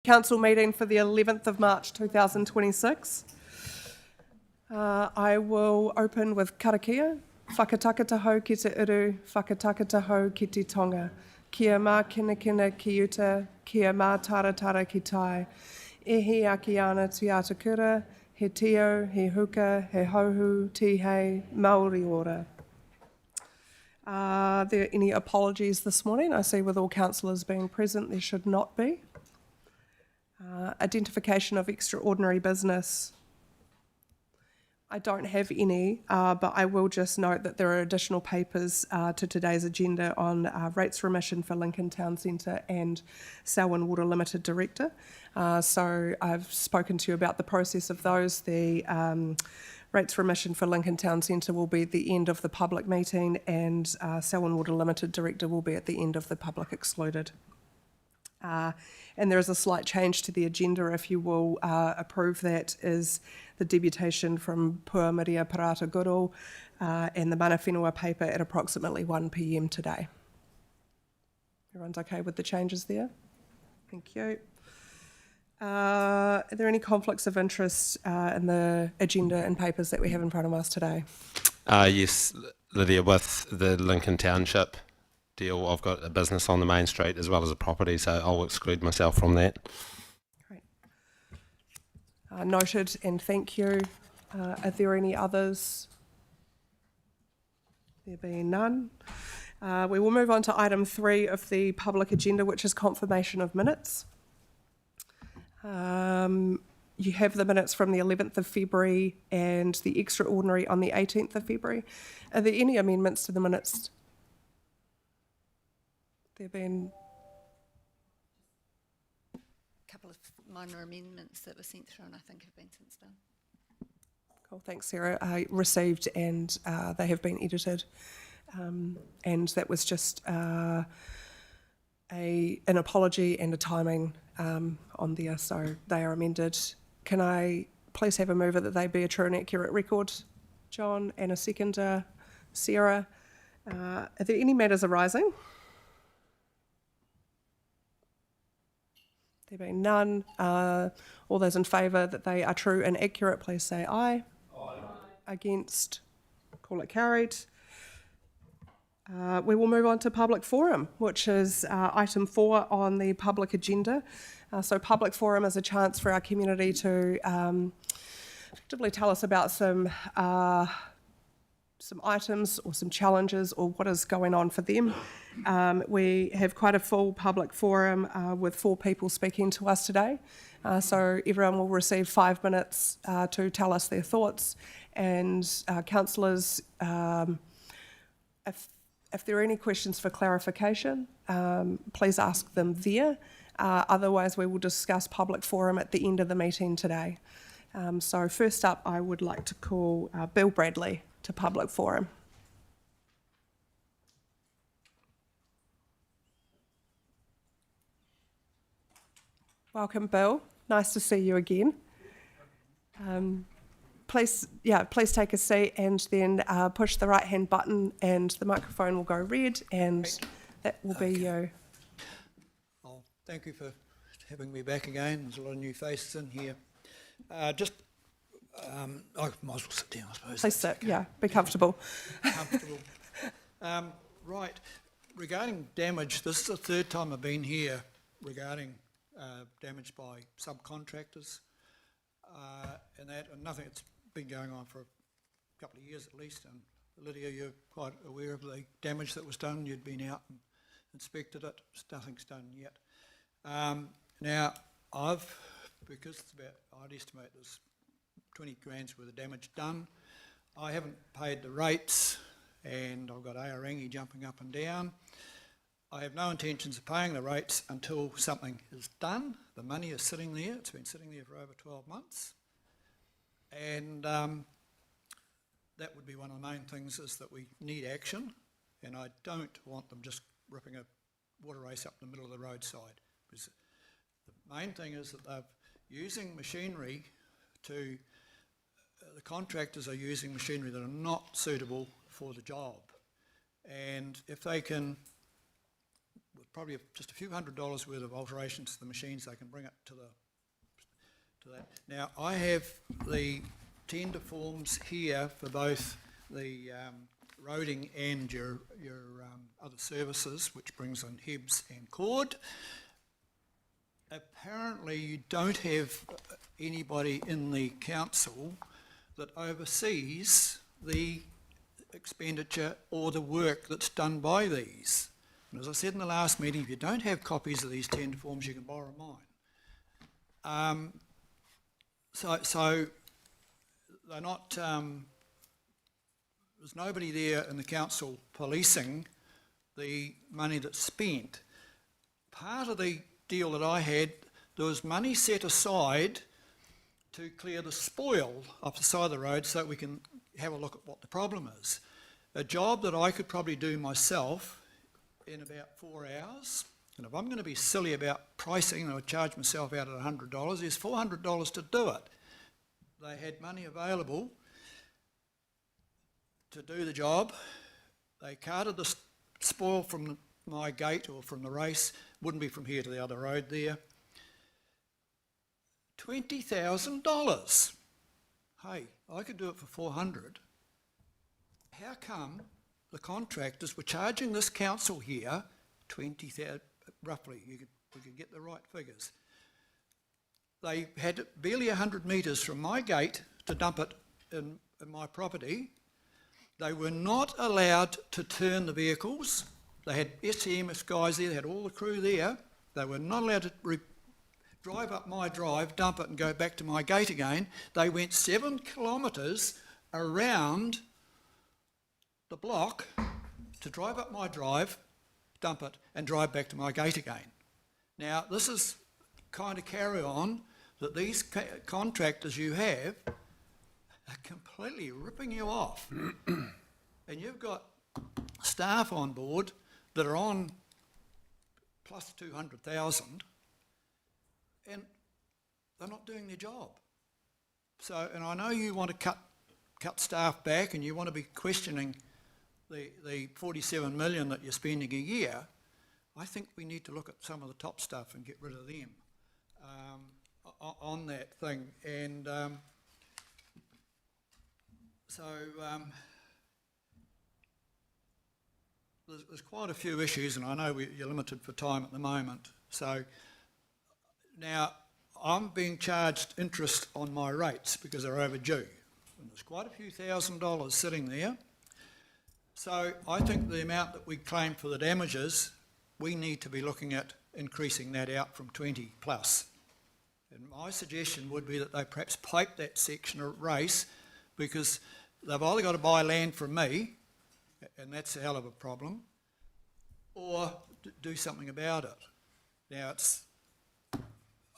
Council meeting for the 11th of March 2026. I will open with karakia. Whakatakata hou ki te uru, whakatakata hou ki te tonga. Kia mā kina kina ki uta, kia mā taratara ki tai. Ehi aki ana te atakura, he tio, he huka, he hauhu, tihei, Māori ora. Are there any apologies this morning? I see with all councillors being present, there should not be. Identification of extraordinary business. I don't have any, but I will just note that there are additional papers to today's agenda on rates remission for Lincoln Town Centre and Selwyn Water Limited Director. So I've spoken to you about the process of those. The rates remission for Lincoln Town Centre will be at the end of the public meeting, and Selwyn Water Limited Director will be at the end of the public excluded. And there is a slight change to the agenda, if you will approve that, is the deputation from Puamaria Parata Guru and the Mana Whenua paper at approximately 1 p.m. today. Everyone's okay with the changes there? Thank you. Are there any conflicts of interest in the agenda and papers that we have in front of us today? Yes, Lydia, with the Lincoln Township deal, I've got a business on the main street as well as a property, so I'll exclude myself from that. Great. Noted, and thank you. Are there any others? There being none. We will move on to item 3 of the public agenda, which is confirmation of minutes. You have the minutes from the 11th of February and the extraordinary on the 18th of February. Are there any amendments to the minutes? There have been a couple of minor amendments that were sent through and I think have been since done. Cool, thanks Sarah. I received and they have been edited, and that was just an apology and a timing on there, so they are amended. Can I please have a mover that they be a true and accurate record? John, and a seconder, Sarah. Are there any matters arising? There being none, all those in favour that they are true and accurate, please say aye. Aye. Against, call it carried. We will move on to public forum, which is item 4 on the public agenda. So public forum is a chance for our community to effectively tell us about some items or some challenges or what is going on for them. We have quite a full public forum with 4 people speaking to us today. So everyone will receive 5 minutes to tell us their thoughts, and councillors, if there are any questions for clarification, please ask them there. Otherwise, we will discuss public forum at the end of the meeting today. So first up, I would like to call Bill Bradley to public forum. Welcome, Bill. Nice to see you again. Please take a seat and then push the right hand button and the microphone will go red, and that will be you. Well, thank you for having me back again. There's a lot of new faces in here. I might as well sit down, I suppose. Please sit, okay. Be comfortable. Comfortable. Right, regarding damage, this is the 3rd time I've been here regarding damage by subcontractors and nothing. It's been going on for a couple of years at least, and Lydia, you're quite aware of the damage that was done. You'd been out and inspected it. Nothing's done yet. Now, because it's about, I'd estimate there's 20 grand's worth of damage done. I haven't paid the rates, and I've got Aorangi jumping up and down. I have no intentions of paying the rates until something is done. The money is sitting there. It's been sitting there for over 12 months. And that would be one of the main things, is that we need action, and I don't want them just ripping a water race up the middle of the roadside. Because the main thing is that they're using machinery the contractors are using machinery that are not suitable for the job. And if they can, probably just a few $100s worth of alterations to the machines, they can bring it to that. Now, I have the tender forms here for both the roading and your other services, which brings in Hebs and Cord. Apparently, you don't have anybody in the council that oversees the expenditure or the work that's done by these. And as I said in the last meeting, if you don't have copies of these tender forms, you can borrow mine. So they're not, there's nobody there in the council policing the money that's spent. Part of the deal that I had, there was money set aside to clear the spoil off the side of the road so that we can have a look at what the problem is. A job that I could probably do myself in about 4 hours, and if I'm going to be silly about pricing, I would charge myself out at $100, there's $400 to do it. They had money available to do the job. They carted the spoil from my gate or from the race, wouldn't be from here to the other road there. $20,000. Hey, I could do it for $400. How come the contractors were charging this council here 20,000, roughly, we could get the right figures. They had barely 100 metres from my gate to dump it in my property. They were not allowed to turn the vehicles. They had SEMS guys there, they had all the crew there. They were not allowed to drive up my drive, dump it and go back to my gate again. They went 7 kilometres around the block to drive up my drive, dump it and drive back to my gate again. Now this is kind of carry on that these contractors you have are completely ripping you off. And you've got staff on board that are on plus 200,000 and they're not doing their job. So, and I know you want to cut staff back and you want to be questioning the 47 million that you're spending a year. I think we need to look at some of the top stuff and get rid of them on that thing. And there's quite a few issues, and I know you're limited for time at the moment. So now I'm being charged interest on my rates because they're overdue. And there's quite a few $1,000s sitting there. So I think the amount that we claim for the damages, we need to be looking at increasing that out from 20 plus. And my suggestion would be that they perhaps pipe that section of race, because they've either got to buy land from me, and that's a hell of a problem, or do something about it. Now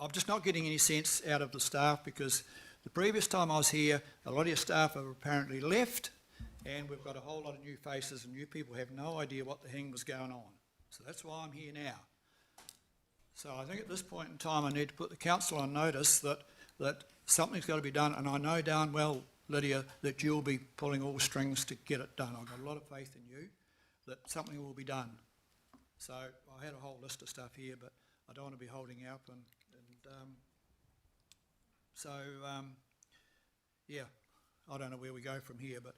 I'm just not getting any sense out of the staff, because the previous time I was here, a lot of your staff have apparently left, and we've got a whole lot of new faces, and new people have no idea what the hell was going on. So that's why I'm here now. So I think at this point in time I need to put the council on notice that something's got to be done, and I know darn well, Lydia, that you'll be pulling all strings to get it done. I've got a lot of faith in you that something will be done. So I had a whole list of stuff here, but I don't want to be holding up. Yeah, I don't know where we go from here, but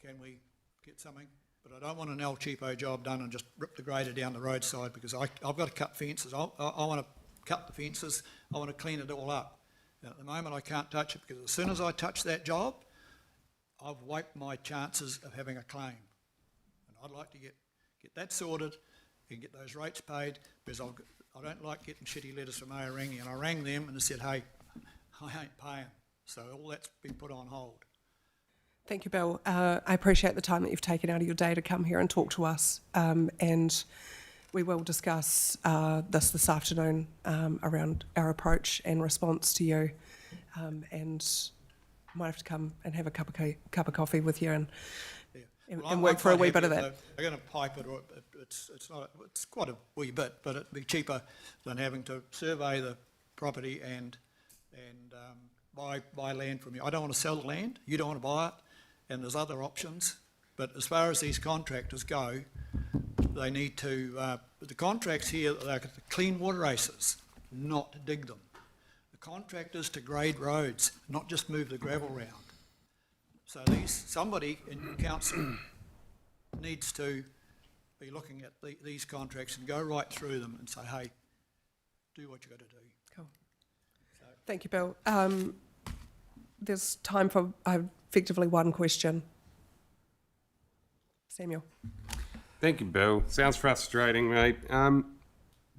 can we get something? But I don't want an El Cheapo job done and just rip the grader down the roadside, because I've got to cut fences. I want to cut the fences. I want to clean it all up. And at the moment I can't touch it, because as soon as I touch that job, I've wiped my chances of having a claim. And I'd like to get that sorted and get those rates paid, because I don't like getting shitty letters from Aorangi. And I rang them and they said, hey, I ain't paying. So all that's been put on hold. Thank you, Bill. I appreciate the time that you've taken out of your day to come here and talk to us. And we will discuss this afternoon around our approach and response to you. And I might have to come and have a cup of coffee with you and work for a wee bit of that. I'm going to pipe it, or it's quite a wee bit, but it'd be cheaper than having to survey the property and buy land from you. I don't want to sell the land, you don't want to buy it, and there's other options. But as far as these contractors go, they need to, the contracts here, they're to clean water races, not to dig them. The contract is to grade roads, not just move the gravel around. So somebody in council needs to be looking at these contracts and go right through them and say, hey, do what you got to do. Cool. Thank you, Bill. There's time for effectively one question. Samuel. Thank you, Bill. Sounds frustrating, mate. Can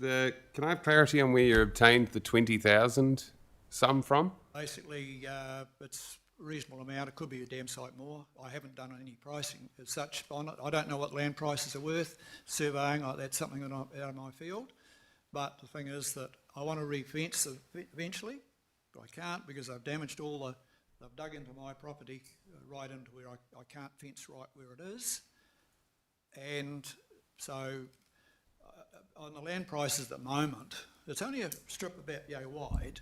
I have clarity on where you obtained the 20,000 sum from? Basically, it's a reasonable amount. It could be a damn sight more. I haven't done any pricing as such on it. I don't know what land prices are worth. Surveying, that's something that I'm out of my field. But the thing is that I want to re-fence eventually, but I can't because I've damaged they've dug into my property right into where I can't fence right where it is. And so on the land prices at the moment, it's only a strip about yay wide,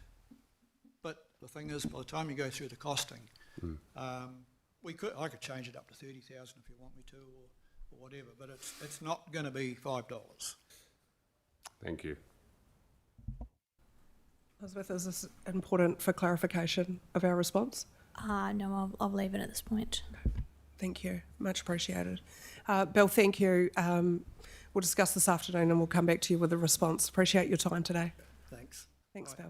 but the thing is, by the time you go through the costing, I could change it up to 30,000 if you want me to, or whatever, but it's not going to be $5. Thank you. Elizabeth, is this important for clarification of our response? No, I'll leave it at this point. Thank you. Much appreciated. Bill, thank you. We'll discuss this afternoon and we'll come back to you with a response. Appreciate your time today. Thanks. Thanks, Bye.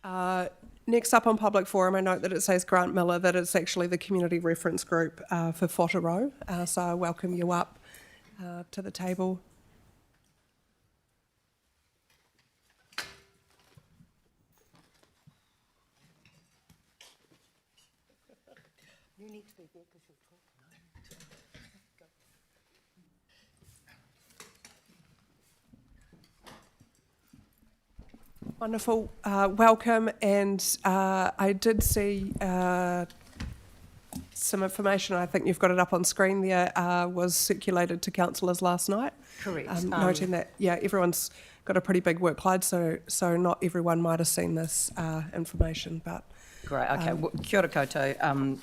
Bill. Next up on public forum, I note that it says Grant Miller, that it's actually the community reference group for Whātaro. So I welcome you up to the table. You need to be there because you're talking. Wonderful. Welcome. And I did see some information, I think you've got it up on screen there, was circulated to councillors last night. Correct. Noting that, everyone's got a pretty big workload, so not everyone might have seen this information, but... Great, okay. Kia ora koutou.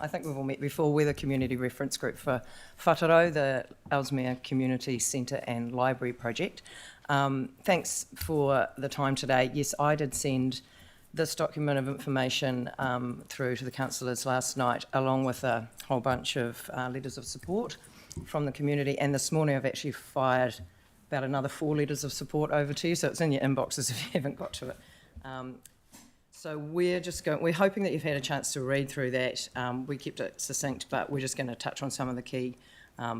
I think we've all met before. We're the community reference group for Whātaro, the Ellesmere Community Centre and Library project. Thanks for the time today. Yes, I did send this document of information through to the councillors last night, along with a whole bunch of letters of support from the community. And this morning I've actually fired about another 4 letters of support over to you, so it's in your inboxes if you haven't got to it. So we're hoping that you've had a chance to read through that. We kept it succinct, but we're just going to touch on some of the key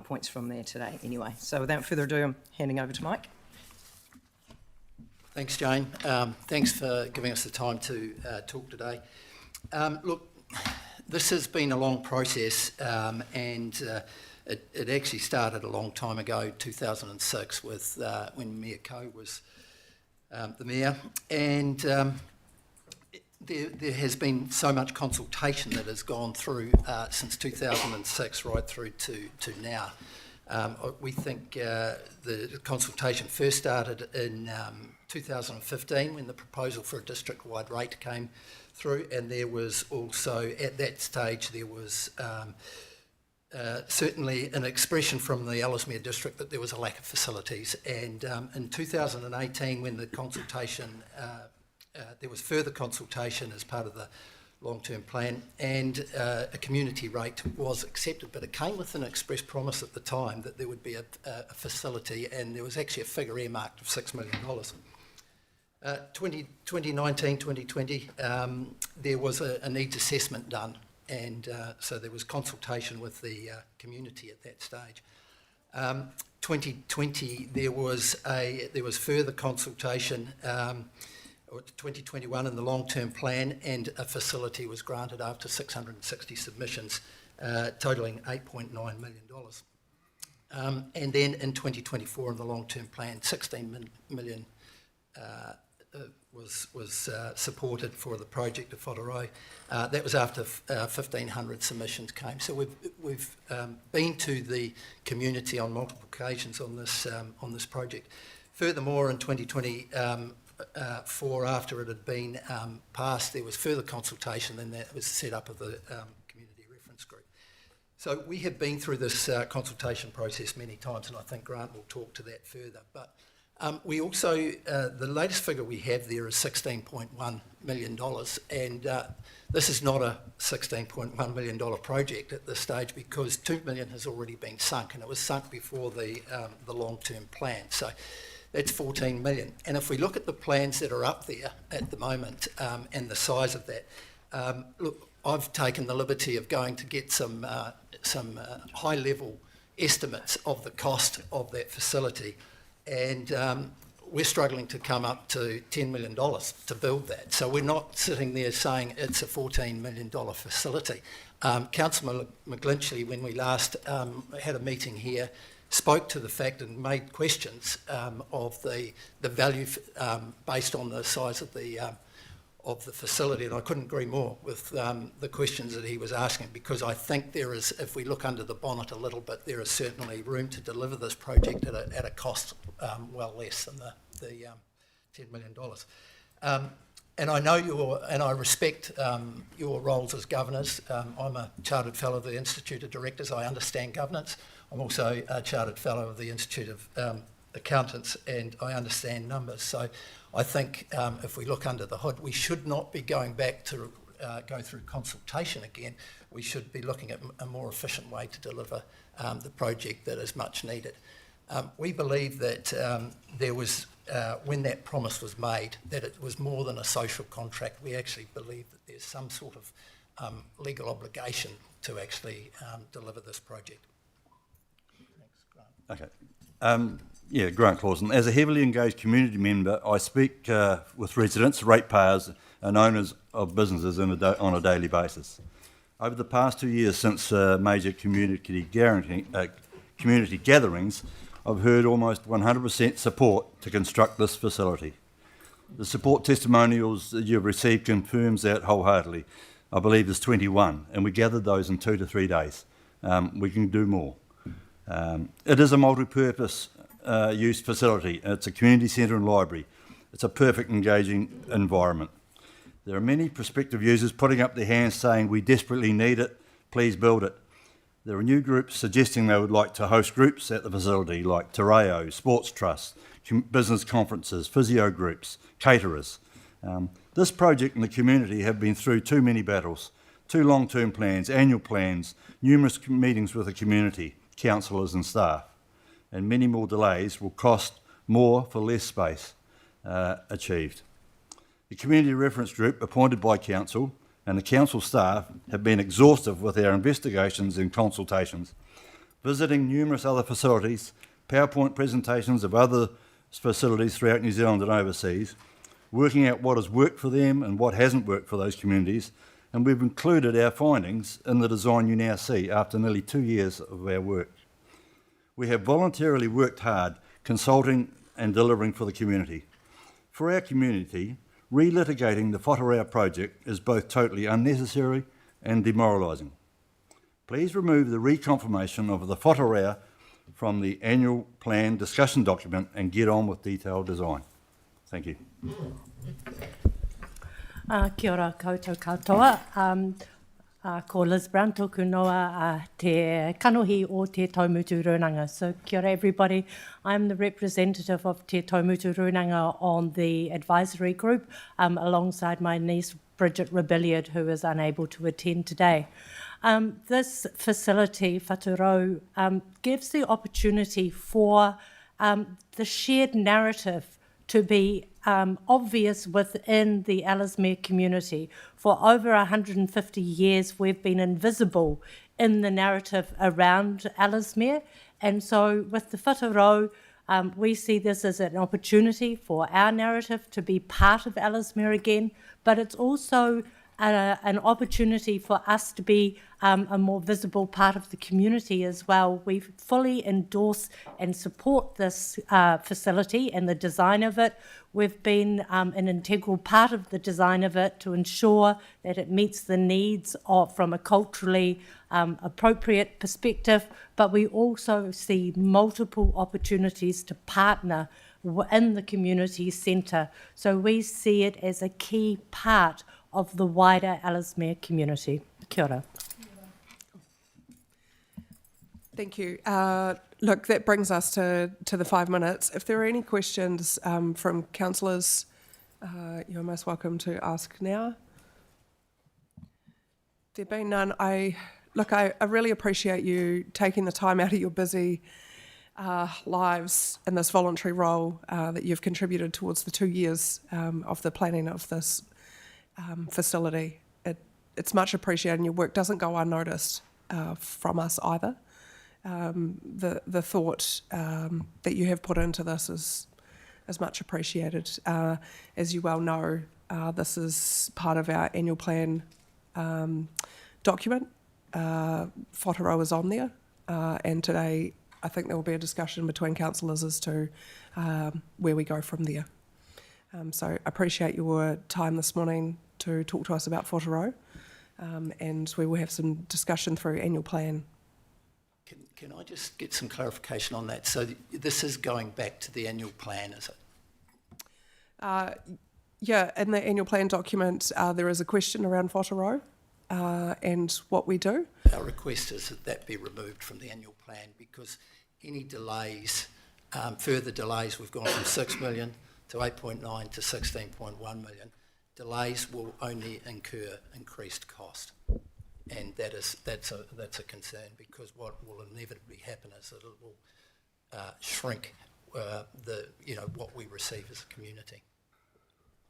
points from there today anyway. So without further ado, I'm handing over to Mike. Thanks, Jane. Thanks for giving us the time to talk today. Look, this has been a long process, and it actually started a long time ago, 2006, with when Mayor Coe was the mayor, and there has been so much consultation that has gone through since 2006 right through to now. We think the consultation first started in 2015 when the proposal for a district-wide rate came through, and there was also, at that stage, there was certainly an expression from the Ellesmere district that there was a lack of facilities. And in 2018, when the consultation, there was further consultation as part of the long-term plan, and a community rate was accepted, but it came with an express promise at the time that there would be a facility, and there was actually a figure earmarked of $6 million. 2019, 2020, there was a needs assessment done, and so there was consultation with the community at that stage. 2020, there was further consultation. 2021 in the long-term plan, and a facility was granted after 660 submissions, totalling $8.9 million. And then in 2024 in the long-term plan, 16 million was supported for the project of Whātaro. That was after 1,500 submissions came. So we've been to the community on multiple occasions on this project. Furthermore, in 2024, after it had been passed, there was further consultation, and that was the set up of the community reference group. So we have been through this consultation process many times, and I think Grant will talk to that further. But we also, the latest figure we have there is $16.1 million, and this is not a $16.1 million project at this stage because $2 million has already been sunk, and it was sunk before the long-term plan. So that's 14 million. And if we look at the plans that are up there at the moment and the size of that, look, I've taken the liberty of going to get some high-level estimates of the cost of that facility, and we're struggling to come up to $10 million to build that. So we're not sitting there saying it's a $14 million facility. Councillor McGlinchey, when we last had a meeting here, spoke to the fact and made questions of the value based on the size of the facility, and I couldn't agree more with the questions that he was asking, because I think there is, if we look under the bonnet a little bit, there is certainly room to deliver this project at a cost well less than the $10 million. And I know and I respect your roles as governors. I'm a Chartered Fellow of the Institute of Directors. I understand governance. I'm also a Chartered Fellow of the Institute of Accountants, and I understand numbers. So I think if we look under the hood, we should not be going back to go through consultation again. We should be looking at a more efficient way to deliver the project that is much needed. We believe that there was, when that promise was made, that it was more than a social contract. We actually believe that there's some sort of legal obligation to actually deliver this project. Thanks, Grant. Okay. Grant Clausen. As a heavily engaged community member, I speak with residents, ratepayers and owners of businesses on a daily basis. Over the past 2 years since major community gatherings, I've heard almost 100% support to construct this facility. The support testimonials that you've received confirms that wholeheartedly. I believe there's 21, and we gathered those in 2 to 3 days. We can do more. It is a multi-purpose use facility. It's a community centre and library. It's a perfect engaging environment. There are many prospective users putting up their hands saying, we desperately need it, please build it. There are new groups suggesting they would like to host groups at the facility like Te Reo, Sports Trust, business conferences, physio groups, caterers. This project and the community have been through too many battles, 2 long-term plans, annual plans, numerous meetings with the community, councillors and staff, and many more delays will cost more for less space achieved. The community reference group appointed by council and the council staff have been exhaustive with our investigations and consultations, visiting numerous other facilities, PowerPoint presentations of other facilities throughout New Zealand and overseas, working out what has worked for them and what hasn't worked for those communities, and we've included our findings in the design you now see after nearly 2 years of our work. We have voluntarily worked hard, consulting and delivering for the community. For our community, relitigating the Whatarea project is both totally unnecessary and demoralising. Please remove the reconfirmation of the Whatarea from the annual plan discussion document and get on with detailed design. Thank you. Kia ora koutou katoa. Ko Liz Brown tōku noa te kanohi o Te Taumutu Runanga. So kia ora everybody. I'm the representative of Te Taumutu Runanga on the advisory group alongside my niece Bridget Rebelliard, who is unable to attend today. This facility, Whaturau, gives the opportunity for the shared narrative to be obvious within the Ellesmere community. For over 150 years, we've been invisible in the narrative around Ellesmere. And so with the Whaturau, we see this as an opportunity for our narrative to be part of Ellesmere again, but it's also an opportunity for us to be a more visible part of the community as well. We fully endorse and support this facility and the design of it. We've been an integral part of the design of it to ensure that it meets the needs from a culturally appropriate perspective, but we also see multiple opportunities to partner in the community centre. So we see it as a key part of the wider Ellesmere community. Kia ora. Thank you. Look, that brings us to the 5 minutes. If there are any questions from councillors, you're most welcome to ask now. There being none, I really appreciate you taking the time out of your busy lives in this voluntary role that you've contributed towards the 2 years of the planning of this facility. It's much appreciated, and your work doesn't go unnoticed from us either. The thought that you have put into this is much appreciated. As you well know, this is part of our annual plan document. Whātaro is on there, and today I think there will be a discussion between councillors as to where we go from there. So I appreciate your time this morning to talk to us about Whātaro, and we will have some discussion through annual plan. Can I just get some clarification on that? So this is going back to the annual plan, is it? Yeah, in the annual plan document, there is a question around Whātaro and what we do. Our request is that that be removed from the annual plan, because any delays, further delays, we've gone from 6 million to 8.9 to 16.1 million. Delays will only incur increased cost. And that's a concern, because what will inevitably happen is that it will shrink what we receive as a community.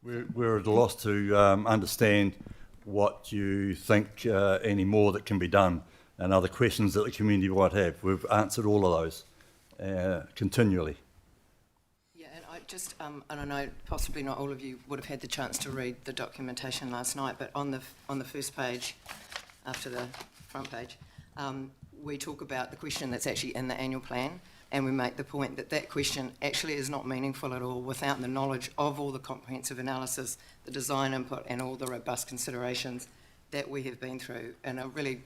We're at a loss to understand what you think any more that can be done, and other questions that the community might have. We've answered all of those continually. Yeah, and I know possibly not all of you would have had the chance to read the documentation last night, but on the first page, after the front page, we talk about the question that's actually in the annual plan, and we make the point that that question actually is not meaningful at all without the knowledge of all the comprehensive analysis, the design input, and all the robust considerations that we have been through in a really,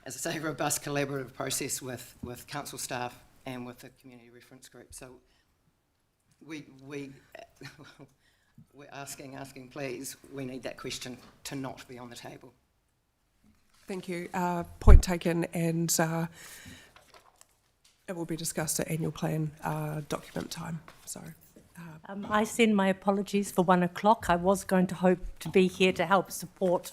as I say, robust collaborative process with council staff and with the community reference group. So we're asking, please, we need that question to not be on the table. Thank you. Point taken, and it will be discussed at annual plan document time. So, I send my apologies for 1 o'clock. I was going to hope to be here to help support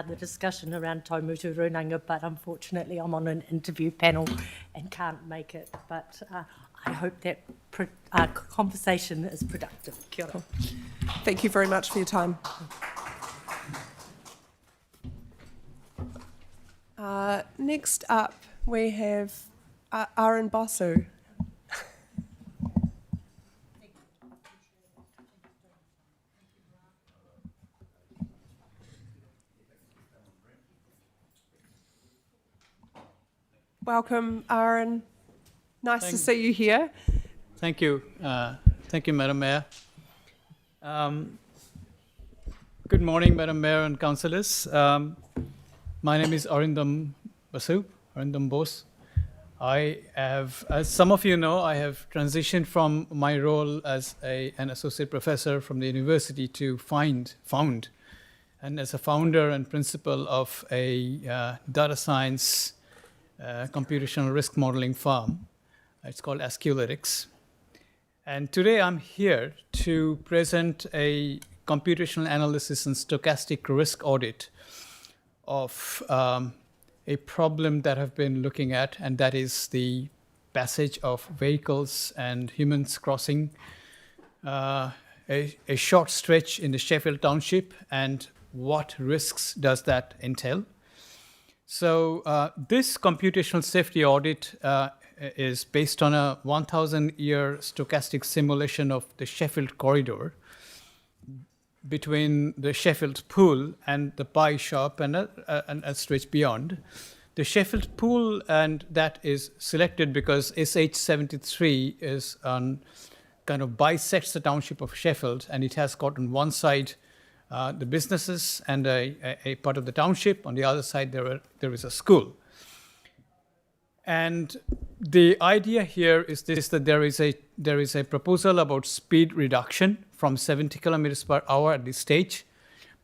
the discussion around Taumutu Runanga, but unfortunately I'm on an interview panel and can't make it. But I hope that conversation is productive. Kia ora. thank you very much for your time. Next up, we have Aaron Basu. Welcome, Aaron. Nice to see you here. Thank you. Thank you, Madam Mayor. Good morning, Madam Mayor and councillors. My name is Arindam Basu, Arindam Bose. I have, as some of you know, I have transitioned from my role as an associate professor from the university to found, and as a founder and principal of a data science computational risk modeling firm. It's called Asculytics. And today I'm here to present a computational analysis and stochastic risk audit of a problem that I've been looking at, and that is the passage of vehicles and humans crossing a short stretch in the Sheffield Township, and what risks does that entail. So this computational safety audit is based on a 1,000-year stochastic simulation of the Sheffield corridor between the Sheffield Pool and the pie shop and a stretch beyond. The Sheffield Pool, and that is selected because SH73 is kind of bisects the township of Sheffield, and it has got on one side the businesses and a part of the township. On the other side, there is a school. And the idea here is that there is a proposal about speed reduction from 70 kilometers per hour at this stage.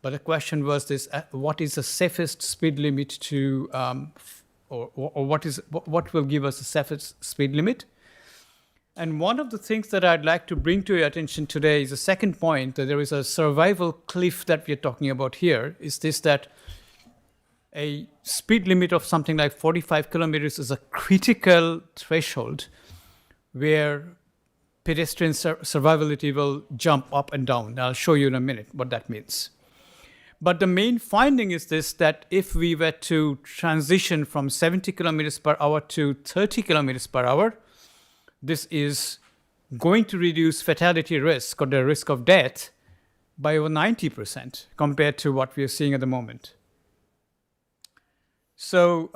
But the question was this: what is the safest speed limit to or what will give us a safest speed limit. And one of the things that I'd like to bring to your attention today is the second point, that there is a survival cliff that we're talking about here, is this, that a speed limit of something like 45 kilometers is a critical threshold where pedestrian survivability will jump up and down. I'll show you in a minute what that means. But the main finding is this, that if we were to transition from 70 kilometers per hour to 30 kilometers per hour, this is going to reduce fatality risk, or the risk of death, by over 90% compared to what we are seeing at the moment. So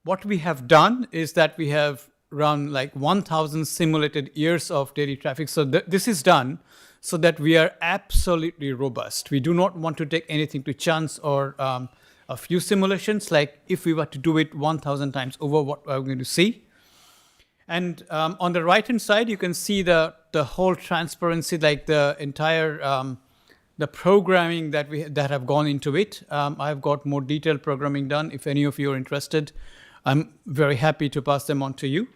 what we have done is that we have run like 1,000 simulated years of daily traffic. So this is done so that we are absolutely robust. We do not want to take anything to chance or a few simulations. Like if we were to do it 1,000 times over, what are we going to see? And on the right-hand side, you can see the whole transparency, like the entire the programming that have gone into it. I've got more detailed programming done. If any of you are interested, I'm very happy to pass them on to you.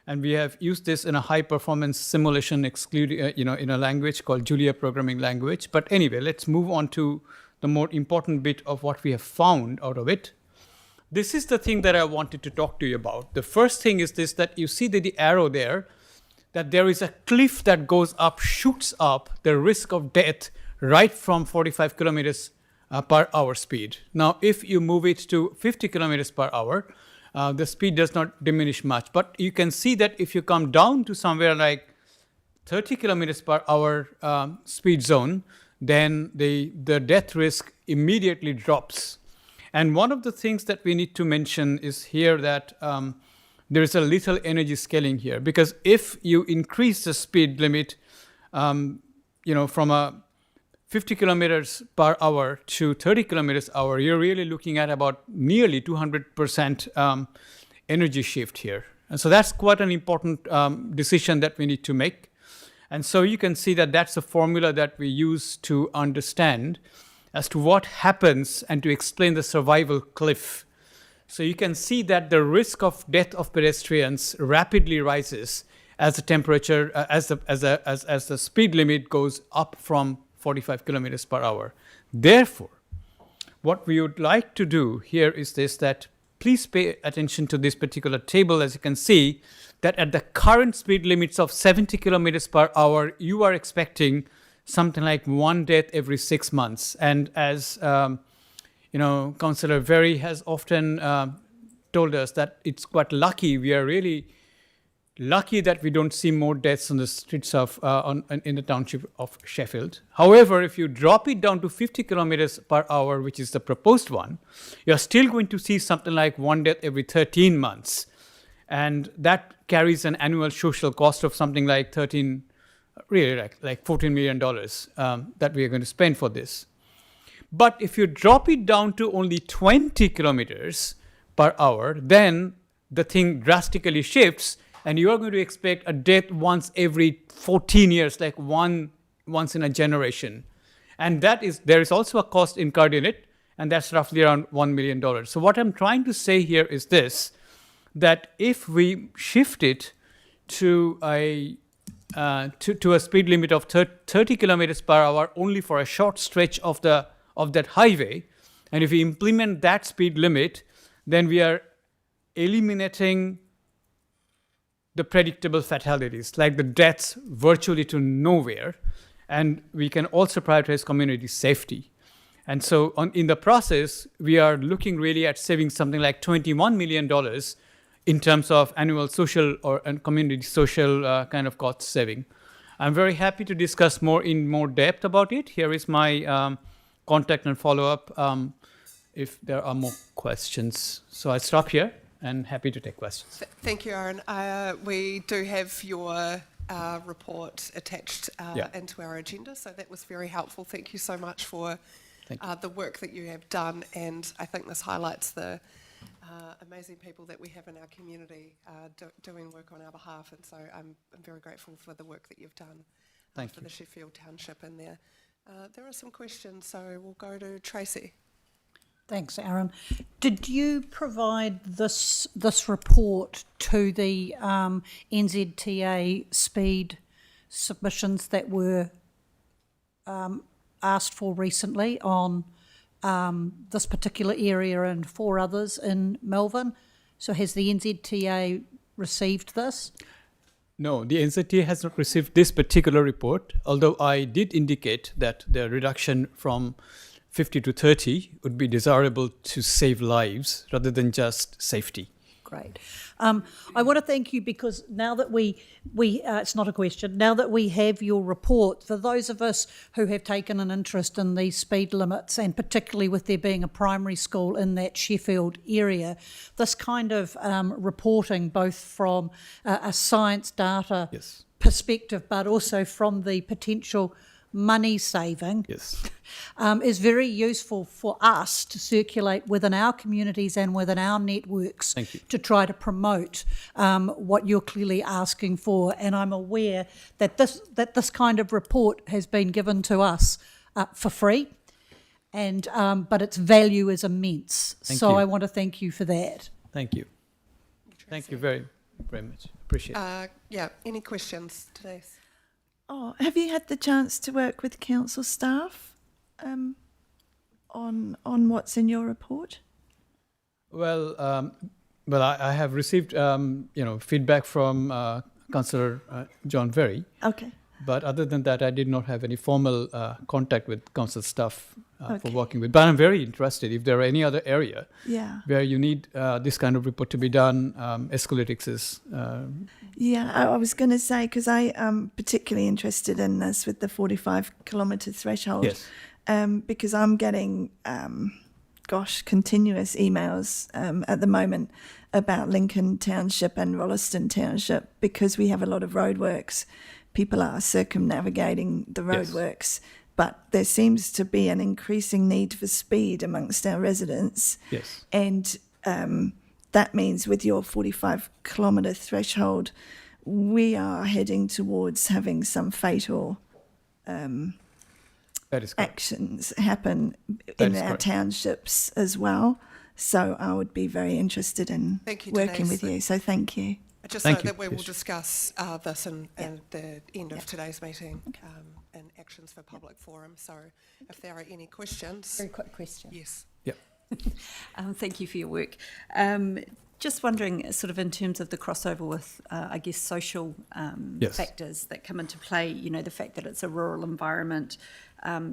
And we have used this in a high-performance simulation, in a language called Julia programming language. But anyway, let's move on to the more important bit of what we have found out of it. This is the thing that I wanted to talk to you about. The first thing is this, that you see the arrow there, that there is a cliff that goes up, shoots up the risk of death right from 45 kilometers per hour speed. Now, if you move it to 50 kilometers per hour, the speed does not diminish much. But you can see that if you come down to somewhere like 30 kilometers per hour speed zone, then the death risk immediately drops. And one of the things that we need to mention is here that there is a little energy scaling here, because if you increase the speed limit, from a 50 kilometers per hour to 30 kilometers per hour, you're really looking at about nearly 200% energy shift here. And so that's quite an important decision that we need to make. And so you can see that that's a formula that we use to understand as to what happens and to explain the survival cliff. So you can see that the risk of death of pedestrians rapidly rises as the temperature, as the speed limit goes up from 45 kilometers per hour. Therefore, what we would like to do here is this, that please pay attention to this particular table. As you can see, that at the current speed limits of 70 kilometers per hour, you are expecting something like one death every 6 months. And as Councillor Very has often told us, that it's quite lucky. We are really lucky that we don't see more deaths on the streets of in the township of Sheffield. However, if you drop it down to 50 kilometers per hour, which is the proposed one, you're still going to see something like one death every 13 months. And that carries an annual social cost of something like $14 million that we are going to spend for this. But if you drop it down to only 20 kilometers per hour, then the thing drastically shifts, and you are going to expect a death once every 14 years, like once in a generation. And there is also a cost incurred in it, and that's roughly around $1 million. So what I'm trying to say here is this, that if we shift it to a speed limit of 30 kilometers per hour only for a short stretch of that highway, and if we implement that speed limit, then we are eliminating the predictable fatalities, like the deaths virtually to nowhere, and we can also prioritize community safety. And so in the process, we are looking really at saving something like $21 million in terms of annual social and community social kind of cost saving. I'm very happy to discuss in more depth about it. Here is my contact and follow-up if there are more questions. So I stop here and happy to take questions. Thank you, Aaron. We do have your report attached into our agenda, so that was very helpful. Thank you so much for the work that you have done, and I think this highlights the amazing people that we have in our community doing work on our behalf, and so I'm very grateful for the work that you've done for the Sheffield Township in there. There are some questions, so we'll go to Tracy. Thanks, Aaron. Did you provide this report to the NZTA speed submissions that were asked for recently on this particular area and 4 others in Melbourne? So has the NZTA received this? No, the NZTA has not received this particular report, although I did indicate that the reduction from 50 to 30 would be desirable to save lives rather than just safety. Great. I want to thank you because now that we it's not a question, now that we have your report, for those of us who have taken an interest in these speed limits, and particularly with there being a primary school in that Sheffield area, this kind of reporting, both from a science data Yes. perspective, but also from the potential money saving, Yes. is very useful for us to circulate within our communities and within our networks Thank you. to try to promote what you're clearly asking for. And I'm aware that this kind of report has been given to us for free, and but its value is immense. Thank so you. I want to thank you for that. Thank you. Thank you very, very much. Appreciate it. Yeah, any questions today? Oh, have you had the chance to work with council staff on what's in your report? Well, I have received feedback from Councillor John Verry. Okay. But other than that, I did not have any formal contact with council staff for Okay. working with. But I'm very interested if there are any other area Yeah. where you need this kind of report to be done. Escalytics is Yeah, I was going to say, because I am particularly interested in this with the 45 kilometre threshold. Yes. Because I'm getting, continuous emails at the moment about Lincoln Township and Rolleston Township, because we have a lot of roadworks. People are circumnavigating the roadworks, but there seems to be an increasing need for speed amongst our residents. Yes. And that means with your 45 kilometre threshold, we are heading towards having some fatal that is correct. actions happen That in is our correct. townships as well. So I would be very interested in Thank you, working Denise. with you. So thank you. Just Thank so you. that we will Yes. discuss this at the end of today's meeting and actions for public forum. So if there are any questions. Very quick question. Yes. Thank you for your work. Just wondering, sort of in terms of the crossover with, I guess, social Yes. factors that come into play, you know, the fact that it's a rural environment,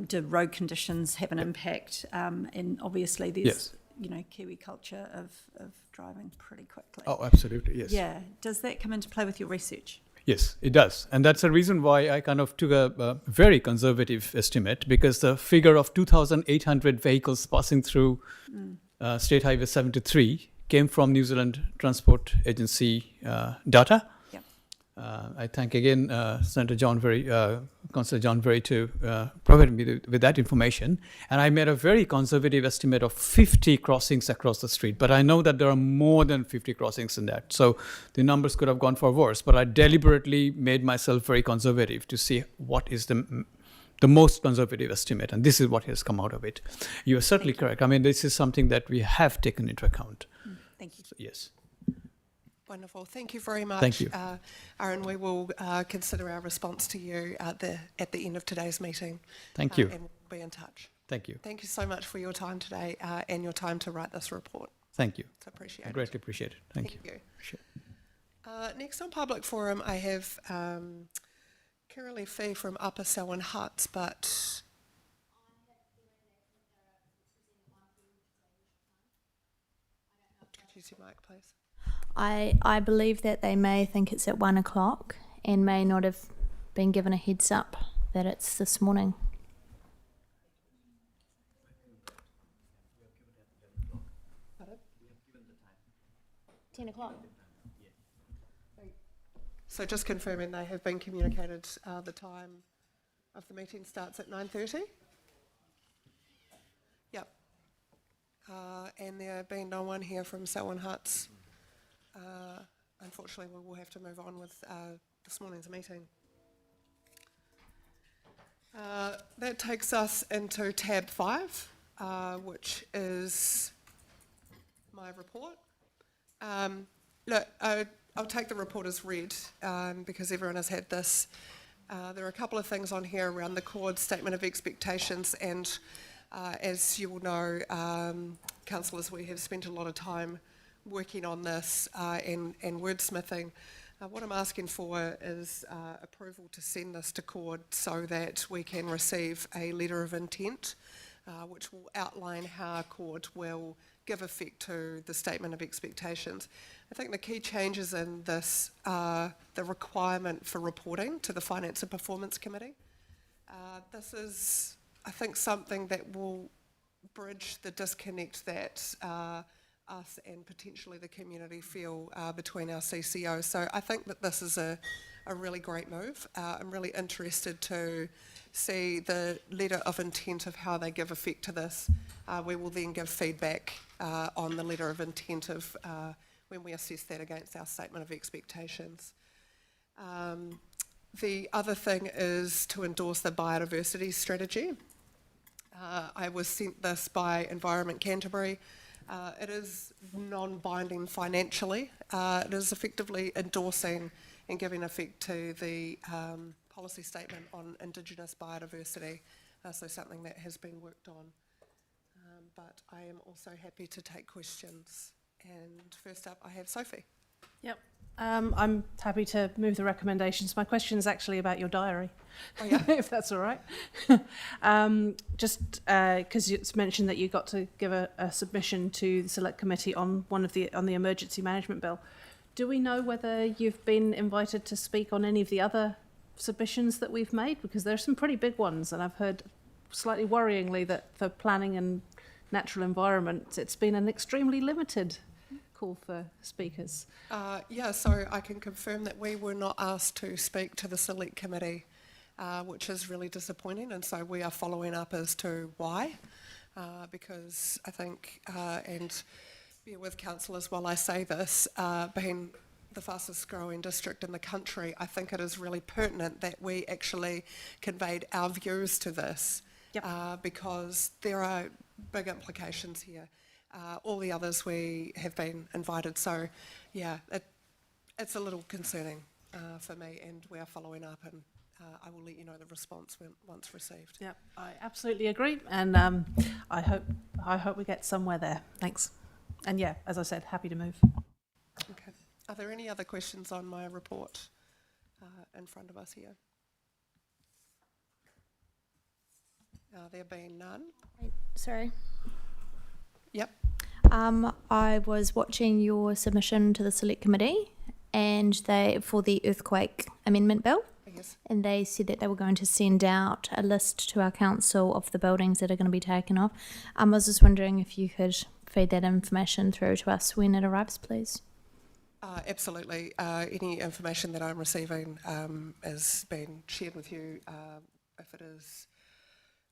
do road conditions have an impact? And obviously there's, Yes. you know, Kiwi culture of driving pretty quickly. Oh, absolutely. Yes. Yeah. Does that come into play with your research? Yes, it does. And that's the reason why I kind of took a very conservative estimate, because the figure of 2,800 vehicles passing through State Highway 73 came from New Zealand Transport Agency data. Yep. I thank again Senator John Verry, Councillor John Verry, to provide me with that information. And I made a very conservative estimate of 50 crossings across the street. But I know that there are more than 50 crossings in that. So the numbers could have gone for worse. But I deliberately made myself very conservative to see what is the most conservative estimate. And this is what has come out of it. You are certainly correct. I mean, this is something that we have taken into account. Thank you. So, yes. Wonderful. Thank you very much. Thank you. Aaron, we will consider our response to you at the end of today's meeting. Thank you. And we'll be in touch. Thank you. Thank you so much for your time today and your time to write this report. Thank you. It's appreciated. I greatly appreciate it. Thank you. Sure. Next on Public Forum, I have Kiralee Fee from Upper Selwyn Huts, but could you use your mic, please? I believe that they may think it's at 1 o'clock and may not have been given a heads up that it's this morning. Pardon? 10 o'clock. So just confirming they have been communicated the time of the meeting starts at 9:30? Yep. And there being no one here from Selwyn Huts, unfortunately we will have to move on with this morning's meeting. That takes us into tab 5, which is my report. Look, I'll take the report as read because everyone has had this. There are a couple of things on here around the CORD statement of expectations, and as you will know, councillors, we have spent a lot of time working on this and wordsmithing. What I'm asking for is approval to send this to CORD so that we can receive a letter of intent, which will outline how CORD will give effect to the statement of expectations. I think the key changes in this are the requirement for reporting to the Finance and Performance Committee. This is, I think, something that will bridge the disconnect that us and potentially the community feel between our CCO. So I think that this is a really great move. I'm really interested to see the letter of intent of how they give effect to this. We will then give feedback on the letter of intent of when we assess that against our statement of expectations. The other thing is to endorse the biodiversity strategy. I was sent this by Environment Canterbury. It is non-binding financially. It is effectively endorsing and giving effect to the policy statement on Indigenous biodiversity, so something that has been worked on. But I am also happy to take questions. And first up, I have Sophie. Yep. I'm happy to move the recommendations. My question is actually about your diary, Oh, yeah? if that's all right. Just because it's mentioned that you got to give a submission to the Select Committee on on the emergency management bill. Do we know whether you've been invited to speak on any of the other submissions that we've made? Because there are some pretty big ones, and I've heard slightly worryingly that for planning and natural environment, it's been an extremely limited call for speakers. Yeah, so I can confirm that we were not asked to speak to the Select Committee, which is really disappointing, and so we are following up as to why, because I think, and bear with councillors while I say this, being the fastest growing district in the country, I think it is really pertinent that we actually conveyed our views to this, because there are big implications here. All the others we have been invited, so yeah, it's a little concerning for me, and we are following up, and I will let you know the response once received. Yep, I absolutely agree, and I hope we get somewhere there. Thanks. And yeah, as I said, happy to move. Okay. Are there any other questions on my report in front of us here? There being none. Sorry. Yep. I was watching your submission to the Select Committee, and they for the earthquake amendment bill. Yes. And they said that they were going to send out a list to our council of the buildings that are going to be taken off. I was just wondering if you could feed that information through to us when it arrives, please. Absolutely. Any information that I'm receiving is being shared with you. If it is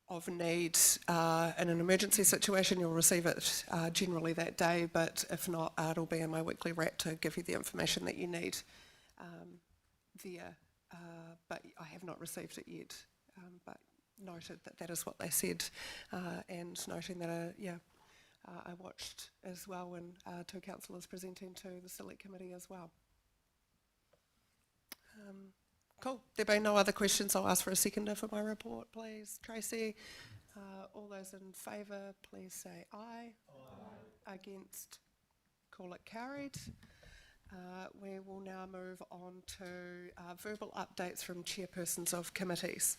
of need in an emergency situation, you'll receive it generally that day, but if not, it'll be in my weekly wrap to give you the information that you need there. But I have not received it yet, but noted that that is what they said, and noting that, I watched as well when two councillors presenting to the Select Committee as well. Cool. There being no other questions, I'll ask for a seconder for my report, please. Tracy, all those in favour, please say aye. Aye. Against, call it carried. We will now move on to verbal updates from chairpersons of committees.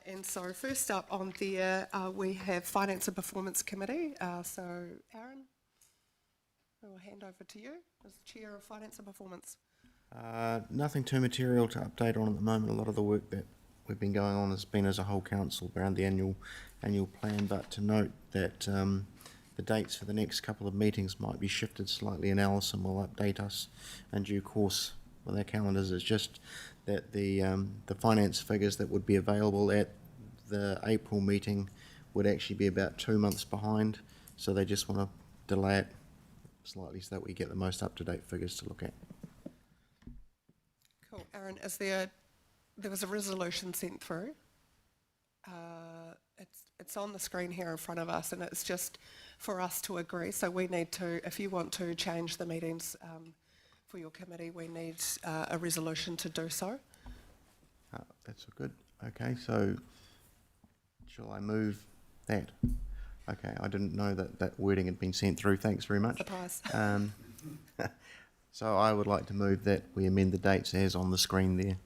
And so first up on there, we have Finance and Performance Committee. So Aaron, I will hand over to you as Chair of Finance and Performance. Nothing too material to update on at the moment. A lot of the work that we've been going on has been as a whole council around the annual plan, but to note that the dates for the next couple of meetings might be shifted slightly, and Alison will update us in due course with our calendars. It's just that the finance figures that would be available at the April meeting would actually be about 2 months behind, so they just want to delay it slightly so that we get the most up-to-date figures to look at. Cool. Aaron, there was a resolution sent through It's on the screen here in front of us, and it's just for us to agree. So we need to, if you want to change the meetings for your committee, we need a resolution to do so. That's good. Okay, so shall I move that? Okay, I didn't know that that wording had been sent through. Thanks very much. Surprise. So I would like to move that we amend the dates as on the screen there.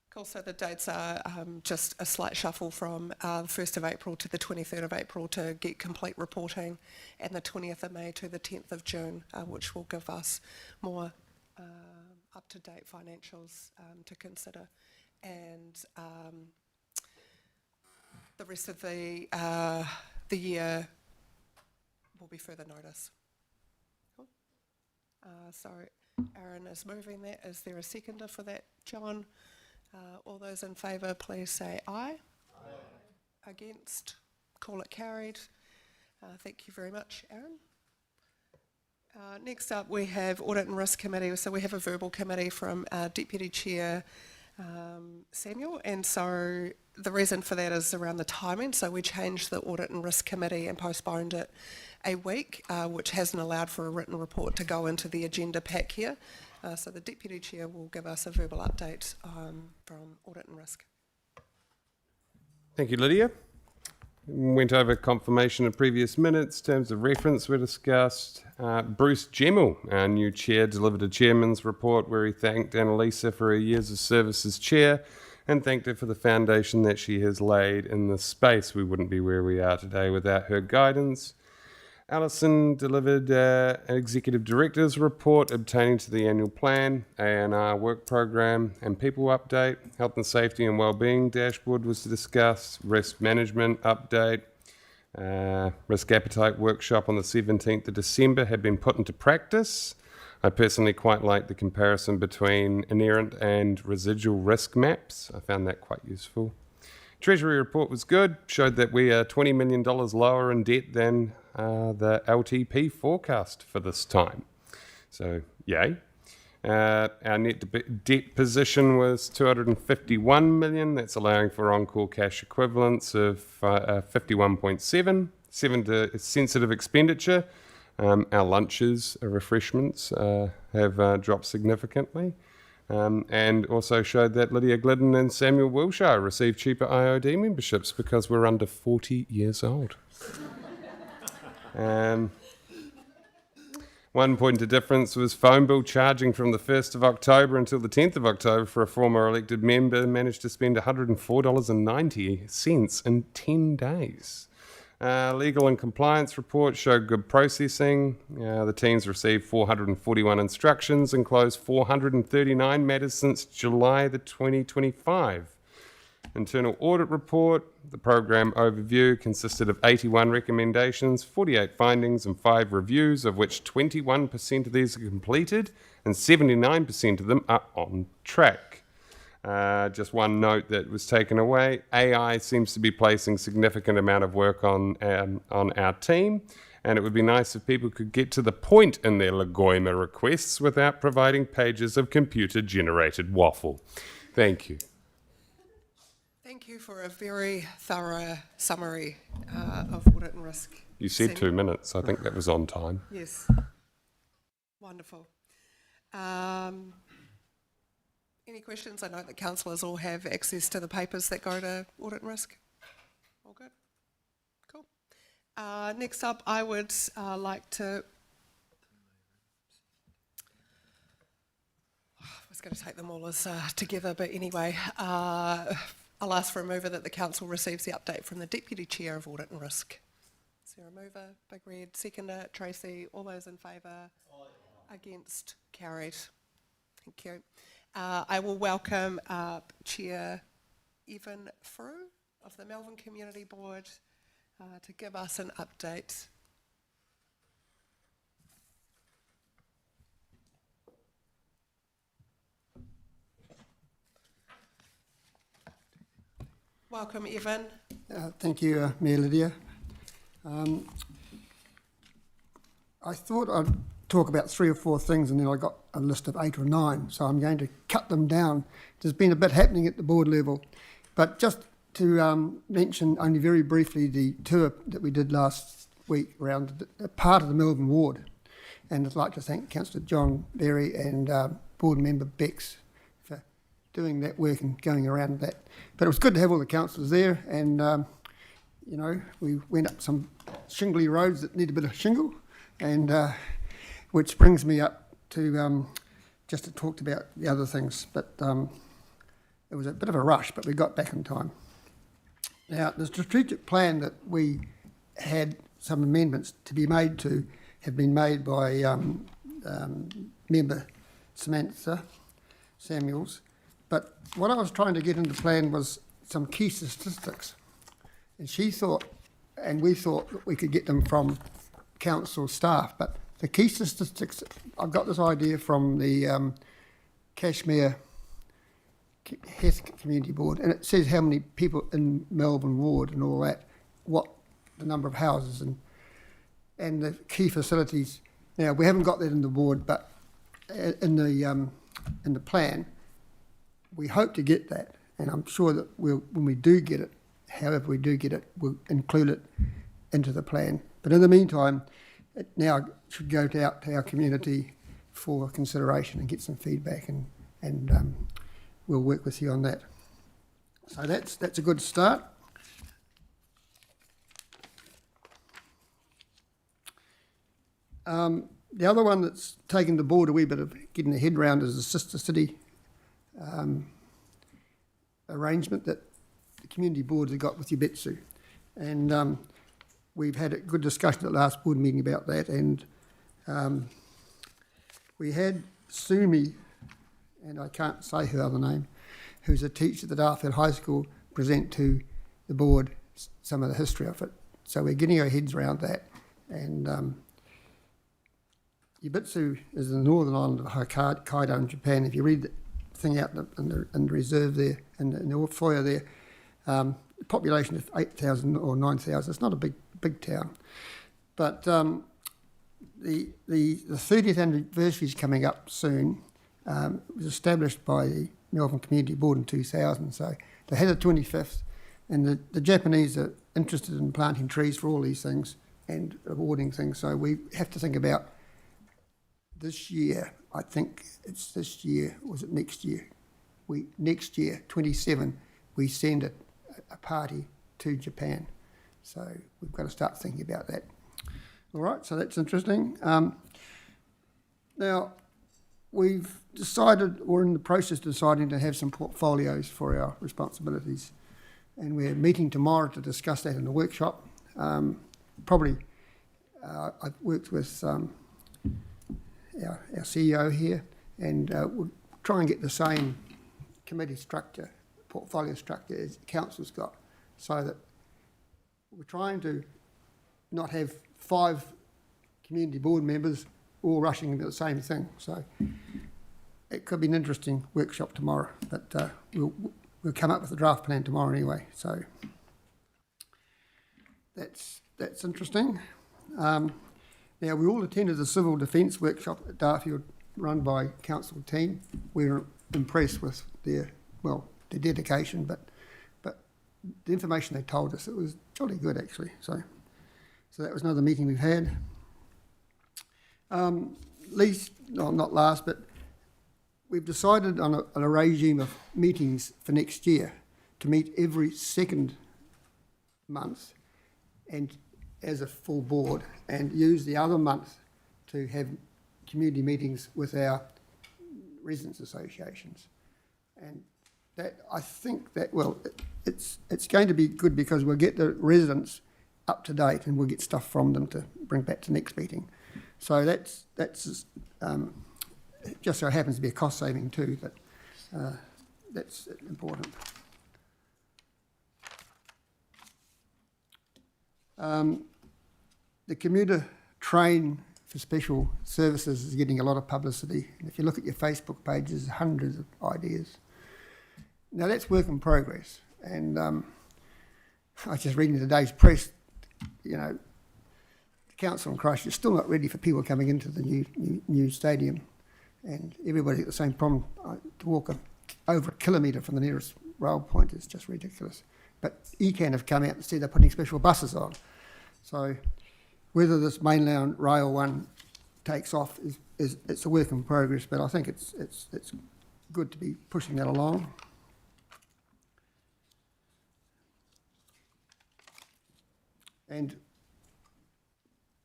Cool, so the dates are just a slight shuffle from the 1st of April to the 23rd of April to get complete reporting, and the 20th of May to the 10th of June, which will give us more up-to-date financials to consider. And the rest of the year will be further notice. Cool. So Aaron is moving that. Is there a seconder for that, John? All those in favour, please say aye. Aye. Against? Call it carried. Thank you very much, Aaron. Next up, we have Audit and Risk Committee. So we have a verbal committee from Deputy Chair Samuel, and so the reason for that is around the timing. So we changed the Audit and Risk Committee and postponed it a week, which hasn't allowed for a written report to go into the agenda pack here. So the Deputy Chair will give us a verbal update from Audit and Risk. Thank you, Lydia. Went over confirmation of previous minutes. Terms of reference were discussed. Bruce Gemmell, our new chair, delivered a chairman's report where he thanked Annalisa for her years of service as chair and thanked her for the foundation that she has laid in this space. We wouldn't be where we are today without her guidance. Alison delivered an executive director's report obtaining to the annual plan, A&R work program and people update. Health and safety and wellbeing dashboard was discussed. Risk management update. Risk appetite workshop on the 17th of December had been put into practice. I personally quite like the comparison between inherent and residual risk maps. I found that quite useful. Treasury report was good, showed that we are $20 million lower in debt than the LTP forecast for this time. So, yay. Our net debt position was $251 million. That's allowing for on-call cash equivalents of 51.7. Sensitive expenditure. Our lunches, refreshments have dropped significantly. And also showed that Lydia Glidden and Samuel Wilshire received cheaper IOD memberships because we're under 40 years old. One point of difference was phone bill charging from the 1st of October until the 10th of October for a former elected member managed to spend $104.90 in 10 days. Legal and compliance report showed good processing. The teams received 441 instructions and closed 439 matters since July the 2025. Internal audit report. The program overview consisted of 81 recommendations, 48 findings and 5 reviews, of which 21% of these are completed and 79% of them are on track. Just one note that was taken away, AI seems to be placing significant amount of work on our team, and it would be nice if people could get to the point in their Lagoima requests without providing pages of computer-generated waffle. Thank you. Thank you for a very thorough summary of audit and risk. You said 2 minutes. I think that was on time. Yes. Wonderful. Any questions? I know that councillors all have access to the papers that go to audit and risk. All good? Cool. Next up, I would like to... I was going to take them all as together, but anyway, I'll ask for a mover that the council receives the update from the Deputy Chair of Audit and Risk. Is there a mover? Big Red. Seconder, Tracy. All those in favour? Against? Carried. Thank you. I will welcome Chair Evan Frew of the Melbourne Community Board to give us an update. Welcome, Evan. Thank you, Mayor Lydia. I thought I'd talk about 3 or 4 things and then I got a list of 8 or 9, so I'm going to cut them down. There's been a bit happening at the board level, but just mention only very briefly the tour that we did last week around a part of the Melbourne ward. And I'd like to thank Councillor John Berry and Board Member Bex for doing that work and going around that. But it was good to have all the councillors there, and you know, we went up some shingly roads that need a bit of shingle, and which brings me up to just to talk about the other things. But it was a bit of a rush, but we got back in time. Now, the strategic plan that we had some amendments to be made to have been made by member Samantha Samuels. But what I was trying to get in the plan was some key statistics. And she thought, and we thought that we could get them from council staff. But the key statistics, I got this idea from the Cashmere Heath Community Board, and it says how many people in Melbourne ward and all that, what the number of houses and the key facilities. Now, we haven't got that in the board, but in the plan, we hope to get that, and I'm sure that when we do get it, however we do get it, we'll include it into the plan. But in the meantime, it now should go out to our community for consideration and get some feedback, and we'll work with you on that. So that's a good start. The other one that's taken the board a wee bit of getting the head round is the sister city arrangement that the community boards have got with Ubetsu. And we've had a good discussion at the last board meeting about that, and we had Sumi, and I can't say her other name, who's a teacher at Darfield High School, present to the board some of the history of it. So we're getting our heads around that. And Ubetsu is in the northern island of Hokkaido in Japan. If you read the thing out in the reserve there, in the foyer there, the population of 8,000 or 9,000. It's not a big town. But the 30th anniversary is coming up soon. It was established by the Melbourne Community Board in 2000, so they had the 25th, and the Japanese are interested in planting trees for all these things and awarding things, so we have to think about this year. I think it's this year, or was it next year? Next year, 27, we send a party to Japan, so we've got to start thinking about that. All right, so that's interesting. Now, we've decided, or in the process of deciding, to have some portfolios for our responsibilities, and we're meeting tomorrow to discuss that in a workshop. I've worked with our CEO here, and we'll try and get the same committee structure, portfolio structure as the council's got, so that we're trying to not have 5 community board members all rushing into the same thing. So it could be an interesting workshop tomorrow, but we'll come up with a draft plan tomorrow anyway. So that's interesting. Now, we all attended the civil defence workshop at Darfield, run by council team. We were impressed with their dedication, but the information they told us, it was jolly good actually. So that was another meeting we've had. Not last, but we've decided on a regime of meetings for next year to meet every second month and as a full board, and use the other month to have community meetings with our residents associations. And that, I think that, it's going to be good because we'll get the residents up to date and we'll get stuff from them to bring back to next meeting. So that's just so happens to be a cost saving too, but that's important. The commuter train for special services is getting a lot of publicity. And if you look at your Facebook pages, hundreds of ideas. Now that's work in progress. And I was just reading today's press, the council in Christchurch is still not ready for people coming into the new stadium. And everybody's got the same problem. To walk over a kilometre from the nearest rail point is just ridiculous. but ECAN have come out and said they're putting special buses on. So whether this mainland rail one takes off is it's a work in progress, but I think it's good to be pushing that along. And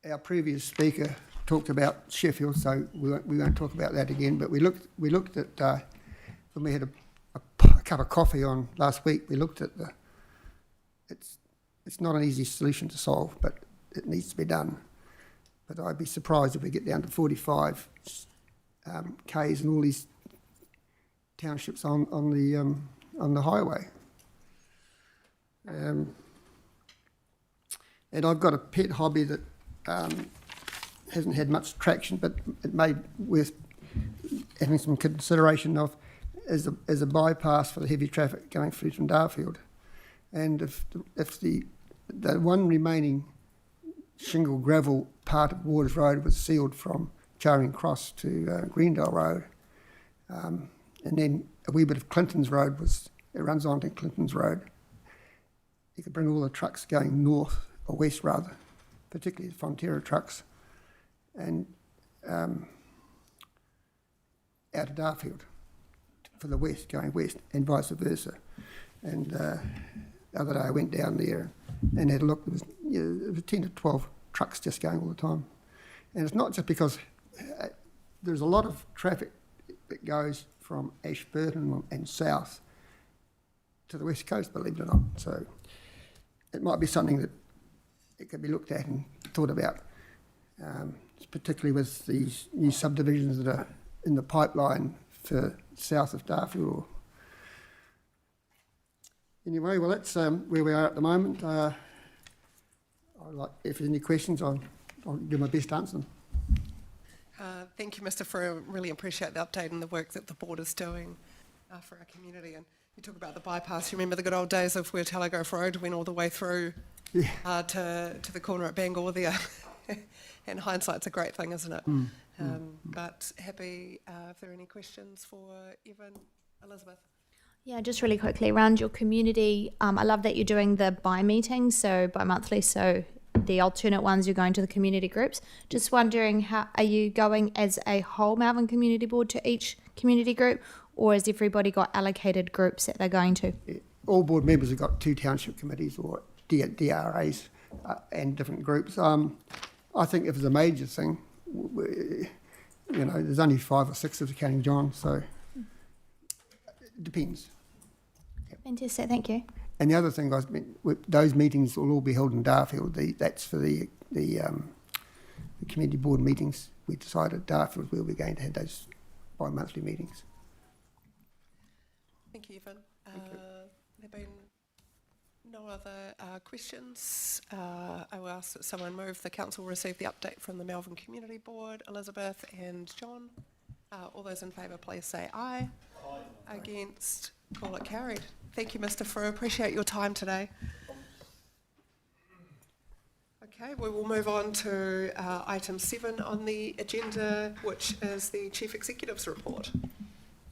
our previous speaker talked about Sheffield, so we won't talk about that again. But we looked at when we had a cup of coffee on last week. We looked at it's not an easy solution to solve, but it needs to be done. But I'd be surprised if we get down to 45 k's and all these townships on the highway. And I've got a pet hobby that hasn't had much traction, but it may be worth having some consideration of as a bypass for the heavy traffic going through from Darfield. And if the one remaining shingle gravel part of Waters Road was sealed from Charing Cross to Greendale Road, and then a wee bit of Clinton's Road it runs onto Clinton's Road, you could bring all the trucks going north, or west rather, particularly the Fonterra trucks, and out of Darfield for the west, going west, and vice versa. And the other day I went down there and had a look. There was 10 to 12 trucks just going all the time. And it's not just because there's a lot of traffic that goes from Ashburton and south to the west coast, believe it or not. So it might be something that it could be looked at and thought about, particularly with these new subdivisions that are in the pipeline for south of Darfield. Anyway, well, that's where we are at the moment. If there's any questions, I'll do my best to answer them. Thank you, Mr. Frew. Really appreciate the update and the work that the board is doing for our community. And you talk about the bypass. You remember the good old days of where Telegraph Road went all the way through to the corner at Bangor there. And hindsight's a great thing, isn't it? But happy if there are any questions for Evan, Elizabeth. Yeah, just really quickly around your community. I love that you're doing the bi-meetings, so bi-monthly, so the alternate ones you're going to the community groups. Just wondering, how are you going as a whole Malvern Community Board to each community group, or has everybody got allocated groups that they're going to? All board members have got 2 township committees or DRAs and different groups. I think if it's a major thing, there's only 5 or 6 of us counting John, so it depends. Fantastic, thank you. And the other thing, guys, those meetings will all be held in Darfield. That's for the community board meetings. We decided Darfield where we're going to have those bi-monthly meetings. Thank you, Evan. There have been no other questions. I will ask that someone move the council receive the update from the Malvern Community Board. Elizabeth and John. All those in favour, please say aye. Aye. Against, call it carried. Thank you, Mr. Frew. Appreciate your time today. Okay, we will move on to item 7 on the agenda, which is the Chief Executive's report.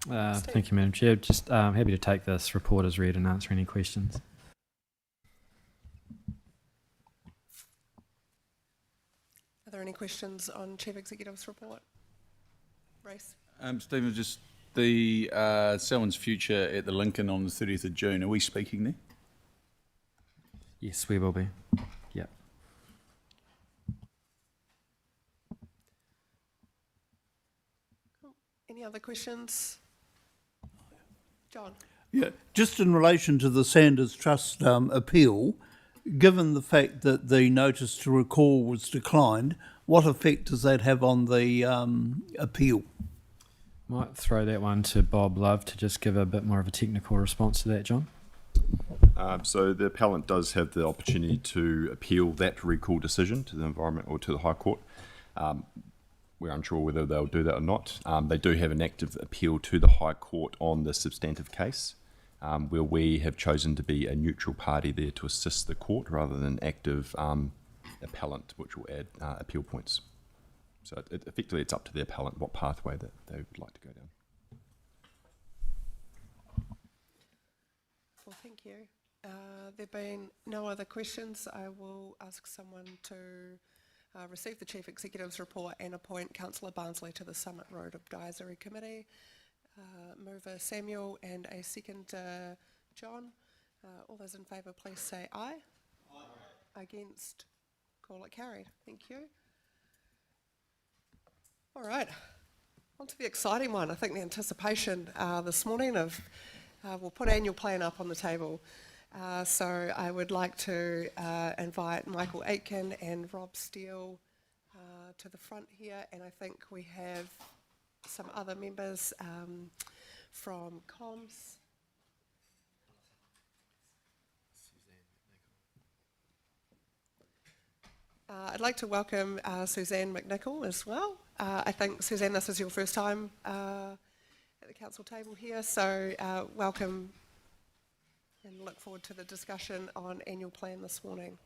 Thank you, Madam Chair. Just happy to take this report as read and answer any questions. Are there any questions on Chief Executive's report? Race? Stephen, just the Selwyn's Future at the Lincoln on the 30th of June, are we speaking there? Yes, we will be. Yeah. Cool. Any other questions? John? Yeah, just in relation to the Sanders Trust appeal, given the fact that the notice to recall was declined, what effect does that have on the appeal? Might throw that one to Bob Love to just give a bit more of a technical response to that, John. So the appellant does have the opportunity to appeal that recall decision to the Environment or to the High Court. We're unsure whether they'll do that or not. They do have an active appeal to the High Court on the substantive case, where we have chosen to be a neutral party there to assist the court rather than active appellant, which will add appeal points. So effectively it's up to the appellant what pathway that they would like to go down. Well, thank you. There being no other questions, I will ask someone to receive the Chief Executive's report and appoint Councillor Barnsley to the Summit Road Advisory Committee. Mover Samuel and a seconder John. All those in favour, please say aye. Aye. Against? Call it carried. Thank you. All right, on to the exciting one. I think the anticipation this morning of we'll put annual plan up on the table. So I would like to invite Michael Aitken and Rob Steele to the front here, and I think we have some other members from Comms. I'd like to welcome Suzanne McNichol as well. I think, Suzanne, this is your first time at the council table here, so welcome and look forward to the discussion on annual plan this morning.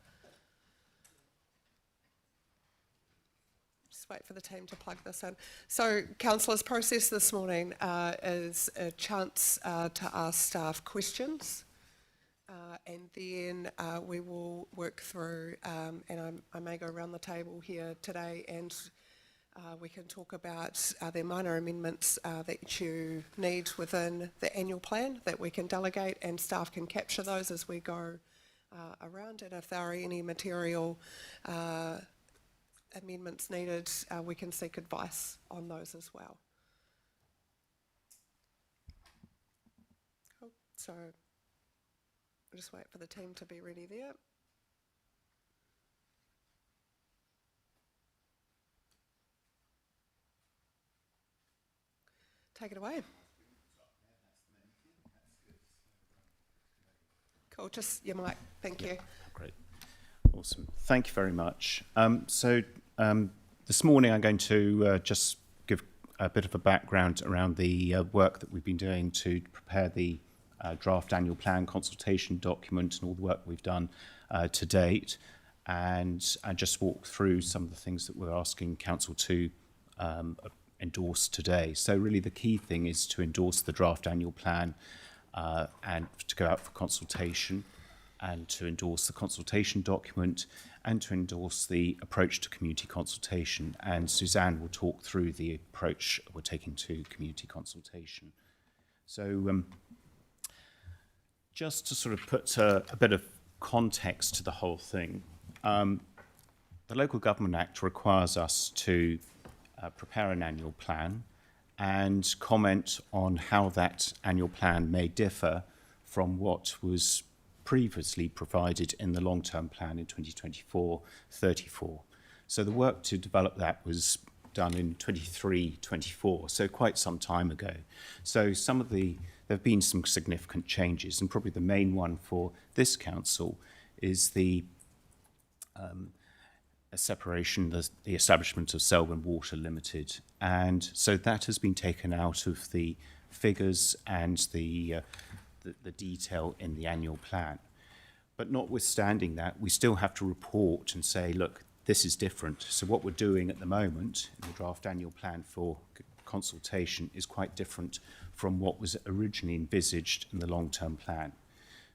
Just wait for the team to plug this in. So, councillors, process this morning is a chance to ask staff questions. And then we will work through, and I may go around the table here today, and we can talk about the minor amendments that you need within the annual plan that we can delegate, and staff can capture those as we go around. And if there are any material amendments needed, we can seek advice on those as well. Cool. So I'll just wait for the team to be ready there. Take it away. Cool, just your mic, thank you. Great, awesome, thank you very much. This morning I'm going to just give a bit of a background around the work that we've been doing to prepare the draft annual plan consultation document and all the work we've done to date, and just walk through some of the things that we're asking council to endorse today. So really the key thing is to endorse the draft annual plan and to go out for consultation, and to endorse the consultation document, and to endorse the approach to community consultation. And Suzanne will talk through the approach we're taking to community consultation. So just to sort of put a bit of context to the whole thing, the Local Government Act requires us to prepare an annual plan and comment on how that annual plan may differ from what was previously provided in the long-term plan in 2024-34. So the work to develop that was done in 23-24, so quite some time ago. So there have been some significant changes, and probably the main one for this council is the separation, the establishment of Selwyn Water Limited. And so that has been taken out of the figures and the detail in the annual plan. But notwithstanding that, we still have to report and say, look, this is different. So what we're doing at the moment in the draft annual plan for consultation is quite different from what was originally envisaged in the long-term plan.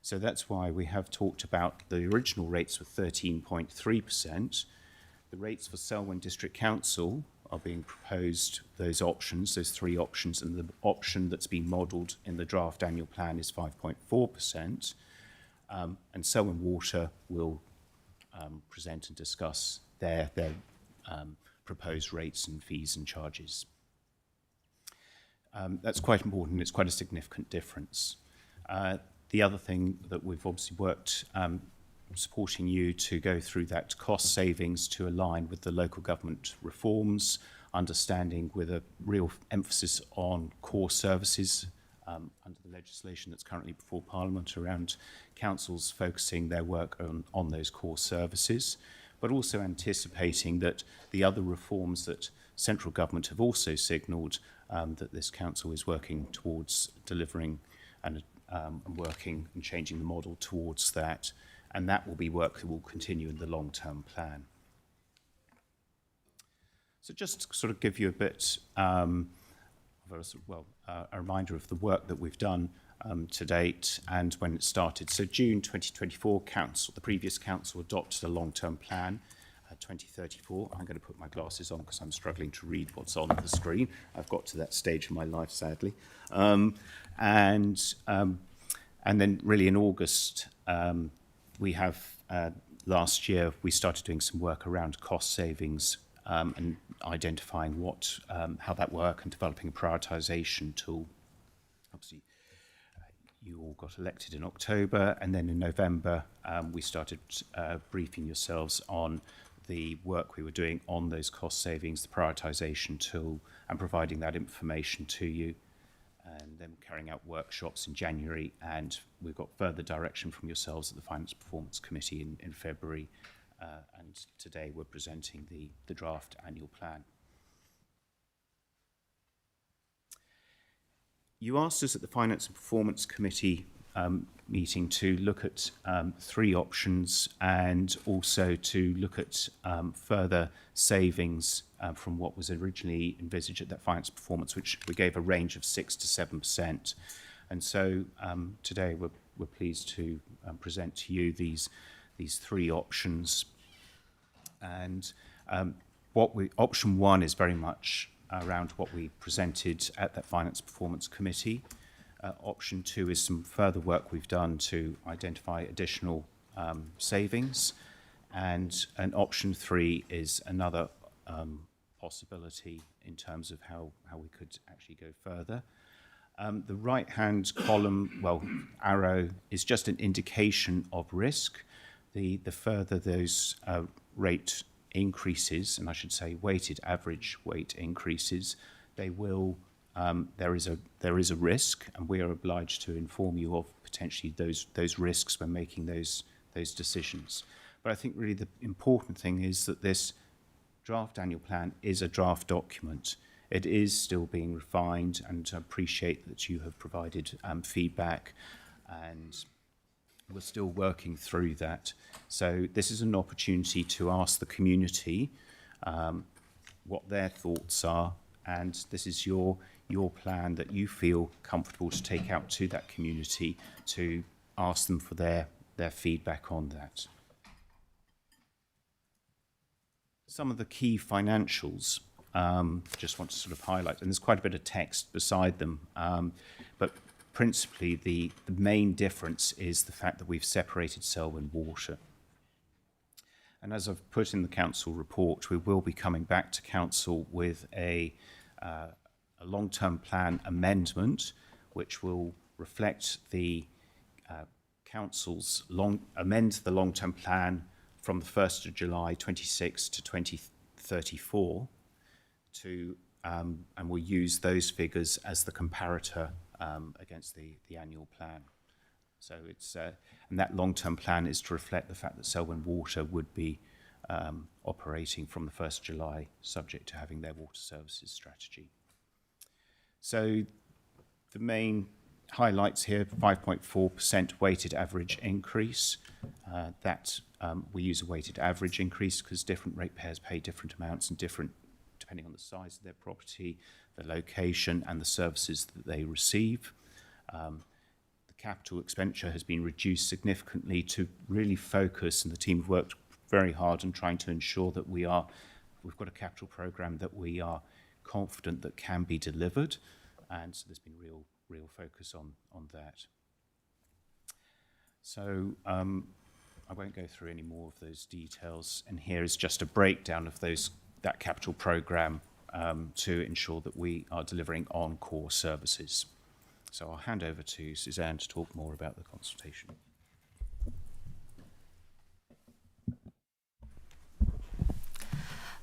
So that's why we have talked about the original rates were 13.3%. The rates for Selwyn District Council are being proposed, those options, those three options, and the option that's been modelled in the draft annual plan is 5.4%. And Selwyn Water will present and discuss their proposed rates and fees and charges. That's quite important. It's quite a significant difference. The other thing that we've obviously worked supporting you to go through that cost savings to align with the local government reforms, understanding with a real emphasis on core services under the legislation that's currently before Parliament around councils focusing their work on those core services, but also anticipating that the other reforms that central government have also signalled that this council is working towards delivering and working and changing the model towards that, and that will be work that will continue in the long-term plan. So just to sort of give you a bit a reminder of the work that we've done to date and when it started. So June 2024, the previous council adopted a long-term plan, 2034. I'm going to put my glasses on because I'm struggling to read what's on the screen. I've got to that stage in my life, sadly. And then really in August, we have, last year, we started doing some work around cost savings and identifying how that work and developing a prioritisation tool. Obviously, you all got elected in October, and then in November, we started briefing yourselves on the work we were doing on those cost savings, the prioritisation tool, and providing that information to you, and then carrying out workshops in January, and we've got further direction from yourselves at the Finance Performance Committee in February, and today we're presenting the draft annual plan. You asked us at the Finance and Performance Committee meeting to look at 3 options and also to look at further savings from what was originally envisaged at that finance performance, which we gave a range of 6 to 7%. And so today we're pleased to present to you these 3 options. And option 1 is very much around what we presented at that Finance Performance Committee. Option 2 is some further work we've done to identify additional savings. And option 3 is another possibility in terms of how we could actually go further. The right-hand column, arrow, is just an indication of risk. The further those rate increases, and I should say weighted average rate increases, they will. There is a risk, and we are obliged to inform you of potentially those risks when making those decisions. But I think really the important thing is that this draft annual plan is a draft document. It is still being refined, and I appreciate that you have provided feedback, and we're still working through that. So this is an opportunity to ask the community what their thoughts are, and this is your plan that you feel comfortable to take out to that community to ask them for their feedback on that. Some of the key financials, just want to sort of highlight, and there's quite a bit of text beside them, but principally the main difference is the fact that we've separated Selwyn Water. And as I've put in the council report, we will be coming back to council with a long-term plan amendment, which will reflect the council's amend the long-term plan from the 1st of July 26 to 2034 and we'll use those figures as the comparator against the annual plan. So it's and that long-term plan is to reflect the fact that Selwyn Water would be operating from the 1st of July, subject to having their water services strategy. So the main highlights here, 5.4% weighted average increase. We use a weighted average increase because different ratepayers pay different amounts and different depending on the size of their property, the location and the services that they receive. The capital expenditure has been reduced significantly to really focus, and the team have worked very hard on trying to ensure that we've got a capital programme that we are confident that can be delivered, and so there's been real focus on that. So I won't go through any more of those details, and here is just a breakdown of that capital programme to ensure that we are delivering on core services. So I'll hand over to Suzanne to talk more about the consultation.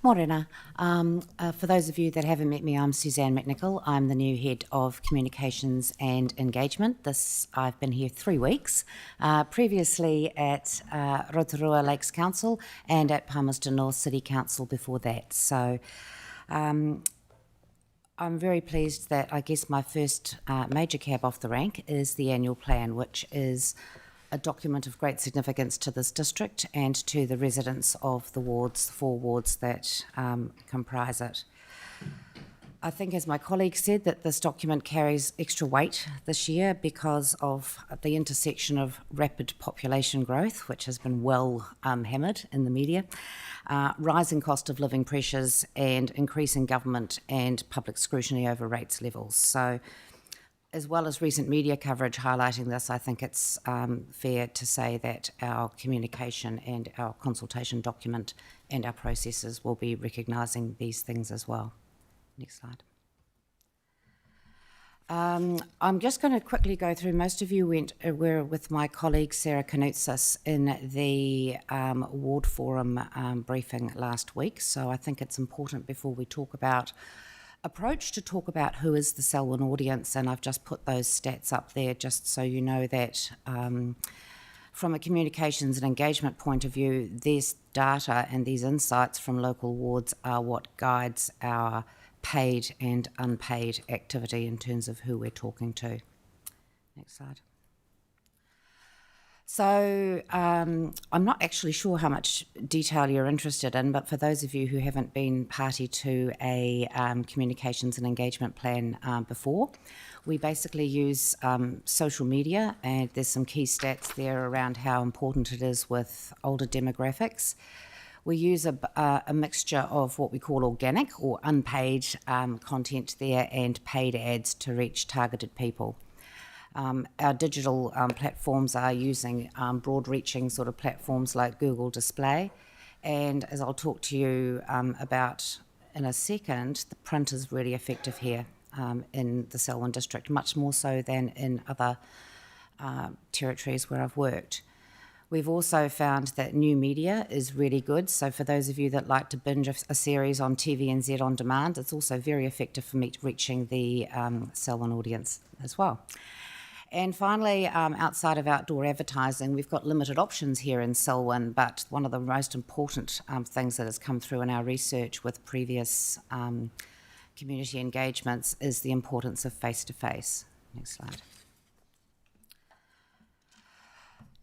Morena. For those of you that haven't met me, I'm Suzanne McNichol. I'm the new head of communications and engagement. I've been here 3 weeks, previously at Rotorua Lakes Council and at Palmerston North City Council before that. So I'm very pleased that I guess my first major cab off the rank is the annual plan, which is a document of great significance to this district and to the residents of the wards, the 4 wards that comprise it. I think, as my colleague said, that this document carries extra weight this year because of the intersection of rapid population growth, which has been well hammered in the media, rising cost of living pressures, and increasing government and public scrutiny over rates levels. So, as well as recent media coverage highlighting this, I think it's fair to say that our communication and our consultation document and our processes will be recognising these things as well. Next slide. I'm just going to quickly go through. Most of you were with my colleague Sarah Kanoutsis in the Ward Forum briefing last week, so I think it's important before we talk about approach to talk about who is the Selwyn audience, and I've just put those stats up there just so you know that from a communications and engagement point of view, this data and these insights from local wards are what guides our paid and unpaid activity in terms of who we're talking to. Next slide. So I'm not actually sure how much detail you're interested in, but for those of you who haven't been party to a communications and engagement plan before, we basically use social media, and there's some key stats there around how important it is with older demographics. We use a mixture of what we call organic or unpaid content there and paid ads to reach targeted people. Our digital platforms are using broad-reaching sort of platforms like Google Display, and as I'll talk to you about in a second, the print is really effective here in the Selwyn district, much more so than in other territories where I've worked. We've also found that new media is really good. So for those of you that like to binge a series on TVNZ on demand, it's also very effective for reaching the Selwyn audience as well. And finally, outside of outdoor advertising, we've got limited options here in Selwyn, but one of the most important things that has come through in our research with previous community engagements is the importance of face-to-face. Next slide.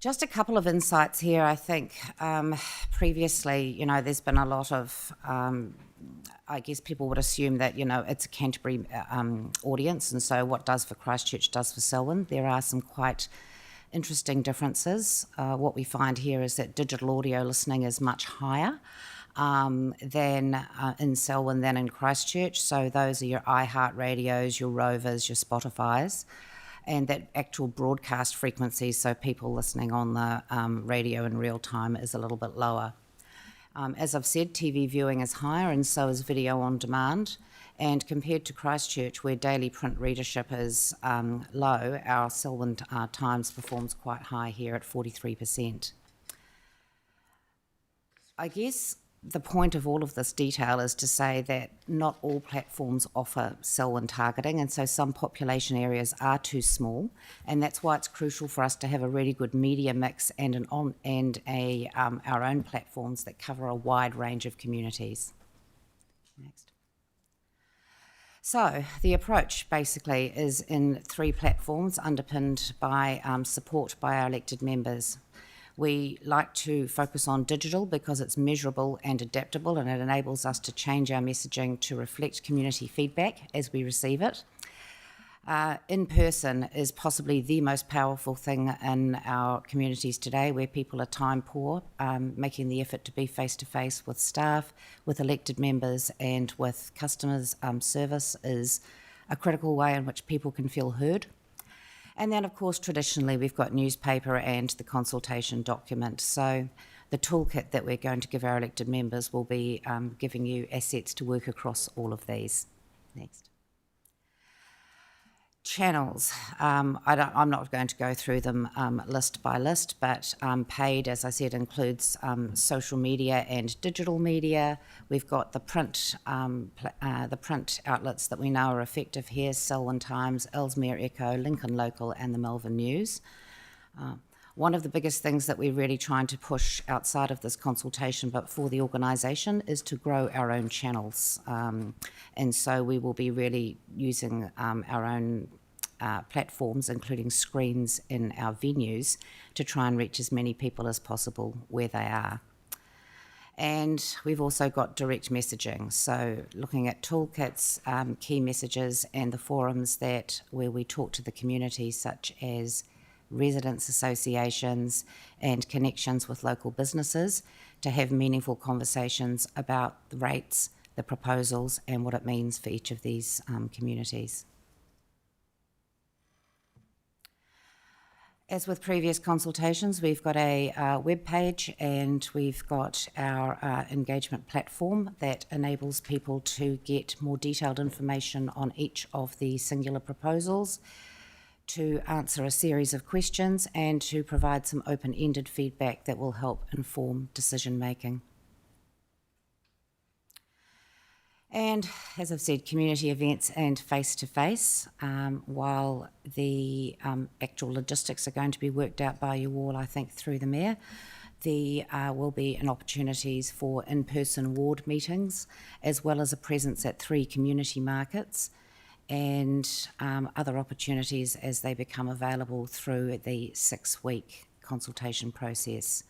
Just a couple of insights here. I think previously, there's been a lot of, I guess people would assume that, it's a Canterbury audience, and so what does for Christchurch does for Selwyn. There are some quite interesting differences. What we find here is that digital audio listening is much higher than in Selwyn than in Christchurch. So those are your iHeartRadios, your Rovers, your Spotifys, and that actual broadcast frequency, so people listening on the radio in real time, is a little bit lower. As I've said, TV viewing is higher and so is video on demand. And compared to Christchurch, where daily print readership is low, our Selwyn Times performs quite high here at 43%. I guess the point of all of this detail is to say that not all platforms offer Selwyn targeting, and so some population areas are too small, and that's why it's crucial for us to have a really good media mix and our own platforms that cover a wide range of communities. Next. So the approach basically is in 3 platforms underpinned by support by our elected members. We like to focus on digital because it's measurable and adaptable, and it enables us to change our messaging to reflect community feedback as we receive it. In person is possibly the most powerful thing in our communities today, where people are time poor. Making the effort to be face-to-face with staff, with elected members and with customers service is a critical way in which people can feel heard. And then, of course, traditionally, we've got newspaper and the consultation document. So the toolkit that we're going to give our elected members will be giving you assets to work across all of these. Next. Channels. I'm not going to go through them list by list, but paid, as I said, includes social media and digital media. We've got the print outlets that we know are effective here: Selwyn Times, Ellesmere Echo, Lincoln Local, and the Melbourne News. One of the biggest things that we're really trying to push outside of this consultation, but for the organisation, is to grow our own channels. And so we will be really using our own platforms, including screens in our venues, to try and reach as many people as possible where they are. And we've also got direct messaging, so looking at toolkits, key messages, and the forums where we talk to the community, such as residents associations and connections with local businesses, to have meaningful conversations about the rates, the proposals, and what it means for each of these communities. As with previous consultations, we've got a web page and we've got our engagement platform that enables people to get more detailed information on each of the singular proposals, to answer a series of questions, and to provide some open-ended feedback that will help inform decision making. And as I've said, community events and face-to-face. While the actual logistics are going to be worked out by you all, I think, through the Mayor, there will be opportunities for in-person ward meetings, as well as a presence at 3 community markets, and other opportunities as they become available through the 6-week consultation process.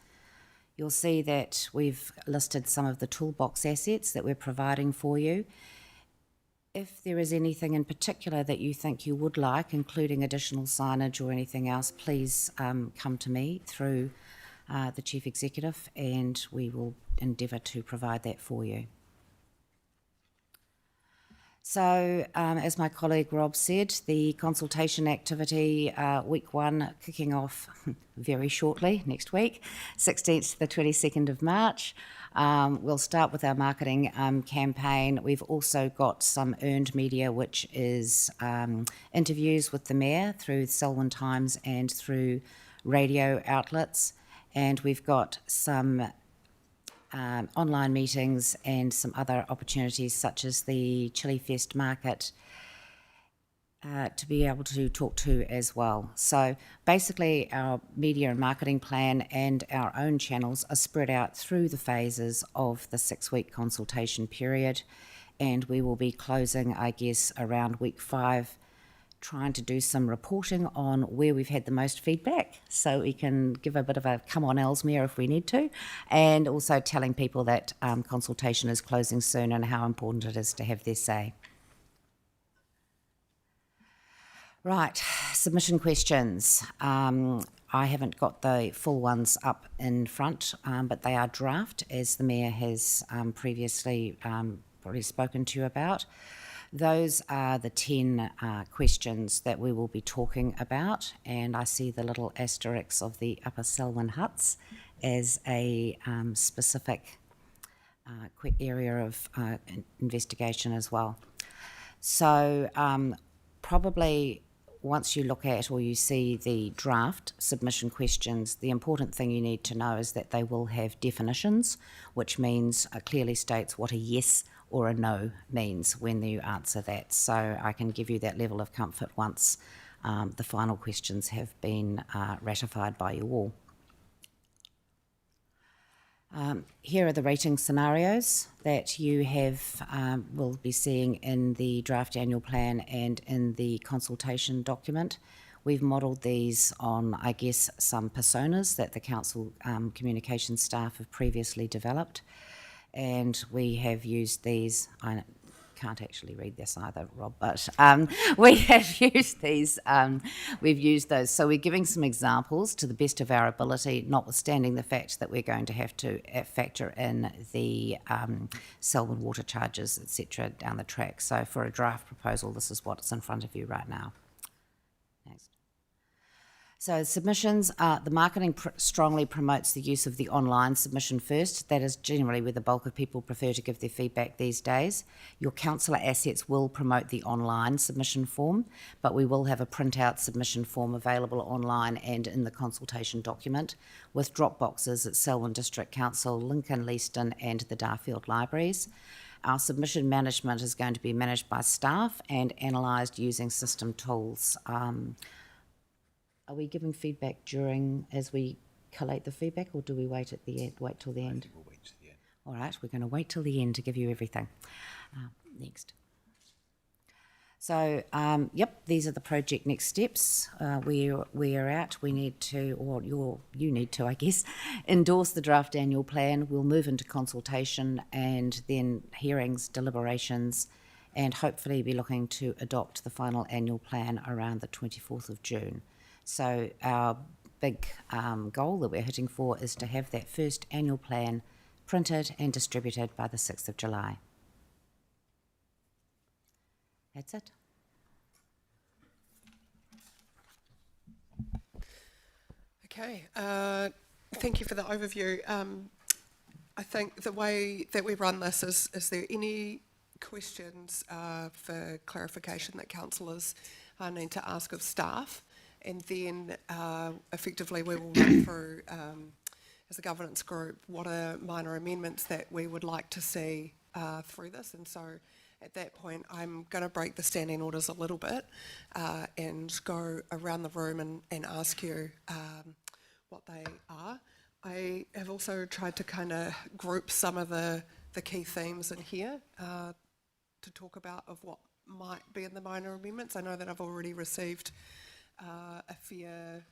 You'll see that we've listed some of the toolbox assets that we're providing for you. If there is anything in particular that you think you would like, including additional signage or anything else, please come to me through the Chief Executive, and we will endeavour to provide that for you. So, as my colleague Rob said, the consultation activity, week 1, kicking off very shortly, next week, 16th to the 22nd of March. We'll start with our marketing campaign. We've also got some earned media, which is interviews with the Mayor through Selwyn Times and through radio outlets. And we've got some online meetings and some other opportunities such as the Chili Fest market to be able to talk to as well. So basically our media and marketing plan and our own channels are spread out through the phases of the 6-week consultation period, and we will be closing, I guess, around week 5, trying to do some reporting on where we've had the most feedback, so we can give a bit of a come on Ellesmere if we need to, and also telling people that consultation is closing soon and how important it is to have their say. Right, submission questions. I haven't got the full ones up in front, but they are draft, as the Mayor has previously probably spoken to you about. Those are the 10 questions that we will be talking about, and I see the little asterisks of the Upper Selwyn huts as a specific area of investigation as well. So probably once you look at or you see the draft submission questions, the important thing you need to know is that they will have definitions, which means clearly states what a yes or a no means when you answer that. So I can give you that level of comfort once the final questions have been ratified by you all. Here are the rating scenarios that you will be seeing in the draft annual plan and in the consultation document. We've modelled these on, I guess, some personas that the council communication staff have previously developed. And we have used these, I can't actually read this either, Rob, but we have used these, we've used those. So we're giving some examples to the best of our ability, notwithstanding the fact that we're going to have to factor in the Selwyn water charges, etc. down the track. So for a draft proposal, this is what's in front of you right now. Next. So submissions, the marketing strongly promotes the use of the online submission first. That is generally where the bulk of people prefer to give their feedback these days. Your councillor assets will promote the online submission form, but we will have a printout submission form available online and in the consultation document, with drop boxes at Selwyn District Council, Lincoln, Leaston and the Darfield Libraries. Our submission management is going to be managed by staff and analysed using system tools. Are we giving feedback as we collate the feedback, or do we wait at the end? Wait till the end. I think we'll wait till the end. All right, we're going to wait till the end to give you everything. Next. So, yep, these are the project next steps. We are out. We need to, or you need to, I guess, endorse the draft annual plan. We'll move into consultation and then hearings, deliberations, and hopefully be looking to adopt the final annual plan around the 24th of June. So our big goal that we're hitting for is to have that first annual plan printed and distributed by the 6th of July. That's it. Okay, thank you for the overview. I think the way that we run this is there any questions for clarification that councillors need to ask of staff? And then effectively we will run through, as a governance group, what are minor amendments that we would like to see through this. And so at that point, I'm going to break the standing orders a little bit and go around the room and ask you what they are. I have also tried to kind of group some of the key themes in here to talk about of what might be in the minor amendments. I know that I've already received a fair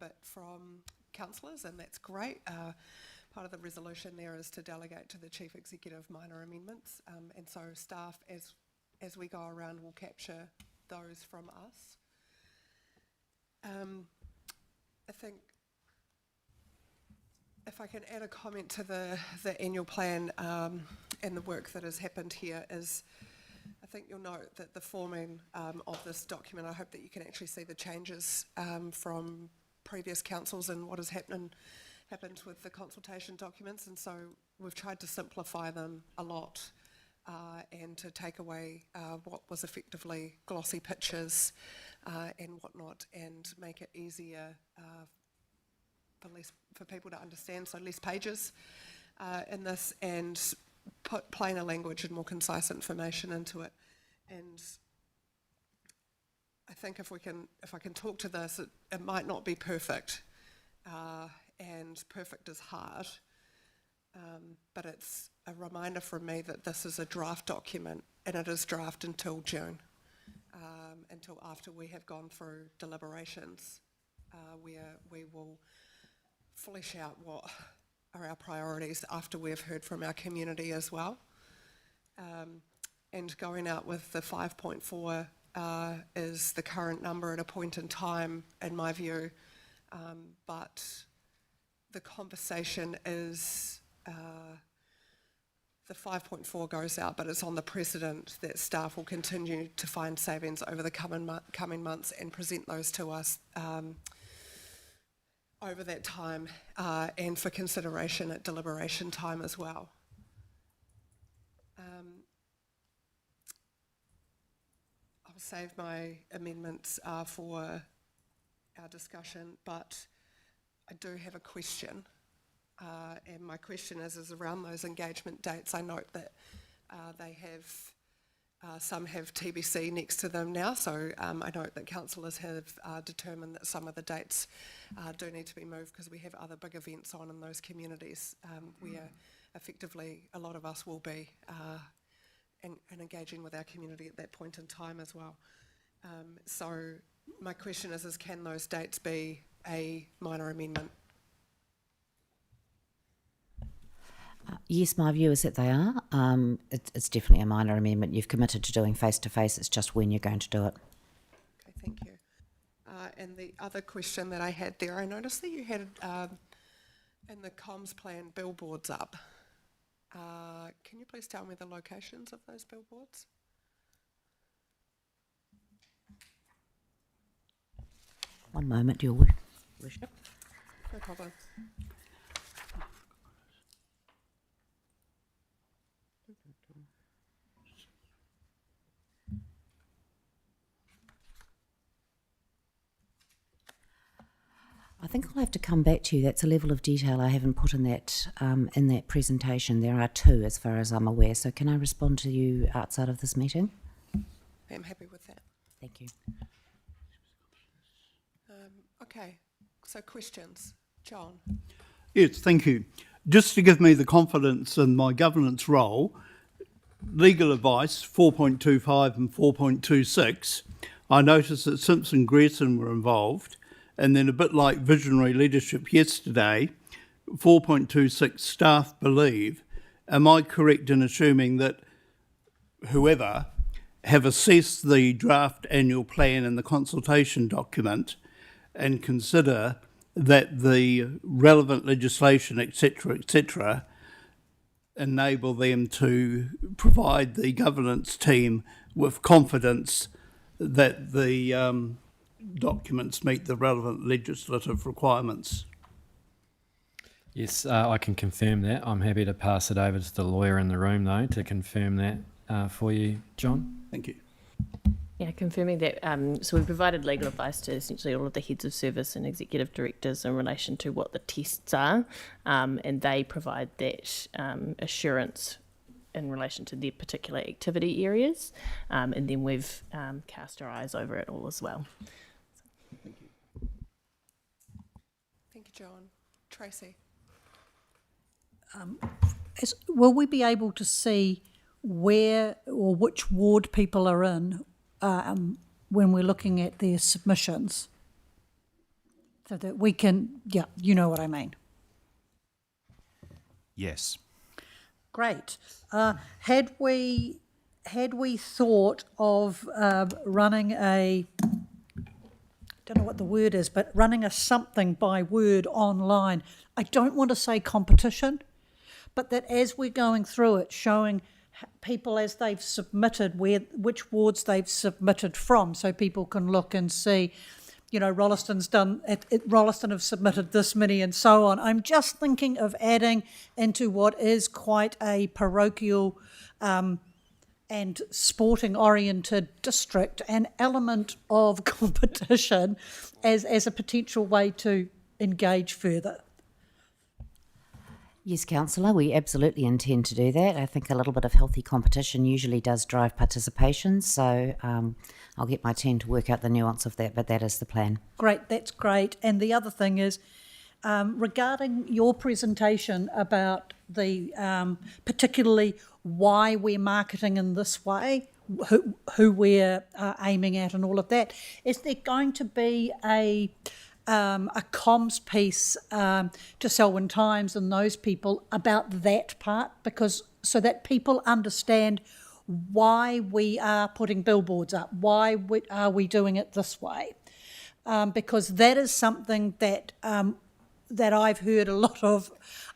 bit from councillors, and that's great. Part of the resolution there is to delegate to the Chief Executive minor amendments, and so staff, as we go around, will capture those from us. I think if I can add a comment to the annual plan and the work that has happened here is, I think you'll note that the forming of this document, I hope that you can actually see the changes from previous councils and what has happened with the consultation documents, and so we've tried to simplify them a lot and to take away what was effectively glossy pictures and whatnot, and make it easier for people to understand, so less pages in this, and put plainer language and more concise information into it. And I think if I can talk to this, it might not be perfect, and perfect is hard, but it's a reminder from me that this is a draft document, and it is draft until June, until after we have gone through deliberations, where we will flesh out what are our priorities after we have heard from our community as well. And going out with the 5.4 is the current number at a point in time, in my view, but the conversation is the 5.4 goes out, but it's on the precedent that staff will continue to find savings over the coming months and present those to us over that time and for consideration at deliberation time as well. I'll save my amendments for our discussion, but I do have a question, and my question is around those engagement dates. I note that they have, some have TBC next to them now, so I note that councillors have determined that some of the dates do need to be moved because we have other big events on in those communities where effectively a lot of us will be and engaging with our community at that point in time as well. So my question is can those dates be a minor amendment? Yes, my view is that they are. It's definitely a minor amendment. You've committed to doing face-to-face. It's just when you're going to do it. Okay, thank you. And the other question that I had there, I noticed that you had in the comms plan billboards up. Can you please tell me the locations of those billboards? One moment, Your Worship. No problem. I think I'll have to come back to you. That's a level of detail I haven't put in that presentation. There are two, as far as I'm aware. So can I respond to you outside of this meeting? I'm happy with that. Thank you. Okay, so questions. John? Yes, thank you. Just to give me the confidence in my governance role, legal advice 4.25 and 4.26, I noticed that Simpson Grierson were involved, and then a bit like visionary leadership yesterday, 4.26 staff believe. Am I correct in assuming that whoever have assessed the draft annual plan and the consultation document and consider that the relevant legislation, etc., enable them to provide the governance team with confidence that the documents meet the relevant legislative requirements? Yes, I can confirm that. I'm happy to pass it over to the lawyer in the room, though, to confirm that for you, John. Thank you. Yeah, confirming that. So we provided legal advice to essentially all of the heads of service and executive directors in relation to what the tests are, and they provide that assurance in relation to their particular activity areas, and then we've cast our eyes over it all as well. Thank you, John. Tracy. Will we be able to see where or which ward people are in when we're looking at their submissions? So that we can, yeah, you know what I mean. Yes. Great. Had we thought of running a, don't know what the word is, but running a something by word online? I don't want to say competition, but that as we're going through it, showing people as they've submitted which wards they've submitted from, so people can look and see, you know, Rolliston's done Rolliston have submitted this many and so on. I'm just thinking of adding into what is quite a parochial and sporting oriented district an element of competition as a potential way to engage further. Yes, Councillor, we absolutely intend to do that. I think a little bit of healthy competition usually does drive participation, so I'll get my team to work out the nuance of that, but that is the plan. Great, that's great. And the other thing is, regarding your presentation about the particularly why we're marketing in this way, who we're aiming at and all of that, is there going to be a comms piece to Selwyn Times and those people about that part, because so that people understand why we are putting billboards up, why are we doing it this way, because that is something that that I've heard a lot of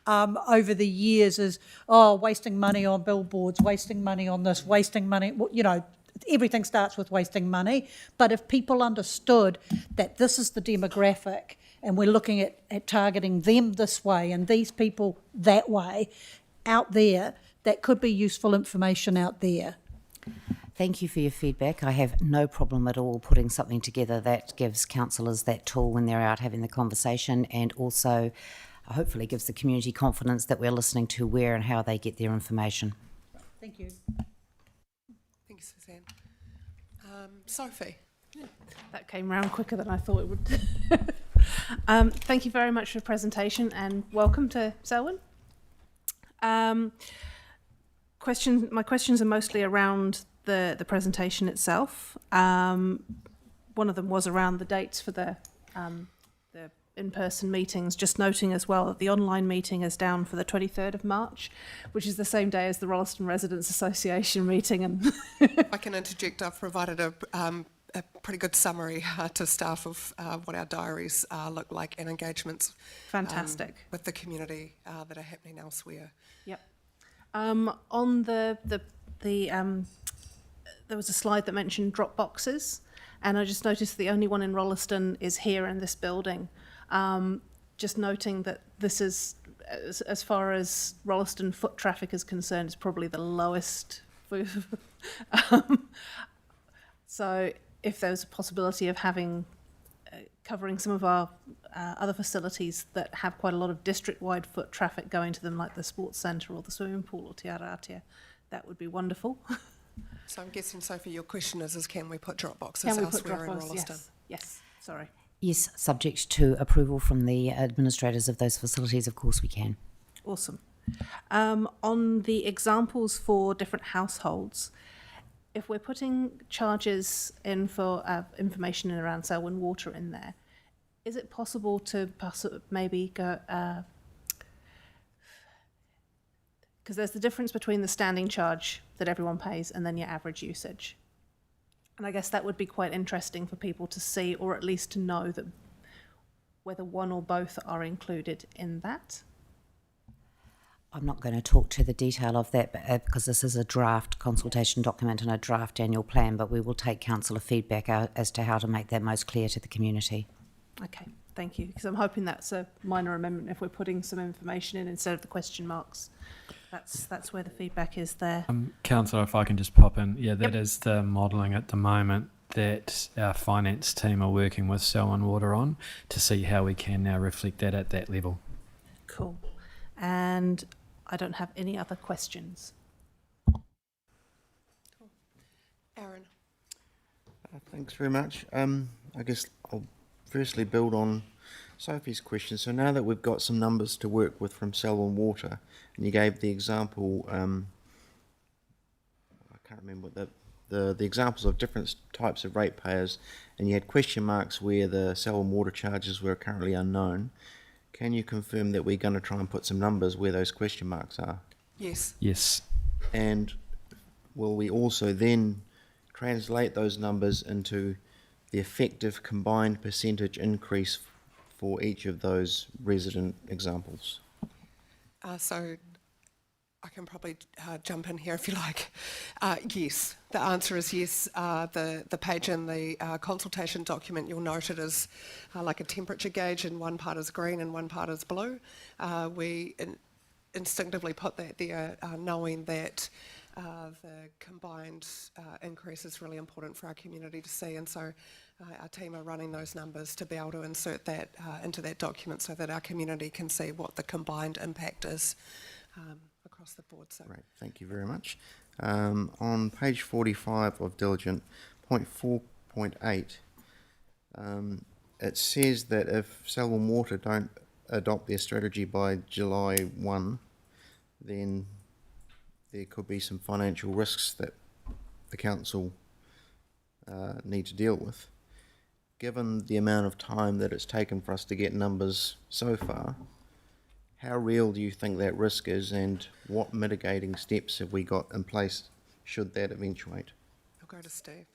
over the years is, oh, wasting money on billboards, wasting money on this, wasting money, you know, everything starts with wasting money. But if people understood that this is the demographic and we're looking at targeting them this way and these people that way out there, that could be useful information out there. Thank you for your feedback. I have no problem at all putting something together that gives councillors that tool when they're out having the conversation, and also hopefully gives the community confidence that we're listening to where and how they get their information. Thank you. Thank you, Suzanne. Sophie. Yeah, that came round quicker than I thought it would. Thank you very much for the presentation and welcome to Selwyn. My questions are mostly around the presentation itself. One of them was around the dates for the in-person meetings, just noting as well that the online meeting is down for the 23rd of March, which is the same day as the Rolliston Residents Association meeting. And I can interject, I've provided a pretty good summary to staff of what our diaries look like and engagements. Fantastic. With the community that are happening elsewhere. Yep. On there was a slide that mentioned drop boxes, and I just noticed the only one in Rolliston is here in this building. Just noting that this is, as far as Rolliston foot traffic is concerned, is probably the lowest. So if there was a possibility of having, covering some of our other facilities that have quite a lot of district-wide foot traffic going to them, like the sports centre or the swimming pool or Te Aratia, that would be wonderful. So I'm guessing, Sophie, your question is can we put drop boxes elsewhere in Rolliston? Yes, sorry. Yes, subject to approval from the administrators of those facilities, of course we can. Awesome. On the examples for different households, if we're putting charges in for information around Selwyn Water in there, is it possible to maybe go, because there's the difference between the standing charge that everyone pays and then your average usage. And I guess that would be quite interesting for people to see, or at least to know that whether one or both are included in that. I'm not going to talk to the detail of that because this is a draft consultation document and a draft annual plan, but we will take councillor feedback as to how to make that most clear to the community. Okay, thank you, because I'm hoping that's a minor amendment if we're putting some information in instead of the question marks. That's where the feedback is there. Councillor, if I can just pop in, yeah, that is the modelling at the moment that our finance team are working with Selwyn Water on to see how we can now reflect that at that level. Cool. And I don't have any other questions. Aaron. Thanks very much. I guess I'll firstly build on Sophie's question. So now that we've got some numbers to work with from Selwyn Water, and you gave the example, I can't remember the examples of different types of ratepayers, and you had question marks where the Selwyn Water charges were currently unknown. Can you confirm that we're going to try and put some numbers where those question marks are? Yes. Yes. And will we also then translate those numbers into the effective combined percentage increase for each of those resident examples? So I can probably jump in here if you like. Yes, the answer is yes. The page in the consultation document, you'll note it is like a temperature gauge, and one part is green and one part is blue. We instinctively put that there knowing that the combined increase is really important for our community to see, and so our team are running those numbers to be able to insert that into that document so that our community can see what the combined impact is across the board. So. Great, thank you very much. On page 45 of Diligent, point 4.8, it says that if Selwyn Water don't adopt their strategy by July 1, then there could be some financial risks that the council need to deal with. Given the amount of time that it's taken for us to get numbers so far, how real do you think that risk is, and what mitigating steps have we got in place should that eventuate? I'll go to Steve.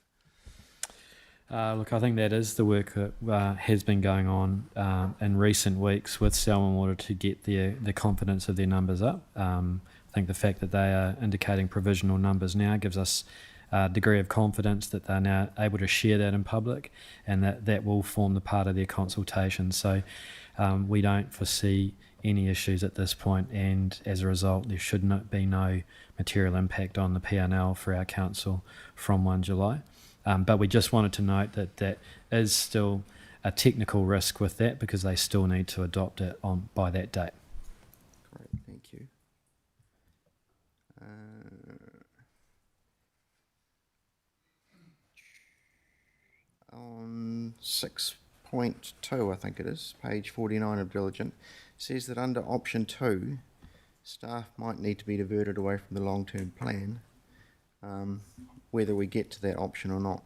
Look, I think that is the work that has been going on in recent weeks with Selwyn Water to get the confidence of their numbers up. I think the fact that they are indicating provisional numbers now gives us a degree of confidence that they're now able to share that in public, and that will form the part of their consultation. So we don't foresee any issues at this point, and as a result there should be no material impact on the P&L for our council from 1 July. But we just wanted to note that that is still a technical risk with that, because they still need to adopt it by that date. Great, thank you. On 6.2, I think it is, page 49 of Diligent, says that under option 2, staff might need to be diverted away from the long-term plan. Whether we get to that option or not,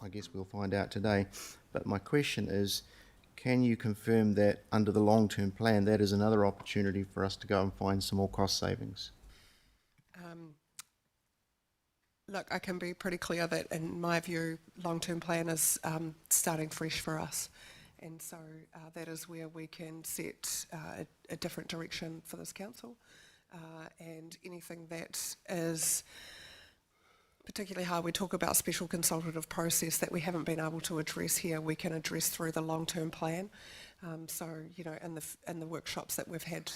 I guess we'll find out today. But my question is, can you confirm that under the long-term plan, that is another opportunity for us to go and find some more cost savings? Look, I can be pretty clear that in my view, long-term plan is starting fresh for us. And so that is where we can set a different direction for this council. And anything that is particularly hard, we talk about special consultative process that we haven't been able to address here, we can address through the long-term plan. So, you know, in the workshops that we've had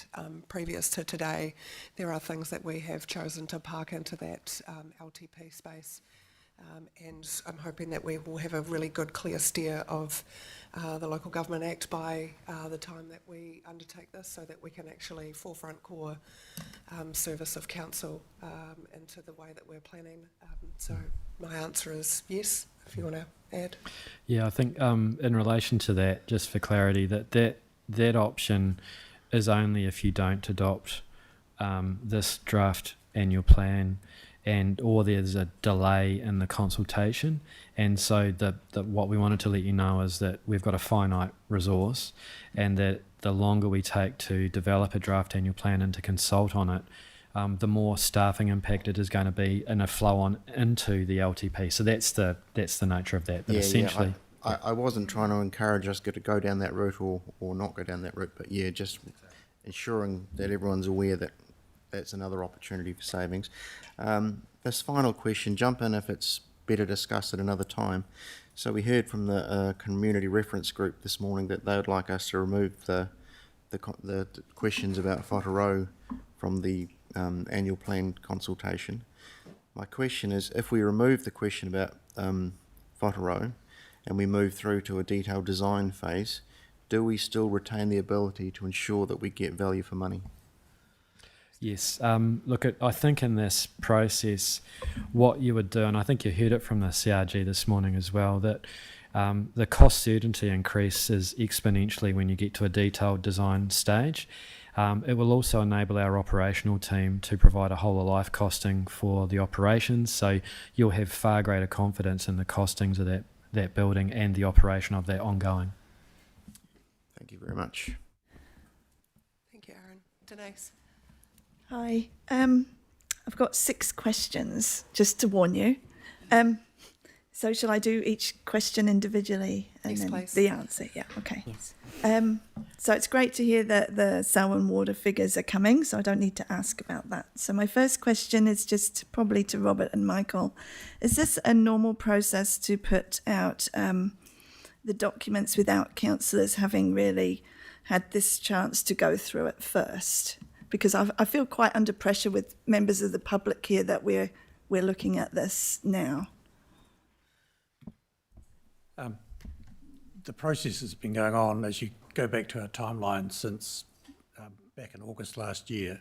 previous to today, there are things that we have chosen to park into that LTP space. And I'm hoping that we will have a really good clear steer of the Local Government Act by the time that we undertake this, so that we can actually forefront core service of council into the way that we're planning. So my answer is yes, if you want to add. Yeah, I think in relation to that, just for clarity, that option is only if you don't adopt this draft annual plan, or there's a delay in the consultation. And so what we wanted to let you know is that we've got a finite resource, and that the longer we take to develop a draft annual plan and to consult on it, the more staffing impact it is going to be in a flow on into the LTP. So that's the nature of that. But essentially, I wasn't trying to encourage us to go down that route or not go down that route, but yeah, just ensuring that everyone's aware that that's another opportunity for savings. This final question, jump in if it's better discussed at another time. So we heard from the community reference group this morning that they would like us to remove the questions about Whātaro from the annual plan consultation. My question is, if we remove the question about Whātaro and we move through to a detailed design phase, do we still retain the ability to ensure that we get value for money? Yes. I think in this process, what you would do, and I think you heard it from the CRG this morning as well, that the cost certainty increases exponentially when you get to a detailed design stage. It will also enable our operational team to provide a whole of life costing for the operations, so you'll have far greater confidence in the costings of that building and the operation of that ongoing. Thank you very much. Thank you, Aaron. Denise. Hi. I've got 6 questions, just to warn you. So shall I do each question individually and Yes, then please. the answer? Yeah, okay. Yes. So it's great to hear that the Selwyn Water figures are coming, so I don't need to ask about that. So my first question is just probably to Robert and Michael. Is this a normal process to put out the documents without councillors having really had this chance to go through it first? Because I feel quite under pressure with members of the public here that we're looking at this now. The process has been going on, as you go back to our timeline, since back in August last year.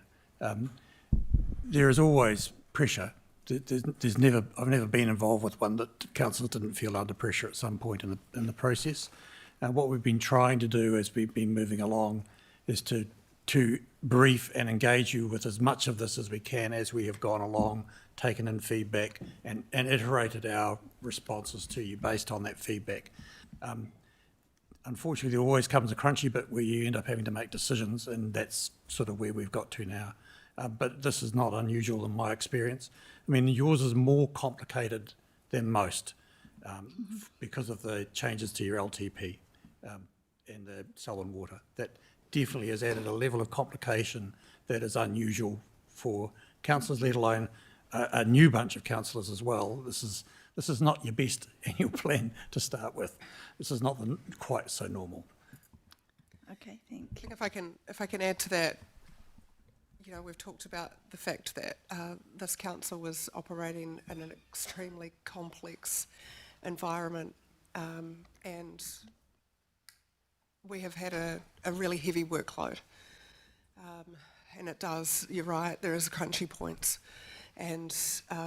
There is always pressure. I've never been involved with one that councillors didn't feel under pressure at some point in the process. And what we've been trying to do as we've been moving along is to brief and engage you with as much of this as we can as we have gone along, taken in feedback and iterated our responses to you based on that feedback. Unfortunately, there always comes a crunchy bit where you end up having to make decisions, and that's sort of where we've got to now. But this is not unusual in my experience. I mean, yours is more complicated than most because of the changes to your LTP and the Selwyn Water. That definitely has added a level of complication that is unusual for councillors, let alone a new bunch of councillors as well. This is not your best annual plan to start with. This is not quite so normal. Okay, thank you. I think if I can add to that, you know, we've talked about the fact that this council was operating in an extremely complex environment, and we have had a really heavy workload. And it does, you're right, there is crunchy points. And,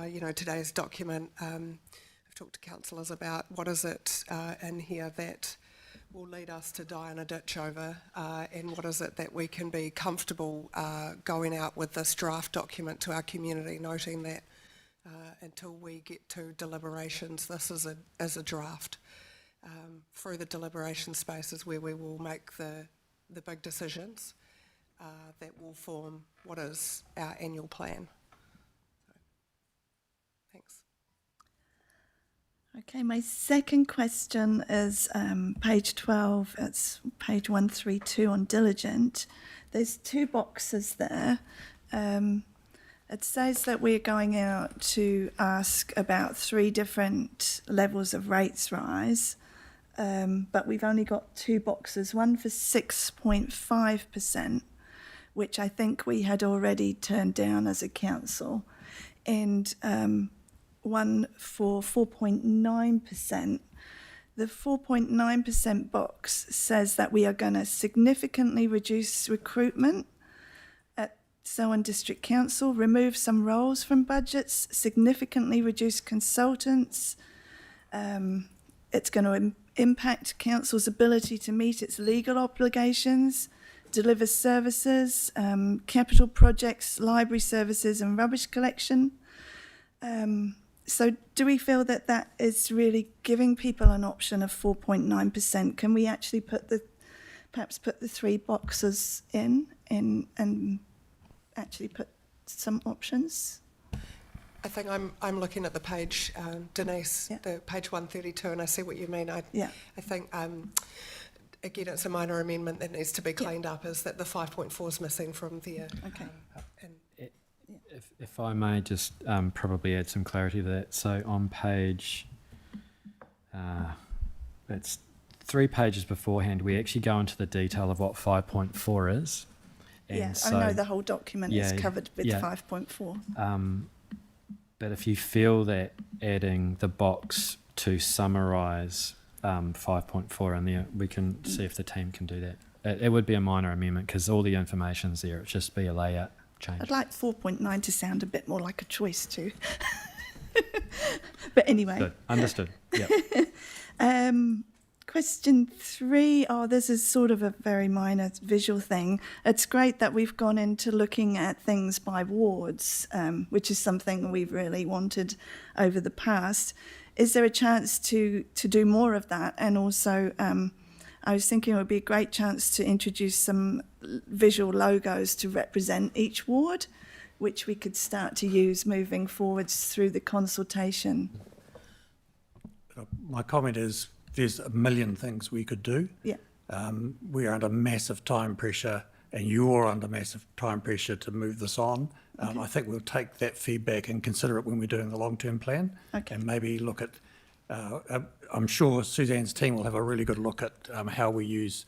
you know, today's document, I've talked to councillors about what is it in here that will lead us to die in a ditch over, and what is it that we can be comfortable going out with this draft document to our community, noting that until we get to deliberations, this is a draft. Through the deliberation spaces where we will make the big decisions that will form what is our annual plan. Thanks. Okay, my second question is page 12, it's page 132 on diligent. There's 2 boxes there. It says that we're going out to ask about 3 different levels of rates rise, but we've only got 2 boxes, one for 6.5%, which I think we had already turned down as a council, and one for 4.9%. The 4.9% box says that we are going to significantly reduce recruitment at Selwyn District Council, remove some roles from budgets, significantly reduce consultants. It's going to impact council's ability to meet its legal obligations, deliver services, capital projects, library services and rubbish collection. So do we feel that that is really giving people an option of 4.9%? Can we actually perhaps put the 3 boxes in and actually put some options? I think I'm looking at the page, Denise, the page 132, and I see what you mean. I think, again, it's a minor amendment that needs to be cleaned up, is that the 5.4 is missing from there. Okay. If I may just probably add some clarity to that. So on page, it's 3 pages beforehand, we actually go into the detail of what 5.4 is. And Yeah, so, I know the whole document is covered with 5.4. But if you feel that adding the box to summarise 5.4 in there, we can see if the team can do that. It would be a minor amendment because all the information's there. It'd just be a layout change. I'd like 4.9 to sound a bit more like a choice too. But anyway. Good. Understood. Yep. Question 3, this is sort of a very minor visual thing. It's great that we've gone into looking at things by wards, which is something we've really wanted over the past. Is there a chance to do more of that? And also, I was thinking it would be a great chance to introduce some visual logos to represent each ward, which we could start to use moving forwards through the consultation. My comment is there's a million things we could do. Yeah. We're under massive time pressure and you're under massive time pressure to move this on. I think we'll take that feedback and consider it when we're doing the long-term plan. Okay. And maybe look at, I'm sure Suzanne's team will have a really good look at how we use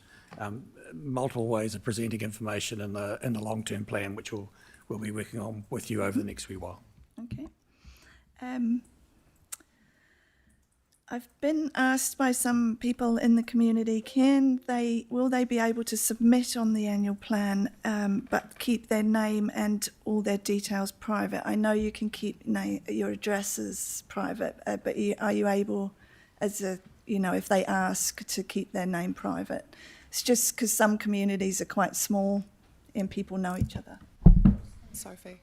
multiple ways of presenting information in the long-term plan, which we'll be working on with you over the next wee while. Okay. I've been asked by some people in the community, will they be able to submit on the annual plan, but keep their name and all their details private? I know you can keep your addresses private, but are you able, if they ask, to keep their name private? It's just because some communities are quite small and people know each other. Sophie.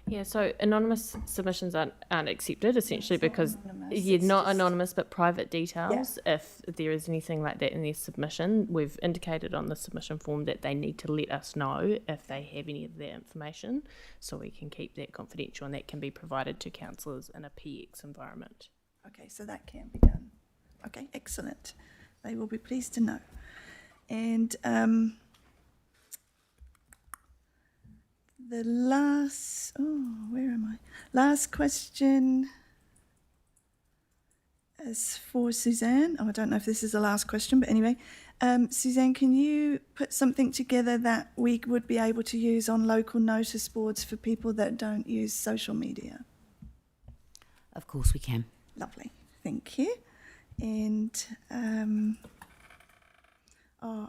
Yeah, so anonymous submissions aren't accepted, essentially because you're not anonymous but private details. Yeah. If there is anything like that in their submission, we've indicated on the submission form that they need to let us know if they have any of that information, so we can keep that confidential and that can be provided to councillors in a PX environment. Okay, so that can be done. Okay, excellent. They will be pleased to know. And the last, where am I? Last question is for Suzanne. I don't know if this is the last question, but anyway. Suzanne, can you put something together that we would be able to use on local notice boards for people that don't use social media? Of course we can. Lovely, thank you. And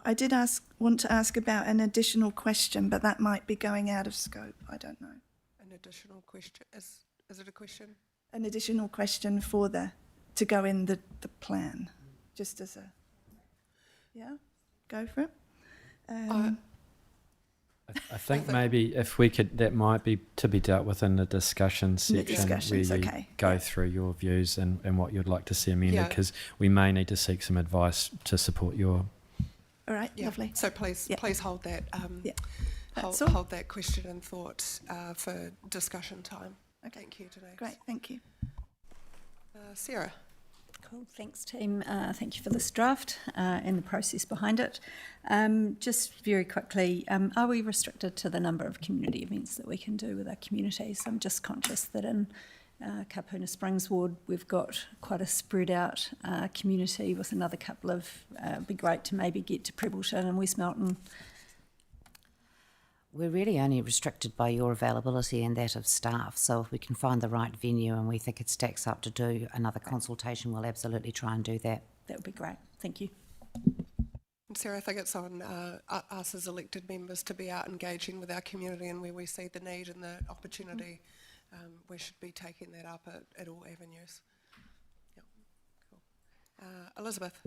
I did want to ask about an additional question, but that might be going out of scope. I don't know. An additional question? Is it a question? An additional question to go in the plan, just as a, go for it. I think maybe if we could, that might be to be dealt with in the discussion section where you go through your views and what you'd like to see amended, because we may need to seek some advice to support your. All right, lovely. So please hold that hold that question and thought for discussion time. Okay. Thank you, Denise. Great, thank you. Sarah. Cool, thanks team. Thank you for this draft and the process behind it. Just very quickly, are we restricted to the number of community events that we can do with our communities? I'm just conscious that in Kapuna Springs ward we've got quite a spread out community with another couple of, it'd be great to maybe get to Prebbleton and West Melton. We're really only restricted by your availability and that of staff, so if we can find the right venue and we think it stacks up to do another consultation, we'll absolutely try and do that. That would be great, thank you. Sarah, I think it's on us as elected members to be out engaging with our community, and where we see the need and the opportunity, we should be taking that up at all avenues. Yep. Cool. Elizabeth.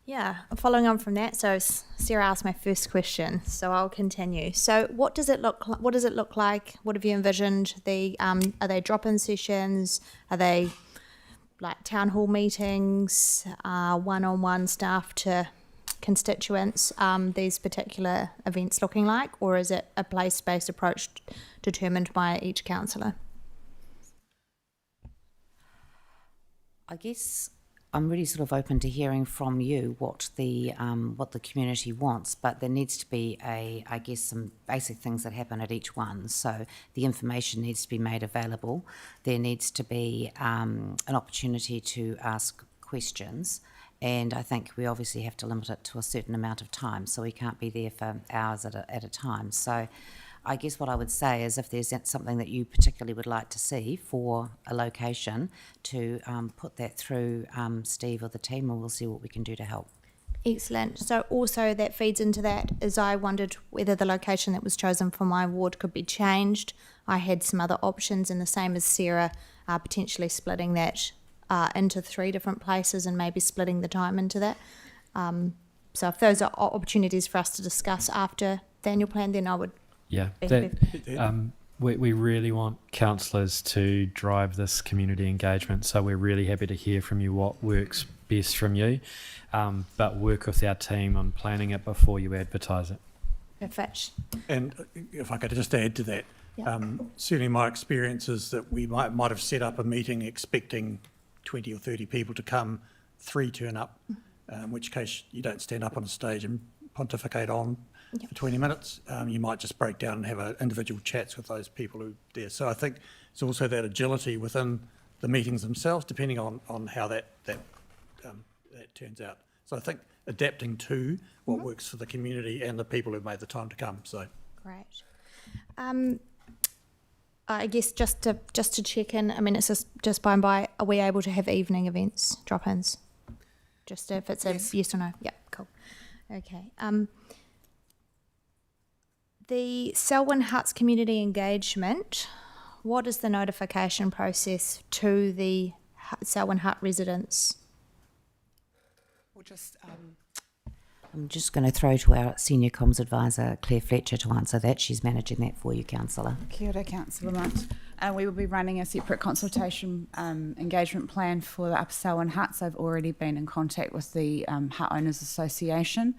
Yeah, following on from that, so Sarah asked my first question, so I'll continue. So, what does it look? What does it look like? What have you envisioned? Are they drop-in sessions? Are they like town hall meetings? One-on-one staff to constituents? These particular events looking like, or is it a place-based approach determined by each councillor? I guess I'm really sort of open to hearing from you what the community wants, but there needs to be some basic things that happen at each one. So the information needs to be made available. There needs to be an opportunity to ask questions, and I think we obviously have to limit it to a certain amount of time. So we can't be there for hours at a time. So I guess what I would say is if there's something that you particularly would like to see for a location, to put that through Steve or the team, and we'll see what we can do to help. Excellent. So also that feeds into that, as I wondered whether the location that was chosen for my ward could be changed. I had some other options, and the same as Sarah, potentially splitting that into 3 different places and maybe splitting the time into that. So if those are opportunities for us to discuss after the annual plan, then I would. Yeah, we really want councillors to drive this community engagement, so we're really happy to hear from you what works best from you, but work with our team on planning it before you advertise it. Perfect. And if I could just add to that, certainly my experience is that we might have set up a meeting expecting 20 or 30 people to come, 3 turn up, in which case you don't stand up on a stage and pontificate on for 20 minutes. You might just break down and have individual chats with those people who are there. So I think it's also that agility within the meetings themselves, depending on how that turns out. So I think adapting to what works for the community and the people who've made the time to come. So great. I guess just to check in, I mean, it's just by and by, are we able to have evening events, drop-ins? Just if it's a yes or no. Yep, cool. Okay. The Selwyn Huts community engagement, what is the notification process to the Selwyn Hut residents? We'll just I'm just going to throw to our Senior Comms Advisor, Claire Fletcher, to answer that. She's managing that for you, Councillor. Kia ora, Councillor Munt. We will be running a separate consultation engagement plan for the Upper Selwyn Huts. I've already been in contact with the Hut Owners Association.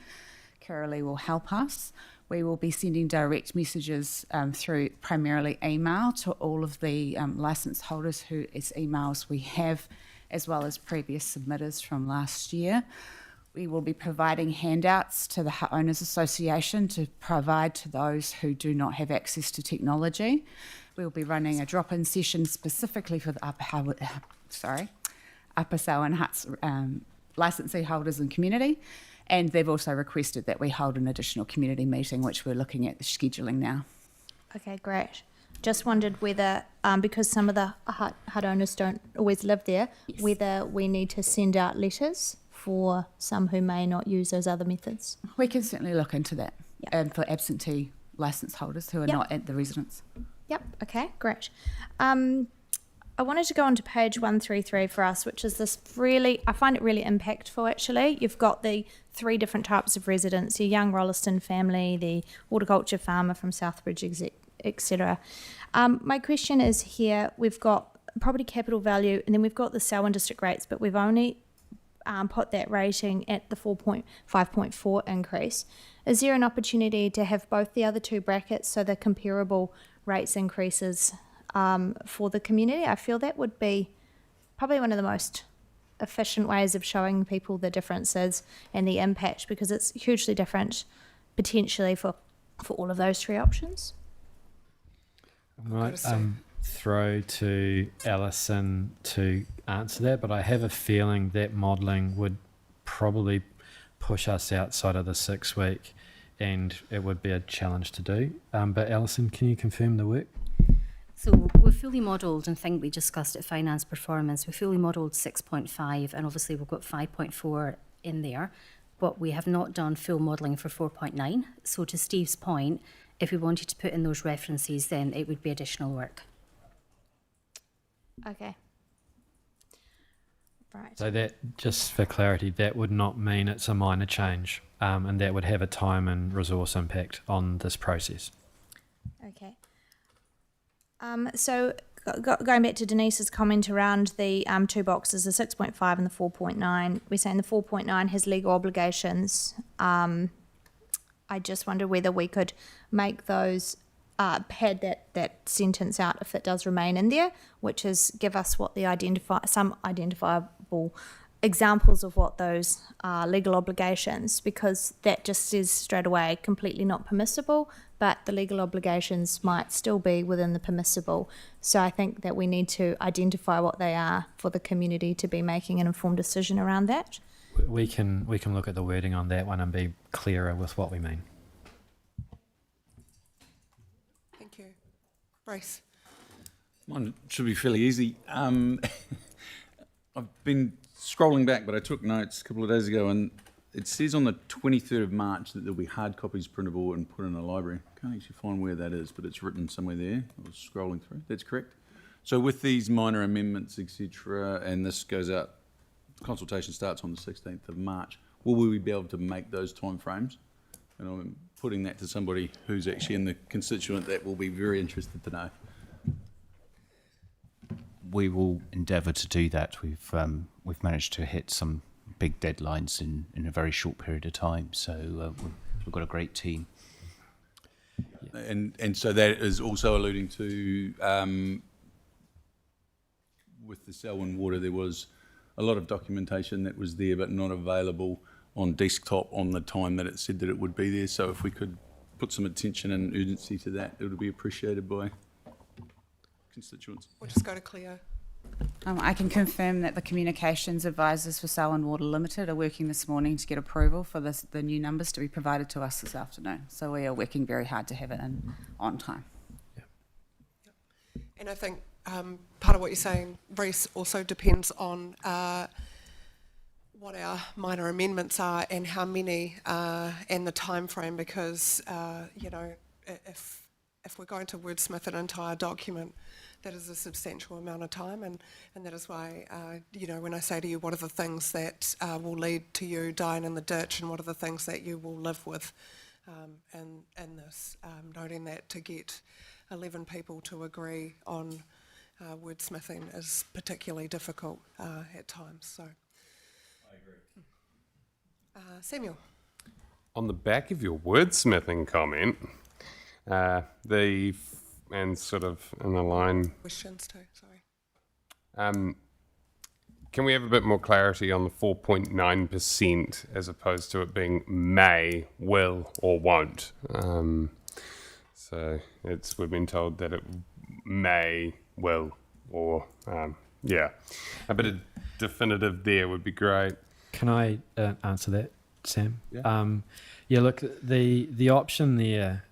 Carolee will help us. We will be sending direct messages through primarily email to all of the licence holders whose emails we have, as well as previous submitters from last year. We will be providing handouts to the Hut Owners Association to provide to those who do not have access to technology. We will be running a drop-in session specifically for the Upper Selwyn Huts licensee holders and community. And they've also requested that we hold an additional community meeting, which we're looking at the scheduling now. Okay, great. Just wondered whether, because some of the hut owners don't always live there, whether we need to send out letters for some who may not use those other methods. We can certainly look into that, and for absentee licence holders who are not at the residence. Yep, okay, great. I wanted to go on to page 133 for us, which is this really, I find it really impactful actually. You've got the 3 different types of residents, your young Rolleston family, the horticulture farmer from Southbridge, etc. My question is here, we've got property capital value and then we've got the Selwyn district rates, but we've only put that rating at the 5.4 increase. Is there an opportunity to have both the other 2 brackets so the comparable rates increases for the community? I feel that would be probably one of the most efficient ways of showing people the differences and the impact, because it's hugely different potentially for all of those 3 options. I might throw to Alison to answer that, but I have a feeling that modelling would probably push us outside of the 6-week and it would be a challenge to do. But Alison, can you confirm the work? So we're fully modelled, and I think we discussed at finance performance, we fully modelled 6.5 and obviously we've got 5.4 in there, but we have not done full modelling for 4.9. So to Steve's point, if we wanted to put in those references, then it would be additional work. Okay. Right. So that, just for clarity, that would not mean it's a minor change, and that would have a time and resource impact on this process. Okay. So going back to Denise's comment around the two boxes, the 6.5 and the 4.9, we're saying the 4.9 has legal obligations. I just wonder whether we could make those, pad that sentence out if it does remain in there, which is give us what the some identifiable examples of what those are legal obligations, because that just says straight away completely not permissible, but the legal obligations might still be within the permissible. So I think that we need to identify what they are for the community to be making an informed decision around that. We can look at the wording on that one and be clearer with what we mean. Thank you. Brace. Mine should be fairly easy. I've been scrolling back, but I took notes a couple of days ago, and it says on the 23rd of March that there'll be hard copies printable and put in a library. Can't actually find where that is, but it's written somewhere there. I was scrolling through. That's correct. So with these minor amendments, etc., and this goes out, consultation starts on the 16th of March, will we be able to make those time frames? And I'm putting that to somebody who's actually in the constituent that will be very interested to know. We will endeavour to do that. We've managed to hit some big deadlines in a very short period of time, so we've got a great team. And so that is also alluding to with the Selwyn Water, there was a lot of documentation that was there but not available on desktop on the time that it said that it would be there. So if we could put some attention and urgency to that, it would be appreciated by constituents. We'll just go to Cleo. I can confirm that the communications advisors for Selwyn Water Limited are working this morning to get approval for the new numbers to be provided to us this afternoon. So we are working very hard to have it in on time. And I think part of what you're saying, Reece, also depends on what our minor amendments are and how many and the time frame, because you know, if we're going to wordsmith an entire document, that is a substantial amount of time, and that is why, you know, when I say to you, what are the things that will lead to you dying in the ditch, and what are the things that you will live with in this, noting that to get 11 people to agree on wordsmithing is particularly difficult at times. So, I agree. Samuel. On the back of your wordsmithing comment, and sort of in a line. Questions too, sorry. Can we have a bit more clarity on the 4.9% as opposed to it being may, will, or won't? So we've been told that it may, will, or yeah. A bit of definitive there would be great. Can I answer that, Sam? Yeah. Yeah, look, the option there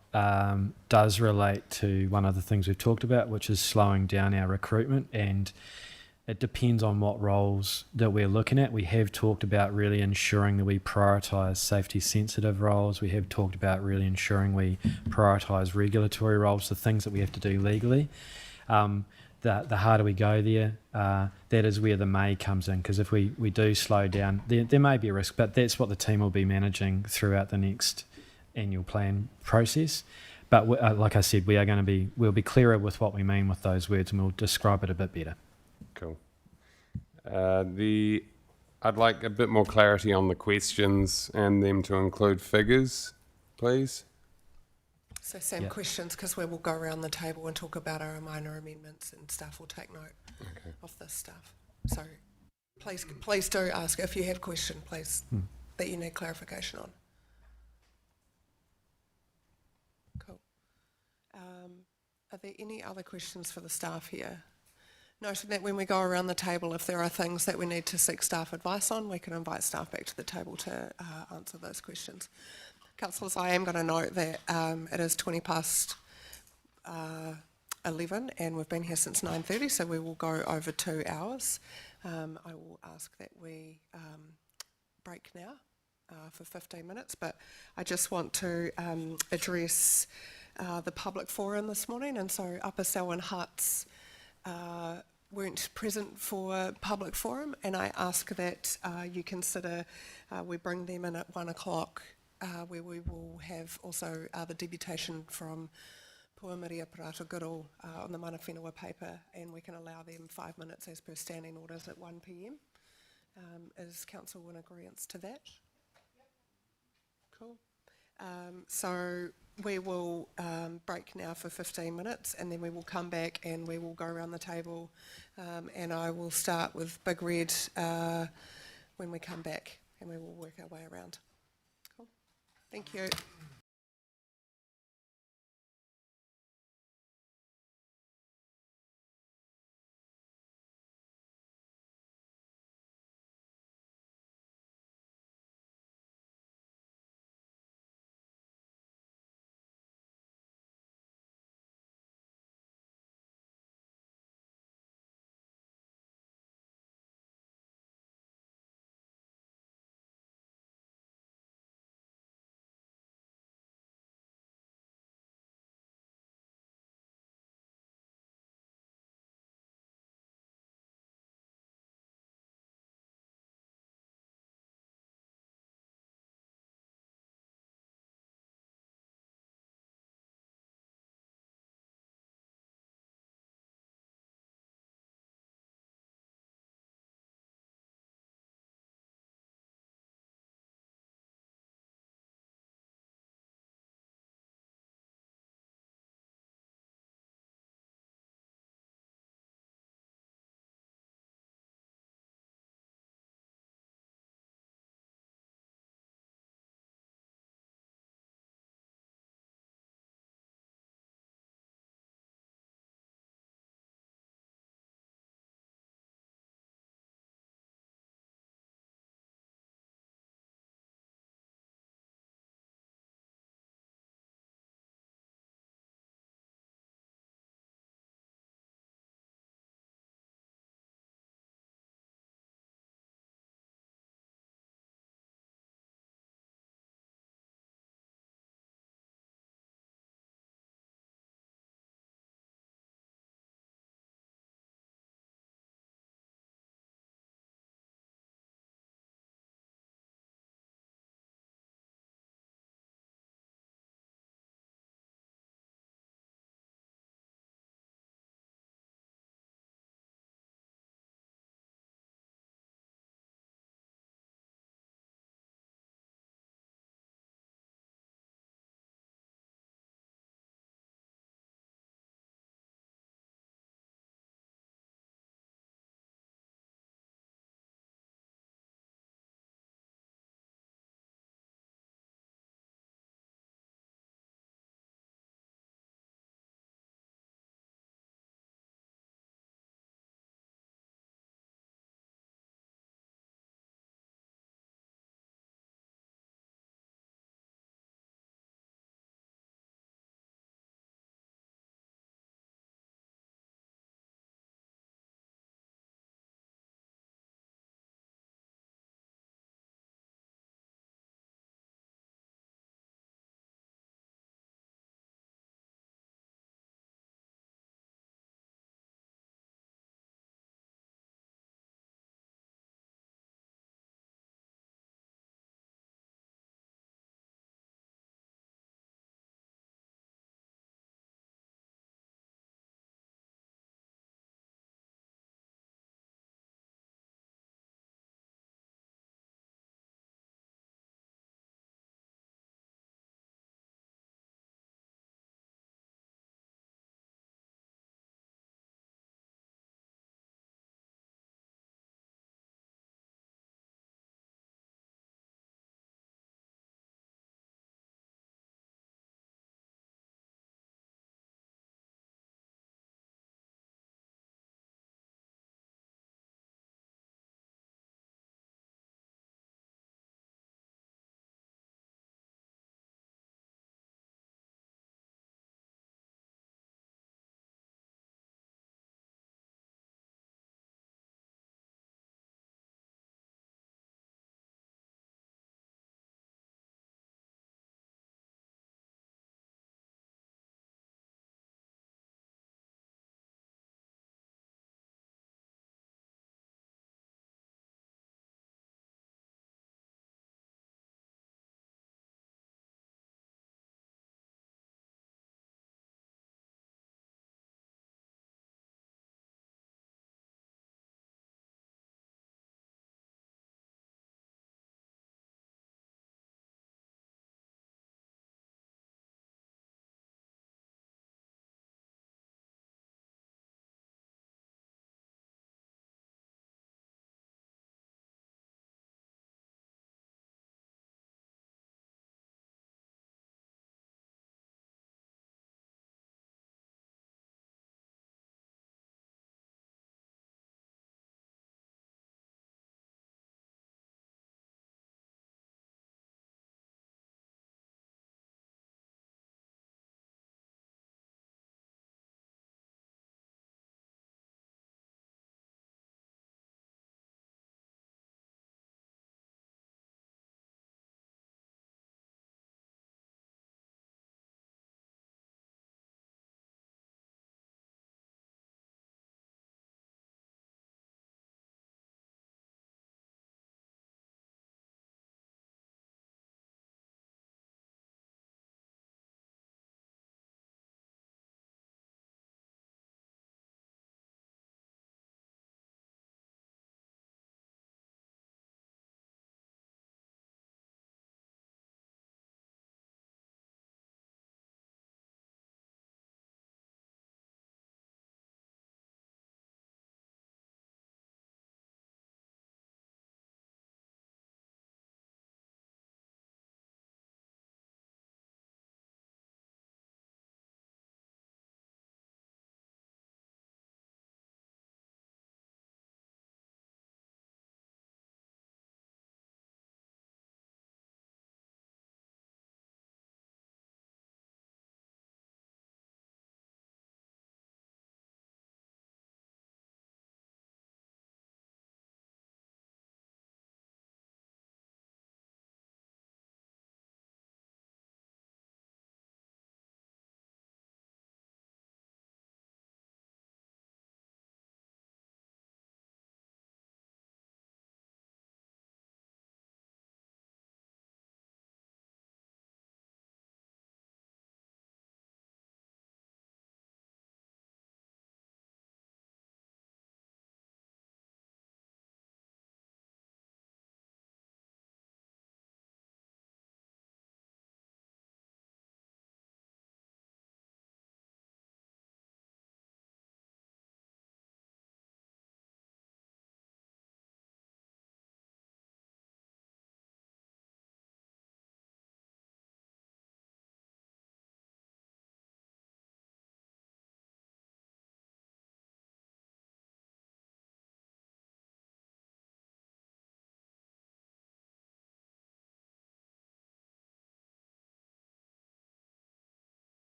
does relate to one of the things we've talked about, which is slowing down our recruitment, and it depends on what roles that we're looking at. We have talked about really ensuring that we prioritise safety sensitive roles. We have talked about really ensuring we prioritise regulatory roles, the things that we have to do legally. The harder we go there, that is where the may comes in, because if we do slow down, there may be a risk, but that's what the team will be managing throughout the next annual plan process. But like I said, we'll be clearer with what we mean with those words, and we'll describe it a bit better. Cool. I'd like a bit more clarity on the questions and them to include figures, please. So Sam, questions, because we will go around the table and talk about our minor amendments, and staff will take note of this stuff. So please do ask if you have a question, please, that you need clarification on. Cool. Are there any other questions for the staff here? Noting that when we go around the table, if there are things that we need to seek staff advice on, we can invite staff back to the table to answer those questions. Councillors, I am going to note that it is 20 past 11 and we've been here since 9:30, so we will go over 2 hours. I will ask that we break now for 15 minutes, but I just want to address the public forum this morning, and so Upper Selwyn Huts weren't present for public forum, and I ask that you consider we bring them in at 1 o'clock, where we will have also the deputation from Puamaria Parata Goodall on the Mana Whenua paper, and we can allow them 5 minutes as per standing orders at 1 p.m. Is council in agreement to that? Cool. So we will break now for 15 minutes, and then we will come back and we will go around the table, and I will start with Big Red when we come back, and we will work our way around. Cool. Thank you.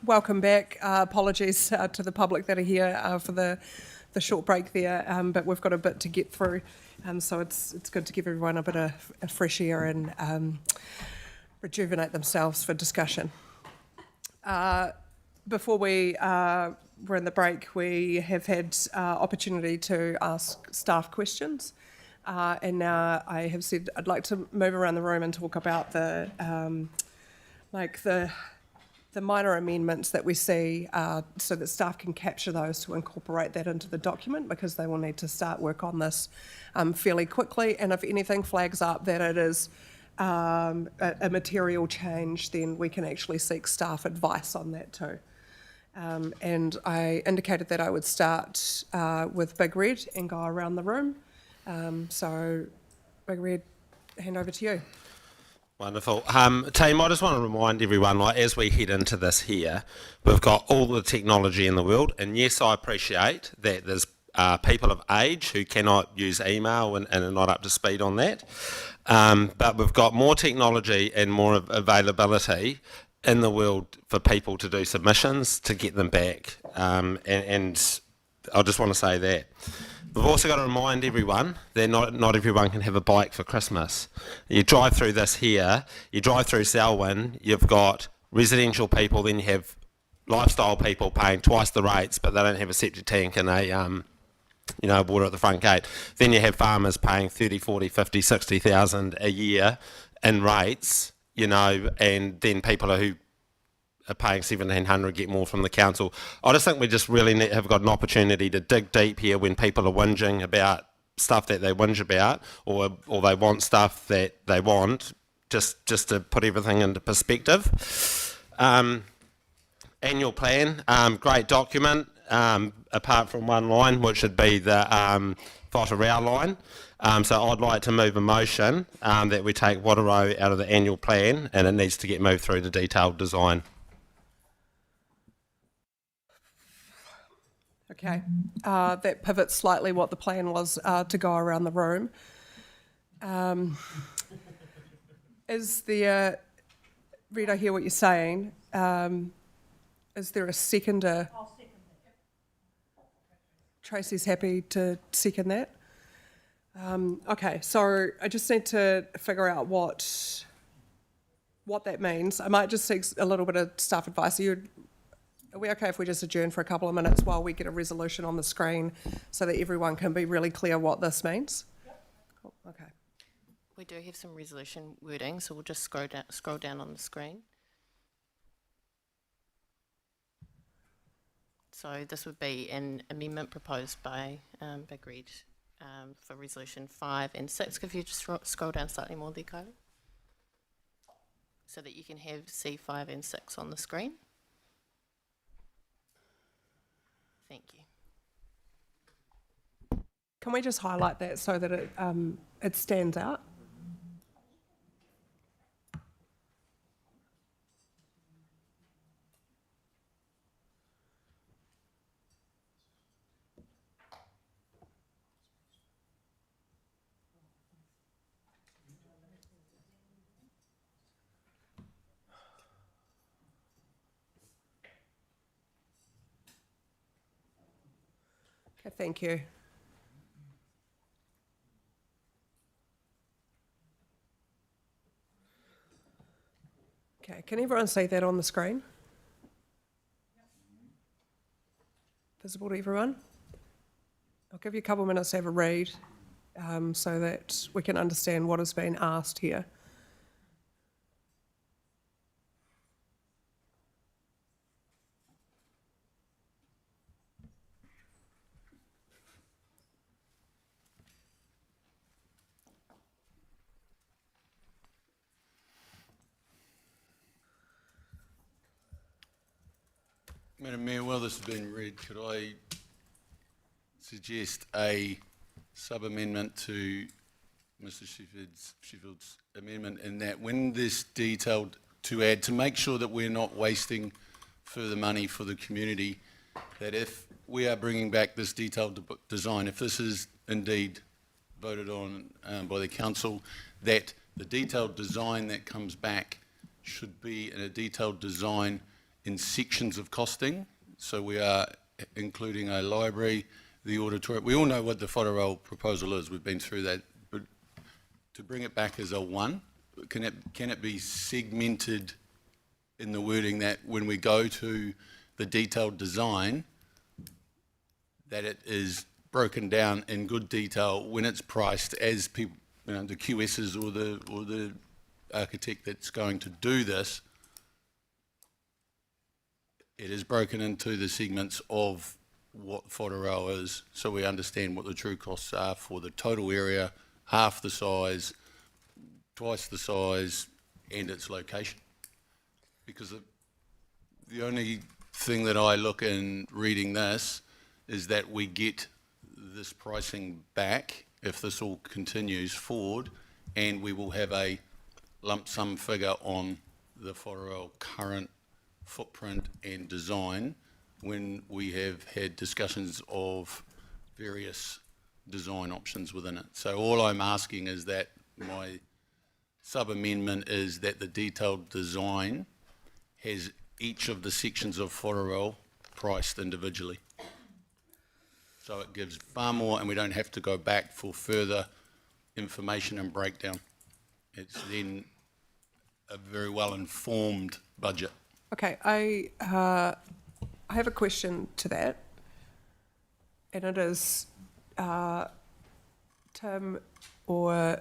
welcome back. Apologies to the public that are here for the short break there, but we've got a bit to get through, so it's good to give everyone a bit of fresh air and rejuvenate themselves for discussion. Before we were in the break, we have had opportunity to ask staff questions, and now I have said I'd like to move around the room and talk about the minor amendments that we see, so that staff can capture those to incorporate that into the document, because they will need to start work on this fairly quickly. And if anything flags up that it is a material change, then we can actually seek staff advice on that too. And I indicated that I would start with Big Red and go around the room. So, Big Red, hand over to you. Wonderful. Team, I just want to remind everyone, like, as we head into this here, we've got all the technology in the world, and yes, I appreciate that there's people of age who cannot use email and are not up to speed on that, but we've got more technology and more availability in the world for people to do submissions, to get them back, and I just want to say that. We've also got to remind everyone that not everyone can have a bike for Christmas. You drive through this here, you drive through Selwyn, you've got residential people, then you have lifestyle people paying twice the rates, but they don't have a septic tank and water at the front gate. Then you have farmers paying 30, 40, 50, 60,000 a year in rates, and then people who are paying 1,700 get more from the council. I just think we just really have got an opportunity to dig deep here when people are whinging about stuff that they whinge about, or they want stuff that they want, just to put everything into perspective. Annual plan, great document, apart from one line, which would be the Whaterau line. So I'd like to move a motion that we take Whaterau out of the annual plan, and it needs to get moved through to detailed design. Okay, that pivots slightly what the plan was to go around the room. Is there, Red, I hear what you're saying. Is there a seconder? I'll second that. Tracy's happy to second that. Okay, so I just need to figure out what that means. I might just seek a little bit of staff advice. Are we okay if we just adjourn for a couple of minutes while we get a resolution on the screen so that everyone can be really clear what this means? Yep. Cool. Okay. We do have some resolution wording, so we'll just scroll down on the screen. So this would be an amendment proposed by Big Red for resolution 5 and 6. If you just scroll down slightly more there, Kylie, so that you can have C5 and 6 on the screen. Thank you. Can we just highlight that so that it stands out? Okay, thank you. Okay, can everyone see that on the screen? Visible to everyone? I'll give you a couple of minutes to have a read so that we can understand what has been asked here. Madam Mayor, while this has been read, could I suggest a sub-amendment to Mr Sheffield's amendment, in that when this detailed, to add, to make sure that we're not wasting further money for the community, that if we are bringing back this detailed design, if this is indeed voted on by the council, that the detailed design that comes back should be in a detailed design in sections of costing. So we are including a library, the auditorium. We all know what the Whānau proposal is. We've been through that. But to bring it back as a one, can it be segmented in the wording that when we go to the detailed design, that it is broken down in good detail when it's priced as people, you know, the QSs or the architect that's going to do this, it is broken into the segments of what Whānau is, so we understand what the true costs are for the total area, half the size, twice the size, and its location. Because the only thing that I look in reading this is that we get this pricing back if this all continues forward, and we will have a lump sum figure on the Whānau current footprint and design when we have had discussions of various design options within it. So all I'm asking is that my sub-amendment is that the detailed design has each of the sections of Whānau priced individually. So it gives far more, and we don't have to go back for further information and breakdown. It's then a very well-informed budget. Okay, I have a question to that, and it is Tim or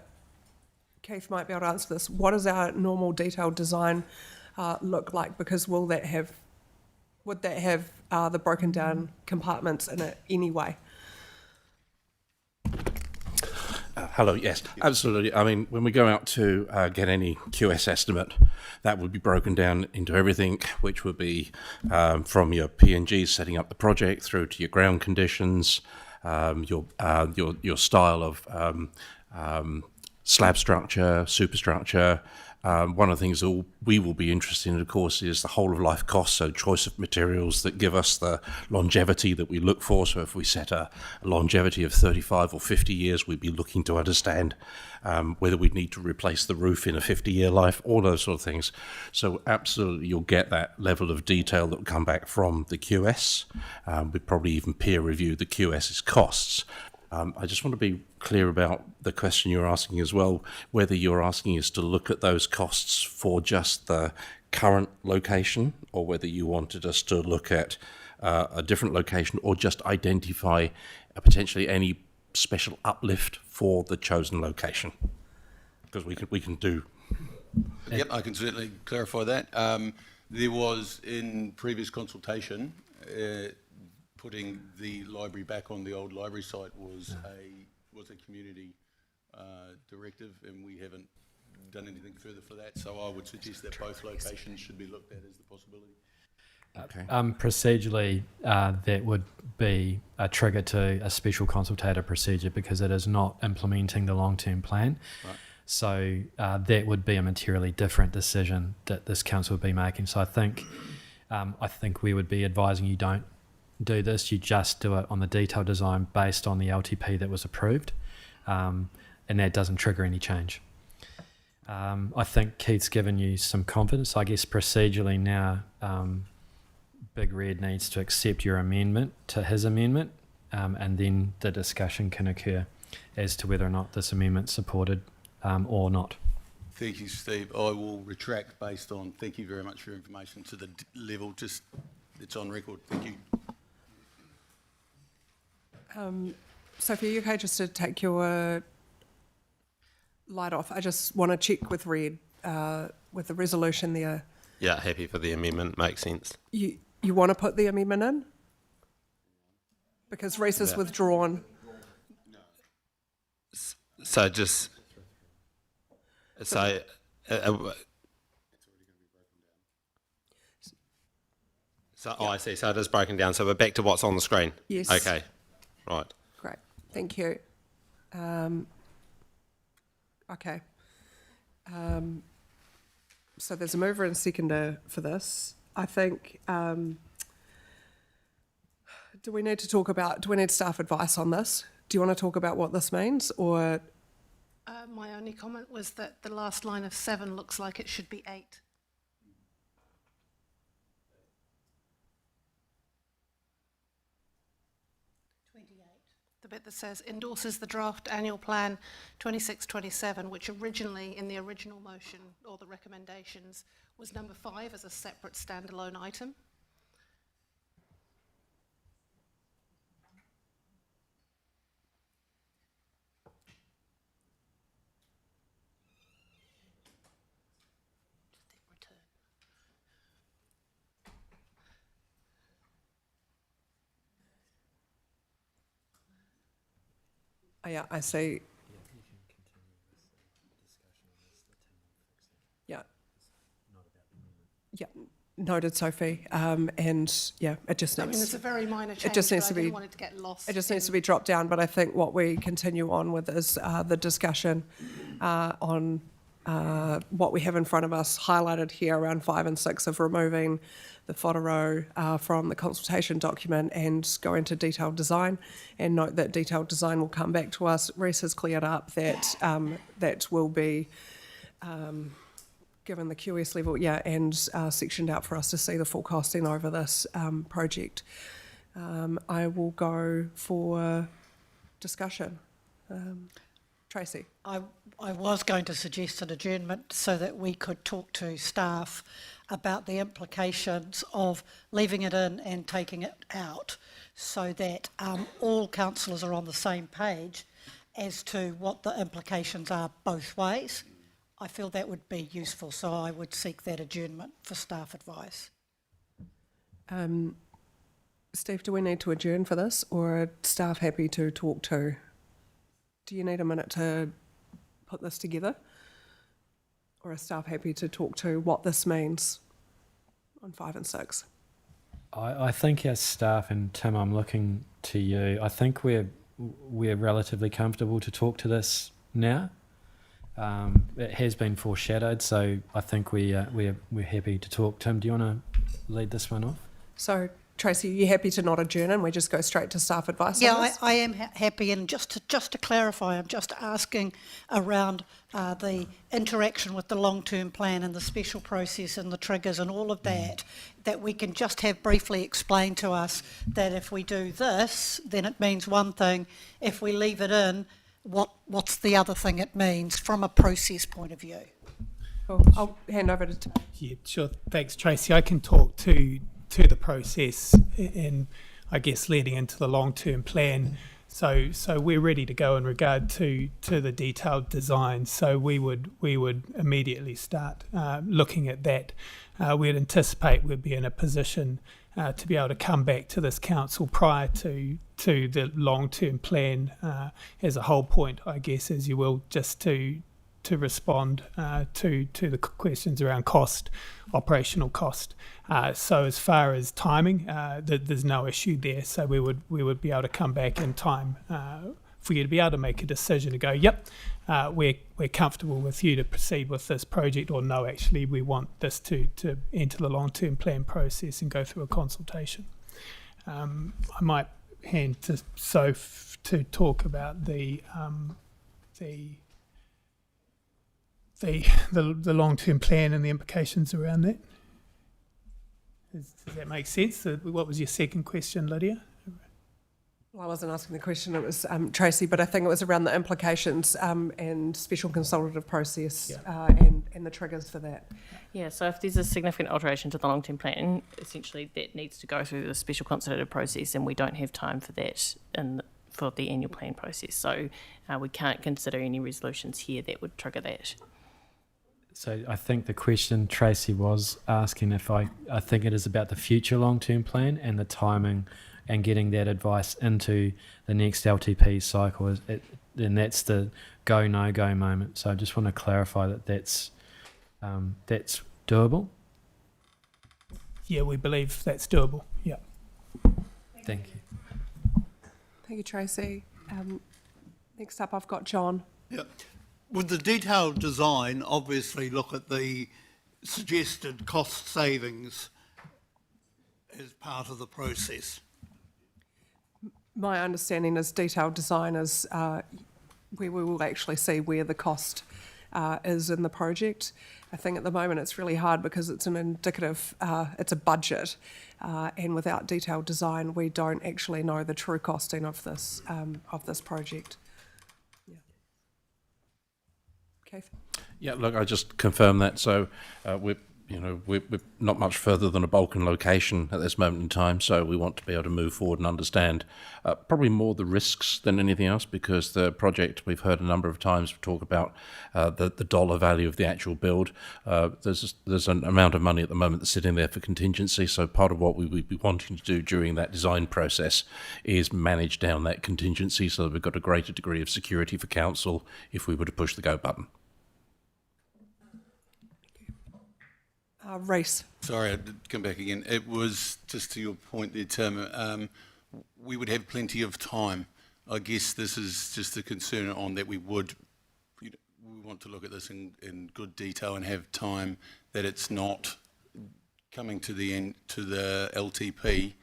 Keith might be able to answer this. What does our normal detailed design look like? Because would that have the broken down compartments in it anyway? Hello, yes, absolutely. I mean, when we go out to get any QS estimate, that would be broken down into everything, which would be from your P&G setting up the project through to your ground conditions, your style of slab structure, superstructure. One of the things that we will be interested in, of course, is the whole of life cost, so choice of materials that give us the longevity that we look for. So if we set a longevity of 35 or 50 years, we'd be looking to understand whether we'd need to replace the roof in a 50-year life, all those sort of things. So absolutely, you'll get that level of detail that will come back from the QS. We'd probably even peer review the QS's costs. I just want to be clear about the question you're asking as well, whether you're asking us to look at those costs for just the current location, or whether you wanted us to look at a different location, or just identify potentially any special uplift for the chosen location. Because we can do. Yep, I can certainly clarify that. There was, in previous consultation, putting the library back on the old library site was a community directive, and we haven't done anything further for that. So I would suggest that both locations should be looked at as the possibility. Okay. Procedurally, that would be a trigger to a special consultative procedure because it is not implementing the long-term plan. Right. So that would be a materially different decision that this council would be making. So I think we would be advising you don't do this, you just do it on the detailed design based on the LTP that was approved, and that doesn't trigger any change. I think Keith's given you some confidence. I guess procedurally now, Big Red needs to accept your amendment to his amendment, and then the discussion can occur as to whether or not this amendment's supported or not. Thank you, Steve. I will retract based on, thank you very much for your information, to the level, just, it's on record. Thank you. Sophie, are you okay just to take your light off? I just want to check with Red, with the resolution there. Yeah, happy for the amendment, makes sense. You want to put the amendment in? Because Reese is withdrawn. So just, so, I see, so it is broken down, so we're back to what's on the screen? Yes. Okay, right. Great, thank you. Okay. So there's a mover and seconder for this. I think, do we need staff advice on this? Do you want to talk about what this means, or? My only comment was that the last line of 7 looks like it should be 8. bit that says endorses the draft annual plan 26-27, which originally in the original motion or the recommendations was number 5 as a separate standalone item. Oh, yeah, I see. Yeah. Yeah, noted, Sophie. And yeah, it just I needs. mean, it's a very minor change. It just needs but to I didn't be. want it to get lost. It just needs to be dropped down. But I think what we continue on with is the discussion on what we have in front of us, highlighted here around 5 and 6 of removing the whātaro from the consultation document and go into detailed design, and note that detailed design will come back to us. Reece has cleared up that that will be given the QS level, and sectioned out for us to see the full costing over this project. I will go for discussion. Tracy. I was going to suggest an adjournment so that we could talk to staff about the implications of leaving it in and taking it out, so that all councillors are on the same page as to what the implications are both ways. I feel that would be useful, so I would seek that adjournment for staff advice. Steve, do we need to adjourn for this, or are staff happy to talk to? Do you need a minute to put this together? Or are staff happy to talk to what this means on 5 and 6? I think as staff, and Tim, I'm looking to you, I think we're relatively comfortable to talk to this now. It has been foreshadowed, so I think we're happy to talk. Tim, do you want to lead this one off? So, Tracy, are you happy to not adjourn and we just go straight to staff advice? Yeah, on this? I am happy, and just to clarify, I'm just asking around the interaction with the long-term plan and the special process and the triggers and all of that, that we can just have briefly explained to us that if we do this, then it means one thing. If we leave it in, what's the other thing it means from a process point of view? Cool. I'll hand over to Tim. Yeah, sure. Thanks, Tracy. I can talk to the process and I guess leading into the long-term plan. So we're ready to go in regard to the detailed design. So we would immediately start looking at that. We'd anticipate we'd be in a position to be able to come back to this council prior to the long-term plan as a whole point, I guess, as you will, just to respond to the questions around cost, operational cost. So as far as timing, there's no issue there. So we would be able to come back in time for you to be able to make a decision to go, yep, we're comfortable with you to proceed with this project, or no, actually we want this to enter the long-term plan process and go through a consultation. I might hand to Soph to talk about the long-term plan and the implications around that. Does that make sense? What was your second question, Lydia? Well, I wasn't asking the question, it was Tracy, but I think it was around the implications and special consultative process and the triggers for that. Yeah, so if there's a significant alteration to the long-term plan, essentially that needs to go through the special consultative process, and we don't have time for that for the annual plan process. So we can't consider any resolutions here that would trigger that. So I think the question Tracy was asking if I think it is about the future long-term plan and the timing and getting that advice into the next LTP cycle, and that's the go, no-go moment. So I just want to clarify that's doable. Yeah, we believe that's doable. Yeah. Thank you. Thank you, Tracy. Next up, I've got John. Yeah. Would the detailed design obviously look at the suggested cost savings as part of the process? My understanding is detailed design is where we will actually see where the cost is in the project. I think at the moment it's really hard because it's an indicative, it's a budget, and without detailed design, we don't actually know the true costing of this project. Yeah. Keith? Yeah, look, I just confirm that. So we're not much further than a Balkan location at this moment in time. So we want to be able to move forward and understand probably more the risks than anything else, because the project, we've heard a number of times talk about the dollar value of the actual build. There's an amount of money at the moment that's sitting there for contingency. So part of what we would be wanting to do during that design process is manage down that contingency so that we've got a greater degree of security for council if we were to push the go button. Reece. Sorry, I did come back again. It was just to your point there, Tim. We would have plenty of time. I guess this is just a concern on that we want to look at this in good detail and have time, that it's not coming to the end, to the LTP,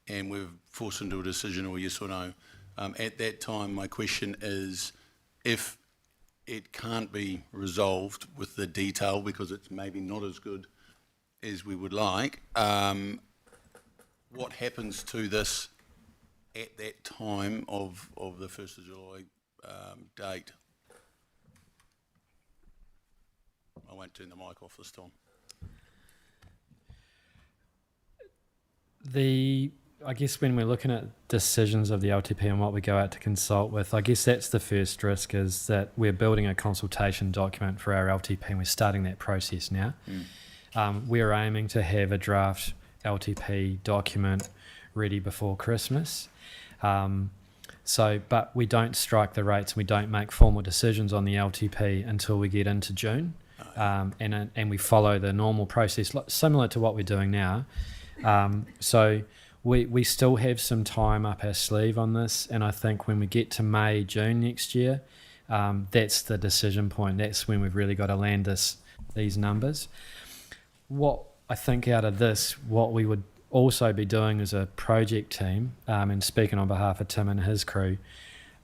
and we're forced into a decision or yes or no. At that time, my question is, if it can't be resolved with the detail because it's maybe not as good as we would like, what happens to this at that time of the 1st of July date? I won't turn the mic off this time. I guess when we're looking at decisions of the LTP and what we go out to consult with, I guess that's the first risk, is that we're building a consultation document for our LTP and we're starting that process now. We're aiming to have a draft LTP document ready before Christmas. But we don't strike the rates, we don't make formal decisions on the LTP until we get into June. And we follow the normal process, similar to what we're doing now. So we still have some time up our sleeve on this, and I think when we get to May, June next year, that's the decision point. That's when we've really got to land these numbers. What I think out of this, what we would also be doing as a project team, and speaking on behalf of Tim and his crew,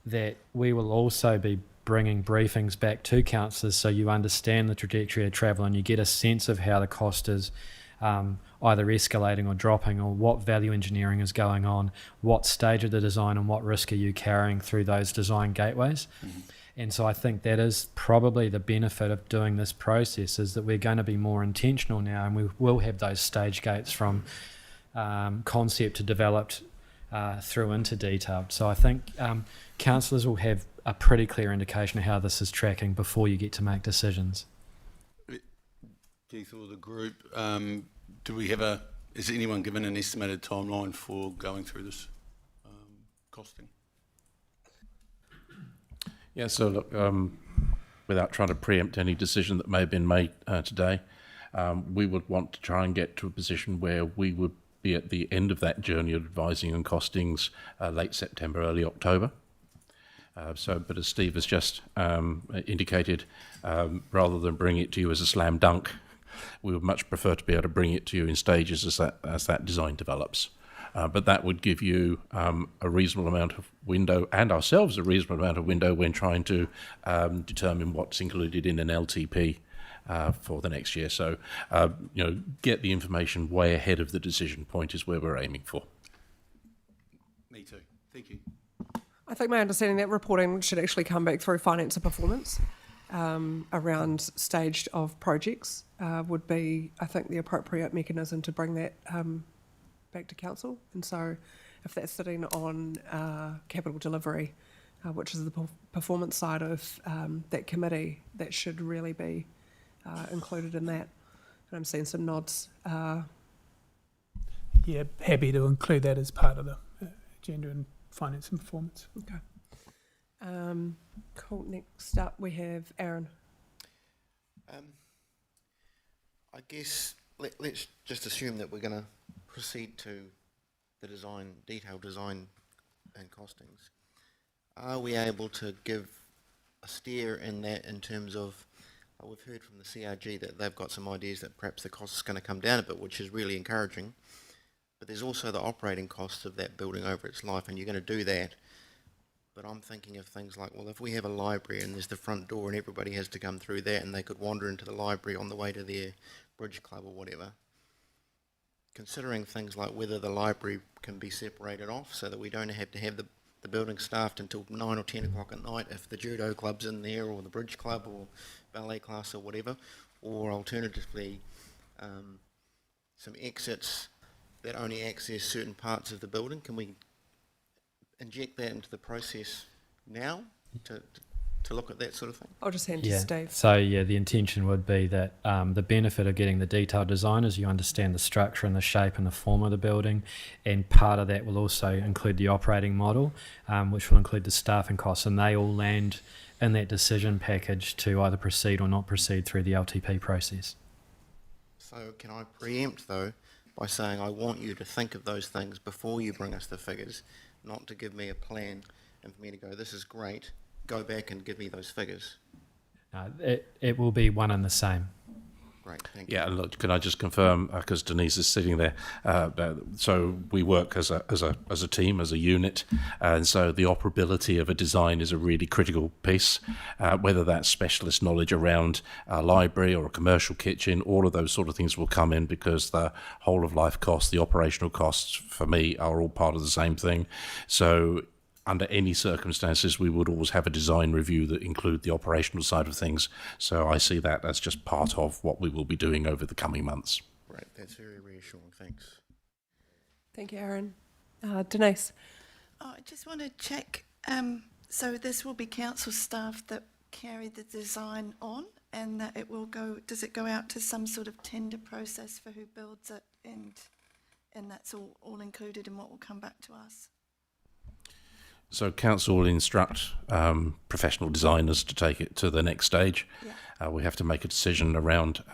that we will also be bringing briefings back to councillors so you understand the trajectory of travel and you get a sense of how the cost is either escalating or dropping, or what value engineering is going on, what stage of the design and what risk are you carrying through those design gateways. And so I think that is probably the benefit of doing this process, is that we're going to be more intentional now, and we will have those stage gates from concept to developed through into detailed. So I think councillors will have a pretty clear indication of how this is tracking before you get to make decisions. Keith or the group, is anyone given an estimated timeline for going through this costing? Yeah, so look, without trying to preempt any decision that may have been made today, we would want to try and get to a position where we would be at the end of that journey of advising and costings late September, early October. But as Steve has just indicated, rather than bring it to you as a slam dunk, we would much prefer to be able to bring it to you in stages as that design develops. But that would give you a reasonable amount of window, and ourselves a reasonable amount of window when trying to determine what's included in an LTP for the next year. So, get the information way ahead of the decision point is where we're aiming for. Me too. Thank you. I think my understanding that reporting should actually come back through finance and performance around staged of projects would be, I think, the appropriate mechanism to bring that back to council. And so if that's sitting on capital delivery, which is the performance side of that committee, that should really be included in that. And I'm seeing some nods. Yeah, happy to include that as part of the agenda and finance and performance. Okay. Cool. Next up we have Aaron. I guess let's just assume that we're going to proceed to the detailed design and costings. Are we able to give a steer in that, in terms of, we've heard from the CRG that they've got some ideas that perhaps the cost is going to come down a bit, which is really encouraging, but there's also the operating costs of that building over its life, and you're going to do that but I'm thinking of things like, well, if we have a library and there's the front door and everybody has to come through that and they could wander into the library on the way to their bridge club or whatever, considering things like whether the library can be separated off so that we don't have to have the building staffed until 9 or 10 o'clock at night if the judo club's in there or the bridge club or ballet class or whatever, or alternatively some exits that only access certain parts of the building. Can we inject that into the process now to look at that sort of thing? I'll just hand to Steve. So the intention would be that the benefit of getting the detailed design is you understand the structure and the shape and the form of the building, and part of that will also include the operating model, which will include the staffing costs, and they all land in that decision package to either proceed or not proceed through the LTP process. So can I preempt though by saying I want you to think of those things before you bring us the figures, not to give me a plan and for me to go, this is great, go back and give me those figures. It will be one and the same. Great, thank you. Yeah, look, can I just confirm, because Denise is sitting there, so we work as a team, as a unit, and so the operability of a design is a really critical piece, whether that's specialist knowledge around a library or a commercial kitchen, all of those sort of things will come in because the whole of life costs, the operational costs for me are all part of the same thing. So under any circumstances, we would always have a design review that include the operational side of things. So I see that as just part of what we will be doing over the coming months. Right, that's very reassuring, thanks. Thank you, Aaron. Denise. I just want to check, so this will be council staff that carry the design on, and that it will go, does it go out to some sort of tender process for who builds it, and that's all included in what will come back to us? So council will instruct professional designers to take it to the next stage. Yeah. We have to make a decision around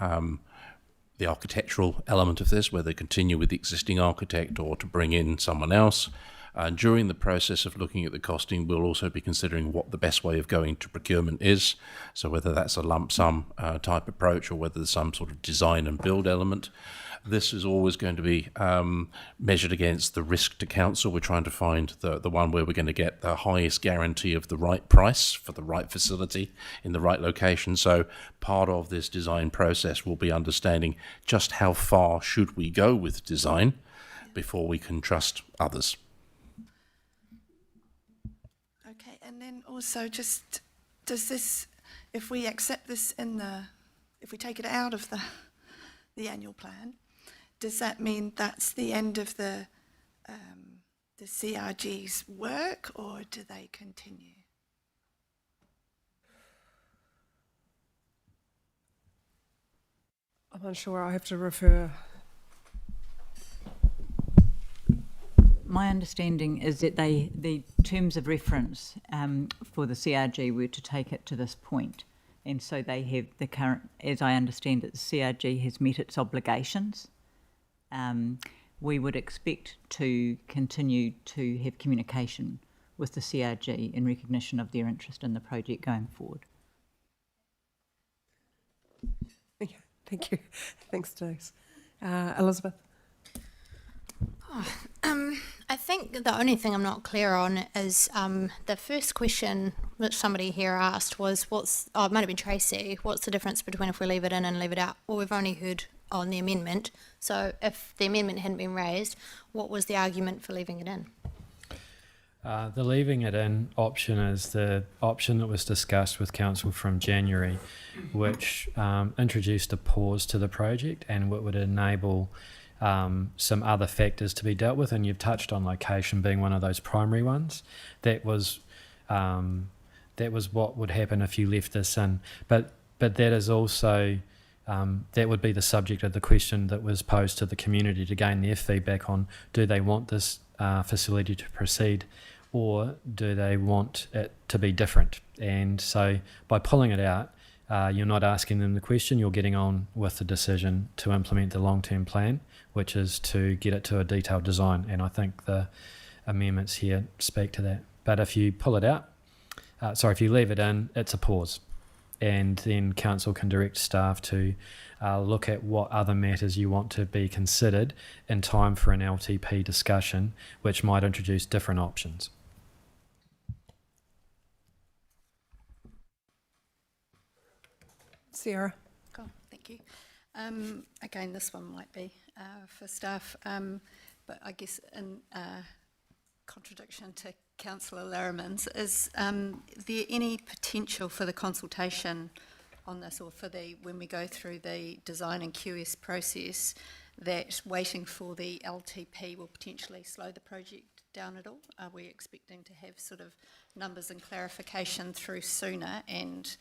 the architectural element of this, whether continue with the existing architect or to bring in someone else. And during the process of looking at the costing, we'll also be considering what the best way of going to procurement is. So whether that's a lump sum type approach or whether there's some sort of design and build element. This is always going to be measured against the risk to council. We're trying to find the one where we're going to get the highest guarantee of the right price for the right facility in the right location. So part of this design process will be understanding just how far should we go with design before we can trust others. Okay, and then also just, does this, if we accept this if we take it out of the annual plan, does that mean that's the end of the CRG's work, or do they continue? I'm unsure. I have to refer. My understanding is that the terms of reference for the CRG were to take it to this point. And so they have the current, as I understand it, the CRG has met its obligations. We would expect to continue to have communication with the CRG in recognition of their interest in the project going forward. Thank you. Thanks, Denise. Elizabeth. I think the only thing I'm not clear on is the first question which somebody here asked was, it might have been Tracy, what's the difference between if we leave it in and leave it out? Well, we've only heard on the amendment. So if the amendment hadn't been raised, what was the argument for leaving it in? The leaving it in option is the option that was discussed with council from January, which introduced a pause to the project and what would enable some other factors to be dealt with, and you've touched on location being one of those primary ones. That was what would happen if you left this in. But that is also that would be the subject of the question that was posed to the community to gain their feedback on: do they want this facility to proceed, or do they want it to be different? And so by pulling it out, you're not asking them the question, you're getting on with the decision to implement the long-term plan, which is to get it to a detailed design. And I think the amendments here speak to that. But if you pull it out, if you leave it in, it's a pause. And then council can direct staff to look at what other matters you want to be considered in time for an LTP discussion, which might introduce different options. Sarah. Cool, thank you. Again, this one might be for staff, but I guess in contradiction to Councillor Larriman's, is there any potential for the consultation on this, or for the, when we go through the design and QS process, that waiting for the LTP will potentially slow the project down at all? Are we expecting to have sort of numbers and clarification through sooner? And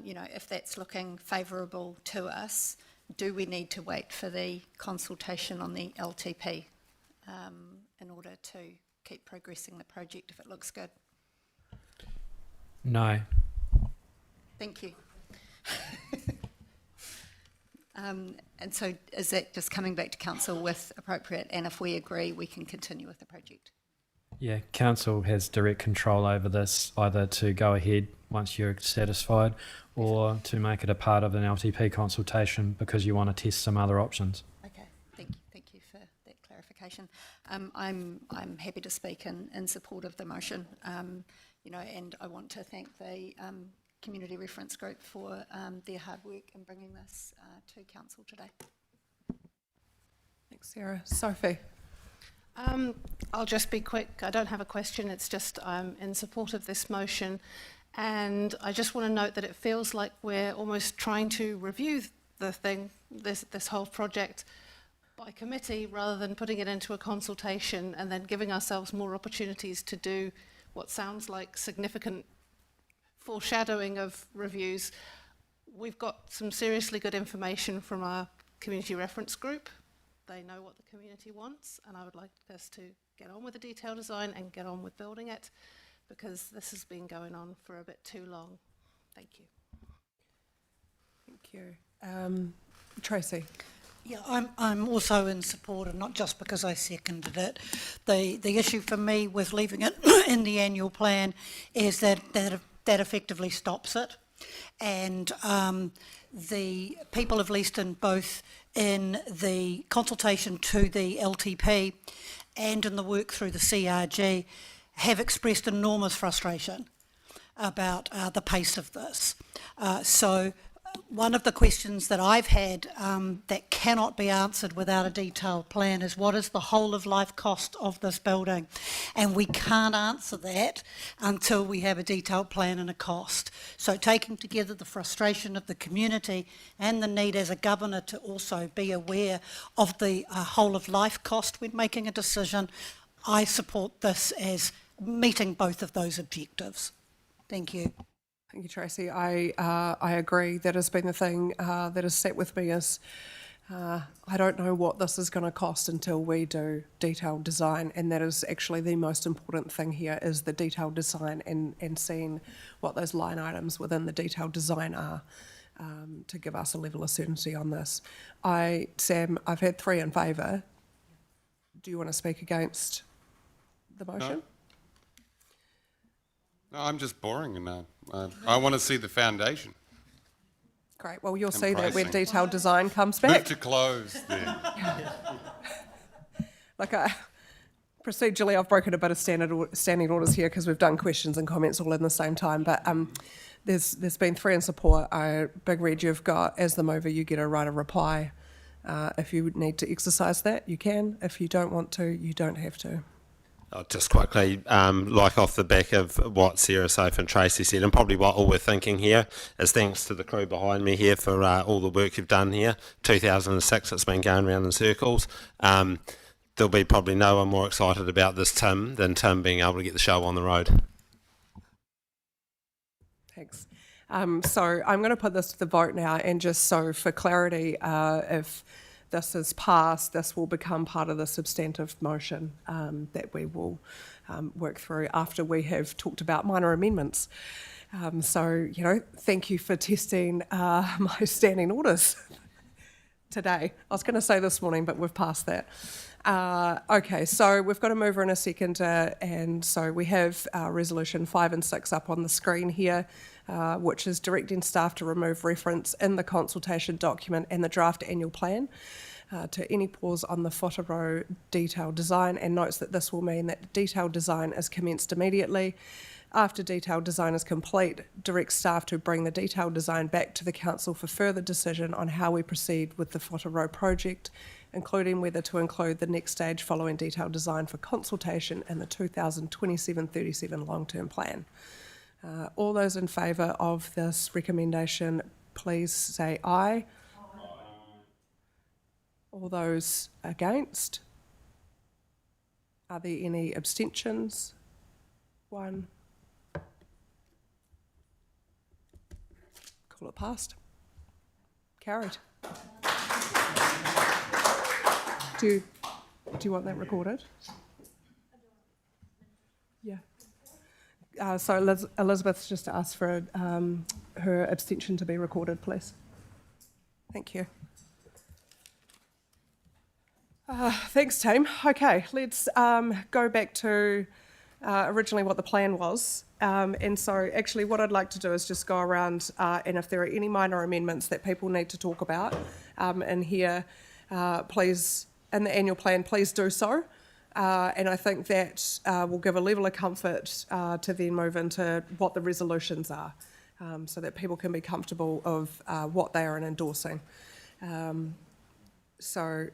you know, if that's looking favourable to us, do we need to wait for the consultation on the LTP in order to keep progressing the project if it looks good? No. Thank you. And so is that just coming back to council with appropriate, and if we agree, we can continue with the project? Yeah, council has direct control over this, either to go ahead once you're satisfied, or to make it a part of an LTP consultation because you want to test some other options. Okay, thank you for that clarification. I'm happy to speak in support of the motion, you know, and I want to thank the Community Reference Group for their hard work in bringing this to council today. Thanks, Sarah. Sophie. I'll just be quick. I don't have a question. It's just I'm in support of this motion. And I just want to note that it feels like we're almost trying to review the thing, this whole project by committee, rather than putting it into a consultation and then giving ourselves more opportunities to do what sounds like significant foreshadowing of reviews. We've got some seriously good information from our community reference group. They know what the community wants, and I would like us to get on with the detailed design and get on with building it, because this has been going on for a bit too long. Thank you. Thank you. Tracy. Yeah, I'm also in support, and not just because I seconded it. The issue for me with leaving it in the annual plan is that effectively stops it. And the people of Leeston, both in the consultation to the LTP and in the work through the CRG, have expressed enormous frustration about the pace of this. So one of the questions that I've had that cannot be answered without a detailed plan is, what is the whole of life cost of this building? And we can't answer that until we have a detailed plan and a cost. So taking together the frustration of the community and the need as a governor to also be aware of the whole of life cost when making a decision, I support this as meeting both of those objectives. Thank you. Thank you, Tracy. I agree. That has been the thing that has sat with me is I don't know what this is going to cost until we do detailed design, and that is actually the most important thing here, is the detailed design and seeing what those line items within the detailed design are to give us a level of certainty on this. Sam, I've had 3 in favour. Do you want to speak against the motion? No, I'm just boring, and I want to see the foundation. Great. Well, you'll And see that when pricing. detailed design comes Move back. to close then. Procedurally, I've broken a bit of standing orders here because we've done questions and comments all in the same time. But there's been 3 in support. Big Red, you've got, as the mover, you get a right of reply. If you need to exercise that, you can. If you don't want to, you don't have to. Just quickly, like off the back of what Sarah, Soph and Tracy said, and probably what all we're thinking here is thanks to the crew behind me here for all the work you've done here. 2006, it's been going round in circles. There'll be probably no one more excited about this Tim than Tim being able to get the show on the road. Thanks. So I'm going to put this to the vote now, and just so for clarity, if this is passed, this will become part of the substantive motion that we will work through after we have talked about minor amendments. So, you know, thank you for testing my standing orders today. I was going to say this morning, but we've passed that. Okay, so we've got a mover and a second, and so we have resolution 5 and 6 up on the screen here, which is directing staff to remove reference in the consultation document and the draft annual plan to any pause on the Whātaro detailed design, and notes that this will mean that detailed design is commenced immediately. After detailed design is complete, direct staff to bring the detailed design back to the council for further decision on how we proceed with the Whātaro project, including whether to include the next stage following detailed design for consultation and the 2027-37 long-term plan. All those in favour of this recommendation, please say aye. All those against? Are there any abstentions? One. Call it passed. Carried. Do you want that recorded? Yeah. So Elizabeth just asked for her abstention to be recorded, please. Thank you. Thanks, team. Okay, let's go back to originally what the plan was. And so actually what I'd like to do is just go around and if there are any minor amendments that people need to talk about in here, please, in the annual plan, please do so. And I think that will give a level of comfort to then move into what the resolutions are so that people can be comfortable of what they are endorsing. So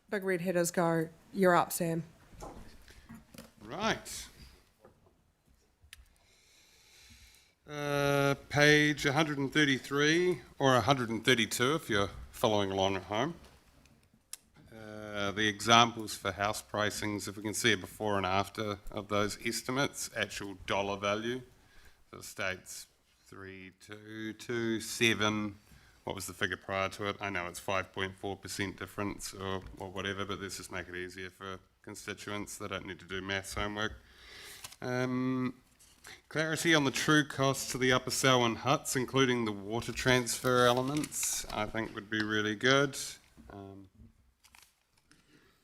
big red headers go, you're up, Sam. Right. Page 133 or 132 if you're following along at home. The examples for house pricings, if we can see a before and after of those estimates, actual dollar value. So it states 3227. What was the figure prior to it? I know it's 5.4% difference or whatever, but let's just make it easier for constituents. They don't need to do maths homework. Clarity on the true costs to the Upper Selwyn huts, including the water transfer elements, I think would be really good.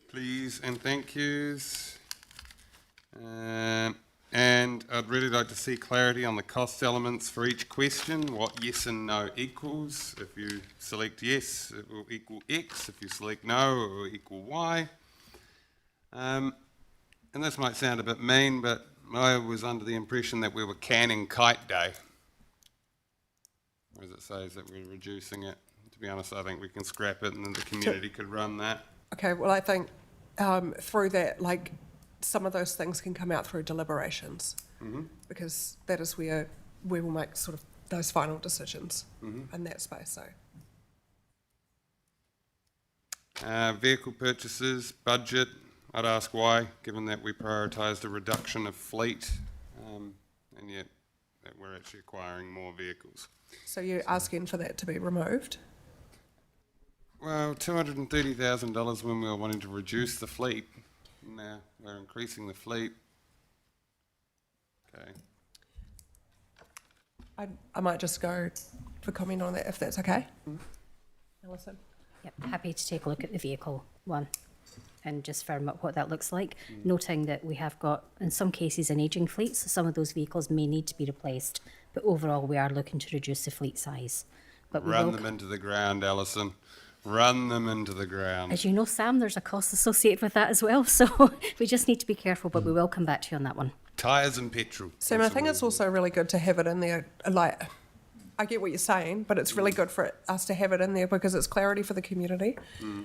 Please and thank yous. And I'd really like to see clarity on the cost elements for each question, what yes and no equals. If you select yes, it will equal X. If you select no, it will equal Y. And this might sound a bit mean, but I was under the impression that we were canning Kite Day. Or as it says that we're reducing it. To be honest, I think we can scrap it and then the community could run that. Okay, well, I think through that, like, some of those things can come out through deliberations because that is where we will make sort of those final decisions in that space. So, vehicle purchases, budget, I'd ask why, given that we prioritised a reduction of fleet and yet that we're actually acquiring more vehicles. So you're asking for that to be removed? Well, $230,000 when we were wanting to reduce the fleet. Now we're increasing the fleet. Okay. I might just go for comment on that if that's okay. Alison? Yep, happy to take a look at the vehicle one and just firm up what that looks like, noting that we have got, in some cases, an ageing fleet, so some of those vehicles may need to be replaced, but overall we are looking to reduce the fleet size. But Run them into the ground, Alison. Run them into the ground. As you know, Sam, there's a cost associated with that as well, so we just need to be careful, but we will come back to you on that one. Tyres and petrol. Sam, I think it's also really good to have it in there. Like, I get what you're saying, but it's really good for us to have it in there because it's clarity for the community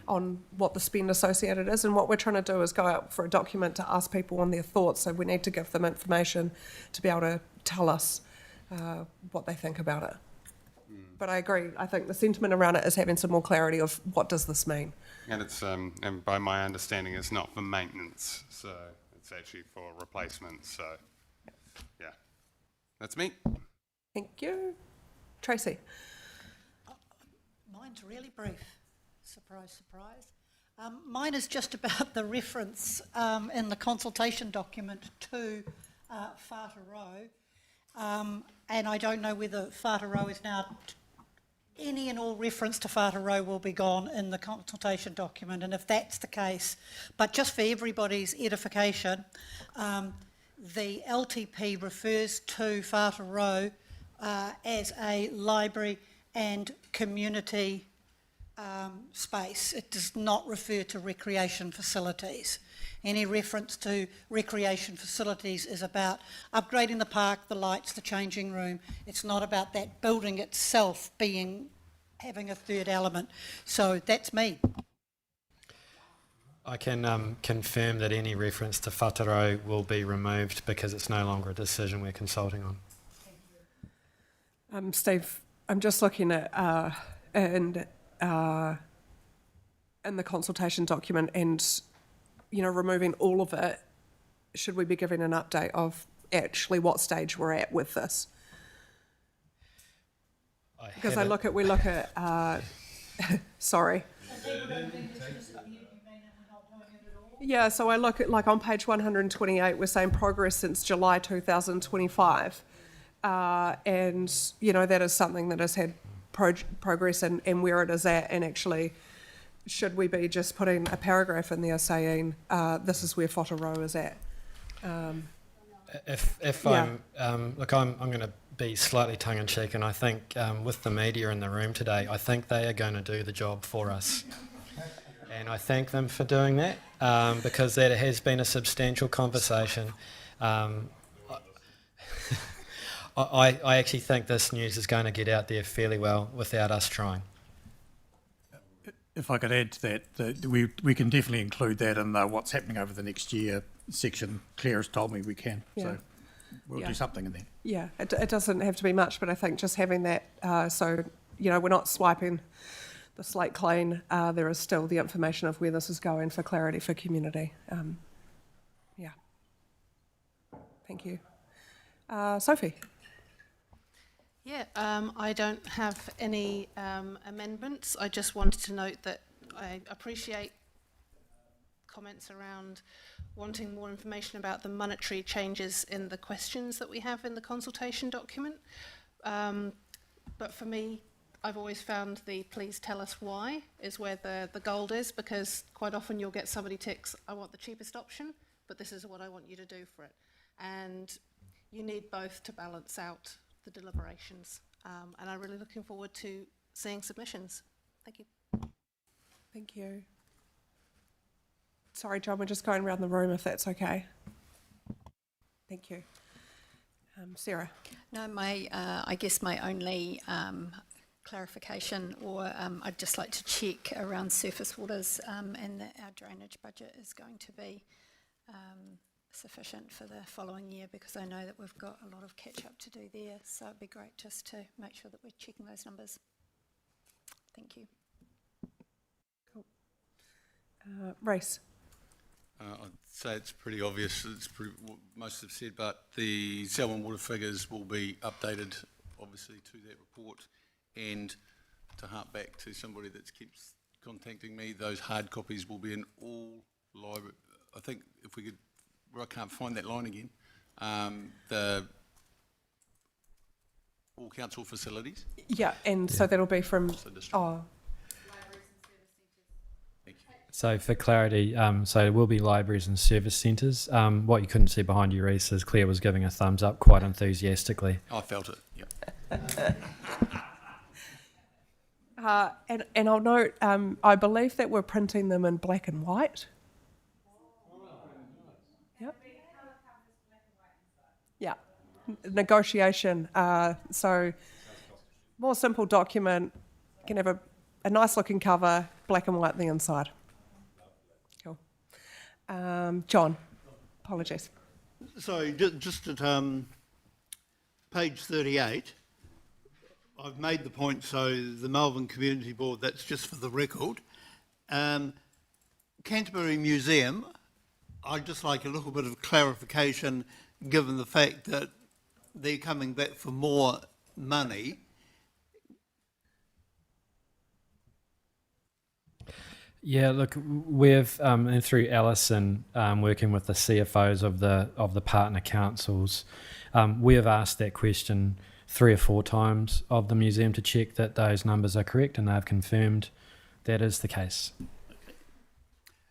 on what the spend associated is. And what we're trying to do is go out for a document to ask people on their thoughts. So we need to give them information to be able to tell us what they think about it. But I agree. I think the sentiment around it is having some more clarity of what does this mean. And it's, and by my understanding, it's not for maintenance, so it's actually for replacement. So, yeah, that's me. Thank you, Tracy. Mine's really brief. Surprise, surprise. Mine is just about the reference in the consultation document to Whātaro. And I don't know whether Whātaro is now, any and all reference to Whātaro will be gone in the consultation document, and if that's the case, but just for everybody's edification, the LTP refers to Whātaro as a library and community space. It does not refer to recreation facilities. Any reference to recreation facilities is about upgrading the park, the lights, the changing room. It's not about that building itself having a third element. So that's me. I can confirm that any reference to whātaro will be removed because it's no longer a decision we're consulting on. Steve, I'm just looking at in the consultation document, and removing all of it. Should we be giving an update of actually what stage we're at with this? Because we look at sorry. Yeah, so I look at, like, on page 128, we're saying progress since July 2025. And, that is something that has had progress and where it is at. And actually, should we be just putting a paragraph in there saying, this is where Whātaro is at? If Yeah. I'm going to be slightly tongue-in-cheek, and I think with the media in the room today, I think they are going to do the job for us. And I thank them for doing that, because that has been a substantial conversation. I actually think this news is going to get out there fairly well without us trying. If I could add to that we can definitely include that in the what's happening over the next year section. Claire has told me we can, so we'll do something in there. Yeah, it doesn't have to be much, but I think just having that, so, we're not swiping the slate clean. There is still the information of where this is going for clarity for community. Yeah. Thank you. Sophie? Yeah, I don't have any amendments. I just wanted to note that I appreciate comments around wanting more information about the monetary changes in the questions that we have in the consultation document. But for me, I've always found the please tell us why is where the gold is, because quite often you'll get somebody ticks, I want the cheapest option, but this is what I want you to do for it. And you need both to balance out the deliberations. And I'm really looking forward to seeing submissions. Thank you. Thank you. Sorry, John, we're just going around the room if that's okay. Thank you. Sarah? No, I guess my only clarification, or I'd just like to check around surface waters, and that our drainage budget is going to be sufficient for the following year, because I know that we've got a lot of catch up to do there, so it'd be great just to make sure that we're checking those numbers. Thank you. Cool. Race? I'd say it's pretty obvious, what most have said, but the Selwyn Water figures will be updated, obviously, to that report. And to hark back to somebody that keeps contacting me, those hard copies will be in all library. I think if we could, where I can't find that line again, all council facilities. Yeah, and so that'll be from, So for clarity, so it will be libraries and service centres. What you couldn't see behind you, Reece, is Claire was giving a thumbs up quite enthusiastically. I felt it, yep. And I'll note, I believe that we're printing them in black and white. Yep. Yeah. Negotiation. So more simple document, can have a nice looking cover, black and white on the inside. Cool. John, apologies. So just at page 38, I've made the point, so the Melbourne Community Board, that's just for the record. Canterbury Museum, I'd just like a little bit of clarification, given the fact that they're coming back for more money. Yeah, look, we've and through Alison, working with the CFOs of the partner councils, we have asked that question 3 or 4 times of the museum to check that those numbers are correct, and they've confirmed that is the case.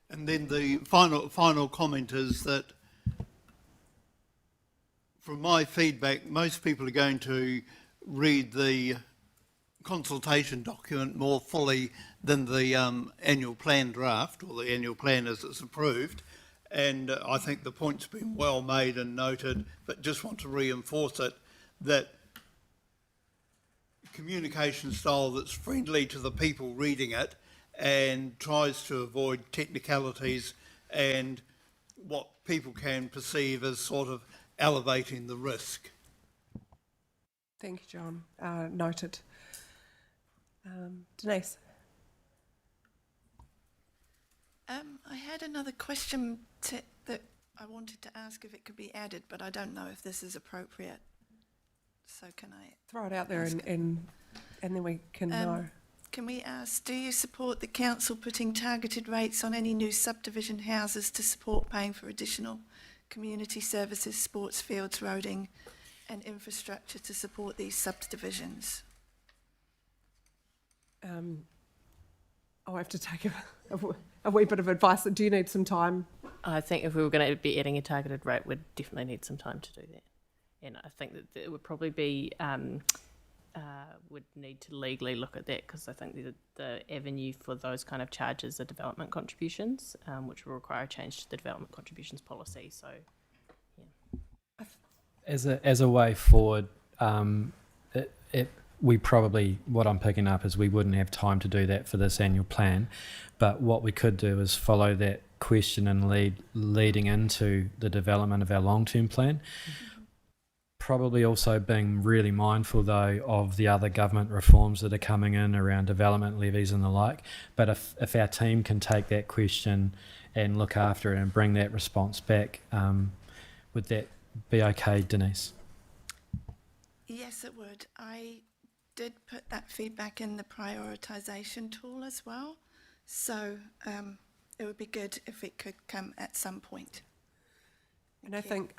And then the final comment is that, from my feedback, most people are going to read the consultation document more fully than the annual plan draft, or the annual plan as it's approved. And I think the point's been well made and noted, but just want to reinforce it, that communication style that's friendly to the people reading it and tries to avoid technicalities and what people can perceive as sort of elevating the risk. Thank you, John. Noted. Denise? I had another question that I wanted to ask if it could be added, but I don't know if this is appropriate. So can I Throw it out there and then we can know. Can we ask, do you support the council putting targeted rates on any new subdivision houses to support paying for additional community services, sports fields, roading and infrastructure to support these subdivisions? I'll have to take a wee bit of advice. Do you need some time? I think if we were going to be adding a targeted rate, we'd definitely need some time to do that. And I think that it would probably be, would need to legally look at that, because I think the avenue for those kind of charges are development contributions, which will require a change to the development contributions policy. So, yeah. As a way forward, we probably, what I'm picking up is we wouldn't have time to do that for this annual plan, but what we could do is follow that question and leading into the development of our long-term plan. Probably also being really mindful though of the other government reforms that are coming in around development levies and the like. But if our team can take that question and look after it and bring that response back, would that be okay, Denise? Yes, it would. I did put that feedback in the prioritisation tool as well. So it would be good if it could come at some point. And I think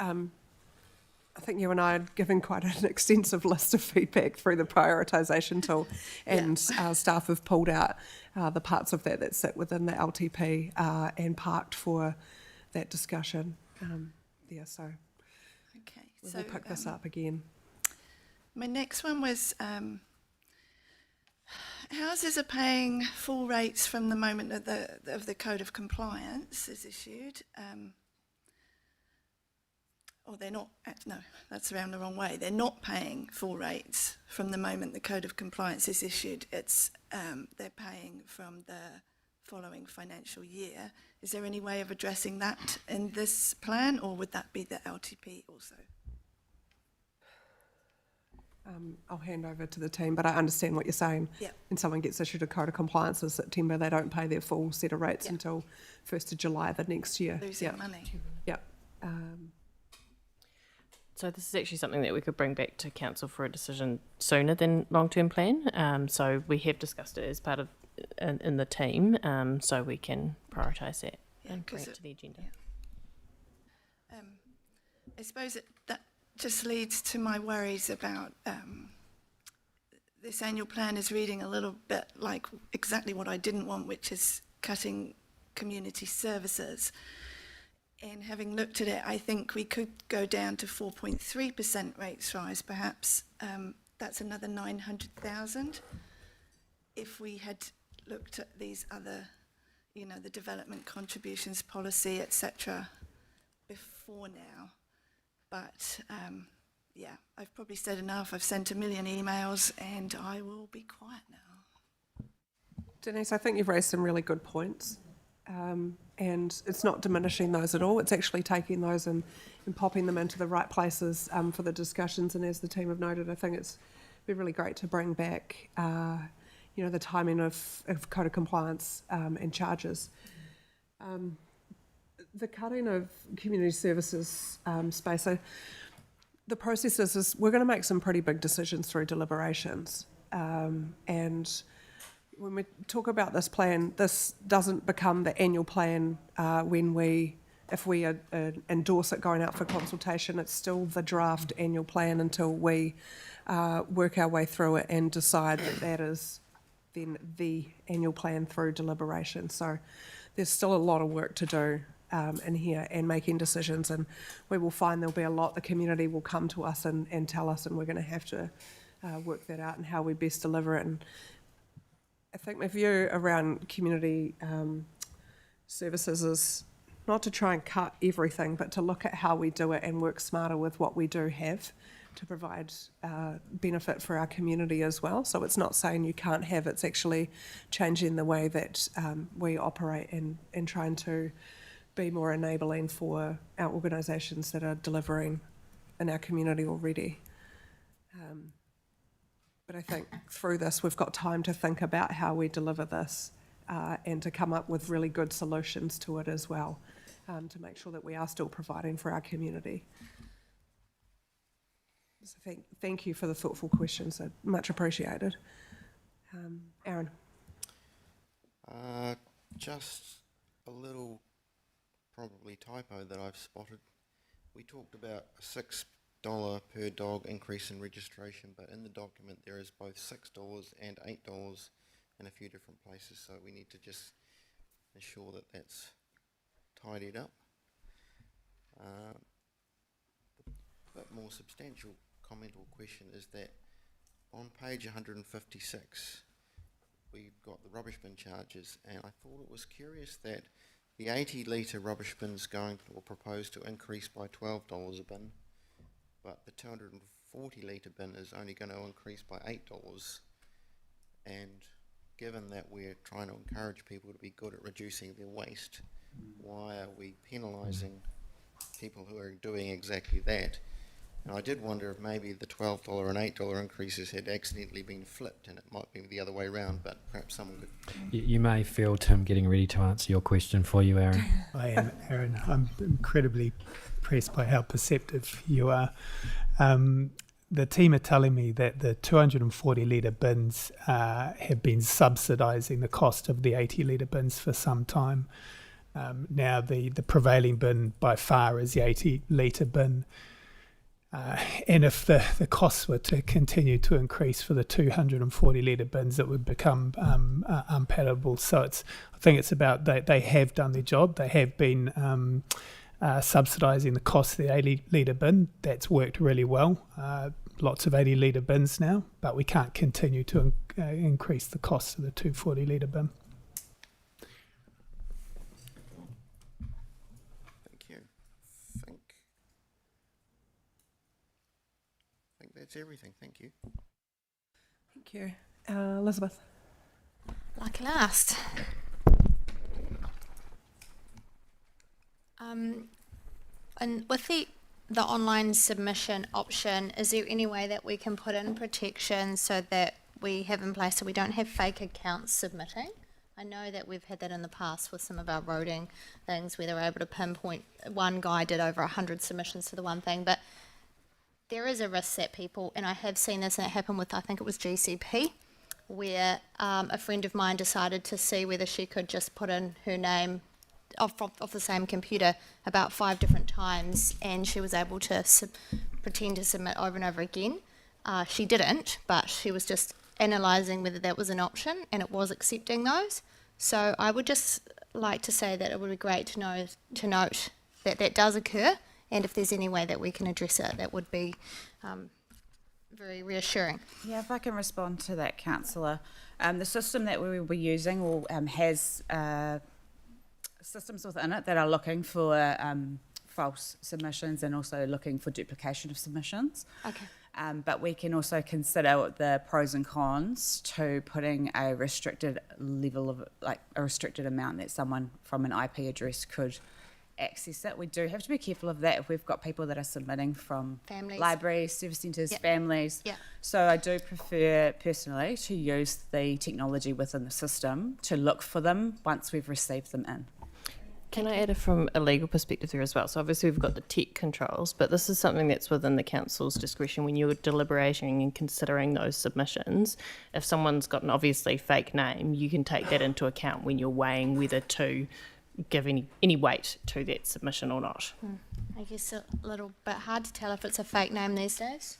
you and I are giving quite an extensive list of feedback through the prioritisation tool, and our staff have pulled out the parts of that sit within the LTP and parked for that discussion. So okay, we'll pick this up again. My next one was houses are paying full rates from the moment of the Code of Compliance is issued. Or they're not, no, that's around the wrong way. They're not paying full rates from the moment the Code of Compliance is issued. It's they're paying from the following financial year. Is there any way of addressing that in this plan, or would that be the LTP also? I'll hand over to the team, but I understand what you're saying. Yep. When someone gets issued a Code of Compliance in September, they don't pay their full set of rates until 1st of July the next year. Losing money. Yep. So this is actually something that we could bring back to council for a decision sooner than long-term plan. So we have discussed it as part of in the team, so we can prioritise that and bring it to the agenda. Yeah. I suppose that just leads to my worries about this annual plan is reading a little bit like exactly what I didn't want, which is cutting community services. And having looked at it, I think we could go down to 4.3% rates rise, perhaps. That's another 900,000. If we had looked at these other, the development contributions policy, etc., before now. But I've probably said enough. I've sent 1 million emails, and I will be quiet now. Denise, I think you've raised some really good points. And it's not diminishing those at all. It's actually taking those and popping them into the right places for the discussions. And as the team have noted, I think it's be really great to bring back, the timing of Code of Compliance and charges. The cutting of community services space, so the process is we're going to make some pretty big decisions through deliberations. And when we talk about this plan, this doesn't become the annual plan if we endorse it going out for consultation. It's still the draft annual plan until we work our way through it and decide that is then the annual plan through deliberation. So there's still a lot of work to do in here and making decisions, and we will find there'll be a lot the community will come to us and tell us, and we're going to have to work that out and how we best deliver it. And I think my view around community services is not to try and cut everything, but to look at how we do it and work smarter with what we do have to provide benefit for our community as well. So it's not saying you can't have, it's actually changing the way that we operate and trying to be more enabling for our organisations that are delivering in our community already. But I think through this, we've got time to think about how we deliver this and to come up with really good solutions to it as well, to make sure that we are still providing for our community. So thank you for the thoughtful questions, they're much appreciated. Aaron. Just a little probably typo that I've spotted. We talked about a $6 per dog increase in registration, but in the document there is both $6 and $8 in a few different places, so we need to just ensure that that's tidied up. A bit more substantial comment or question is that on page 156 we've got the rubbish bin charges, and I thought it was curious that the 80 litre rubbish bin is going or proposed to increase by $12 a bin, but the 240 litre bin is only going to increase by $8. And given that we're trying to encourage people to be good at reducing their waste, why are we penalising people who are doing exactly that? And I did wonder if maybe the $12 and $8 increases had accidentally been flipped and it might be the other way around, but perhaps someone could... You may feel Tim getting ready to answer your question for you, Aaron. I am, Aaron. I'm incredibly impressed by how perceptive you are. The team are telling me that the 240 litre bins have been subsidising the cost of the 80 litre bins for some time. Now the prevailing bin by far is the 80 litre bin. And if the costs were to continue to increase for the 240 litre bins, it would become unpalatable. So I think it's about they have done their job. They have been subsidising the cost of the 80 litre bin. That's worked really well. Lots of 80 litre bins now, but we can't continue to increase the cost of the 240 litre bin. Thank you. I think that's everything. Thank you. Thank you. Elizabeth. Lucky last. And with the online submission option, is there any way that we can put in protection so that we have in place so we don't have fake accounts submitting? I know that we've had that in the past with some of our roading things where they were able to pinpoint, one guy did over 100 submissions to the one thing, but there is a risk that people, and I have seen this, and it happened with, I think it was GCP, where a friend of mine decided to see whether she could just put in her name off the same computer about 5 different times, and she was able to pretend to submit over and over again. She didn't, but she was just analysing whether that was an option, and it was accepting those. So I would just like to say that it would be great to note that that does occur, and if there's any way that we can address it, that would be very reassuring. Yeah, if I can respond to that, Councillor. The system that we will be using has systems within it that are looking for false submissions and also looking for duplication of submissions. Okay. But we can also consider the pros and cons to putting a restricted level of, like a restricted amount that someone from an IP address could access it. We do have to be careful of that if we've got people that are submitting from families, libraries, service centres, Yep. families. Yep. So I do prefer personally to use the technology within the system to look for them once we've received them in. Can I add from a legal perspective there as well? So obviously we've got the tech controls, but this is something that's within the council's discretion when you're deliberating and considering those submissions. If someone's got an obviously fake name, you can take that into account when you're weighing whether to give any weight to that submission or not. I guess a little bit hard to tell if it's a fake name these days.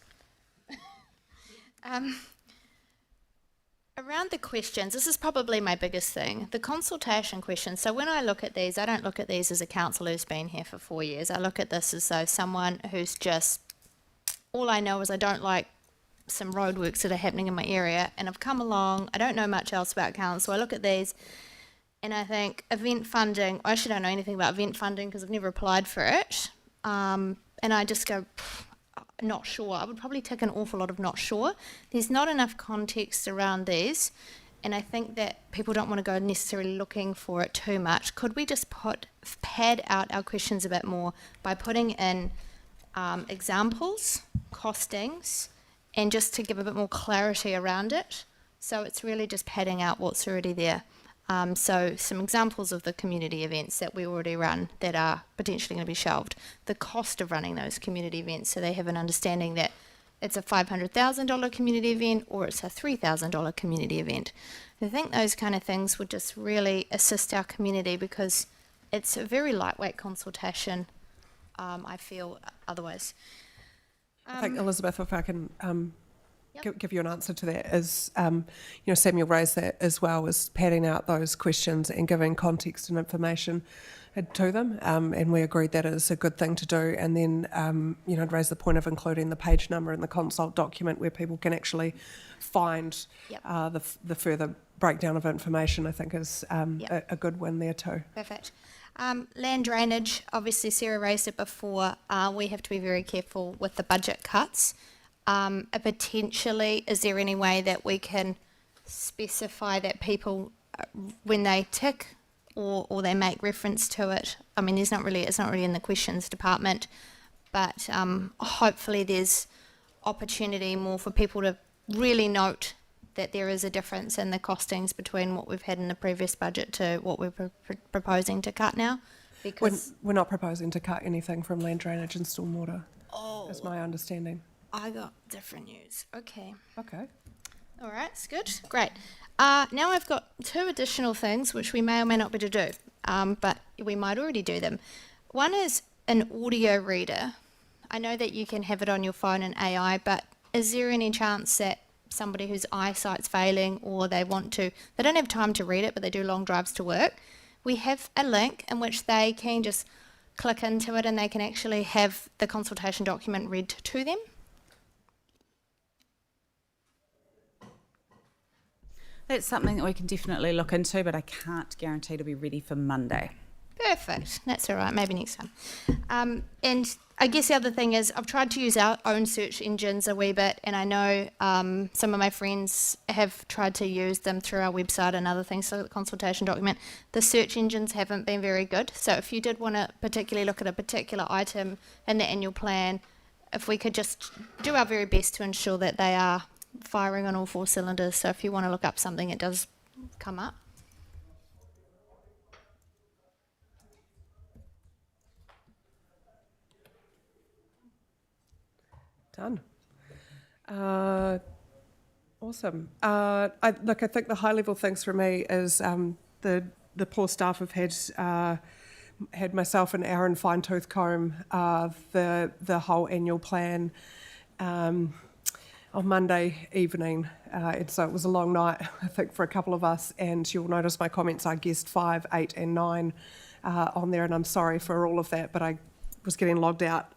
Around the questions, this is probably my biggest thing, the consultation questions. So when I look at these, I don't look at these as a councillor who's been here for 4 years. I look at this as though someone who's just, all I know is I don't like some roadworks that are happening in my area, and I've come along. I don't know much else about council. I look at these, and I think event funding. I actually don't know anything about event funding because I've never applied for it. And I just go, not sure. I would probably tick an awful lot of not sure. There's not enough context around these, and I think that people don't want to go necessarily looking for it too much. Could we just pad out our questions a bit more by putting in examples, costings, and just to give a bit more clarity around it? So it's really just padding out what's already there. So some examples of the community events that we already run that are potentially going to be shelved, the cost of running those community events, so they have an understanding that it's a $500,000 community event or it's a $3,000 community event. I think those kind of things would just really assist our community because it's a very lightweight consultation, I feel, otherwise. I think, Elizabeth, if I can give you an answer to that, is, Samuel raised that as well, is padding out those questions and giving context and information to them, and we agreed that is a good thing to do. And then, raise the point of including the page number in the consult document where people can actually find the further breakdown of information, I think is a good win there too. Perfect. Land drainage, obviously Sarah raised it before. We have to be very careful with the budget cuts. Potentially, is there any way that we can specify that people, when they tick or they make reference to it, I mean, it's not really in the questions department, but hopefully there's opportunity more for people to really note that there is a difference in the costings between what we've had in the previous budget to what we're proposing to cut now. Because we're not proposing to cut anything from land drainage and stormwater, is my understanding. I got different news. Okay. Okay. All right, it's good. Great. Now I've got two additional things which we may or may not be able to do, but we might already do them. One is an audio reader. I know that you can have it on your phone and AI, but is there any chance that somebody whose eyesight's failing or they don't have time to read it, but they do long drives to work, we have a link in which they can just click into it and they can actually have the consultation document read to them? That's something that we can definitely look into, but I can't guarantee it'll be ready for Monday. Perfect. That's all right. Maybe next time. And I guess the other thing is I've tried to use our own search engines a wee bit, and I know some of my friends have tried to use them through our website and other things, so the consultation document. The search engines haven't been very good. So if you did want to particularly look at a particular item in the annual plan, if we could just do our very best to ensure that they are firing on all four cylinders. So if you want to look up something, it does come up. Done. Awesome. I think the high level things for me is the poor staff have had myself and Aaron fine tooth comb the whole annual plan on Monday evening, and so it was a long night, I think, for a couple of us. And you'll notice my comments I guessed 5, 8, and 9 on there, and I'm sorry for all of that, but I was getting logged out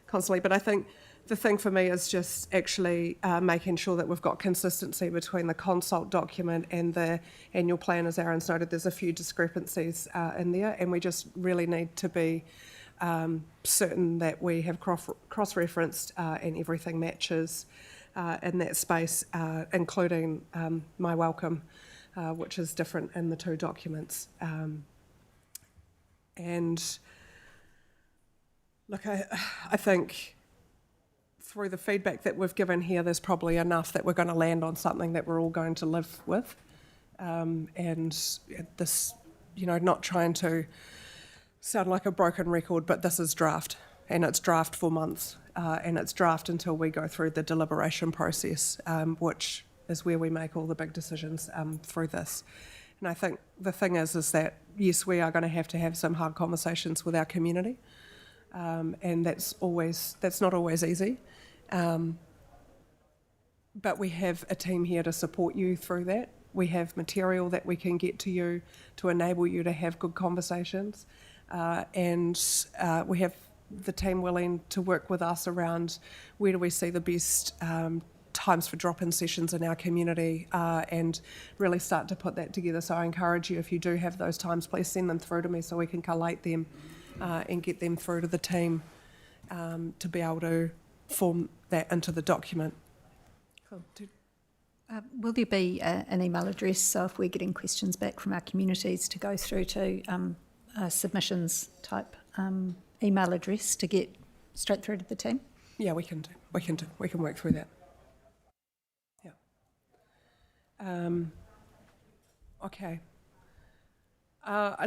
constantly. But I think the thing for me is just actually making sure that we've got consistency between the consult document and the annual plan. As Aaron's noted, there's a few discrepancies in there, and we just really need to be certain that we have cross-referenced and everything matches in that space, including my welcome, which is different in the two documents. And look, I think through the feedback that we've given here, there's probably enough that we're going to land on something that we're all going to live with. And this, not trying to sound like a broken record, but this is draft, and it's draft for months, and it's draft until we go through the deliberation process, which is where we make all the big decisions through this. And I think the thing is that, yes, we are going to have some hard conversations with our community, and that's not always easy. But we have a team here to support you through that. We have material that we can get to you to enable you to have good conversations. And we have the team willing to work with us around where do we see the best times for drop-in sessions in our community and really start to put that together. So I encourage you, if you do have those times, please send them through to me so we can collate them and get them through to the team to be able to form that into the document. Cool. Will there be an email address, so if we're getting questions back from our communities, to go through to a submissions type email address to get straight through to the team? Yeah, we can work through that. Yeah. Okay.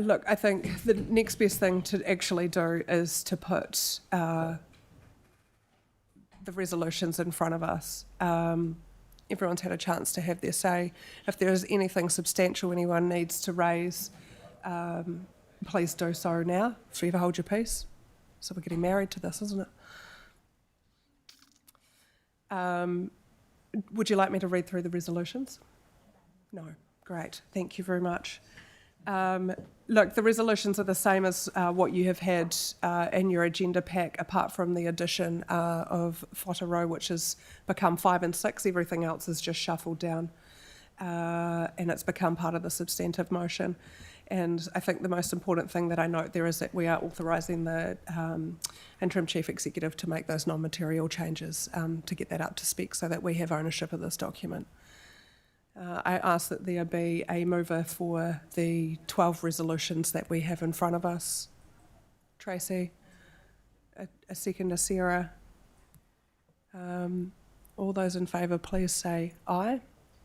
Look, I think the next best thing to actually do is to put the resolutions in front of us. Everyone's had a chance to have their say. If there is anything substantial anyone needs to raise, please do so now. Forever hold your peace. So we're getting married to this, isn't it? Would you like me to read through the resolutions? No. Great. Thank you very much. Look, the resolutions are the same as what you have had in your agenda pack, apart from the addition of Whātaro, which has become 5 and 6. Everything else is just shuffled down, and it's become part of the substantive motion. And I think the most important thing that I note there is that we are authorising the interim chief executive to make those non-material changes to get that up to spec so that we have ownership of this document. I ask that there be a mover for the 12 resolutions that we have in front of us. Tracy, a seconder, Sarah. All those in favour, please say aye.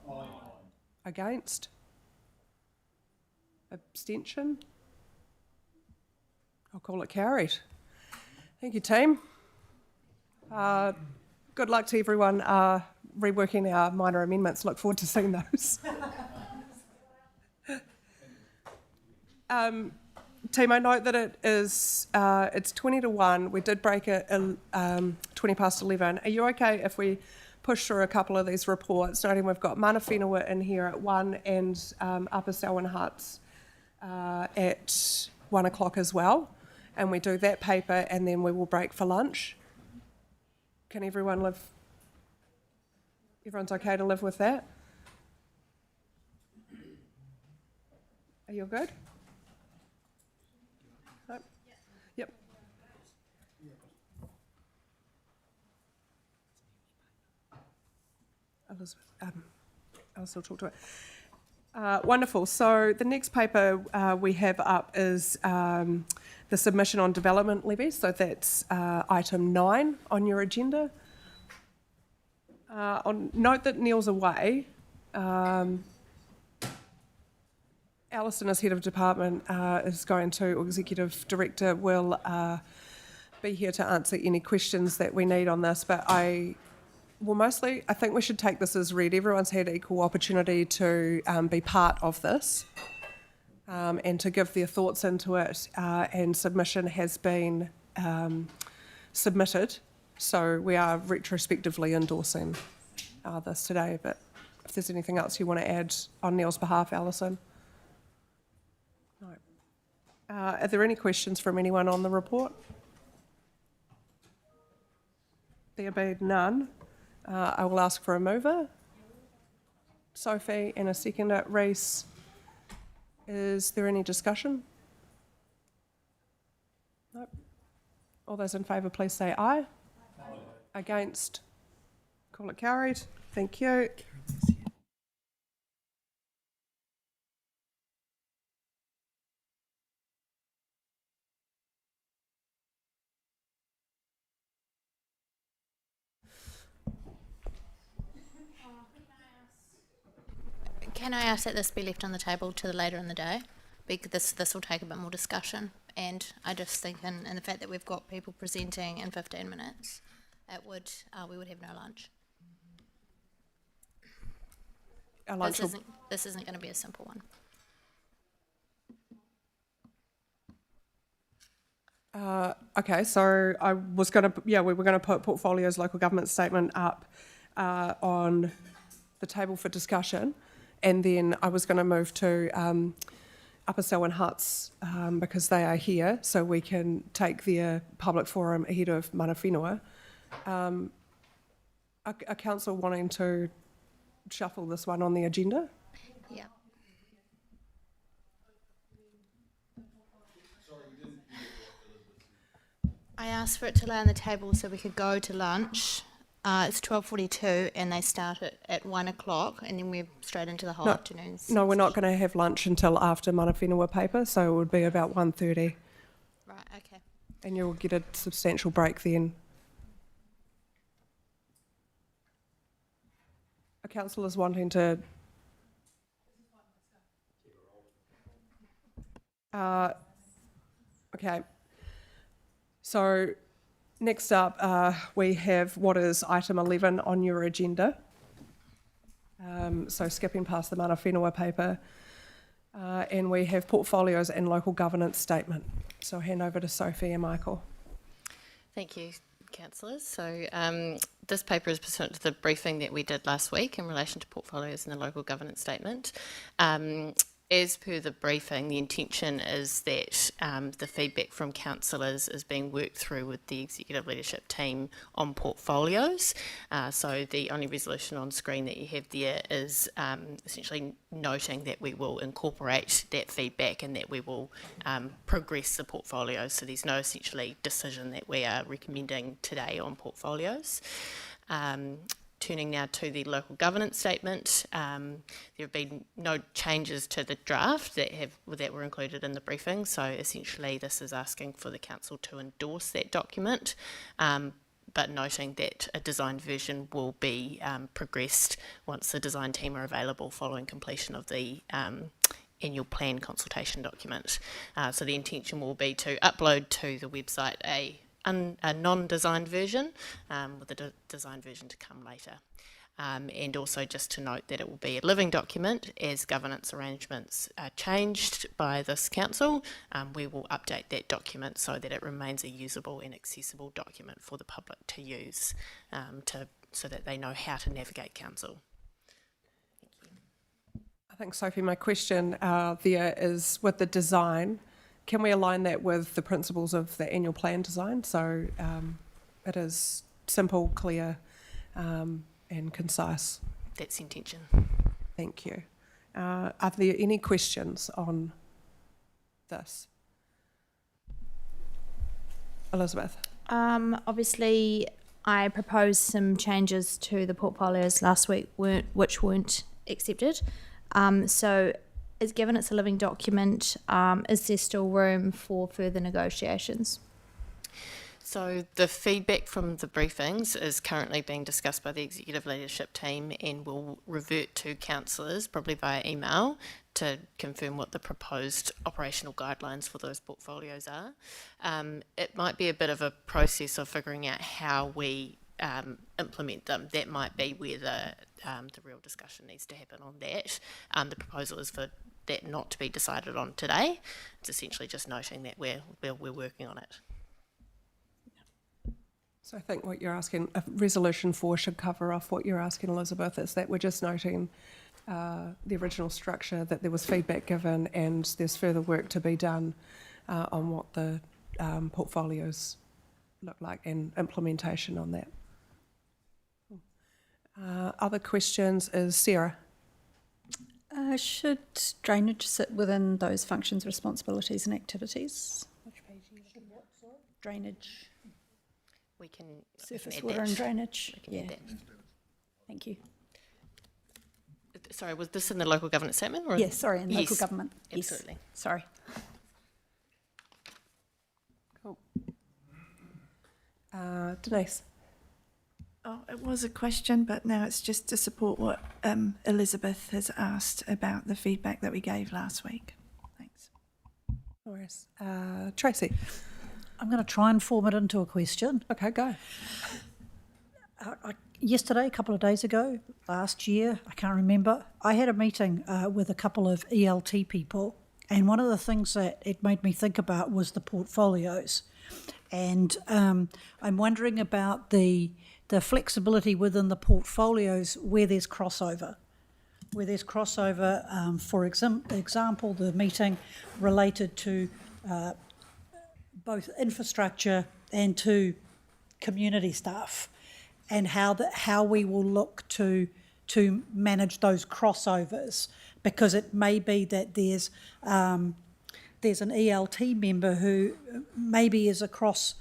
Aye. Against? Abstention? I'll call it carried. Thank you, team. Good luck to everyone reworking our minor amendments. Look forward to seeing those. Team, I note that it is it's 20 to 1. We did break it 20 past 11. Are you okay if we push through a couple of these reports? Noting we've got Mana Whenua in here at 1 and Upper Selwyn Huts at 1 o'clock as well. And we do that paper and then we will break for lunch. Can everyone live? Everyone's okay to live with that? Are you good? No? Yep. Elizabeth, I'll still talk to it. Wonderful. So the next paper we have up is the submission on development levies. So that's item 9 on your agenda. Note that Neil's away. Alison, as head of department, is going to, or executive director, will be here to answer any questions that we need on this. But I think we should take this as read. Everyone's had equal opportunity to be part of this and to give their thoughts into it, and submission has been submitted. So we are retrospectively endorsing this today. But if there's anything else you want to add on Neil's behalf, Alison? No. Are there any questions from anyone on the report? There being none, I will ask for a mover. Sophie, and a seconder. Reese, is there any discussion? No. All those in favour, please say aye. Aye. Against? Call it carried. Thank you. Can I ask that this be left on the table to the later in the day? Because this will take a bit more discussion, and I just think in the fact that we've got people presenting in 15 minutes, we would have no lunch. Our lunch This isn't going to be a simple one. Okay, so I was going to, we were going to put Portfolio's local government statement up on the table for discussion, and then I was going to move to Upper Selwyn Huts because they are here, so we can take their public forum ahead of Mana Whenua. a council wanting to shuffle this one on the agenda? Yeah. I asked for it to lay on the table so we could go to lunch. It's 12:42 and they start at 1 o'clock and then we're straight into the whole afternoons. No, we're not going to have lunch until after Mana Whenua paper, so it would be about 1:30. Right, okay. And you'll get a substantial break then. A council is wanting to... okay. So next up, we have what is item 11 on your agenda. So skipping past the Mana Whenua paper. And we have portfolios and local governance statement. So I'll hand over to Sophie and Michael. Thank you, councillors. So this paper is pursuant to the briefing that we did last week in relation to portfolios and the local governance statement. As per the briefing, the intention is that the feedback from councillors is being worked through with the executive leadership team on portfolios. So the only resolution on screen that you have there is essentially noting that we will incorporate that feedback and that we will progress the portfolios. So there's no essentially decision that we are recommending today on portfolios. Turning now to the local governance statement, there have been no changes to the draft that were included in the briefing. So essentially, this is asking for the council to endorse that document, but noting that a designed version will be progressed once the design team are available following completion of the annual plan consultation document. So the intention will be to upload to the website a non-designed version, with the designed version to come later. And also just to note that it will be a living document as governance arrangements are changed by this council. We will update that document so that it remains a usable and accessible document for the public to use so that they know how to navigate council. I think, Sophie, my question there is with the design, can we align that with the principles of the annual plan design? So it is simple, clear, and concise. That's the intention. Thank you. Are there any questions on this? Elizabeth? Obviously, I proposed some changes to the portfolios last week which weren't accepted. So given it's a living document, is there still room for further negotiations? So the feedback from the briefings is currently being discussed by the executive leadership team and will revert to councillors, probably via email, to confirm what the proposed operational guidelines for those portfolios are. It might be a bit of a process of figuring out how we implement them. That might be where the real discussion needs to happen on that. The proposal is for that not to be decided on today. It's essentially just noting that we're working on it. So I think what you're asking, resolution 4 should cover off what you're asking, Elizabeth, is that we're just noting the original structure, that there was feedback given and there's further work to be done on what the portfolios look like and implementation on that. Other questions is Sarah. Should drainage sit within those functions, responsibilities and activities? Which page are you looking at? Sorry? Drainage. We can Surface add water that. and drainage. Yeah. That. Thank you. Sorry, was this in the local governance statement? Or Yes, sorry, in local Yes, government. Absolutely. Yes. Sorry. Cool. Denise. Oh, it was a question, but now it's just to support what Elizabeth has asked about the feedback that we gave last week. Thanks. No worries. Tracy. I'm going to try and form it into a question. Okay, go. Yesterday, a couple of days ago, last year, I can't remember, I had a meeting with a couple of ELT people, and one of the things that it made me think about was the portfolios. And I'm wondering about the flexibility within the portfolios where there's crossover. For example, the meeting related to both infrastructure and to community staff. and how we will look to manage those crossovers, because it may be that there's an ELT member who maybe is across,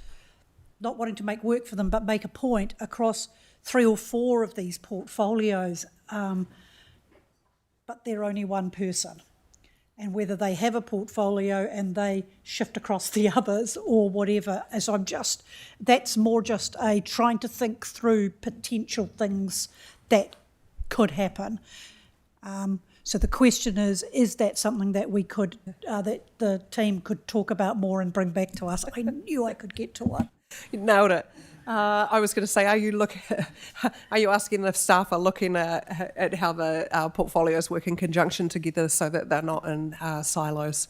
not wanting to make work for them, but make a point across 3 or 4 of these portfolios, but they're only one person. And whether they have a portfolio and they shift across the others or whatever, that's more just a trying to think through potential things that could happen. So the question is that something that we could, that the team could talk about more and bring back to us? I knew I could get to one. You nailed it. I was going to say, are you asking if staff are looking at how the portfolios work in conjunction together so that they're not in silos,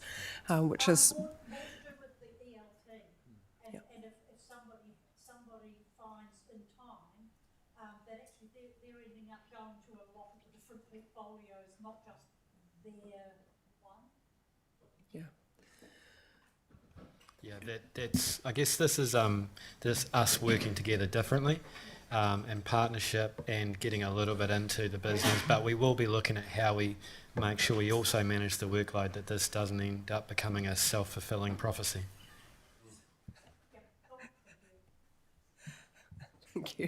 which is. Yeah, that's. I guess this is this us working together differently, and partnership and getting a little bit into the business. But we will be looking at how we make sure we also manage the workload, that this doesn't end up becoming a self-fulfilling prophecy. Thank you.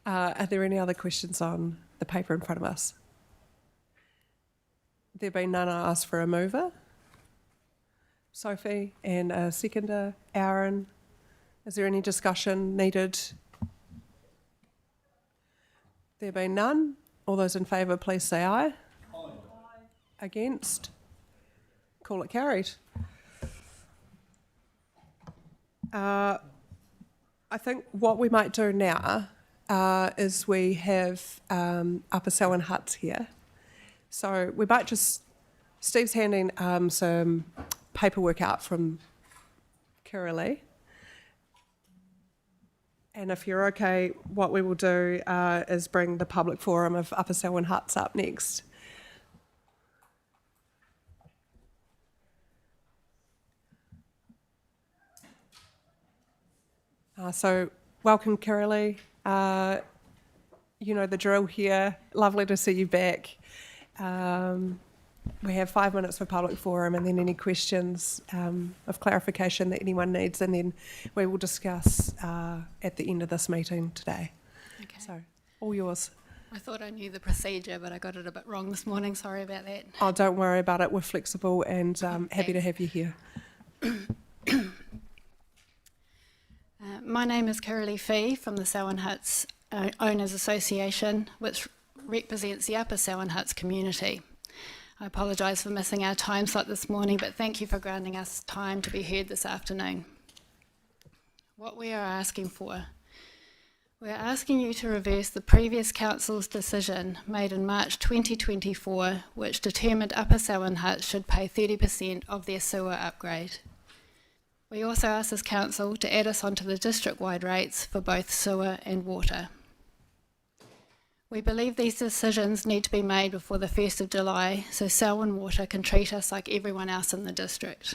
Are there any other questions on the paper in front of us? There being none, I ask for a mover. Sophie, and a seconder, Aaron. Is there any discussion needed? There being none, all those in favour, please say aye. Aye. Against? Call it carried. I think what we might do now is we have Upper Selwyn Huts here. So we might just, Steve's handing some paperwork out from Kirralee. And if you're okay, what we will do is bring the public forum of Upper Selwyn Huts up next. So welcome, Kirralee. You know the drill here. Lovely to see you back. We have 5 minutes for public forum and then any questions of clarification that anyone needs, and then we will discuss at the end of this meeting today. Okay. So, all yours. I thought I knew the procedure, but I got it a bit wrong this morning. Sorry about that. Oh, don't worry about it. We're flexible and happy to have you here. My name is Kirralee Fee from the Selwyn Huts Owners Association, which represents the Upper Selwyn Huts community. I apologise for missing our time slot this morning, but thank you for granting us time to be heard this afternoon. What we are asking for, we are asking you to reverse the previous council's decision made in March 2024, which determined Upper Selwyn Huts should pay 30% of their sewer upgrade. We also ask this council to add us onto the district-wide rates for both sewer and water. We believe these decisions need to be made before the 1st of July so Selwyn Water can treat us like everyone else in the district.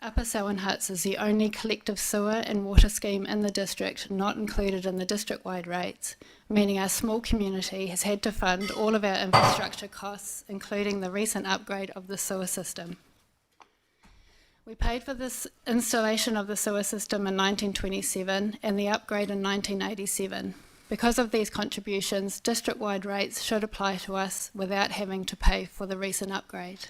Upper Selwyn Huts is the only collective sewer and water scheme in the district not included in the district-wide rates, meaning our small community has had to fund all of our infrastructure costs, including the recent upgrade of the sewer system. We paid for this installation of the sewer system in 1927 and the upgrade in 1987. Because of these contributions, district-wide rates should apply to us without having to pay for the recent upgrade.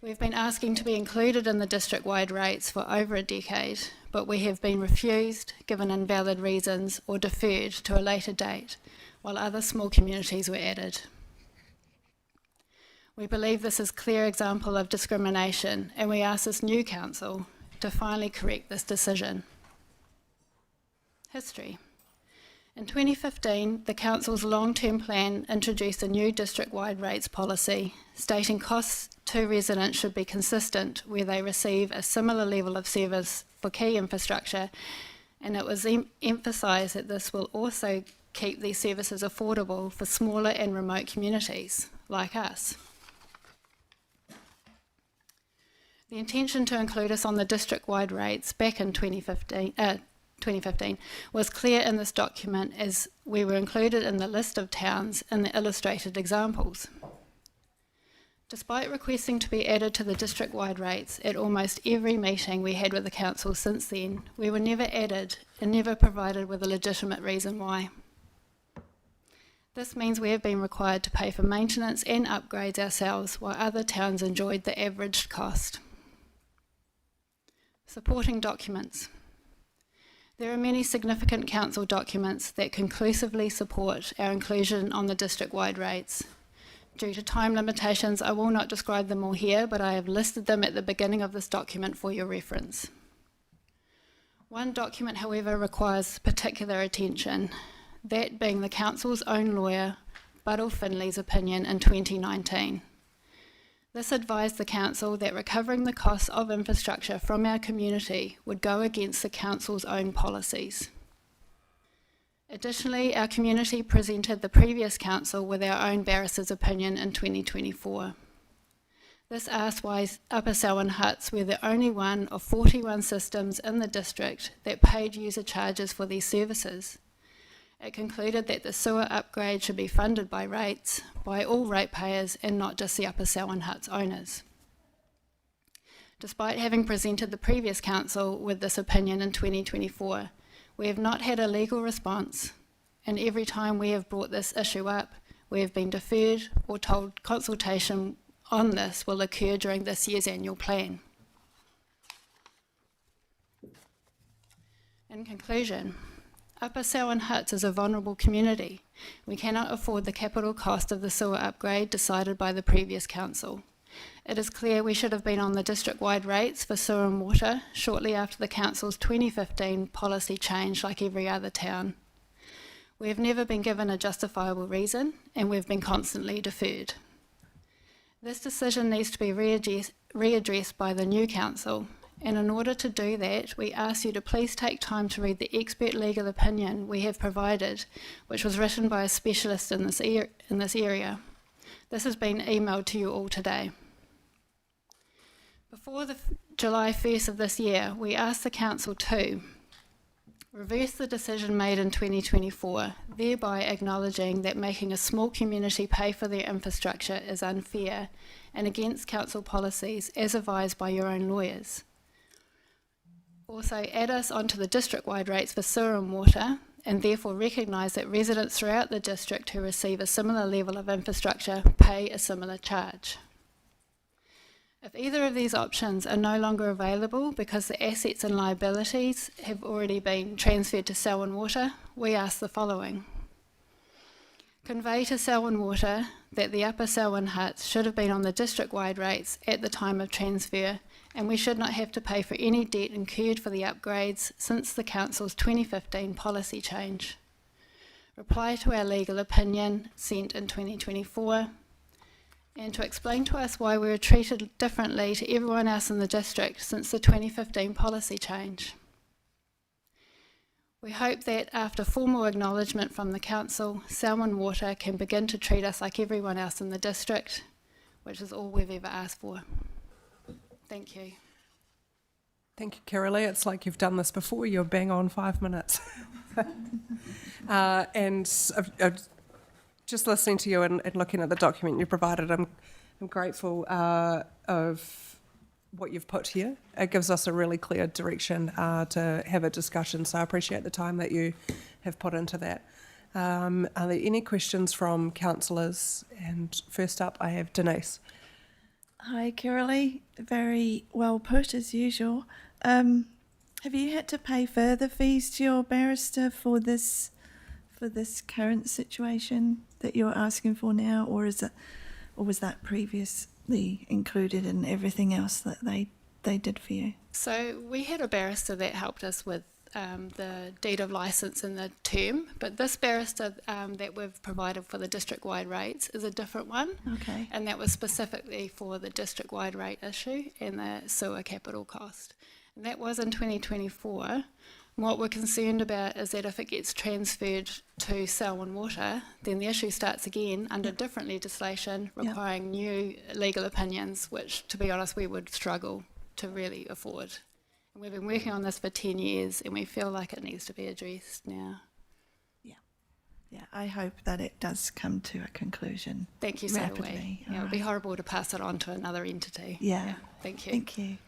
We've been asking to be included in the district-wide rates for over a decade, but we have been refused, given invalid reasons, or deferred to a later date, while other small communities were added. We believe this is a clear example of discrimination, and we ask this new council to finally correct this decision. History. In 2015, the Council's long-term plan introduced a new district-wide rates policy, stating costs to residents should be consistent where they receive a similar level of service for key infrastructure, and it was emphasised that this will also keep these services affordable for smaller and remote communities like us. The intention to include us on the district-wide rates back in 2015 2015, was clear in this document as we were included in the list of towns in the illustrated examples. Despite requesting to be added to the district-wide rates at almost every meeting we had with the council since then, we were never added and never provided with a legitimate reason why. This means we have been required to pay for maintenance and upgrades ourselves while other towns enjoyed the averaged cost. Supporting documents. There are many significant council documents that conclusively support our inclusion on the district-wide rates. Due to time limitations, I will not describe them all here, but I have listed them at the beginning of this document for your reference. One document, however, requires particular attention, that being the council's own lawyer, Buddle Finley's opinion in 2019. This advised the council that recovering the costs of infrastructure from our community would go against the council's own policies. Additionally, our community presented the previous council with our own barrister's opinion in 2024. This asked why Upper Selwyn Huts were the only one of 41 systems in the district that paid user charges for these services. It concluded that the sewer upgrade should be funded by rates, by all ratepayers and not just the Upper Selwyn Huts owners. Despite having presented the previous council with this opinion in 2024, we have not had a legal response, and every time we have brought this issue up, we have been deferred or told consultation on this will occur during this year's annual plan. In conclusion, Upper Selwyn Huts is a vulnerable community. We cannot afford the capital cost of the sewer upgrade decided by the previous council. It is clear we should have been on the district-wide rates for sewer and water shortly after the council's 2015 policy change, like every other town. We have never been given a justifiable reason, and we've been constantly deferred. This decision needs to be readdressed by the new council, and in order to do that, we ask you to please take time to read the expert legal opinion we have provided, which was written by a specialist in this area. This has been emailed to you all today. Before the July 1st of this year, we asked the council to reverse the decision made in 2024, thereby acknowledging that making a small community pay for their infrastructure is unfair and against council policies as advised by your own lawyers. Also, add us onto the district-wide rates for sewer and water, and therefore recognise that residents throughout the district who receive a similar level of infrastructure pay a similar charge. If either of these options are no longer available because the assets and liabilities have already been transferred to Selwyn Water, we ask the following. Convey to Selwyn Water that the Upper Selwyn Huts should have been on the district-wide rates at the time of transfer, and we should not have to pay for any debt incurred for the upgrades since the Council's 2015 policy change. Reply to our legal opinion sent in 2024, and to explain to us why we were treated differently to everyone else in the district since the 2015 policy change. We hope that after formal acknowledgement from the Council, Selwyn Water can begin to treat us like everyone else in the district, which is all we've ever asked for. Thank you. Thank you, Kiralee. It's like you've done this before. You're bang on 5 minutes. And just listening to you and looking at the document you provided, I'm grateful of what you've put here. It gives us a really clear direction to have a discussion, so I appreciate the time that you have put into that. Are there any questions from councillors? And first up, I have Denise. Hi, Kiralee. Very well put, as usual. Have you had to pay further fees to your barrister for this current situation that you're asking for now, or was that previously included in everything else that they did for you? So we had a barrister that helped us with the deed of licence and the term, but this barrister that we've provided for the district-wide rates is a different one. Okay. And that was specifically for the district-wide rate issue and the sewer capital cost. And that was in 2024. What we're concerned about is that if it gets transferred to Selwyn Water, then the issue starts again under different legislation requiring new legal opinions, which, to be honest, we would struggle to really afford We've been working on this for 10 years and we feel like it needs to be addressed now. Yeah, I hope that it does come to a conclusion. Thank you, so do we. rapidly. Yeah, it would be horrible to pass it on to another entity. Yeah. Thank you. Thank you.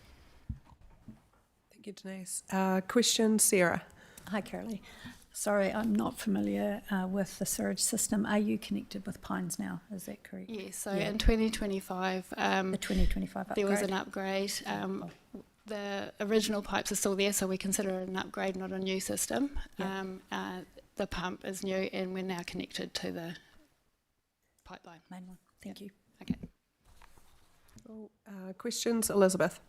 Thank you, Denise. Question, Sarah. Hi, Carolee. Sorry, I'm not familiar with the sewage system. Are you connected with Pines now? Is that correct? Yes, so in 2025, the 2025 there was upgrade? an upgrade. The original pipes are still there, so we consider it an upgrade, not a new system. The pump is new and we're now connected to the pipeline. Main one. Thank you. Okay. Questions, Elizabeth.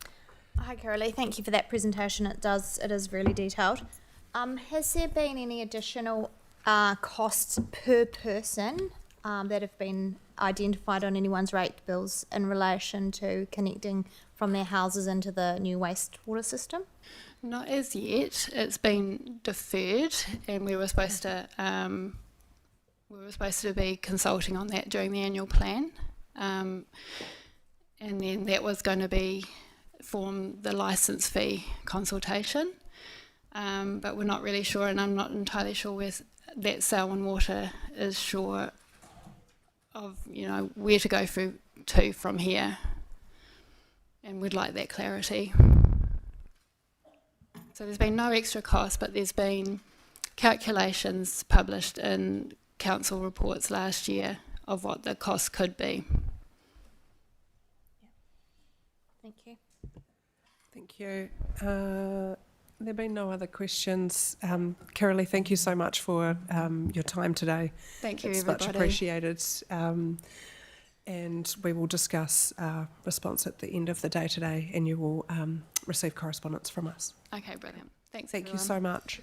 Hi, Carolee. Thank you for that presentation. It is really detailed. Has there been any additional costs per person that have been identified on anyone's rate bills in relation to connecting from their houses into the new wastewater system? Not as yet. It's been deferred, and we were supposed to be consulting on that during the annual plan, and then that was going to form the licence fee consultation. But we're not really sure, and I'm not entirely sure that Selwyn Water is sure of, where to go through to from here, and we'd like that clarity. So there's been no extra cost, but there's been calculations published in council reports last year of what the cost could be. Thank you. Thank you. There have been no other questions. Carolee, thank you so much for your time today. Thank you, it's everybody. much appreciated. And we will discuss response at the end of the day today, and you will receive correspondence from us. Okay, brilliant. Thanks, Thank you everyone. so much.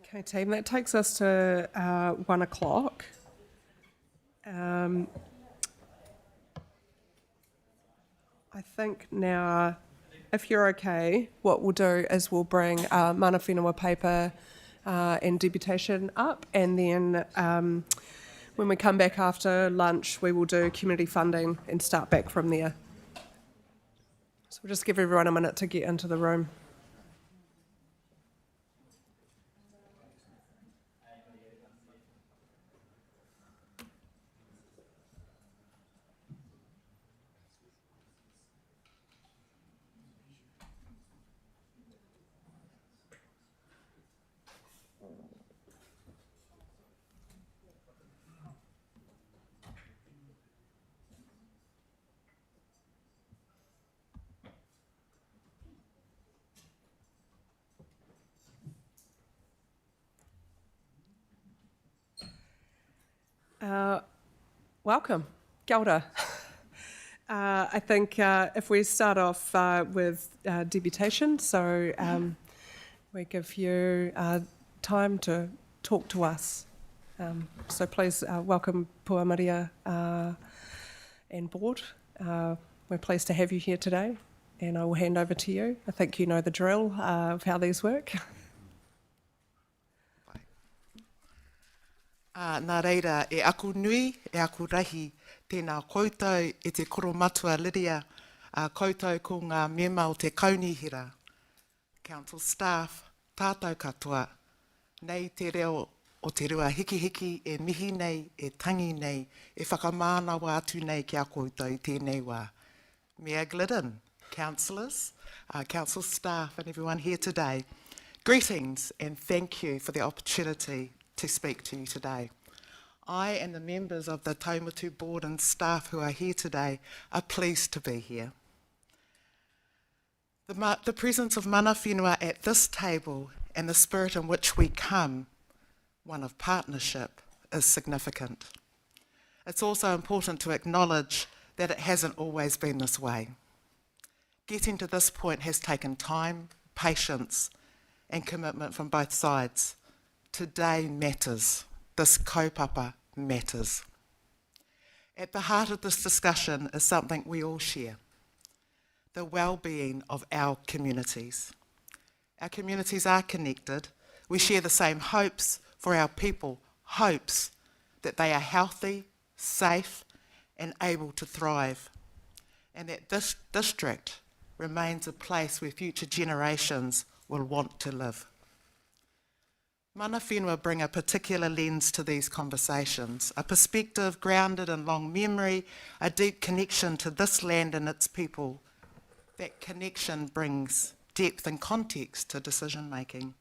Okay, team, that takes us to 1 o'clock. I think now, if you're okay, what we'll do is we'll bring mana whenua paper and deputation up, and then when we come back after lunch, we will do community funding and start back from there. So we'll just give everyone a minute to get into the room. Welcome. Kia ora. I think if we start off with deputation, so we give you time to talk to us. So please welcome Pua Maria and board. We're pleased to have you here today, and I will hand over to you. I think you know the drill of how these work. Nā reira, e aku nui, e aku rahi, tēnā koutou e te koromatua Lydia, koutou ko ngā mema o te kaunihira, council staff, tātou katoa, nei te reo o te rua hiki hiki, e mihi nei, e tangi nei, e whakamānawa atu nei ki a koutou i tēnei wā. Mayor Glidden, councillors, council staff and everyone here today, greetings and thank you for the opportunity to speak to you today. I and the members of the Taumatu board and staff who are here today are pleased to be here. The presence of mana whenua at this table and the spirit in which we come, one of partnership, is significant. It's also important to acknowledge that it hasn't always been this way. Getting to this point has taken time, patience, and commitment from both sides. Today matters. This kaupapa matters. At the heart of this discussion is something we all share: the well-being of our communities. Our communities are connected. We share the same hopes for our people, hopes that they are healthy, safe, and able to thrive, and that this district remains a place where future generations will want to live. Mana whenua bring a particular lens to these conversations, a perspective grounded in long memory, a deep connection to this land and its people. That connection brings depth and context to decision making.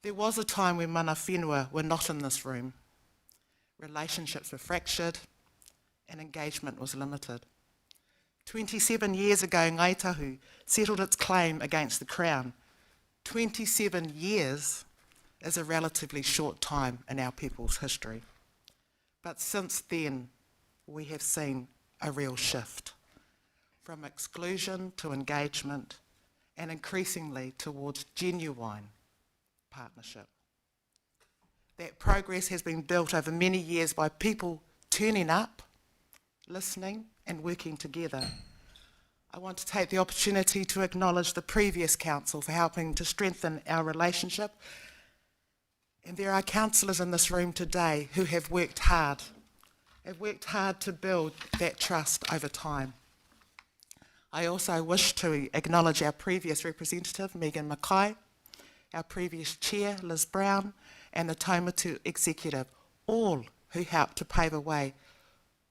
There was a time when mana whenua were not in this room. Relationships were fractured and engagement was limited. 27 years ago, Ngāi Tahu settled its claim against the Crown. 27 years is a relatively short time in our people's history. But since then, we have seen a real shift from exclusion to engagement and increasingly towards genuine partnership. That progress has been built over many years by people turning up, listening and working together. I want to take the opportunity to acknowledge the previous council for helping to strengthen our relationship. And there are councillors in this room today who have worked hard to build that trust over time. I also wish to acknowledge our previous representative, Megan Mackay, our previous chair, Liz Brown, and the Taumatu executive, all who helped to pave a way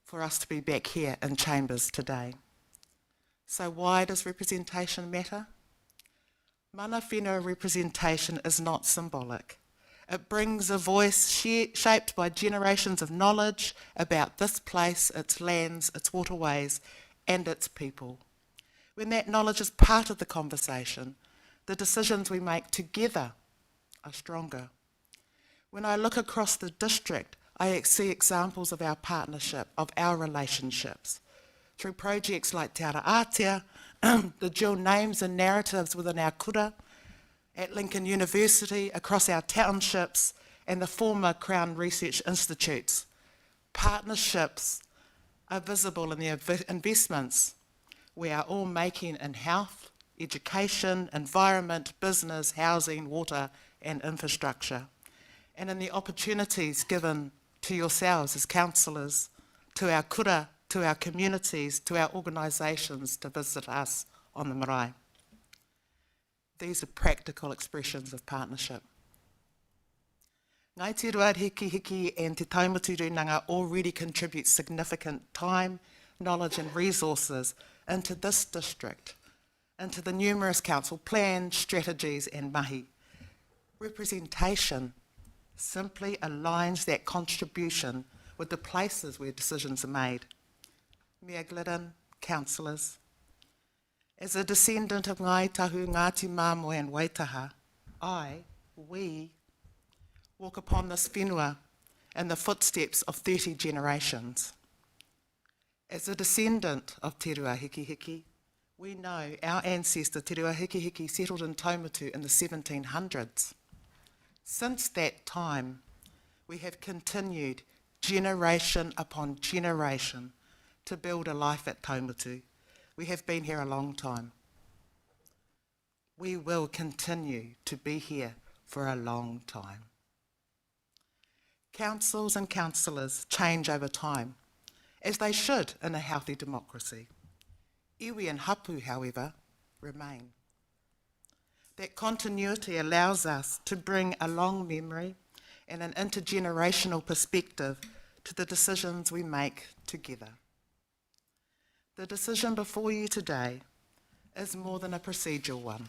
for us to be back here in chambers today. So why does representation matter? Mana whenua representation is not symbolic. It brings a voice shaped by generations of knowledge about this place, its lands, its waterways, and its people. When that knowledge is part of the conversation, the decisions we make together are stronger. When I look across the district, I see examples of our partnership, of our relationships. Through projects like Te Ara Atea, the dual names and narratives within our kura, at Lincoln University, across our townships, and the former Crown Research Institutes. Partnerships are visible in the investments we are all making in health, education, environment, business, housing, water, and infrastructure, and in the opportunities given to yourselves as councillors, to our kura, to our communities, to our organisations to visit us on the marae. These are practical expressions of partnership. Ngāi Te Rua Hiki Hiki and Te Taumatu Rūnanga already contribute significant time, knowledge and resources into this district, into the numerous council plans, strategies and mahi. Representation simply aligns that contribution with the places where decisions are made. Mea Glidden, councillors, as a descendant of Ngāi Tahu, Ngāti Māmoe and Waitaha, we walk upon this whenua in the footsteps of 30 generations. As a descendant of Te Rua Hiki Hiki, we know our ancestor Te Rua Hiki Hiki settled in Taumatu in the 1700s. Since that time, we have continued generation upon generation to build a life at Taumatu. We have been here a long time. We will continue to be here for a long time. Councils and councillors change over time, as they should in a healthy democracy. Iwi and hapu, however, remain. That continuity allows us to bring a long memory and an intergenerational perspective to the decisions we make together. The decision before you today is more than a procedural one.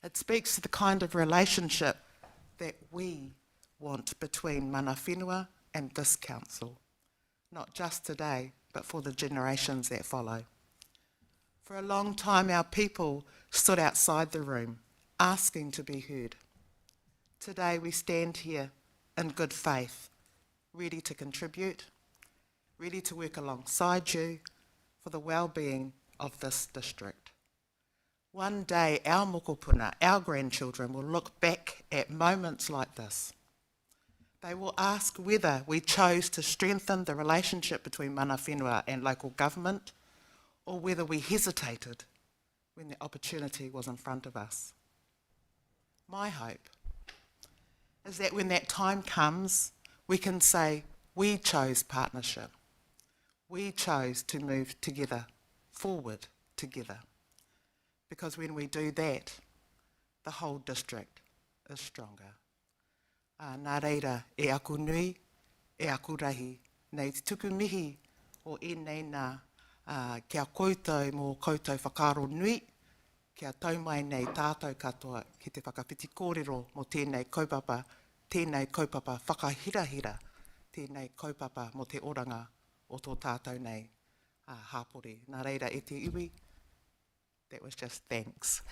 It speaks to the kind of relationship that we want between mana whenua and this council, not just today, but for the generations that follow. For a long time, our people stood outside the room, asking to be heard. Today, we stand here in good faith, ready to contribute, ready to work alongside you for the well-being of this district. One day, our mokopuna, our grandchildren, will look back at moments like this. They will ask whether we chose to strengthen the relationship between mana whenua and local government, or whether we hesitated when the opportunity was in front of us. My hope is that when that time comes, we can say, We chose partnership. We chose to move together, forward together. Because when we do that, the whole district is stronger. Nā reira, e aku nui, e aku rahi, nei te tuku mihi o ēnei nā kia koutou mō koutou whakaro nui, kia taumai nei tātou katoa ki te whakawhiti kōrero mō tēnei kaupapa whakahirahira, tēnei kaupapa mō te oranga o tō tātou nei hāpori. Nā reira, e te iwi, that was just thanks.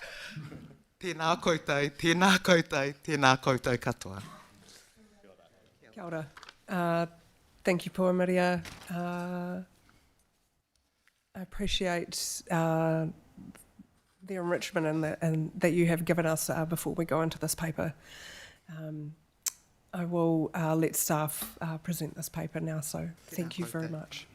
Tēnā koutou, tēnā koutou, tēnā koutou katoa. Kia ora. Thank you, Puameria. I appreciate the enrichment and that you have given us before we go into this paper. I will let staff present this paper now, so thank you very much.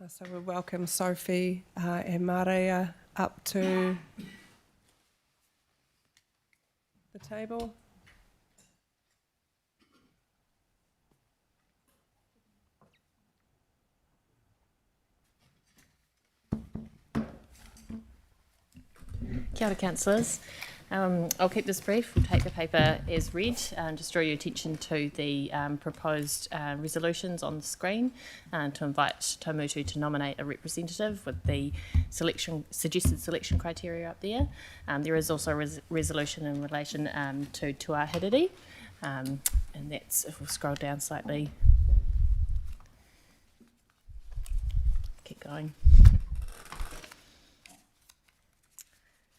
So we welcome Sophie and Maria up to the table. Kia ora, councillors. I'll keep this brief. We'll take the paper as read and just draw your attention to the proposed resolutions on the screen to invite Taumutu to nominate a representative with the suggested selection criteria up there. There is also a resolution in relation to Tuahiriri, and that's, if we'll scroll down slightly, keep going.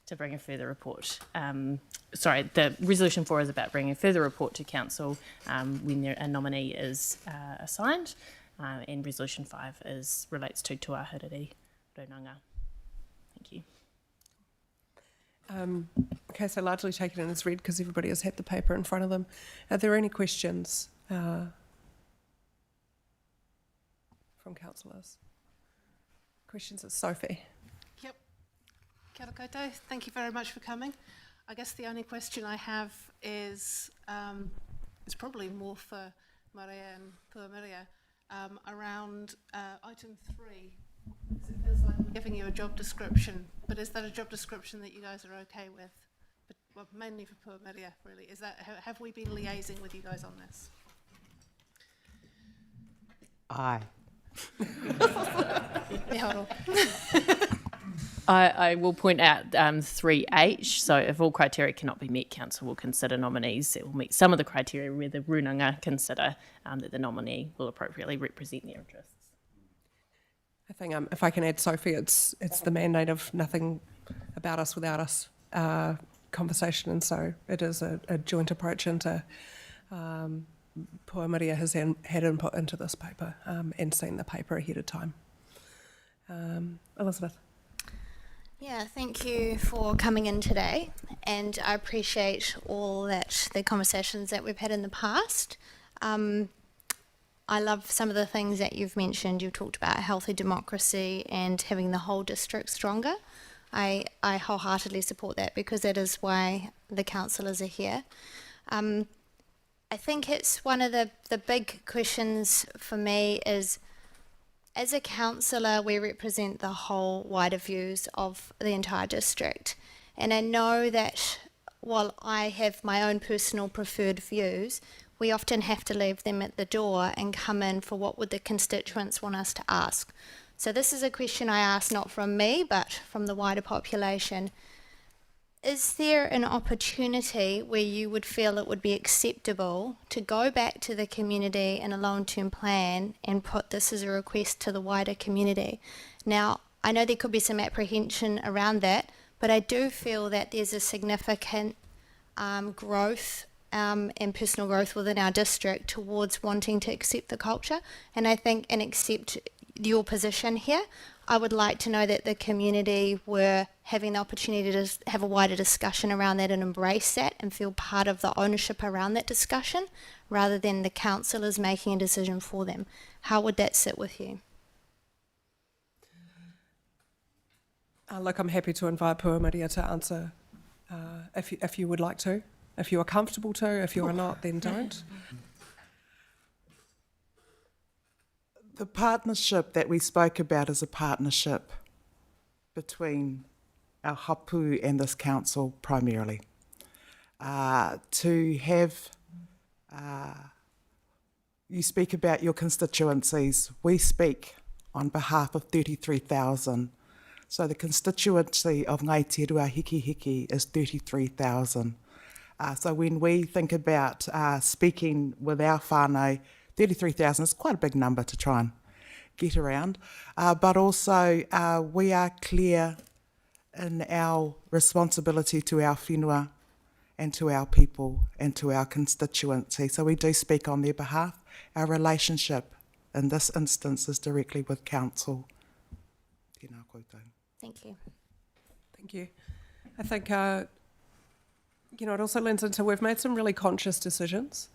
To bring a further report. The resolution 4 is about bringing a further report to council when a nominee is assigned, and resolution 5 relates to Tuahiriri Runanga. Thank you. Okay, so largely taken in as read because everybody has had the paper in front of them. Are there any questions from councillors? Questions of Sophie. Yep. Kia ora koutou. Thank you very much for coming. I guess the only question I have is, it's probably more for Maria and Puameria, around item 3. It feels like I'm giving you a job description, but is that a job description that you guys are okay with? But, well, mainly for Puameria, really. Is that, have we been liaising with you guys on this? Aye. I will point out 3H, so if all criteria cannot be met, council will consider nominees that will meet some of the criteria where the Runanga consider that the nominee will appropriately represent their interests. I think if I can add, Sophie, it's the mandate of nothing about us without us conversation, and so it is a joint approach into Puameria has had input into this paper and seen the paper ahead of time. Elizabeth. Yeah, thank you for coming in today, and I appreciate all the conversations that we've had in the past. I love some of the things that you've mentioned. You've talked about healthy democracy and having the whole district stronger. I wholeheartedly support that because that is why the councillors are here. I think it's one of the big questions for me is, as a councillor, we represent the whole wider views of the entire district. And I know that while I have my own personal preferred views, we often have to leave them at the door and come in for what would the constituents want us to ask. So this is a question I ask not from me, but from the wider population. Is there an opportunity where you would feel it would be acceptable to go back to the community in a long-term plan and put this as a request to the wider community? Now, I know there could be some apprehension around that, but I do feel that there's a significant growth and personal growth within our district towards wanting to accept the culture. And I think, and accept your position here, I would like to know that the community were having the opportunity to have a wider discussion around that and embrace that and feel part of the ownership around that discussion rather than the councillors making a decision for them. How would that sit with you? Look, I'm happy to invite Puameria to answer if you would like to. If you are comfortable to, if you are not, then don't. The partnership that we spoke about is a partnership between our hapu and this council primarily. To have, you speak about your constituencies, we speak on behalf of 33,000. So the constituency of Ngaiterua Hiki Hiki is 33,000. So when we think about speaking with our whānau, 33,000 is quite a big number to try and get around. But also we are clear in our responsibility to our whenua and to our people and to our constituency. So we do speak on their behalf. Our relationship in this instance is directly with council. Tēnā koutou. Thank you. Thank you. I think, it also lends into we've made some really conscious decisions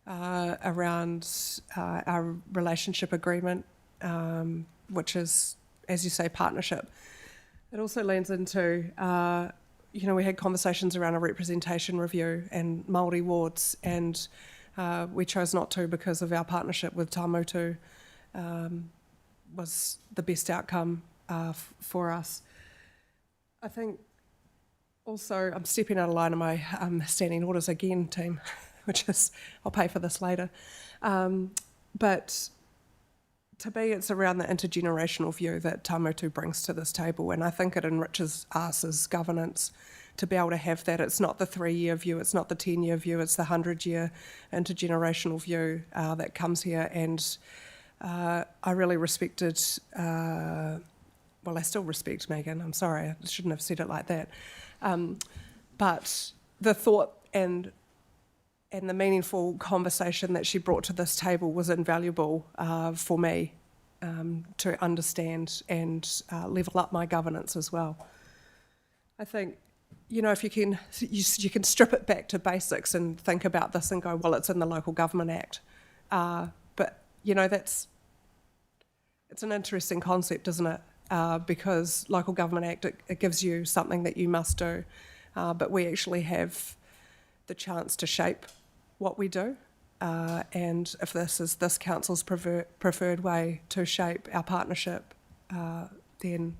around our relationship agreement, which is, as you say, partnership. It also lends into, we had conversations around a representation review and Māori wards, and we chose not to because of our partnership with Tā Mutu was the best outcome for us. I think also, I'm stepping out of line of my standing orders again, team, which is, I'll pay for this later. But to me, it's around the intergenerational view that Tā Mutu brings to this table, and I think it enriches us as governance to be able to have that. It's not the 3-year view, it's not the 10-year view, it's the 100-year intergenerational view that comes here, and I really respected, well, I still respect Megan, I'm sorry, I shouldn't have said it like that. But the thought and the meaningful conversation that she brought to this table was invaluable for me to understand and level up my governance as well. I think, if you can strip it back to basics and think about this and go, well, it's in the Local Government Act. But, it's an interesting concept, isn't it? Because Local Government Act, it gives you something that you must do, but we actually have the chance to shape what we do, and if this is this council's preferred way to shape our partnership, then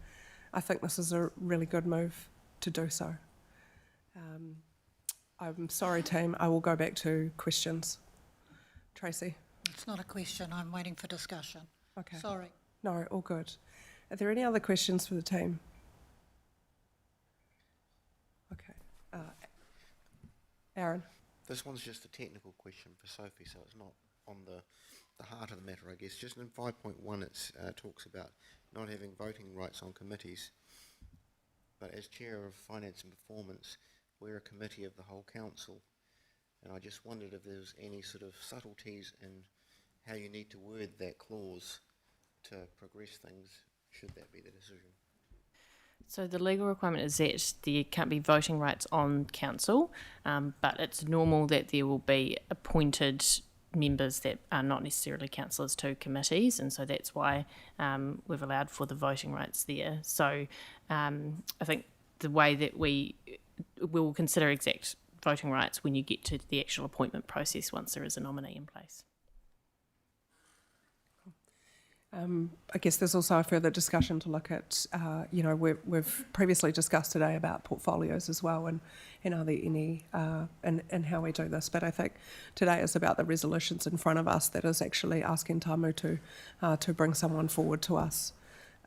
I think this is a really good move to do so. I'm sorry, team, I will go back to questions. Tracy? It's not a question, I'm waiting for discussion. Okay. Sorry. No, all good. Are there any other questions for the team? Okay. Aaron? This one's just a technical question for Sophie, so it's not on the heart of the matter, I guess. Just in 5.1, it talks about not having voting rights on committees. But as Chair of Finance and Performance, we're a committee of the whole council. And I just wondered if there's any sort of subtleties in how you need to word that clause to progress things, should that be the decision. So the legal requirement is that there can't be voting rights on council, but it's normal that there will be appointed members that are not necessarily councillors to committees, and so that's why we've allowed for the voting rights there. So I think the way that we will consider exact voting rights when you get to the actual appointment process once there is a nominee in place. I guess there's also a further discussion to look at, we've previously discussed today about portfolios as well, and are there any, and how we do this. But I think today is about the resolutions in front of us that is actually asking Tā Mutu to bring someone forward to us.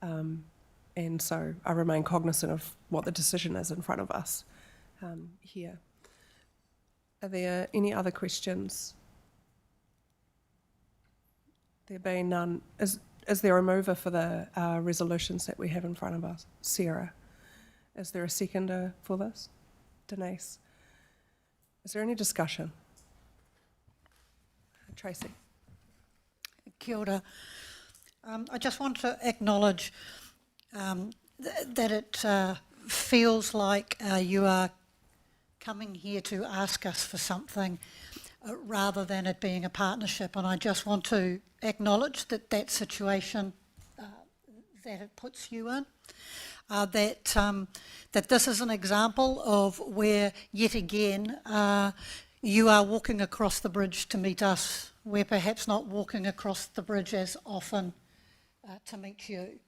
And so I remain cognizant of what the decision is in front of us here. Are there any other questions? There being none, is there a mover for the resolutions that we have in front of us? Sarah. Is there a seconder for this? Denise. Is there any discussion? Tracy. Kia ora. I just want to acknowledge that it feels like you are coming here to ask us for something rather than it being a partnership, and I just want to acknowledge that situation that it puts you in. that this is an example of where, yet again, you are walking across the bridge to meet us. We're perhaps not walking across the bridge as often to meet you.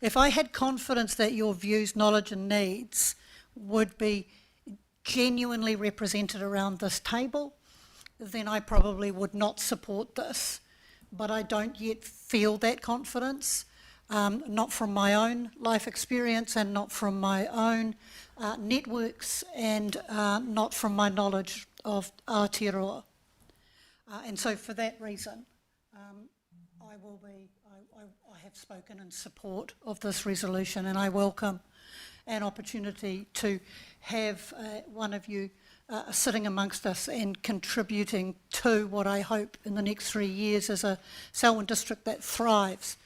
If I had confidence that your views, knowledge and needs would be genuinely represented around this table, then I probably would not support this. But I don't yet feel that confidence, not from my own life experience and not from my own networks and not from my knowledge of Aotearoa. And so for that reason, I have spoken in support of this resolution, and I welcome an opportunity to have one of you sitting amongst us and contributing to what I hope in the next 3 years is a Selwyn district that thrives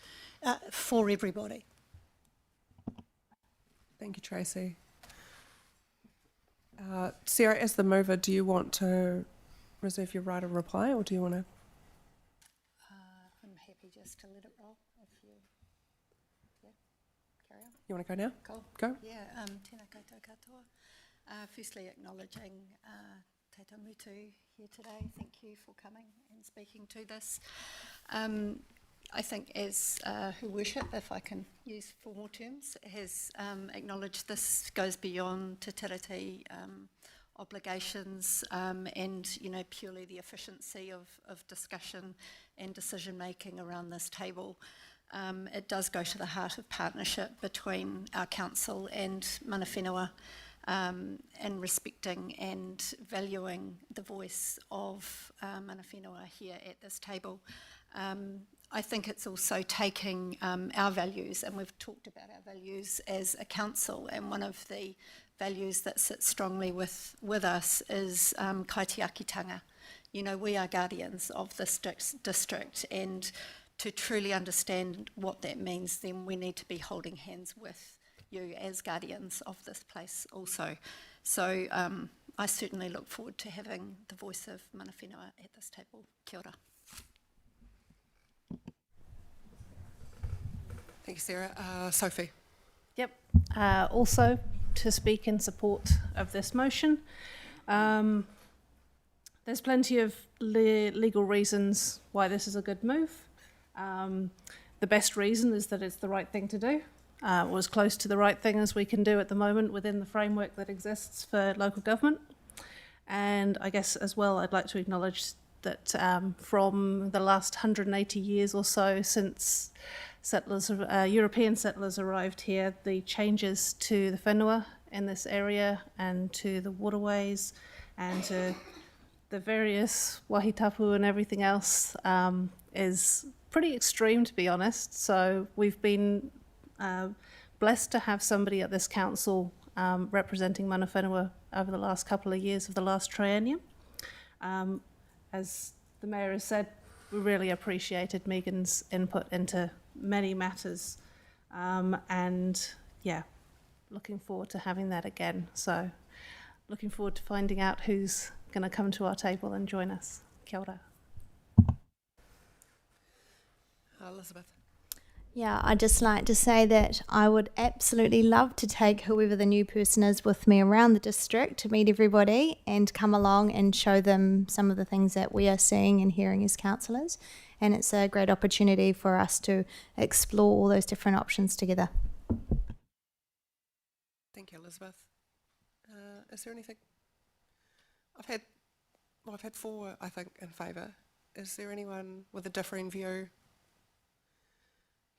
for everybody. Thank you, Tracy. Sarah, as the mover, do you want to reserve your right of reply, or do you want to? I'm happy just to let it roll if you, carry on. You want to go now? Go. Go. Yeah, tēnā koutou katoa. Firstly, acknowledging Te Tamutu here today. Thank you for coming and speaking to this. I think as Her Worship, if I can use formal terms, has acknowledged this goes beyond Te Tiriti obligations and, you know, purely the efficiency of discussion and decision making around this table. It does go to the heart of partnership between our council and mana whenua, and respecting and valuing the voice of mana whenua here at this table. I think it's also taking our values, and we've talked about our values as a council, and one of the values that sits strongly with us is kaitiakitanga. You know, we are guardians of this district, and to truly understand what that means, then we need to be holding hands with you as guardians of this place also. So I certainly look forward to having the voice of mana whenua at this table. Kia ora. Thank you, Sarah. Sophie. Yep. Also, to speak in support of this motion, there's plenty of legal reasons why this is a good move. The best reason is that it's the right thing to do, or as close to the right thing as we can do at the moment within the framework that exists for local government. And I guess as well, I'd like to acknowledge that from the last 180 years or so since European settlers arrived here, the changes to the whenua in this area and to the waterways and to the various wahitapu and everything else is pretty extreme, to be honest. So we've been blessed to have somebody at this council representing mana whenua over the last couple of years of the last triennium. As the Mayor has said, we really appreciated Megan's input into many matters, and yeah, looking forward to having that again. So looking forward to finding out who's going to come to our table and join us. Kia ora. Elizabeth. Yeah, I'd just like to say that I would absolutely love to take whoever the new person is with me around the district to meet everybody and come along and show them some of the things that we are seeing and hearing as councillors. And it's a great opportunity for us to explore all those different options together. Thank you, Elizabeth. Is there anything? I've had 4, I think, in favour. Is there anyone with a differing view?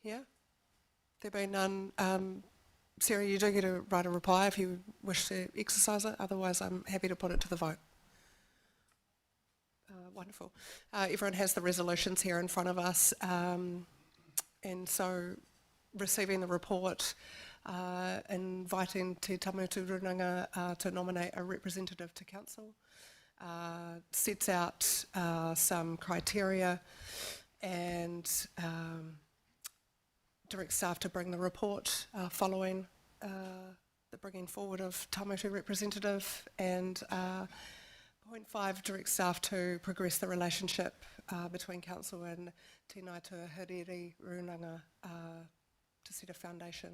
Yeah? There being none. Sarah, you do get a right of reply if you wish to exercise it. Otherwise, I'm happy to put it to the vote. Wonderful. Everyone has the resolutions here in front of us. And so receiving the report, inviting Te Tamutu Runanga to nominate a representative to council, sets out some criteria and direct staff to bring the report following the bringing forward of Tamutu representative, and point 5, direct staff to progress the relationship between council and Te Ngāi Tua Hariri Runanga to set a foundation.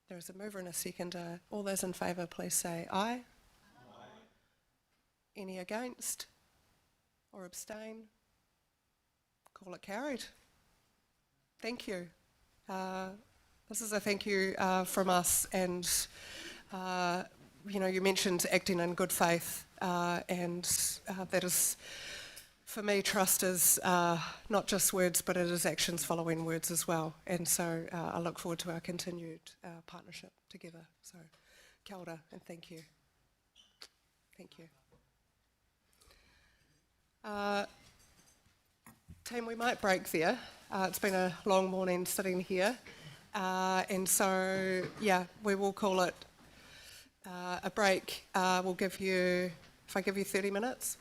There is a mover and a seconder. All those in favour, please say aye. Any against or abstain? Call it carried. Thank you. This is a thank you from us, and you mentioned acting in good faith, and that is, for me, trust is not just words, but it is actions following words as well. And so I look forward to our continued partnership together. So, kia ora, and thank you. Thank you. Team, we might break there. It's been a long morning sitting here. And so, yeah, we will call it a break. We'll give you, if I give you 30 minutes.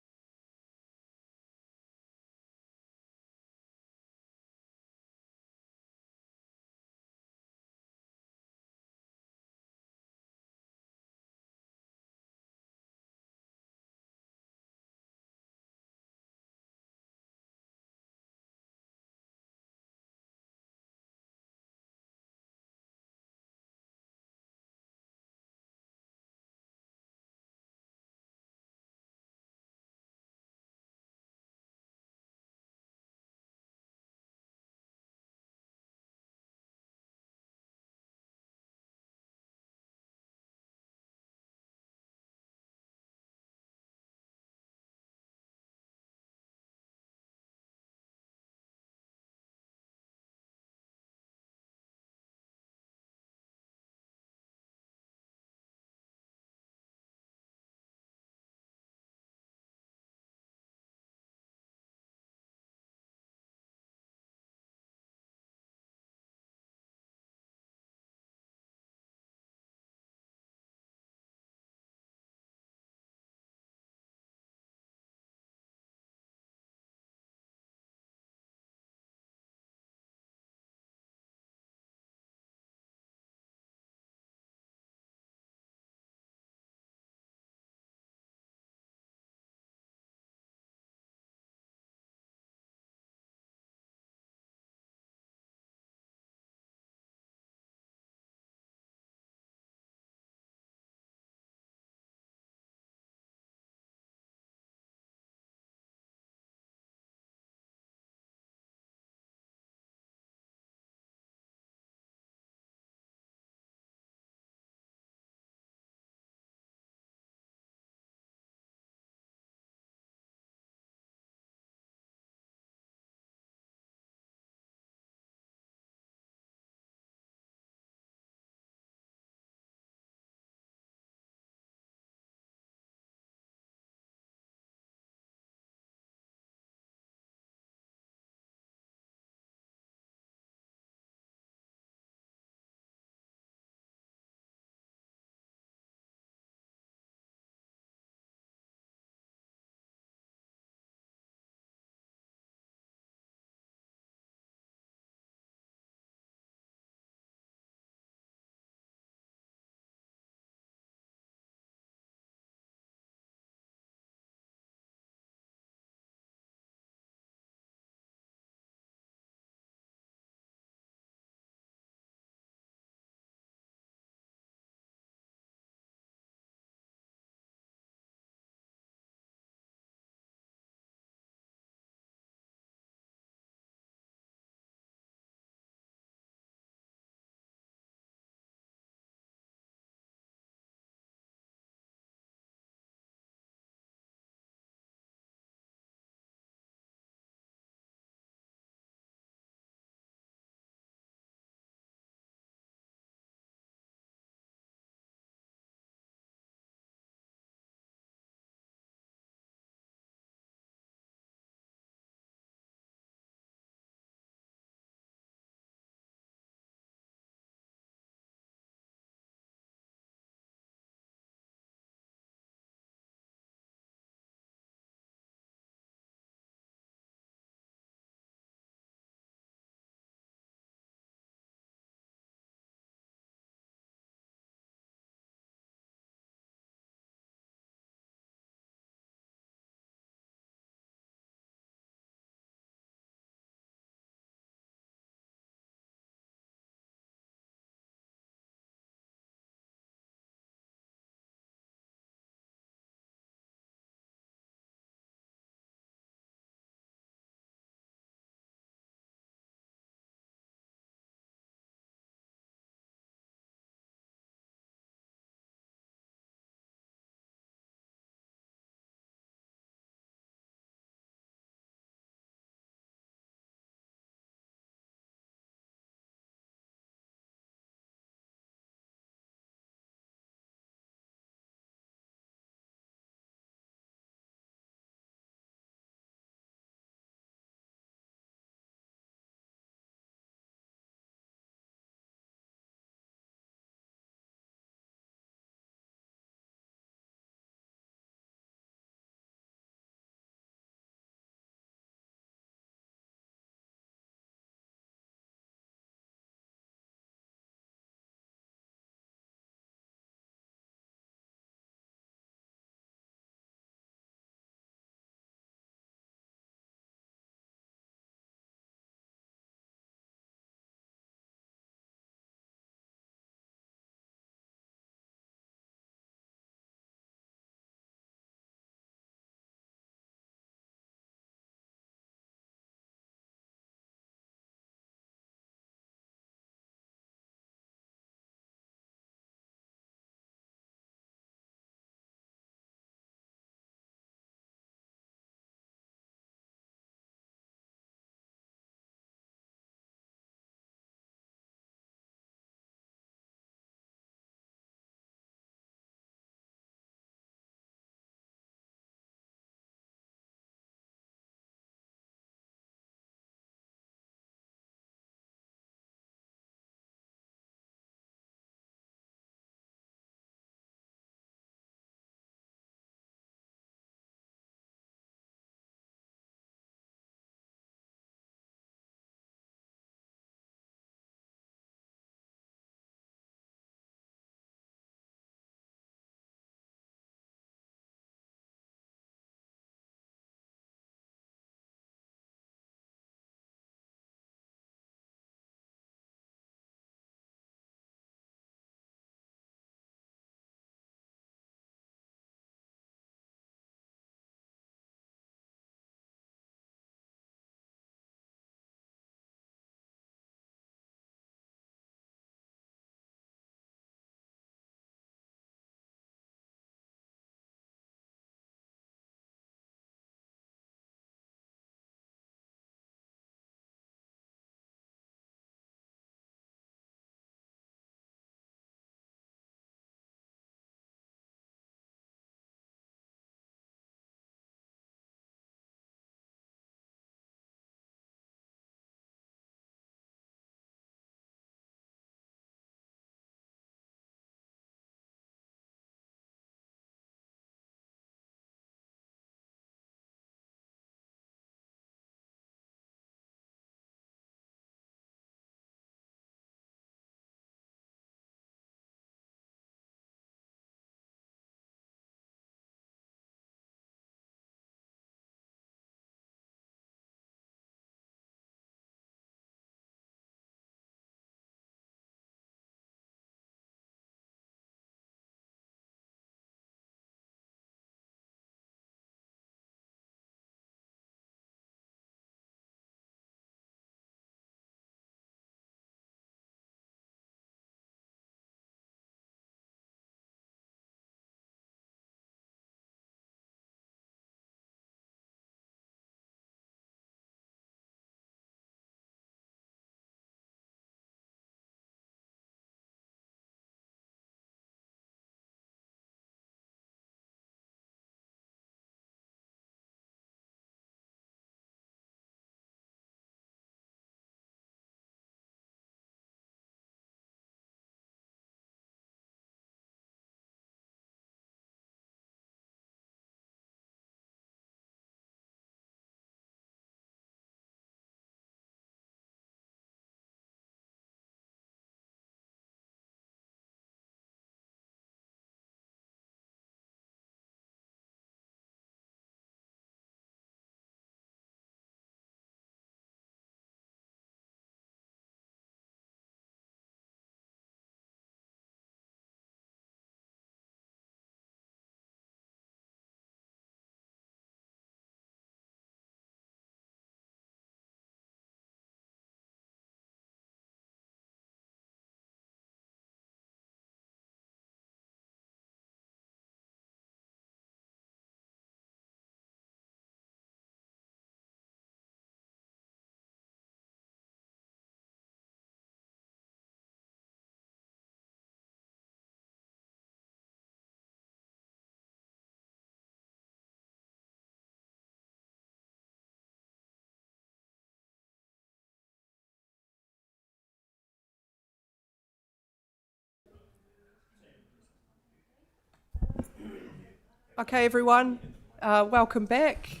Okay, everyone, welcome back.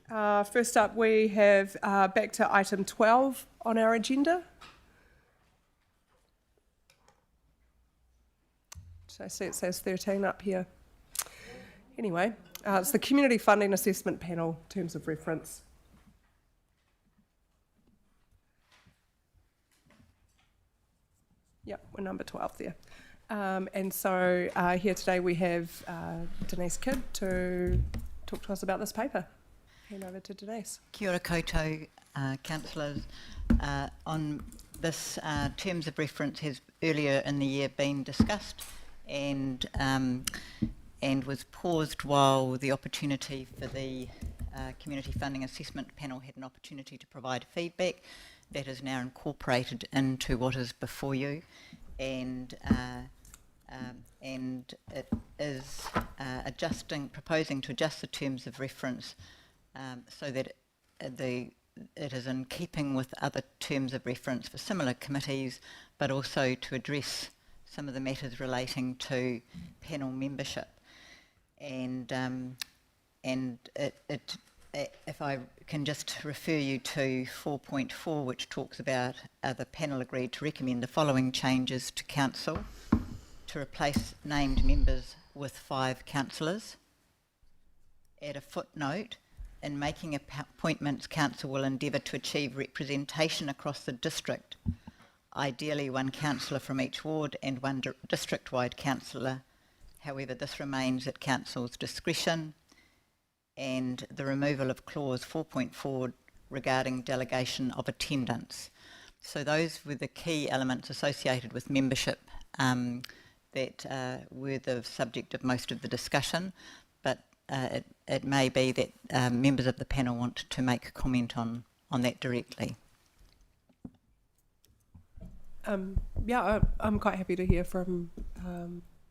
First up, we have back to item 12 on our agenda. So I see it says 13 up here. Anyway, it's the Community Funding Assessment Panel, terms of reference. Yep, we're number 12 there. And so here today we have Denise Kidd to talk to us about this paper. Hand over to Denise. Kia ora koutou, councillors. On this, terms of reference has earlier in the year been discussed and was paused while the opportunity for the Community Funding Assessment Panel had an opportunity to provide feedback. That is now incorporated into what is before you, and it is proposing to adjust the terms of reference so that it is in keeping with other terms of reference for similar committees, but also to address some of the matters relating to panel membership. And if I can just refer you to 4.4, which talks about the panel agreed to recommend the following changes to council: to replace named members with 5 councillors. Add a footnote: in making appointments, council will endeavour to achieve representation across the district, ideally 1 councillor from each ward and 1 district-wide councillor. However, this remains at council's discretion. And the removal of clause 4.4 regarding delegation of attendance. So those were the key elements associated with membership that were the subject of most of the discussion, but it may be that members of the panel want to make a comment on that directly. Yeah, I'm quite happy to hear from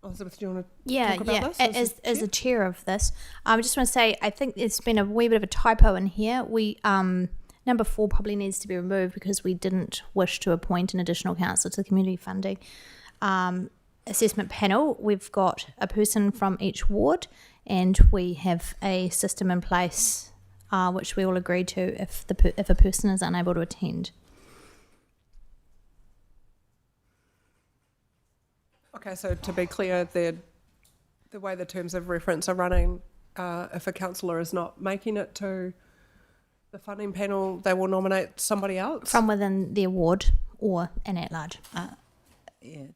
Elizabeth. Do you want to talk about this? As the chair of this, I just want to say I think there's been a wee bit of a typo in here. We number 4 probably needs to be removed because we didn't wish to appoint an additional councillor to the community funding assessment panel. We've got a person from each ward, and we have a system in place which we all agree to if a person is unable to attend. Okay, so to be clear, the way the terms of reference are running, if a councillor is not making it to the funding panel, they will nominate somebody else? From within their ward or an at-large. Yeah.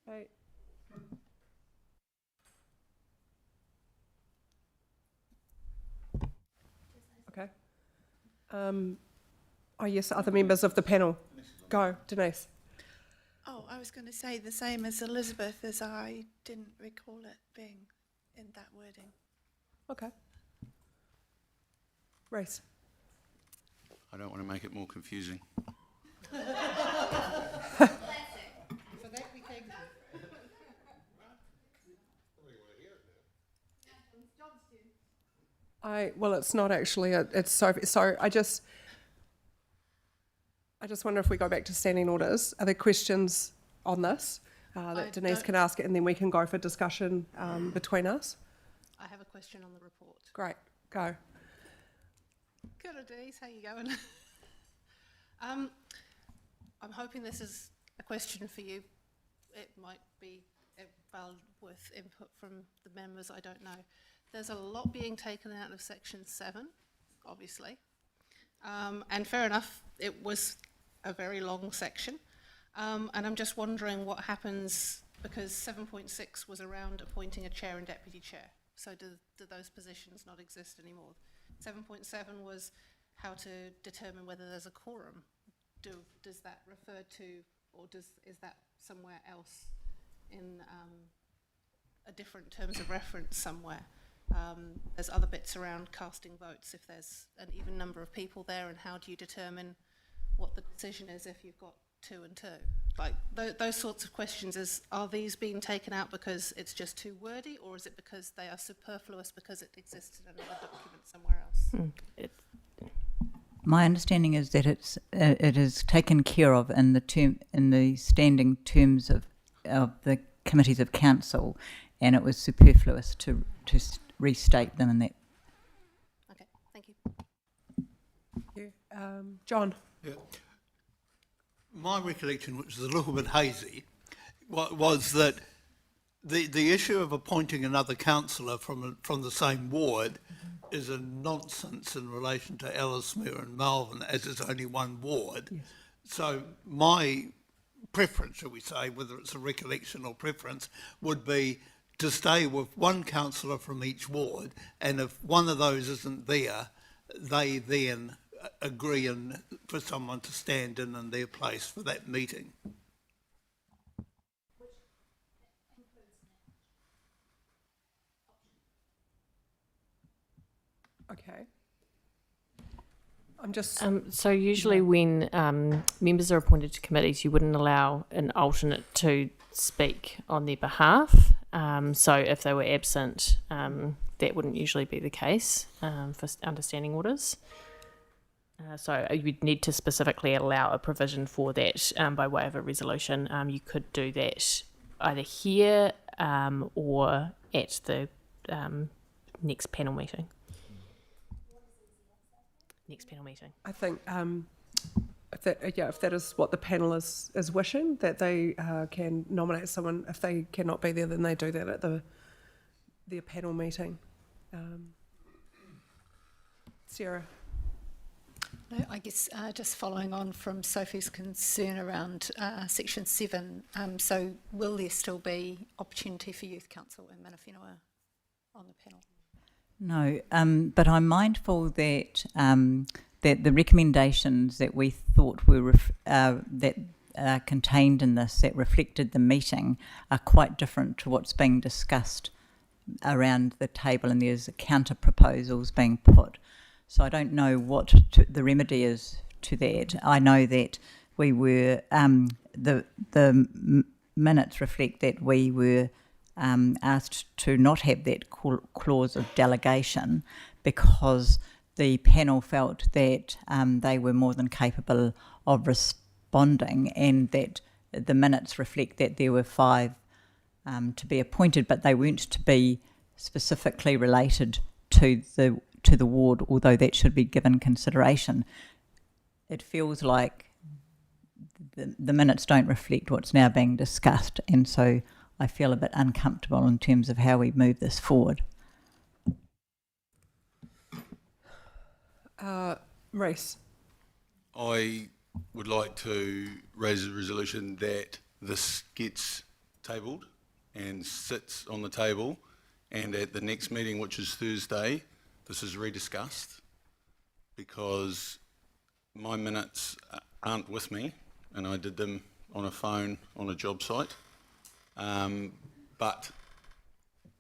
Right. Okay. Oh yes, other members of the panel. Go, Denise. Oh, I was going to say the same as Elizabeth, as I didn't recall it being in that wording. Okay. Race. I don't want to make it more confusing. Well, it's not actually. It's so. I just wonder if we go back to standing orders. Are there questions on this that Denise can ask, and then we can go for discussion between us? I have a question on the report. Great, go. Good, Denise, how you going? I'm hoping this is a question for you. It might be valid with input from the members, I don't know. There's a lot being taken out of section 7, obviously. And fair enough, it was a very long section. And I'm just wondering what happens, because 7.6 was around appointing a chair and deputy chair. So do those positions not exist anymore? 7.7 was how to determine whether there's a quorum. Does that refer to, or is that somewhere else in a different terms of reference somewhere? There's other bits around casting votes, if there's an even number of people there, and how do you determine what the decision is if you've got 2 and 2? Like those sorts of questions, are these being taken out because it's just too wordy, or is it because they are superfluous because it exists in another document somewhere else? My understanding is that it is taken care of in the standing terms of the committees of council, and it was superfluous to restate them in that. Okay, thank you. John. Yeah. My recollection, which is a little bit hazy, was that the issue of appointing another councillor from the same ward is a nonsense in relation to Ellesmere and Malvern, as it's only one ward. Yes. So my preference, shall we say, whether it's a recollection or preference, would be to stay with one councillor from each ward, and if one of those isn't there, they then agree for someone to stand in their place for that meeting. Okay. I'm just. So usually when members are appointed to committees, you wouldn't allow an alternate to speak on their behalf. So if they were absent, that wouldn't usually be the case for understanding orders. So you'd need to specifically allow a provision for that by way of a resolution. You could do that either here or at the next panel meeting. Next panel meeting. I think if that is what the panel is wishing, that they can nominate someone. If they cannot be there, then they do that at their panel meeting. Sarah. No, I guess just following on from Sophie's concern around Section 7, so will there still be opportunity for Youth Council and Mana Whenua on the panel? No, but I'm mindful that that the recommendations that we thought were contained in this, that reflected the meeting, are quite different to what's being discussed around the table, and there's counter proposals being put. So I don't know what the remedy is to that. I know that we were the minutes reflect that we were asked to not have that clause of delegation because the panel felt that they were more than capable of responding, and that the minutes reflect that there were 5 to be appointed, but they weren't to be specifically related to the ward, although that should be given consideration. It feels like the minutes don't reflect what's now being discussed, and so I feel a bit uncomfortable in terms of how we move this forward. Reece. I would like to raise a resolution that this gets tabled and sits on the table, and at the next meeting, which is Thursday, this is rediscussed, because my minutes aren't with me and I did them on a phone on a job site. But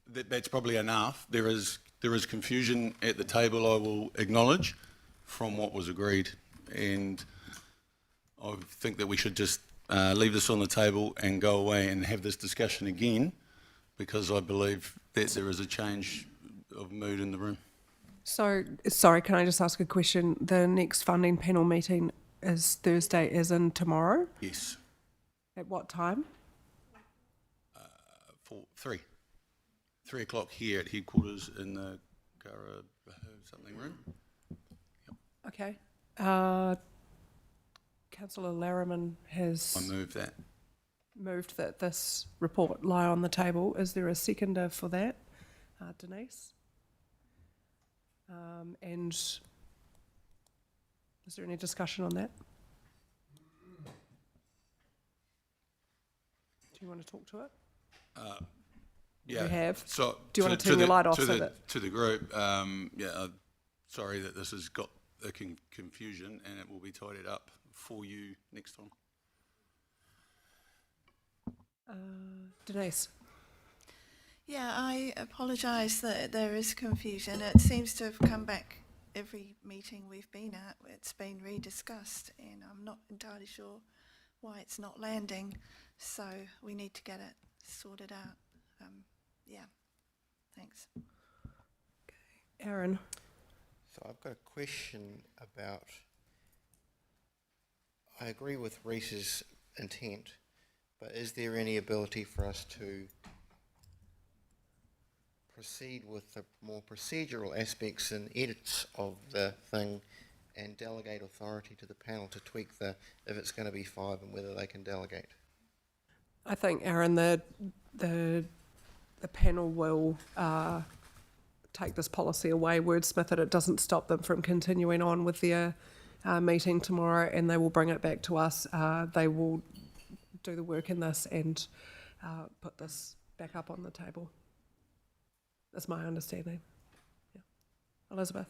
that's probably enough. There is confusion at the table, I will acknowledge, from what was agreed, and I think that we should just leave this on the table and go away and have this discussion again, because I believe that there is a change of mood in the room. So, sorry, can I just ask a question? The next funding panel meeting is Thursday, as in tomorrow? Yes. At what time? For 3 o'clock here at headquarters in the something room. Okay. Councillor Larriman has I move that. moved that this report lie on the table. Is there a seconder for that? Denise? And is there any discussion on that? Do you want to talk to it? Yeah. You have. So do you want to turn your light off so that to the group? Sorry that this has got a confusion, and it will be tidied up for you next time. Denise. Yeah, I apologise that there is confusion. It seems to have come back every meeting we've been at. It's been rediscussed, and I'm not entirely sure why it's not landing. So we need to get it sorted out. Yeah, thanks. Aaron. So I've got a question about, I agree with Reece's intent, but is there any ability for us to proceed with the more procedural aspects and edits of the thing and delegate authority to the panel to tweak if it's going to be 5 and whether they can delegate. I think, Aaron, the panel will take this policy away, wordsmith it. It doesn't stop them from continuing on with their meeting tomorrow, and they will bring it back to us. They will do the work in this and put this back up on the table. That's my understanding. Yeah. Elizabeth?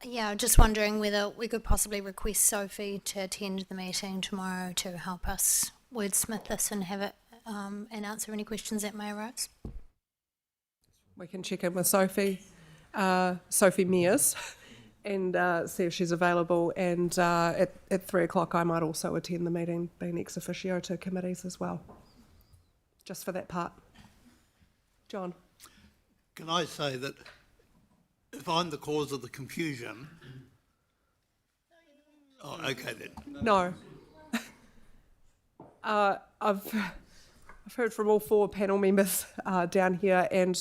Yeah, just wondering whether we could possibly request Sophie to attend the meeting tomorrow to help us wordsmith this and have it and answer any questions that may arise. We can check in with Sophie, Sophie Mears, and see if she's available. And at 3 o'clock, I might also attend the meeting, being ex officio to committees as well, just for that part. John? Can I say that if I'm the cause of the confusion... Oh, okay then. No. I've heard from all 4 panel members down here, and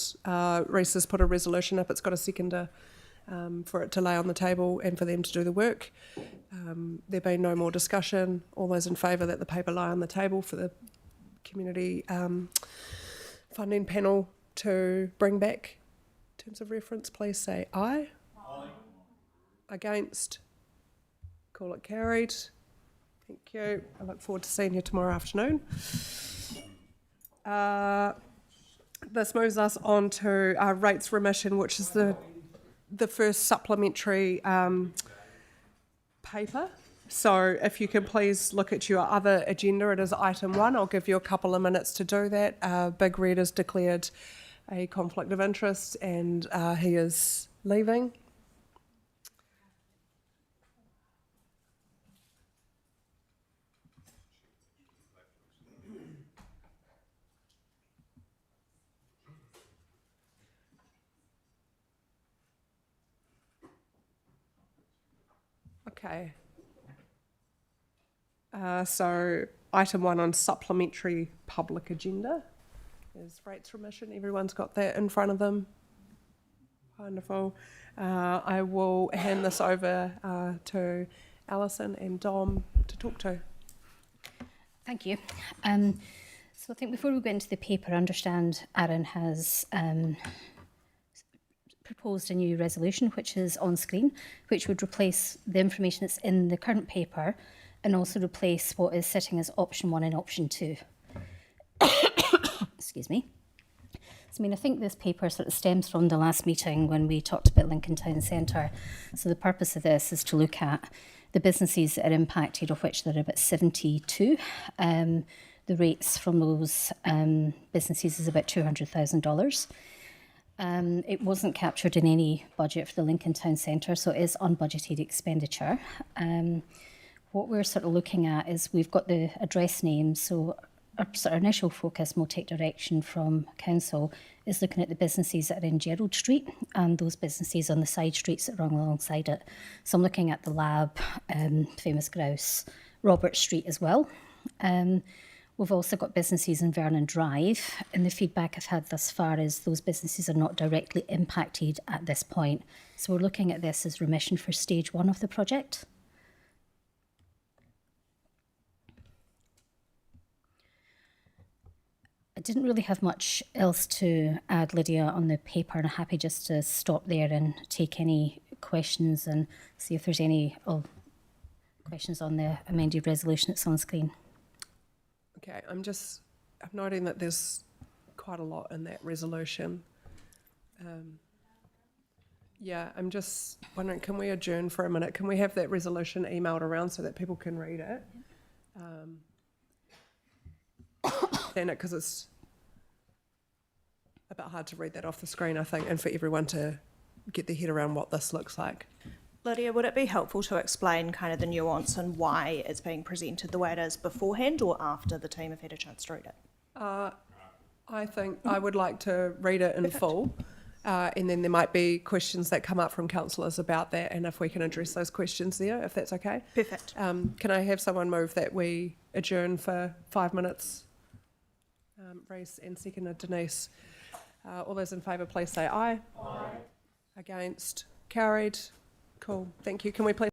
Reese has put a resolution up. It's got a seconder for it to lay on the table and for them to do the work. There being no more discussion. All those in favour that the paper lie on the table for the community funding panel to bring back terms of reference, please say aye. Aye. Against? Call it carried. Thank you. I look forward to seeing you tomorrow afternoon. This moves us on to rates remission, which is the first supplementary paper. So if you can please look at your other agenda, it is item 1. I'll give you a couple of minutes to do that. Big Red has declared a conflict of interest and he is leaving. Okay. So item 1 on supplementary public agenda is rates remission. Everyone's got that in front of them. Wonderful. I will hand this over to Alison and Dom to talk to. Thank you. So I think before we go into the paper, I understand Aaron has proposed a new resolution, which is on screen, which would replace the information that's in the current paper and also replace what is sitting as option 1 and option 2. Excuse me. So, I think this paper sort of stems from the last meeting when we talked about Lincoln Town Centre. So the purpose of this is to look at the businesses that are impacted, of which there are about 72. The rates from those businesses is about $200,000. It wasn't captured in any budget for the Lincoln Town Centre, so it is unbudgeted expenditure. What we're sort of looking at is we've got the address names, so our sort of initial focus, and we'll take direction from council, is looking at the businesses that are in Gerald Street and those businesses on the side streets that run alongside it. So I'm looking at the Lab, Famous Grouse, Robert Street as well. We've also got businesses in Vernon Drive, and the feedback I've had thus far is those businesses are not directly impacted at this point. So we're looking at this as remission for stage 1 of the project. I didn't really have much else to add, Lydia, on the paper, and I'm happy just to stop there and take any questions and see if there's any questions on the amended resolution that's on screen. Okay, I'm noting that there's quite a lot in that resolution. Yeah, I'm just wondering, can we adjourn for a minute? Can we have that resolution emailed around so that people can read it? Because it's a bit hard to read that off the screen, I think, and for everyone to get their head around what this looks like. Lydia, would it be helpful to explain kind of the nuance and why it's being presented the way it is beforehand or after the team have had a chance to read it? I think I would like to read it in full, and then there might be questions that come up from councillors about that, and if we can address those questions there, if that's okay. Perfect. Can I have someone move that we adjourn for 5 minutes? Reese, and seconded Denise. All those in favour, please say aye. Aye. Against? Carried. Cool. Thank you. Can we please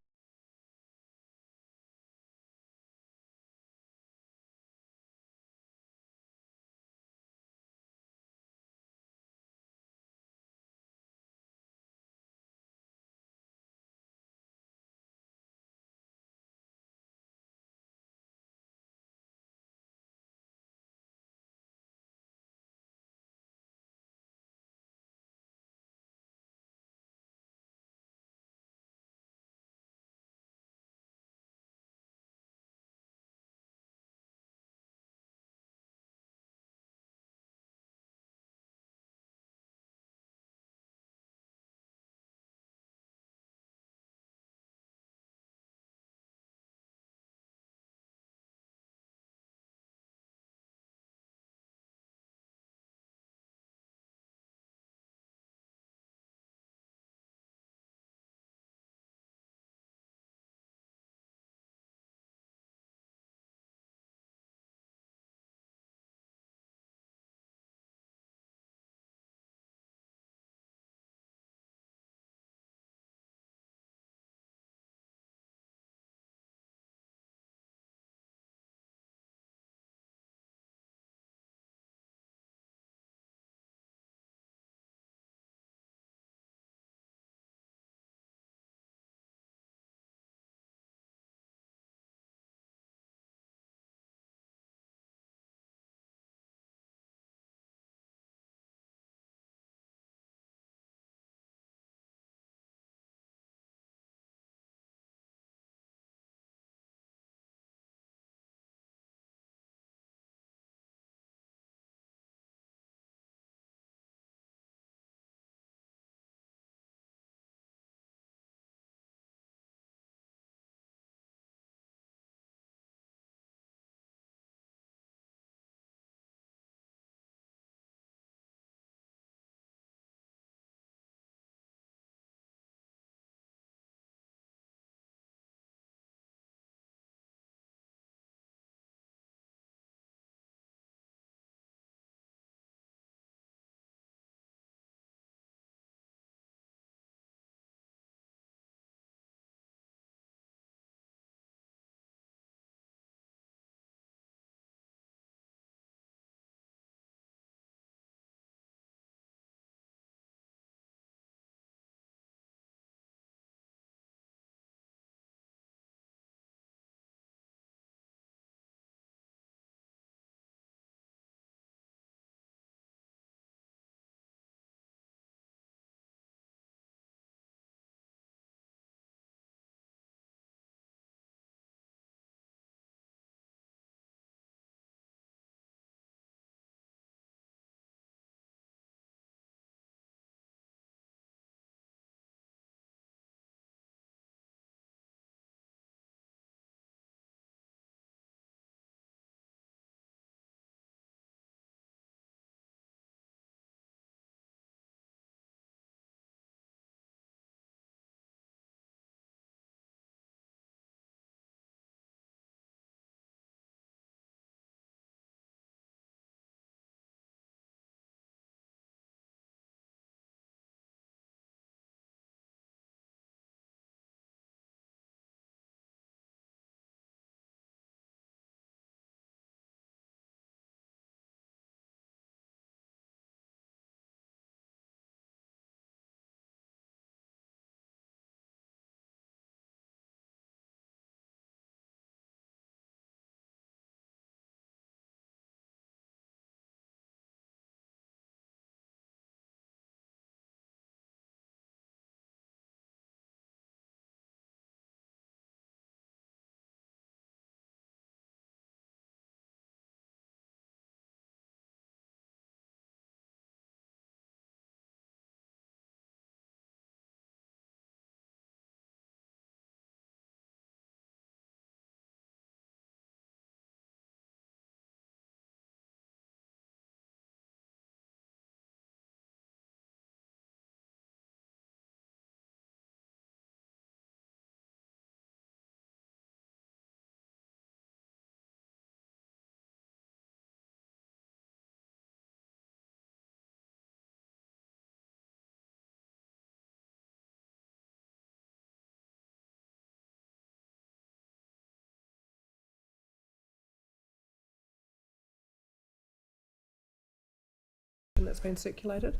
information that's been circulated?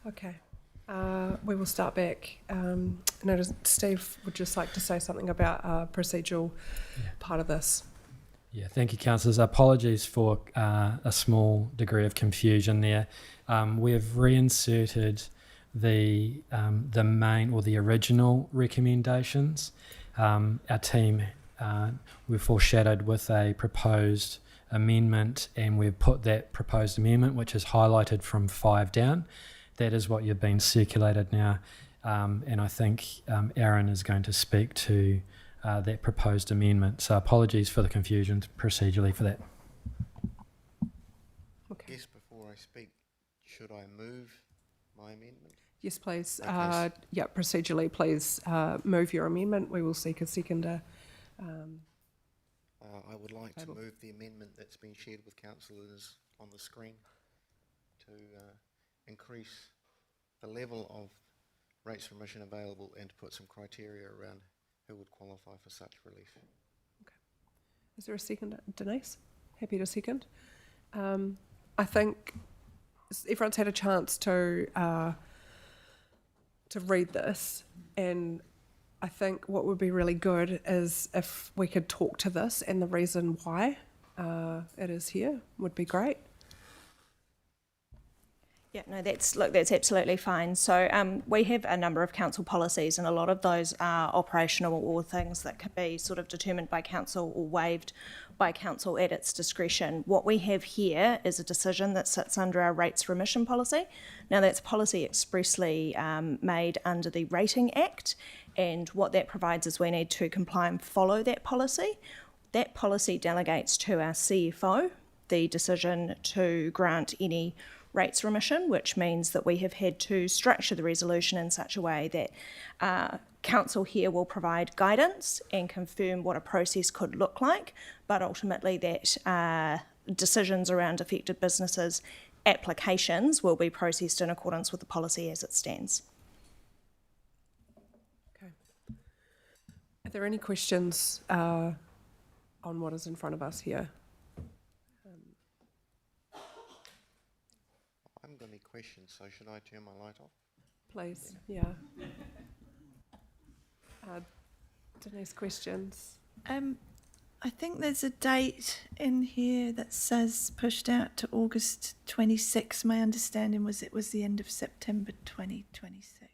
Okay. We will start back. Notice Steve would just like to say something about procedural part of this. Yeah, thank you, councillors. Apologies for a small degree of confusion there. We have reinserted the main or the original recommendations. Our team we've foreshadowed with a proposed amendment, and we've put that proposed amendment, which is highlighted from 5 down. That is what you've been circulated now, and I think Aaron is going to speak to that proposed amendment. So apologies for the confusion procedurally for that. I guess before I speak, should I move my amendment? Yes, please. Okay. Yeah, procedurally, please move your amendment. We will seek a seconder. I would like to move the amendment that's been shared with councillors on the screen to increase the level of rates for emission available and to put some criteria around who would qualify for such relief. Okay. Is there a second? Denise? Happy to second. I think everyone's had a chance to read this, and I think what would be really good is if we could talk to this and the reason why it is here would be great. Yeah, no, that's absolutely fine. So we have a number of council policies, and a lot of those are operational or things that can be sort of determined by council or waived by council at its discretion. What we have here is a decision that sits under our rates for emission policy. Now, that's policy expressly made under the Rating Act, and what that provides is we need to comply and follow that policy. That policy delegates to our CFO the decision to grant any rates remission, which means that we have had to structure the resolution in such a way that council here will provide guidance and confirm what a process could look like, but ultimately that decisions around affected businesses' applications will be processed in accordance with the policy as it stands. Okay. Are there any questions on what is in front of us here? I'm going to be questions, so should I turn my light off? Please, yeah. Denise, questions? I think there's a date in here that says pushed out to August 26. My understanding was it was the end of September 2026.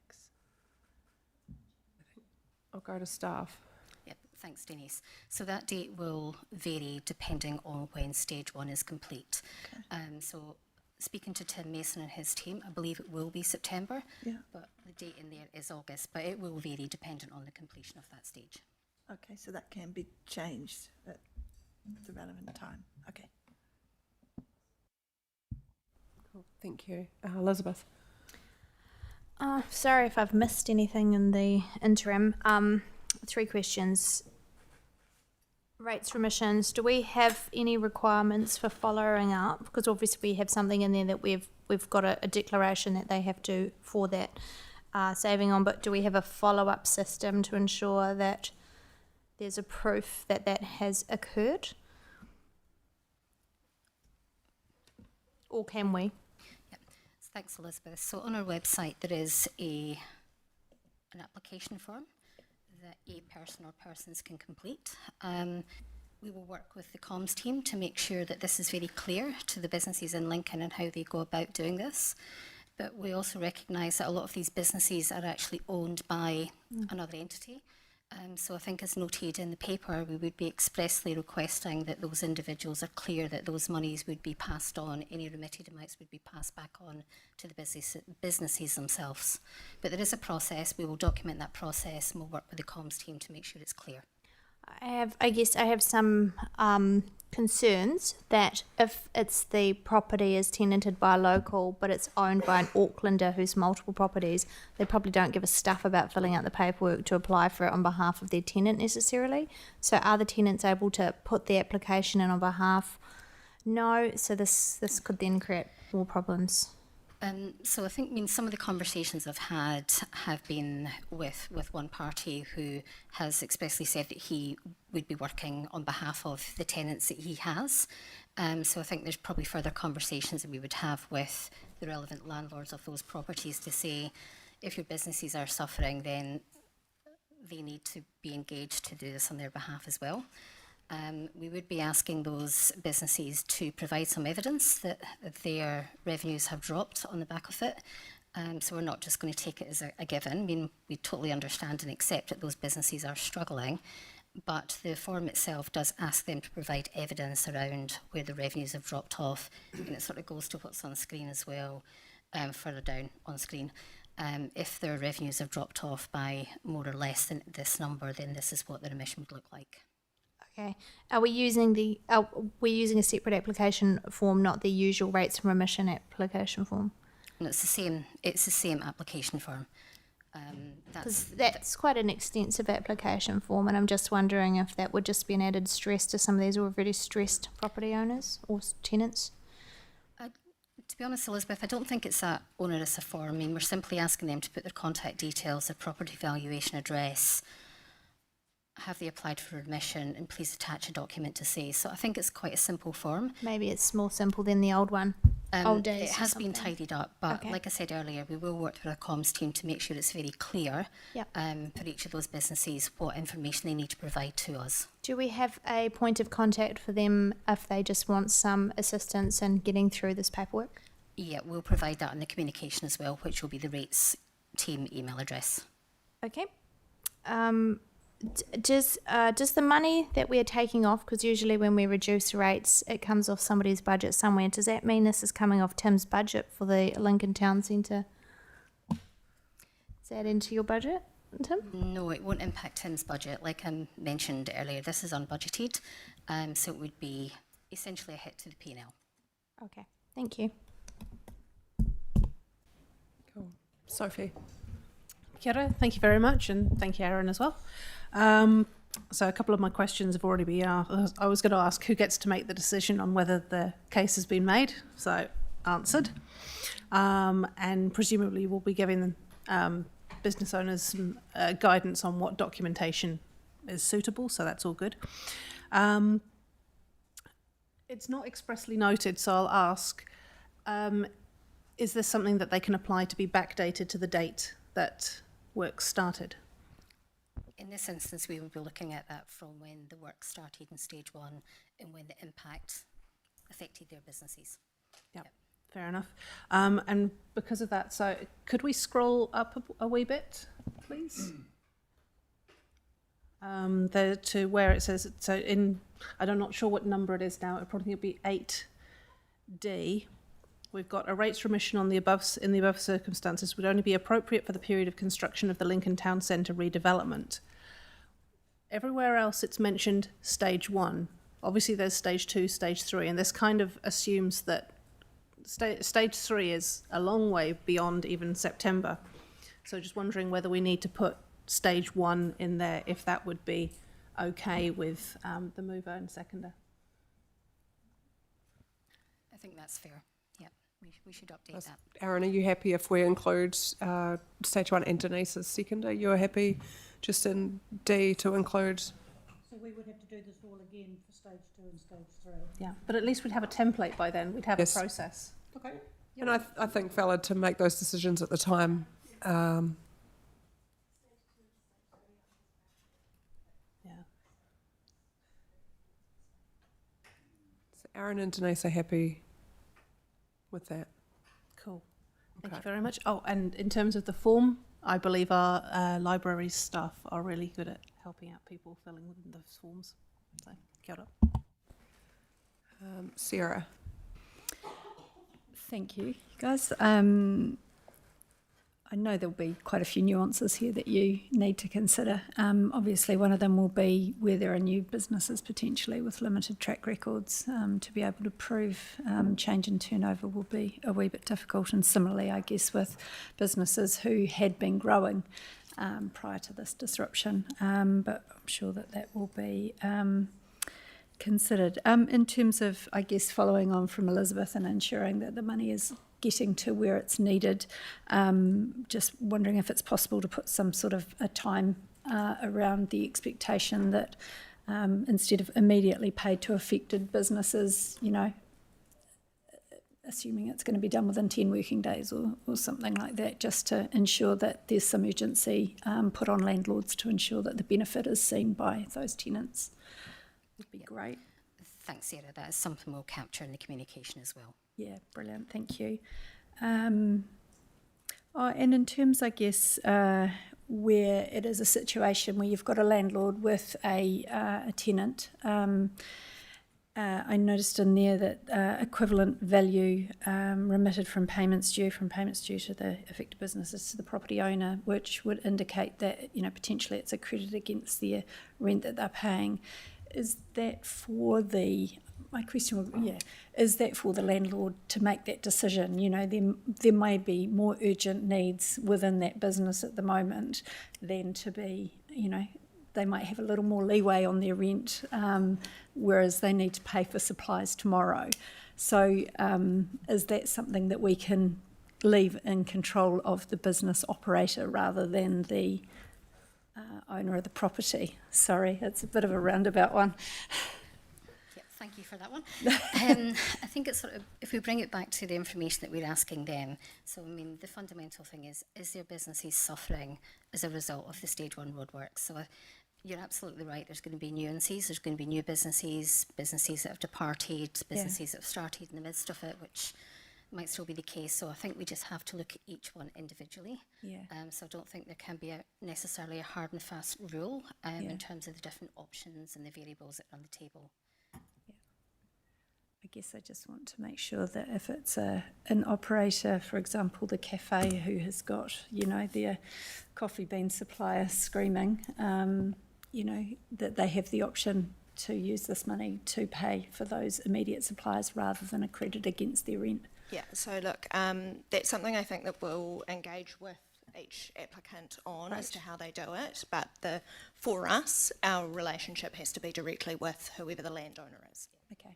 I'll go to staff. Yep, thanks, Denise. So that date will vary depending on when stage 1 is complete. Okay. So speaking to Tim Mason and his team, I believe it will be September, but the date in there is August, but it will vary dependent on the completion of that stage. Okay, so that can be changed at the relevant time. Okay. Cool, thank you. Elizabeth? Sorry if I've missed anything in the interim. 3 questions. Rates remissions, do we have any requirements for following up? Because obviously we have something in there that we've got a declaration that they have to for that saving on, but do we have a follow-up system to ensure that there's a proof that that has occurred? Or can we? Yep. Thanks, Elizabeth. So on our website there is an application form that a person or persons can complete. We will work with the comms team to make sure that this is very clear to the businesses in Lincoln and how they go about doing this. But we also recognise that a lot of these businesses are actually owned by another entity. So I think as noted in the paper, we would be expressly requesting that those individuals are clear that those monies would be passed on, any remitted amounts would be passed back on to the businesses themselves. But there is a process, we will document that process and we'll work with the comms team to make sure it's clear. I guess I have some concerns that if it's the property is tenanted by a local but it's owned by an Aucklander who's multiple properties, they probably don't give a stuff about filling out the paperwork to apply for it on behalf of their tenant necessarily. So are the tenants able to put the application in on behalf? No, so this could then create more problems. So I think, I mean, some of the conversations I've had have been with one party who has expressly said that he would be working on behalf of the tenants that he has. So I think there's probably further conversations that we would have with the relevant landlords of those properties to say, if your businesses are suffering, then they need to be engaged to do this on their behalf as well. We would be asking those businesses to provide some evidence that their revenues have dropped on the back of it. So we're not just going to take it as a given. I mean, we totally understand and accept that those businesses are struggling, but the form itself does ask them to provide evidence around where the revenues have dropped off, and it sort of goes to what's on screen as well, further down on screen. If their revenues have dropped off by more or less than this number, then this is what the remission would look like. Okay. Are we using we're using a separate application form, not the usual rates and remission application form? And it's the same application form. That's quite an extensive application form, and I'm just wondering if that would just be an added stress to some of these already stressed property owners or tenants. To be honest, Elizabeth, I don't think it's that onerous a form. I mean, we're simply asking them to put their contact details, their property valuation address, have they applied for admission, and please attach a document to say. So I think it's quite a simple form. Maybe it's more simple than the old one. Old days. It has been tidied up, but Okay. like I said earlier, we will work with our comms team to make sure it's very clear for each of those businesses what information they need to provide to us. Do we have a point of contact for them if they just want some assistance in getting through this paperwork? Yeah, we'll provide that in the communication as well, which will be the rates team email address. Okay. Does the money that we are taking off, because usually when we reduce rates, it comes off somebody's budget somewhere. Does that mean this is coming off Tim's budget for the Lincoln Town Centre? Is that into your budget, Tim? No, it won't impact Tim's budget. Like I mentioned earlier, this is unbudgeted, so it would be essentially a hit to the P&L. Okay, thank you. Cool. Sophie. Kia ora, thank you very much, and thank you, Aaron, as well. So a couple of my questions have already been asked. I was going to ask who gets to make the decision on whether the case has been made, so answered. And presumably we'll be giving business owners some guidance on what documentation is suitable, so that's all good. It's not expressly noted, so I'll ask, is this something that they can apply to be backdated to the date that work started? In this instance, we will be looking at that from when the work started in stage one and when the impact affected their businesses. Yep. Fair enough. And because of that, so could we scroll up a wee bit, please? To where it says, so I'm not sure what number it is now, it probably be 8D. We've got a rates remission in the above circumstances would only be appropriate for the period of construction of the Lincoln Town Centre redevelopment. Everywhere else it's mentioned stage 1. Obviously there's stage 2, stage 3, and this kind of assumes that stage 3 is a long way beyond even September. So just wondering whether we need to put stage 1 in there, if that would be okay with the mover and seconder. I think that's fair. Yep, we should update that. Aaron, are you happy if we include stage 1 and Denise's seconder? You're happy just in D to include? So we would have to do this all again for stage 2 and stage 3. Yeah, but at least we'd have a template by then. We'd have Yes. a process. Okay. And I think valid to make those decisions at the time. Yeah. So Aaron and Denise are happy with that. Cool. Thank you very much. Oh, and in terms of the form, I believe our library staff are really good at helping out people filling in those forms. So, kia ora. Sarah. Thank you, guys. I know there'll be quite a few nuances here that you need to consider. Obviously, one of them will be where there are new businesses potentially with limited track records. To be able to prove change in turnover will be a wee bit difficult. And similarly, I guess, with businesses who had been growing prior to this disruption. But I'm sure that that will be considered. In terms of, I guess, following on from Elizabeth and ensuring that the money is getting to where it's needed. Just wondering if it's possible to put some sort of a time around the expectation that instead of immediately paid to affected businesses, you know, assuming it's going to be done within 10 working days or something like that, just to ensure that there's some urgency put on landlords to ensure that the benefit is seen by those tenants. Would be great. Thanks, Sarah. That is something we'll capture in the communication as well. Yeah, brilliant. Thank you. And in terms, I guess, where it is a situation where you've got a landlord with a tenant, I noticed in there that equivalent value remitted from payments due to the affected businesses to the property owner, which would indicate that, you know, potentially it's a credit against their rent that they're paying. Is that for the, my question would, yeah, is that for the landlord to make that decision? You know, there may be more urgent needs within that business at the moment than to be, you know, they might have a little more leeway on their rent, whereas they need to pay for supplies tomorrow. So is that something that we can leave in control of the business operator rather than the owner of the property? Sorry, it's a bit of a roundabout one. Yeah, thank you for that one. I think it's sort of, if we bring it back to the information that we're asking them, so I mean, the fundamental thing is their businesses suffering as a result of the Stage 1 roadworks? So you're absolutely right, there's going to be nuances, there's going to be new businesses that have departed, businesses that have started in the midst of it, which might still be the case. So I think we just have to look at each one individually. Yeah. So I don't think there can be necessarily a hard and fast rule in terms of the different options and the variables that are on the table. I guess I just want to make sure that if it's an operator, for example, the cafe who has got, you know, their coffee bean supplier screaming, you know, that they have the option to use this money to pay for those immediate supplies rather than a credit against their rent. Yeah, so look, that's something I think that we'll engage with each applicant on as to how they do it, but for us, our relationship has to be directly with whoever the landowner is. Okay.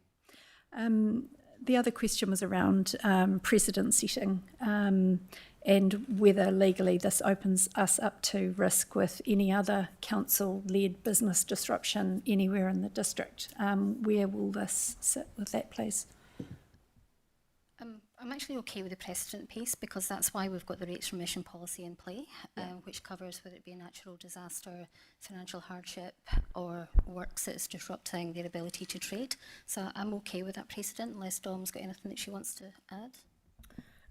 The other question was around precedent setting and whether legally this opens us up to risk with any other council-led business disruption anywhere in the district. Where will this sit with that, please? I'm actually okay with the precedent piece because that's why we've got the rates remission policy in play, which covers whether it be a natural disaster, financial hardship, or works that's disrupting their ability to trade. So I'm okay with that precedent unless Dom's got anything that she wants to add.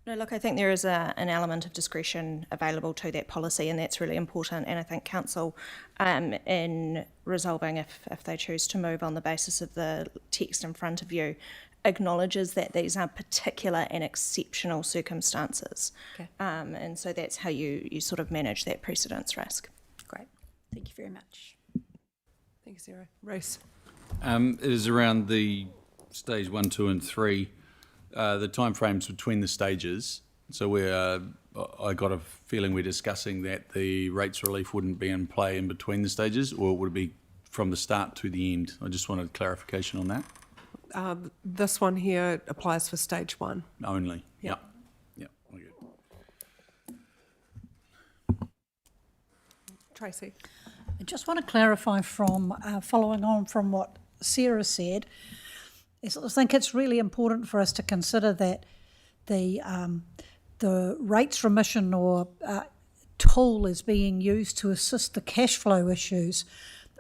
No, look, I think there is an element of discretion available to that policy, and that's really important. And I think council, in resolving if they choose to move on the basis of the text in front of you, acknowledges that these are particular and exceptional circumstances. Okay. And so that's how you sort of manage that precedence risk. Great. Thank you very much. Thank you, Sarah. Rose. It is around the stage 1, 2 and 3, the timeframes between the stages. So I got a feeling we're discussing that the rates relief wouldn't be in play in between the stages, or it would be from the start to the end. I just wanted clarification on that. This one here applies for stage 1. Only. Yeah. Yep. Okay. Tracy. I just want to clarify from following on from what Sarah said, is I think it's really important for us to consider that the rates remission or tool is being used to assist the cash flow issues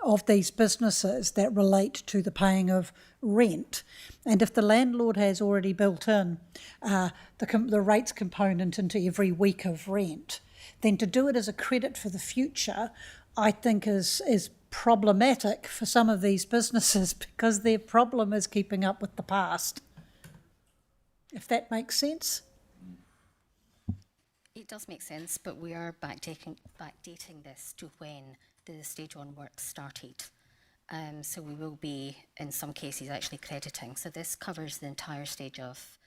of these businesses that relate to the paying of rent. And if the landlord has already built in the rates component into every week of rent, then to do it as a credit for the future, I think is problematic for some of these businesses because their problem is keeping up with the past. If that makes sense? It does make sense, but we are backdating this to when the stage 1 work started. So we will be, in some cases, actually crediting. So this covers the entire stage of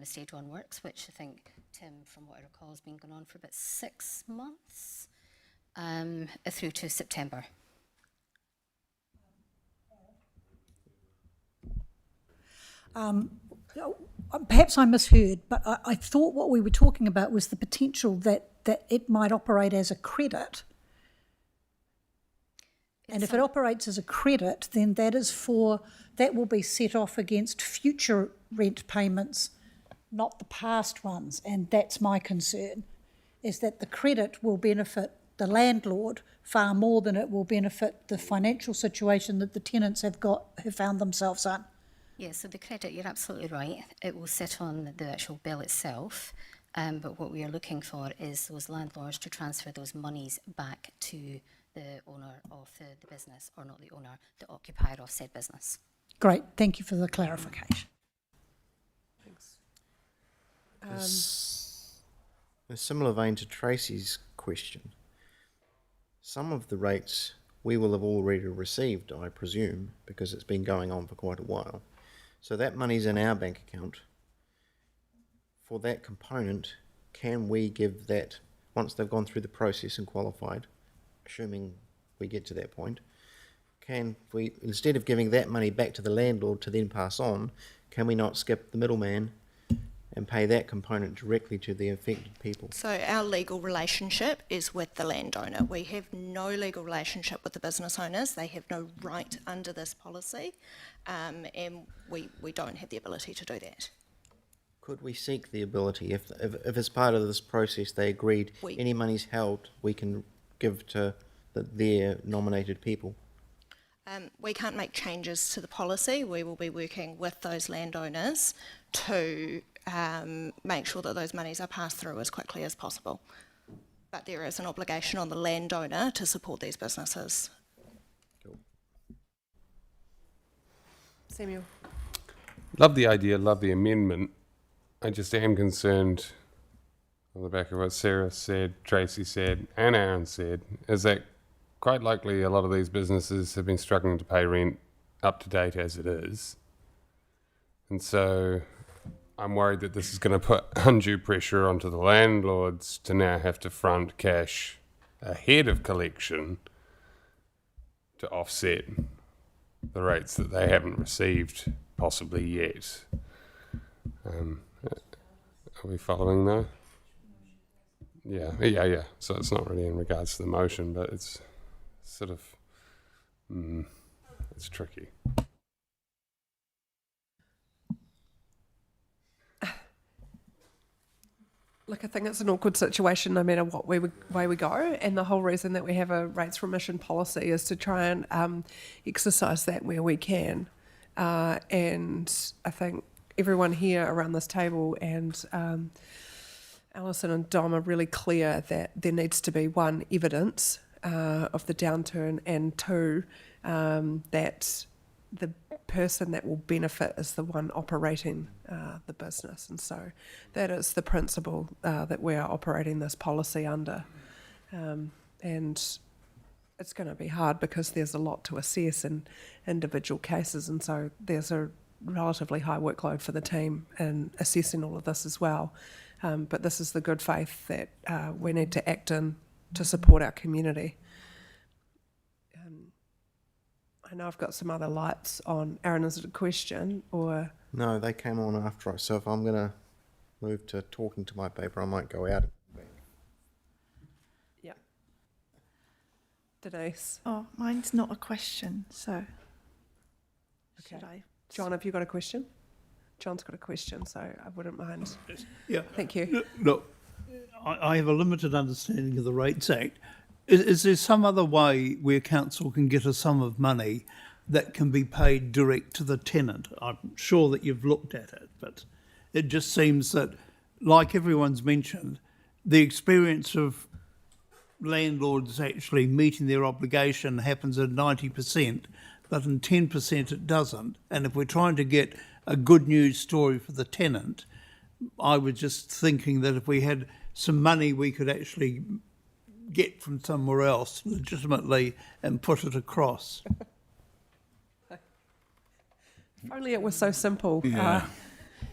the stage 1 works, which I think, Tim, from what I recall, has been going on for about 6 months through to September. perhaps I misheard, but I thought what we were talking about was the potential that it might operate as a credit. And if it operates as a credit, then that will be set off against future rent payments, not the past ones. And that's my concern, is that the credit will benefit the landlord far more than it will benefit the financial situation that the tenants have found themselves in. Yeah, so the credit, you're absolutely right. It will sit on the actual bill itself. But what we are looking for is those landlords to transfer those monies back to the owner of the business, or not the owner, the occupier of said business. Great, thank you for the clarification. Thanks. In a similar vein to Tracy's question, some of the rates we will have already received, I presume, because it's been going on for quite a while. So that money's in our bank account. For that component, can we give that, once they've gone through the process and qualified, assuming we get to that point, can we, instead of giving that money back to the landlord to then pass on, can we not skip the middleman and pay that component directly to the affected people? So our legal relationship is with the landowner. We have no legal relationship with the business owners. They have no right under this policy, and we don't have the ability to do that. Could we seek the ability, if as part of this process they agreed any money's held, we can give to their nominated people? We can't make changes to the policy. We will be working with those landowners to make sure that those monies are passed through as quickly as possible. But there is an obligation on the landowner to support these businesses. Cool. Samuel. Love the idea, love the amendment. I just am concerned, on the back of what Sarah said, Tracy said, and Aaron said, is that quite likely a lot of these businesses have been struggling to pay rent up to date as it is. And so I'm worried that this is going to put undue pressure onto the landlords to now have to front cash ahead of collection to offset the rates that they haven't received possibly yet. Are we following though? Yeah. So it's not really in regards to the motion, but it's sort of, it's tricky. Look, I think it's an awkward situation no matter what way we go, and the whole reason that we have a rates remission policy is to try and exercise that where we can. And I think everyone here around this table and Alison and Dom are really clear that there needs to be, one, evidence of the downturn, and two, that the person that will benefit is the one operating the business. And so that is the principle that we are operating this policy under. And it's going to be hard because there's a lot to assess in individual cases, and so there's a relatively high workload for the team in assessing all of this as well. But this is the good faith that we need to act in to support our community. I know I've got some other lights on. Aaron, is it a question or? No, they came on after us. So if I'm going to move to talking to my paper, I might go out. Yeah. Denise. Oh, mine's not a question, so Okay. should I? John, have you got a question? John's got a question, so I wouldn't mind. Yeah. Thank you. Look, I have a limited understanding of the Rates Act. Is there some other way where council can get a sum of money that can be paid direct to the tenant? I'm sure that you've looked at it, but it just seems that, like everyone's mentioned, the experience of landlords actually meeting their obligation happens at 90%, but in 10% it doesn't. And if we're trying to get a good news story for the tenant, I was just thinking that if we had some money we could actually get from somewhere else legitimately and put it across. If only it was so simple. Yeah.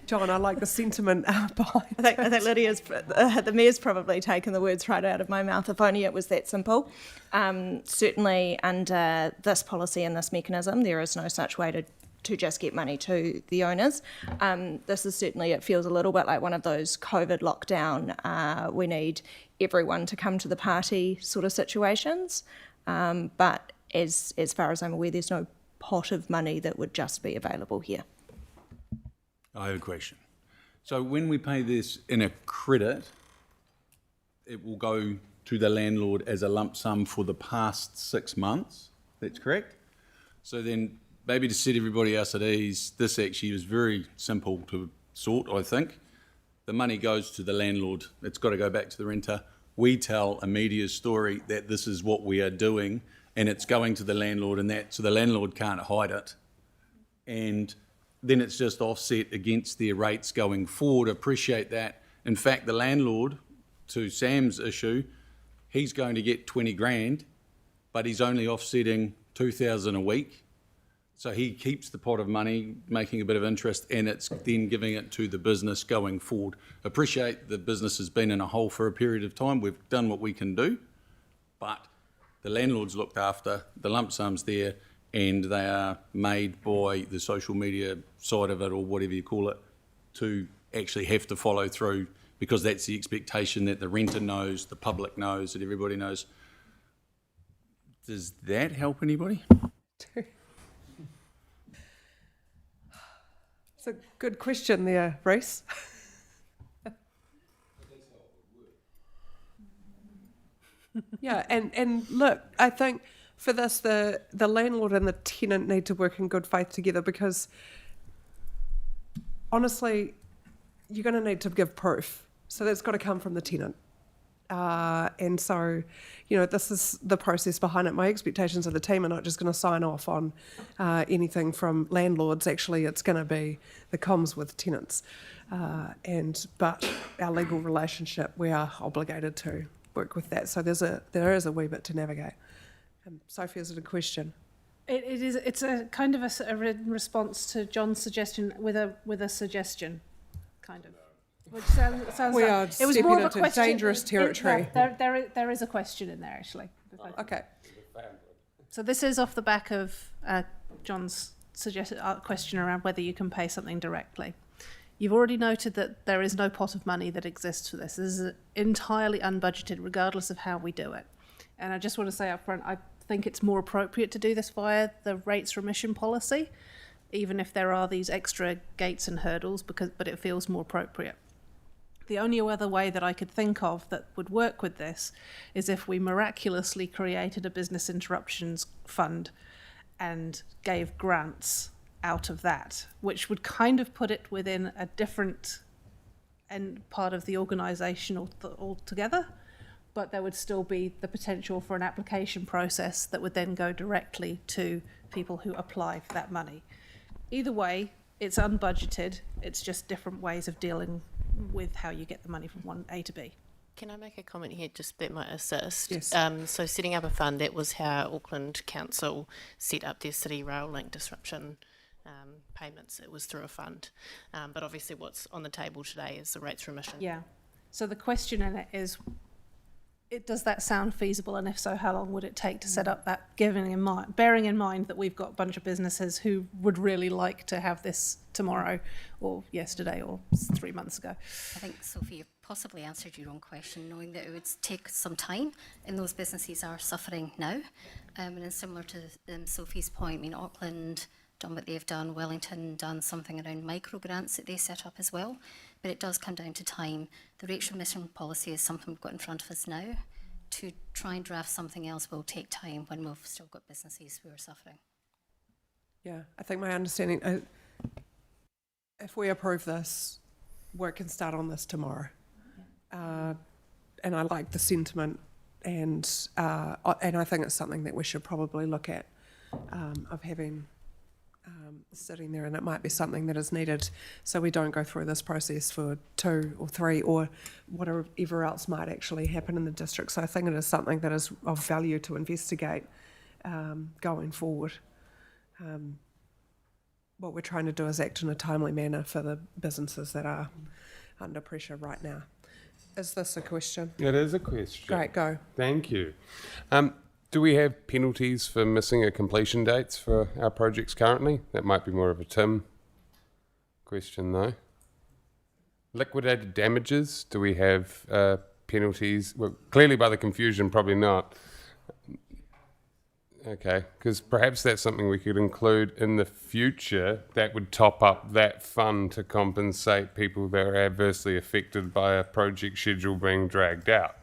John, I like the sentiment behind I think Lydia's, the Mayor's probably taken the words right out of my mouth. If only it was that simple. Certainly under this policy and this mechanism, there is no such way to to just get money to the owners. This is certainly, it feels a little bit like one of those COVID lockdown, we need everyone to come to the party sort of situations. But as far as I'm aware, there's no pot of money that would just be available here. I have a question. So when we pay this in a credit, it will go to the landlord as a lump sum for the past 6 months. That's correct? So then, maybe to set everybody else at ease, this actually is very simple to sort, I think. The money goes to the landlord. It's got to go back to the renter. We tell a media story that this is what we are doing, and it's going to the landlord, and that so the landlord can't hide it. And then it's just offset against their rates going forward. Appreciate that. In fact, the landlord, to Sam's issue, he's going to get 20 grand, but he's only offsetting 2,000 a week. So he keeps the pot of money, making a bit of interest, and it's then giving it to the business going forward. Appreciate the business has been in a hole for a period of time. We've done what we can do, but the landlord's looked after, the lump sum's there, and they are made by the social media side of it, or whatever you call it, to actually have to follow through, because that's the expectation that the renter knows, the public knows, that everybody knows. Does that help anybody? It's a good question there, Reese. Yeah, and look, I think for this, the landlord and the tenant need to work in good faith together, because honestly, you're going to need to give proof. So that's got to come from the tenant. And so, you know, this is the process behind it. My expectations of the team are not just going to sign off on anything from landlords. Actually, it's going to be the comms with tenants. But our legal relationship, we are obligated to work with that. So there is a wee bit to navigate. Sophie, is it a question? It is. It's a kind of a response to John's suggestion with a suggestion, kind of. Which sounds We like are it was more of a stepping into question. dangerous territory. There is a question in there, actually. Okay. So this is off the back of John's suggested question around whether you can pay something directly. You've already noted that there is no pot of money that exists for this. This is entirely unbudgeted, regardless of how we do it. And I just want to say up front, I think it's more appropriate to do this via the rates remission policy, even if there are these extra gates and hurdles, but it feels more appropriate. The only other way that I could think of that would work with this is if we miraculously created a business interruptions fund and gave grants out of that, which would kind of put it within a different part of the organisation altogether, but there would still be the potential for an application process that would then go directly to people who apply for that money. Either way, it's unbudgeted. It's just different ways of dealing with how you get the money from one A to B. Can I make a comment here just that might assist? Yes. So setting up a fund, that was how Auckland Council set up their City Rail Link disruption payments. It was through a fund. But obviously what's on the table today is the rates remission. Yeah. So the question in it is, does that sound feasible, and if so, how long would it take to set up that, bearing in mind that we've got a bunch of businesses who would really like to have this tomorrow or yesterday or 3 months ago? I think, Sophie, you possibly answered your own question, knowing that it would take some time, and those businesses are suffering now. And then similar to Sophie's point, I mean, Auckland done what they've done, Wellington done something around micro grants that they set up as well. But it does come down to time. The rates remission policy is something we've got in front of us now. To try and draft something else will take time when we've still got businesses who are suffering. Yeah, I think my understanding, if we approve this, work can start on this tomorrow. And I like the sentiment, and I think it's something that we should probably look at, of having sitting there, and it might be something that is needed so we don't go through this process for 2 or 3 or whatever else might actually happen in the district. So I think it is something that is of value to investigate going forward. What we're trying to do is act in a timely manner for the businesses that are under pressure right now. Is this a question? It is a question. Great, go. Thank you. Do we have penalties for missing a completion dates for our projects currently? That might be more of a Tim question though. Liquidated damages, do we have penalties? Well, clearly by the confusion, probably not. Okay, because perhaps that's something we could include in the future that would top up that fund to compensate people that are adversely affected by a project schedule being dragged out.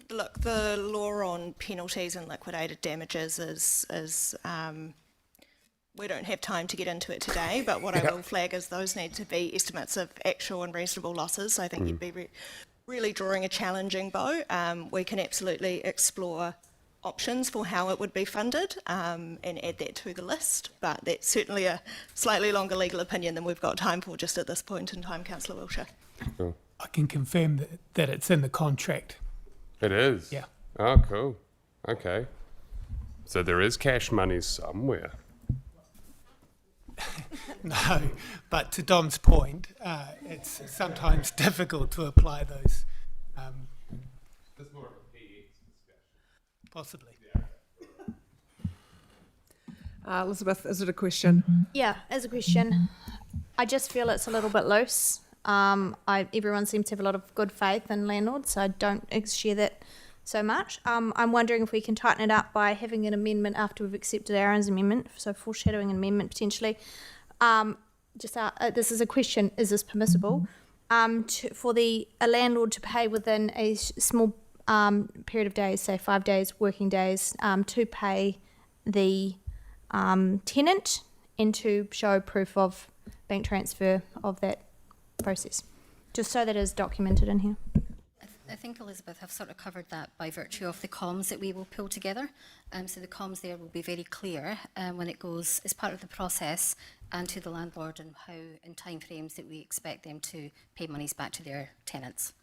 Look, the law on penalties and liquidated damages is we don't have time to get into it today, but what I will flag is those need to be estimates of actual and reasonable losses. So I think you'd be really drawing a challenging bow. We can absolutely explore options for how it would be funded and add that to the list, but that's certainly a slightly longer legal opinion than we've got time for just at this point in time, Councillor Wiltshire. Cool. I can confirm that it's in the contract. It is? Yeah. Oh, cool. Okay. So there is cash money somewhere. No, but to Dom's point, it's sometimes difficult to apply those. That's more of a PX discussion. Possibly. Elizabeth, is it a question? Yeah, as a question, I just feel it's a little bit loose. Everyone seems to have a lot of good faith in landlords, so I don't share that so much. I'm wondering if we can tighten it up by having an amendment after we've accepted Aaron's amendment, so foreshadowing an amendment potentially. This is a question, is this permissible? For a landlord to pay within a small period of days, say 5 days, working days, to pay the tenant and to show proof of bank transfer of that process, just so that is documented in here. I think Elizabeth have sort of covered that by virtue of the comms that we will pull together. So the comms there will be very clear when it goes as part of the process and to the landlord and how in timeframes that we expect them to pay monies back to their tenants.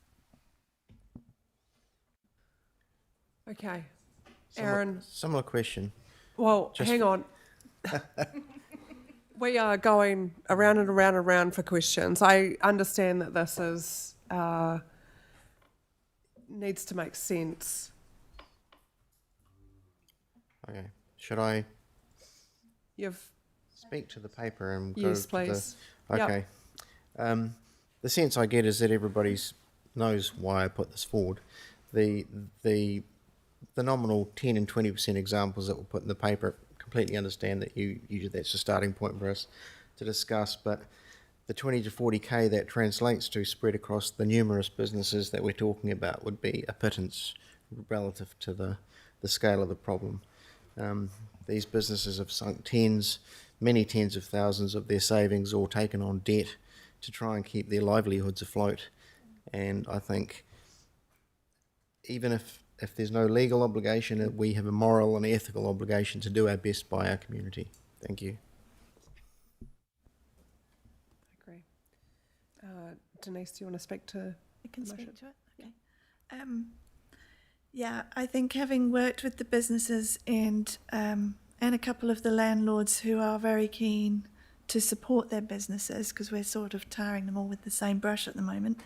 Okay. Aaron. Similar question. Well, hang on. We are going around and around and around for questions. I understand that this is needs to make sense. Okay. Should I You've speak to the paper and go Yes, to please. the... Yep. Okay. The sense I get is that everybody knows why I put this forward. The nominal 10 and 20% examples that were put in the paper, completely understand that that's a starting point for us to discuss, but the 20 to 40k that translates to spread across the numerous businesses that we're talking about would be a pittance relative to the scale of the problem. These businesses have sunk many tens of thousands of their savings or taken on debt to try and keep their livelihoods afloat. And I think even if there's no legal obligation, we have a moral and ethical obligation to do our best by our community. Thank you. I agree. Denise, do you want to speak to I can the motion? speak to it. Okay. Yeah, I think having worked with the businesses and a couple of the landlords who are very keen to support their businesses, because we're sort of tarring them all with the same brush at the moment,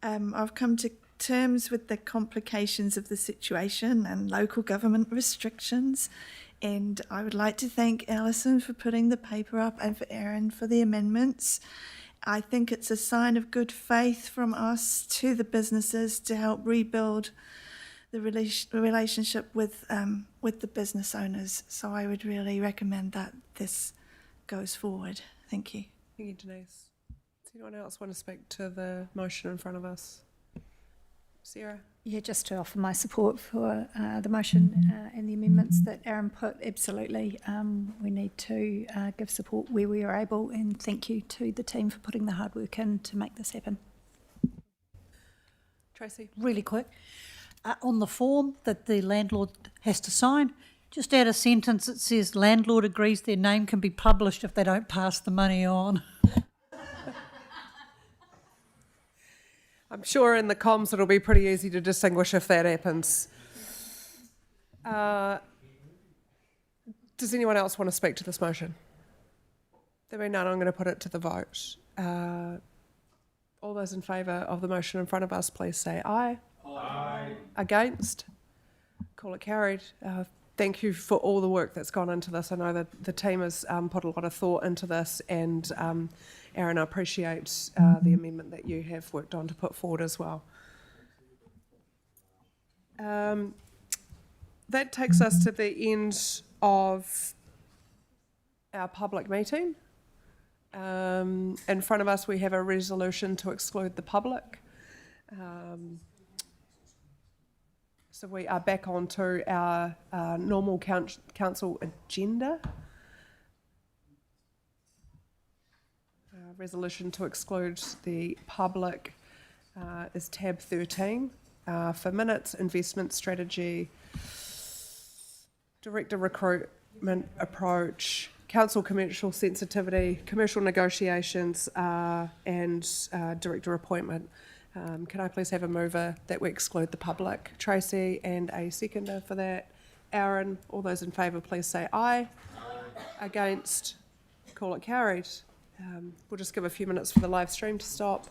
I've come to terms with the complications of the situation and local government restrictions, and I would like to thank Alison for putting the paper up and for Aaron for the amendments. I think it's a sign of good faith from us to the businesses to help rebuild the relationship with the business owners. So I would really recommend that this goes forward. Thank you. Thank you, Denise. Does anyone else want to speak to the motion in front of us? Sarah? Yeah, just to offer my support for the motion and the amendments that Aaron put. Absolutely, we need to give support where we are able, and thank you to the team for putting the hard work in to make this happen. Tracy? Really quick. On the form that the landlord has to sign, just add a sentence that says landlord agrees their name can be published if they don't pass the money on. I'm sure in the comms it'll be pretty easy to distinguish if that happens. Does anyone else want to speak to this motion? There being none, I'm going to put it to the vote. All those in favour of the motion in front of us, please say aye. Aye. Against? Call it carried. Thank you for all the work that's gone into this. I know that the team has put a lot of thought into this, and Aaron, I appreciate the amendment that you have worked on to put forward as well. That takes us to the end of our public meeting. In front of us, we have a resolution to exclude the public. So we are back onto our normal council agenda. Resolution to exclude the public is tab 13. For minutes, investment strategy, director recruitment approach, council commercial sensitivity, commercial negotiations, and director appointment. Can I please have a mover that we exclude the public? Tracy, and a seconder for that. Aaron, all those in favour, please say aye. Against, call it carried. We'll just give a few minutes for the live stream to stop.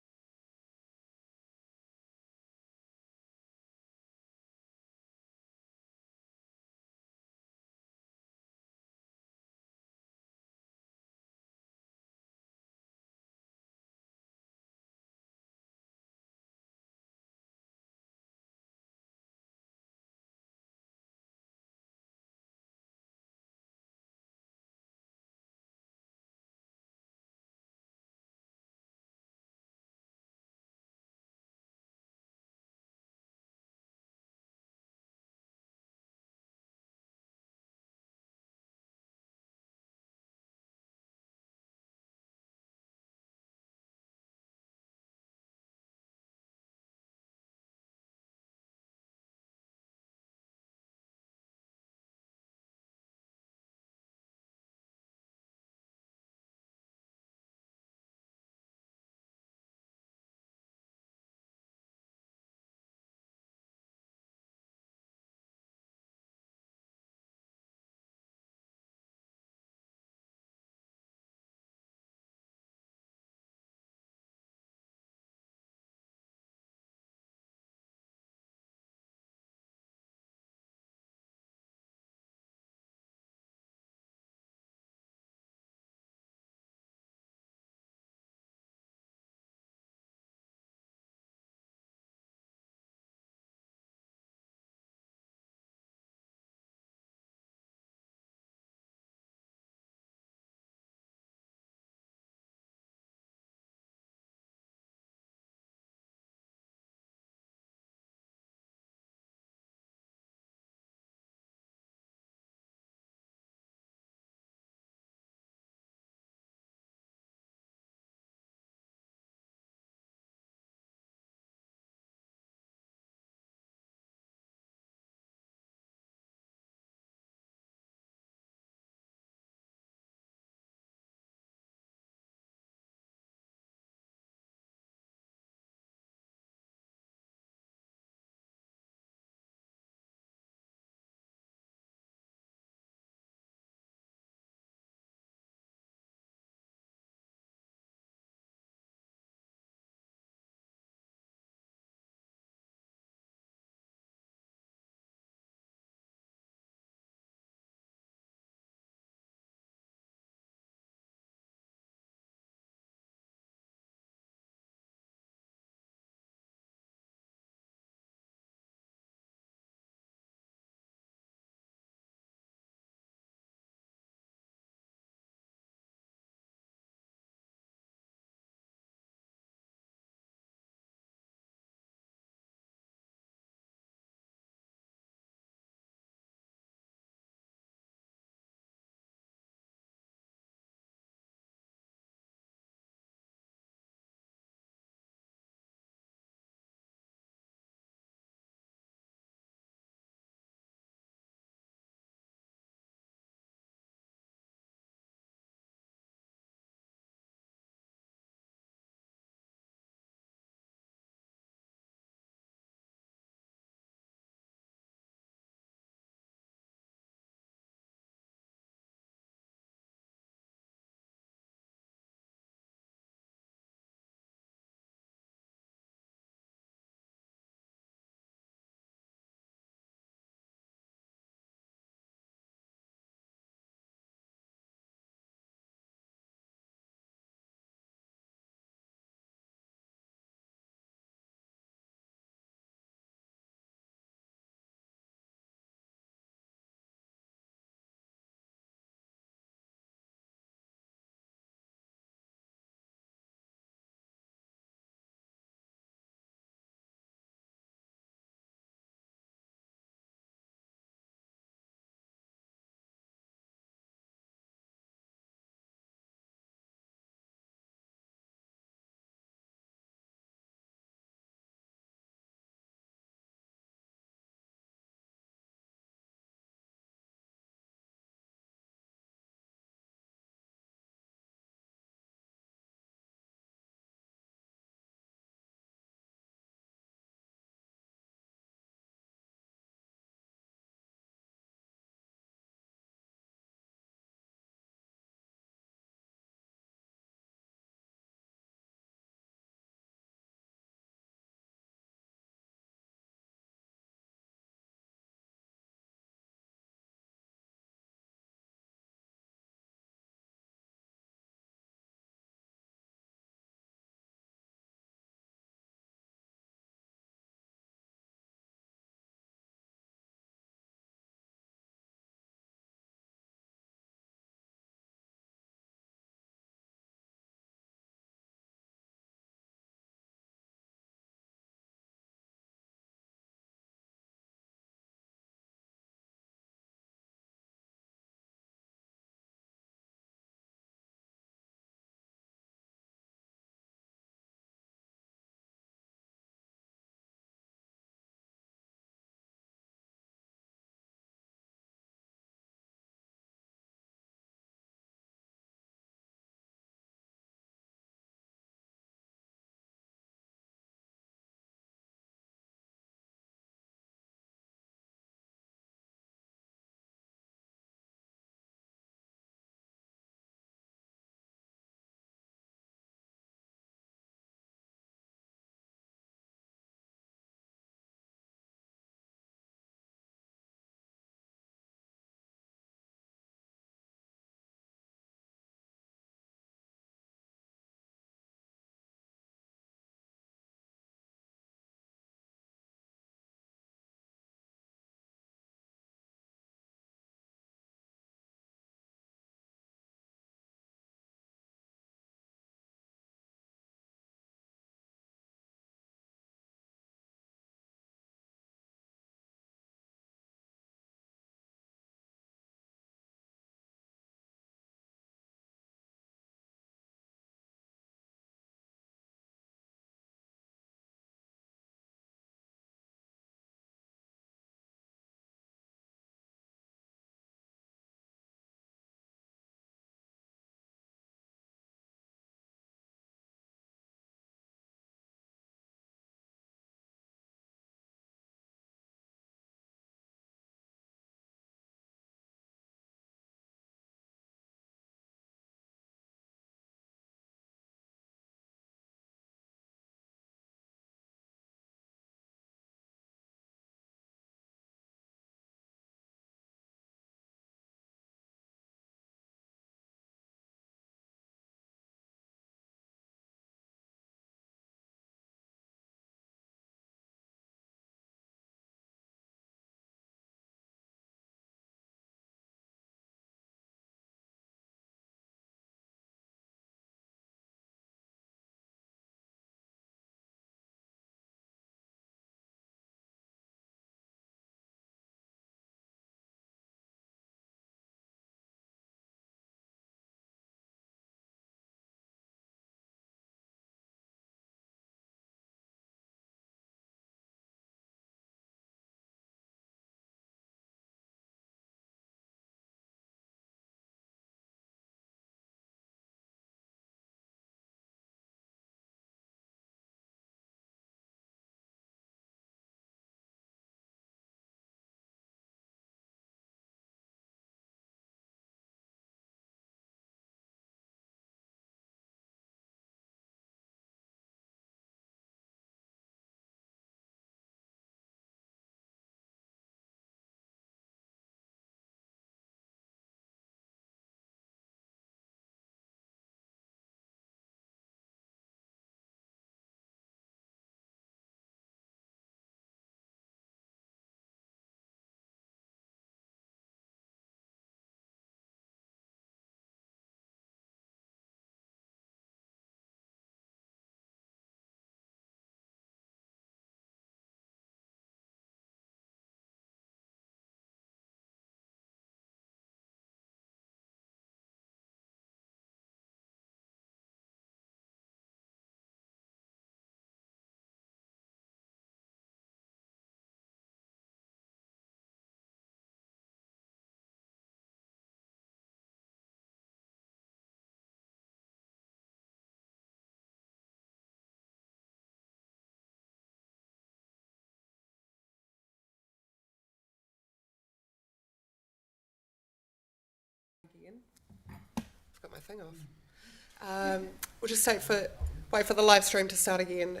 thing off. We'll just wait for the live stream to start again,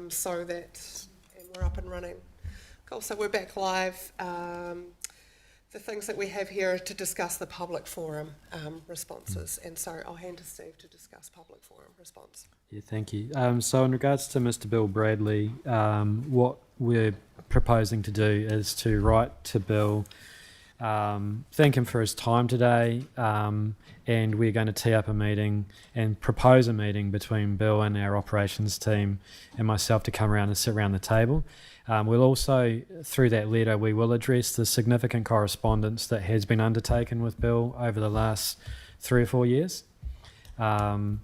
so that and we're up and running. Cool. So we're back live. The things that we have here are to discuss the public forum responses, and so I'll hand to Steve to discuss public forum response. Yeah, thank you. So in regards to Mr. Bill Bradley, what we're proposing to do is to write to Bill, thank him for his time today, and we're going to tee up a meeting and propose a meeting between Bill and our operations team and myself to come around and sit around the table. We'll also, through that letter, we will address the significant correspondence that has been undertaken with Bill over the last 3 or 4 years. That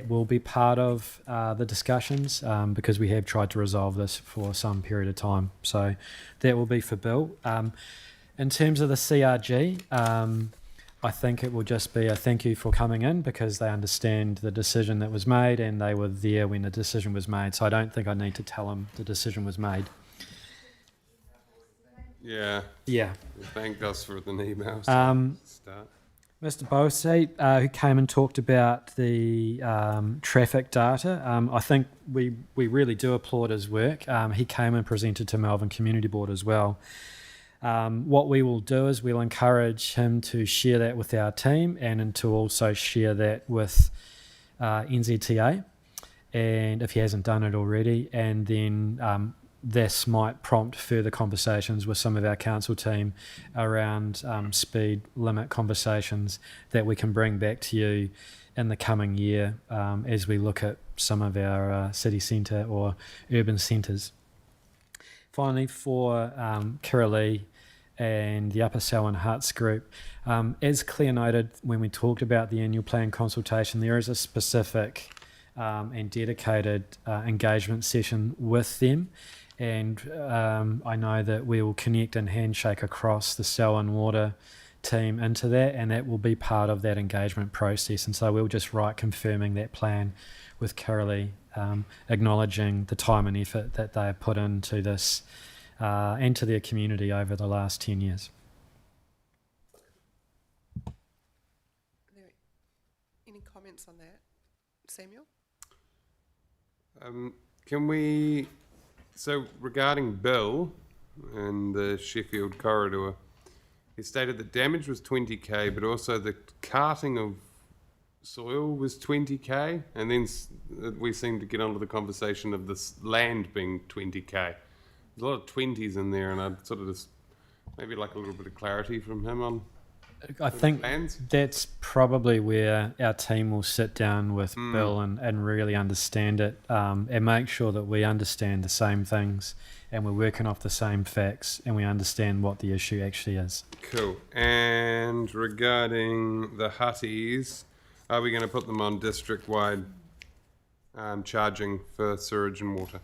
will be part of the discussions because we have tried to resolve this for some period of time. So that will be for Bill. In terms of the CRG, I think it will just be a thank you for coming in because they understand the decision that was made and they were there when the decision was made. So I don't think I need to tell them the decision was made. Yeah. Yeah. Thank us for the email. Start. Mr. Bosey, who came and talked about the traffic data, I think we really do applaud his work. He came and presented to Melbourne Community Board as well. What we will do is we'll encourage him to share that with our team and to also share that with NZTA, and if he hasn't done it already, and then this might prompt further conversations with some of our council team around speed limit conversations that we can bring back to you in the coming year as we look at some of our city centre or urban centres. Finally, for Kirralee and the Upper Selwyn Huts group, as Claire noted when we talked about the annual plan consultation, there is a specific and dedicated engagement session with them. And I know that we will connect and handshake across the Selwyn Water team into that, and that will be part of that engagement process. And so we'll just write confirming that plan with Kirralee, acknowledging the time and effort that they have put into this and to their community over the last 10 years. Any comments on that, Samuel? Can we... So regarding Bill and the Sheffield corridor, he stated that damage was 20k, but also the carting of soil was 20k, and then we seem to get onto the conversation of this land being 20k. There's a lot of 20s in there, and I'd sort of just maybe like a little bit of clarity from him on I think that's probably where our team will sit down with Bill and really understand it and make sure that we understand the same things and we're working off the same facts and we understand what the issue actually is. Cool. And regarding the hutties, are we going to put them on district-wide charging for sewage and water?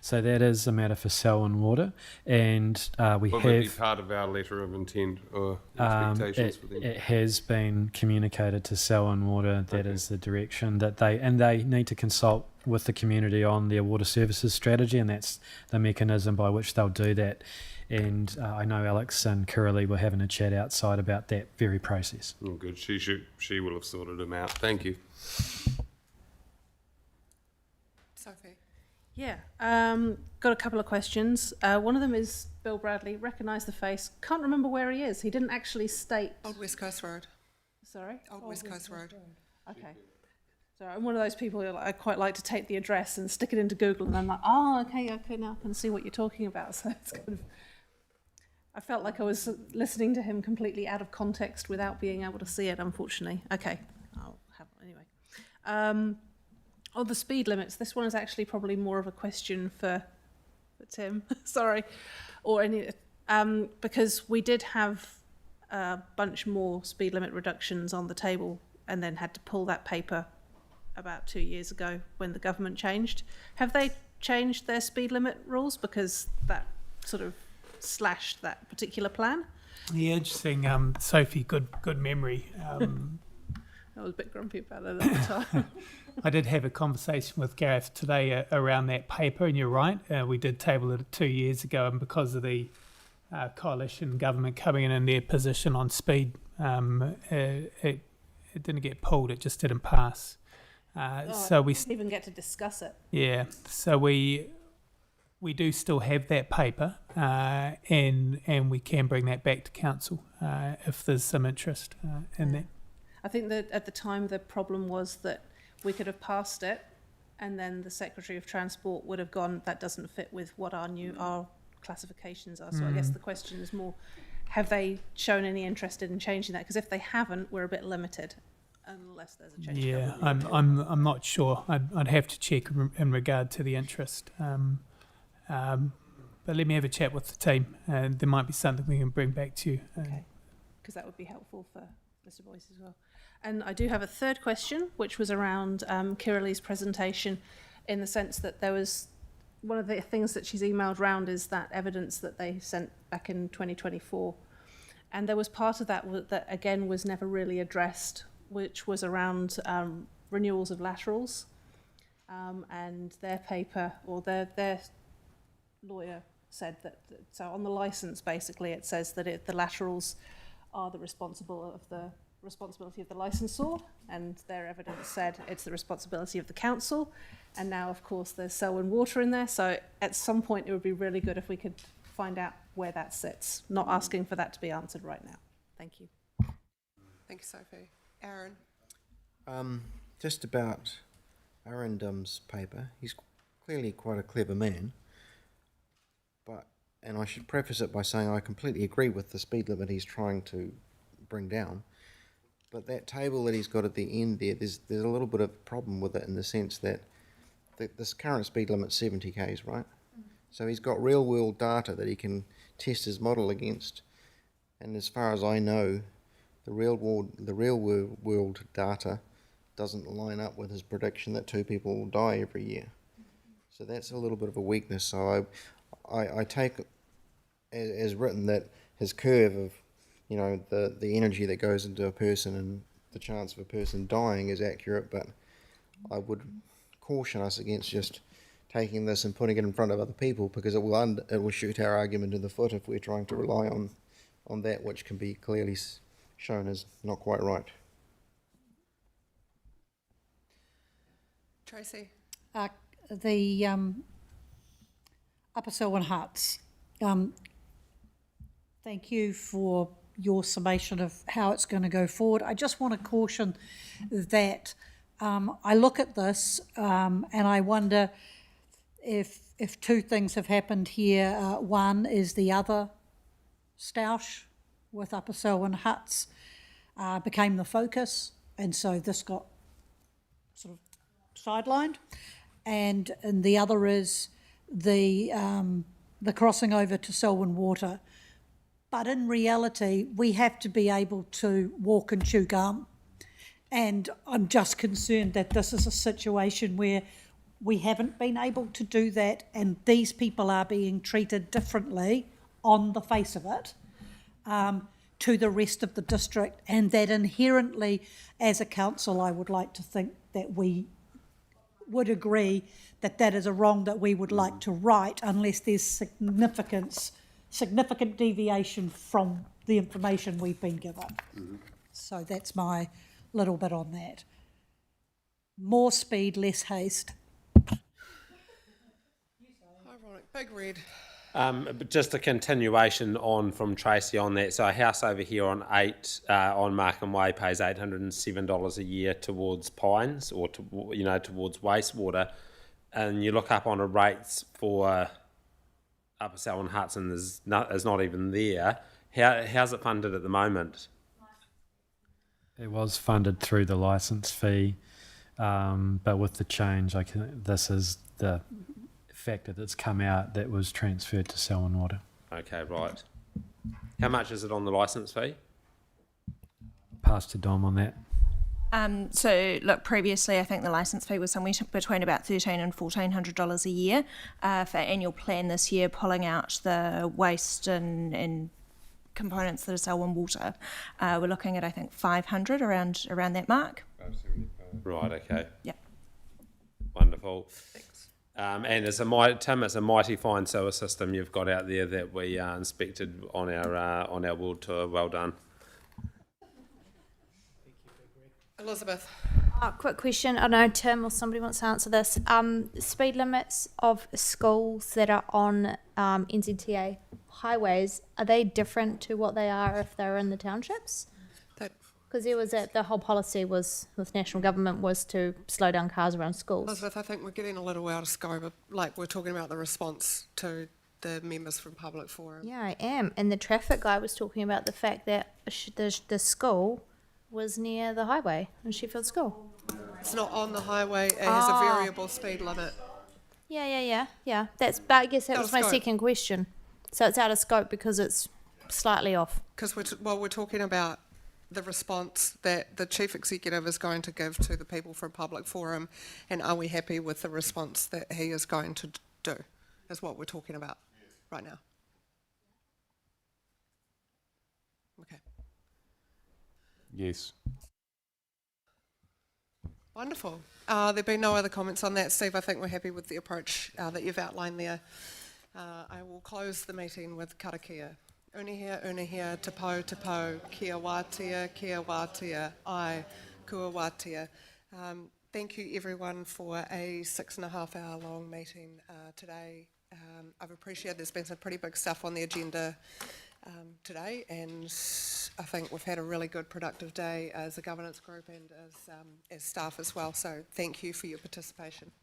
So that is a matter for Selwyn Water, and we Will have... it be part of our letter of intent or expectations for them? It has been communicated to Selwyn Water. That is the direction that they need to consult with the community on their water services strategy, and that's the mechanism by which they'll do that. And I know Alex and Kirralee were having a chat outside about that very process. Oh, good. She will have sorted them out. Thank you. Sophie. Yeah, got a couple of questions. One of them is Bill Bradley. Recognise the face. Can't remember where he is. He didn't actually state. Old West Coast Road. Sorry? Old West Coast Road. Okay. So I'm one of those people who I quite like to take the address and stick it into Google, and I'm like, oh, okay, now I can see what you're talking about. So it's kind of. I felt like I was listening to him completely out of context without being able to see it, unfortunately. Okay, I'll have anyway. On the speed limits, this one is actually probably more of a question for Tim, sorry, or any, because we did have a bunch more speed limit reductions on the table and then had to pull that paper about 2 years ago when the government changed. Have they changed their speed limit rules because that sort of slashed that particular plan? Yeah, interesting. Sophie, good memory. I was a bit grumpy about that at the time. I did have a conversation with Gareth today around that paper, and you're right. We did table it 2 years ago, and because of the coalition government coming in their position on speed, it it didn't get pulled. It just didn't pass. So we didn't even get to discuss it. Yeah, so we do still have that paper, and we can bring that back to council if there's some interest in that. I think that at the time the problem was that we could have passed it, and then the Secretary of Transport would have gone, that doesn't fit with what our classifications are. So I guess the question is more, have they shown any interest in changing that? Because if they haven't, we're a bit limited, unless there's a change. Yeah, I'm not sure. I'd have to check in regard to the interest. But let me have a chat with the team, and there might be something we can bring back to you. Okay, because that would be helpful for Mr. Boyce as well. And I do have a third question, which was around Kiraleigh's presentation, in the sense that there was one of the things that she's emailed round is that evidence that they sent back in 2024, and there was part of that that again was never really addressed, which was around renewals of laterals, and their paper or their lawyer said that. So on the license, basically, it says that the laterals are the responsibility of the licensor, and their evidence said it's the responsibility of the council. And now, of course, there's Selwyn Water in there. So at some point, it would be really good if we could find out where that sits. Not asking for that to be answered right now. Thank you. Thank you, Sophie. Aaron? Just about Arundum's paper. He's clearly quite a clever man. And I should preface it by saying I completely agree with the speed limit he's trying to bring down. But that table that he's got at the end there, there's a little bit of a problem with it in the sense that this current speed limit's 70 k's, right? So he's got real world data that he can test his model against. And as far as I know, the real world data doesn't line up with his prediction that 2 people will die every year. So that's a little bit of a weakness. So I take as written that his curve of, you know, the energy that goes into a person and the chance of a person dying is accurate, but I would caution us against just taking this and putting it in front of other people, because it will shoot our argument in the foot if we're trying to rely on that which can be clearly shown as not quite right. Tracy? The Upper Selwyn Huts. Thank you for your summation of how it's going to go forward. I just want to caution that I look at this and I wonder if 2 things have happened here. One is the other stoush with Upper Selwyn Huts became the focus, and so this got sort of sidelined, and the other is the crossing over to Selwyn Water. But in reality, we have to be able to walk and chew gum. And I'm just concerned that this is a situation where we haven't been able to do that, and these people are being treated differently on the face of it to the rest of the district, and that inherently, as a council, I would like to think that we would agree that that is a wrong that we would like to right, unless there's significant deviation from the information we've been given. So that's my little bit on that. More speed, less haste. Ironic. Big Red? But just a continuation on from Tracy on that. So a house over here on 8 on Markham Way pays $807 a year towards Pines, or towards wastewater, and you look up on a rates for Upper Selwyn Huts and it's not even there. How's it funded at the moment? It was funded through the licence fee, but with the change, this is the factor that's come out that was transferred to Selwyn Water. Okay, right. How much is it on the licence fee? Pass to Dom on that. So look, previously I think the licence fee was somewhere between about $1,300 and $1,400 a year. For annual plan this year, pulling out the waste and components that are Selwyn Water, we're looking at I think $500 around that mark. Right. Okay. Yep. Wonderful. Thanks. And it's a mighty fine sewer system you've got out there that we inspected on our world tour. Well done. Elizabeth. Quick question. I know Tim or somebody wants to answer this. Speed limits of schools that are on NZTA highways, are they different to what they are if they're in the townships? Because there was the whole policy was with national government was to slow down cars around schools. Elizabeth, I think we're getting a little out of scope. Like, we're talking about the response to the members from Public Forum. Yeah, I am. And the traffic guy was talking about the fact that the school was near the highway in Sheffield School. It's not on the highway. It has a variable speed limit. Yeah. But I guess that Out was of my scope. second question. So it's out of scope because it's slightly off. Because we're talking about the response that the chief executive is going to give to the people from Public Forum, and are we happy with the response that he is going to do, is what we're talking about right now. Okay. Yes. Wonderful. There've been no other comments on that. Steve, I think we're happy with the approach that you've outlined there. I will close the meeting with karakia. Unihia, tapo, kia wātia, ai, kua wātia. Thank you everyone for a 6.5 hour long meeting today. I've appreciated there's been some pretty big stuff on the agenda today, and I think we've had a really good productive day as a governance group and as staff as well, so thank you for your participation.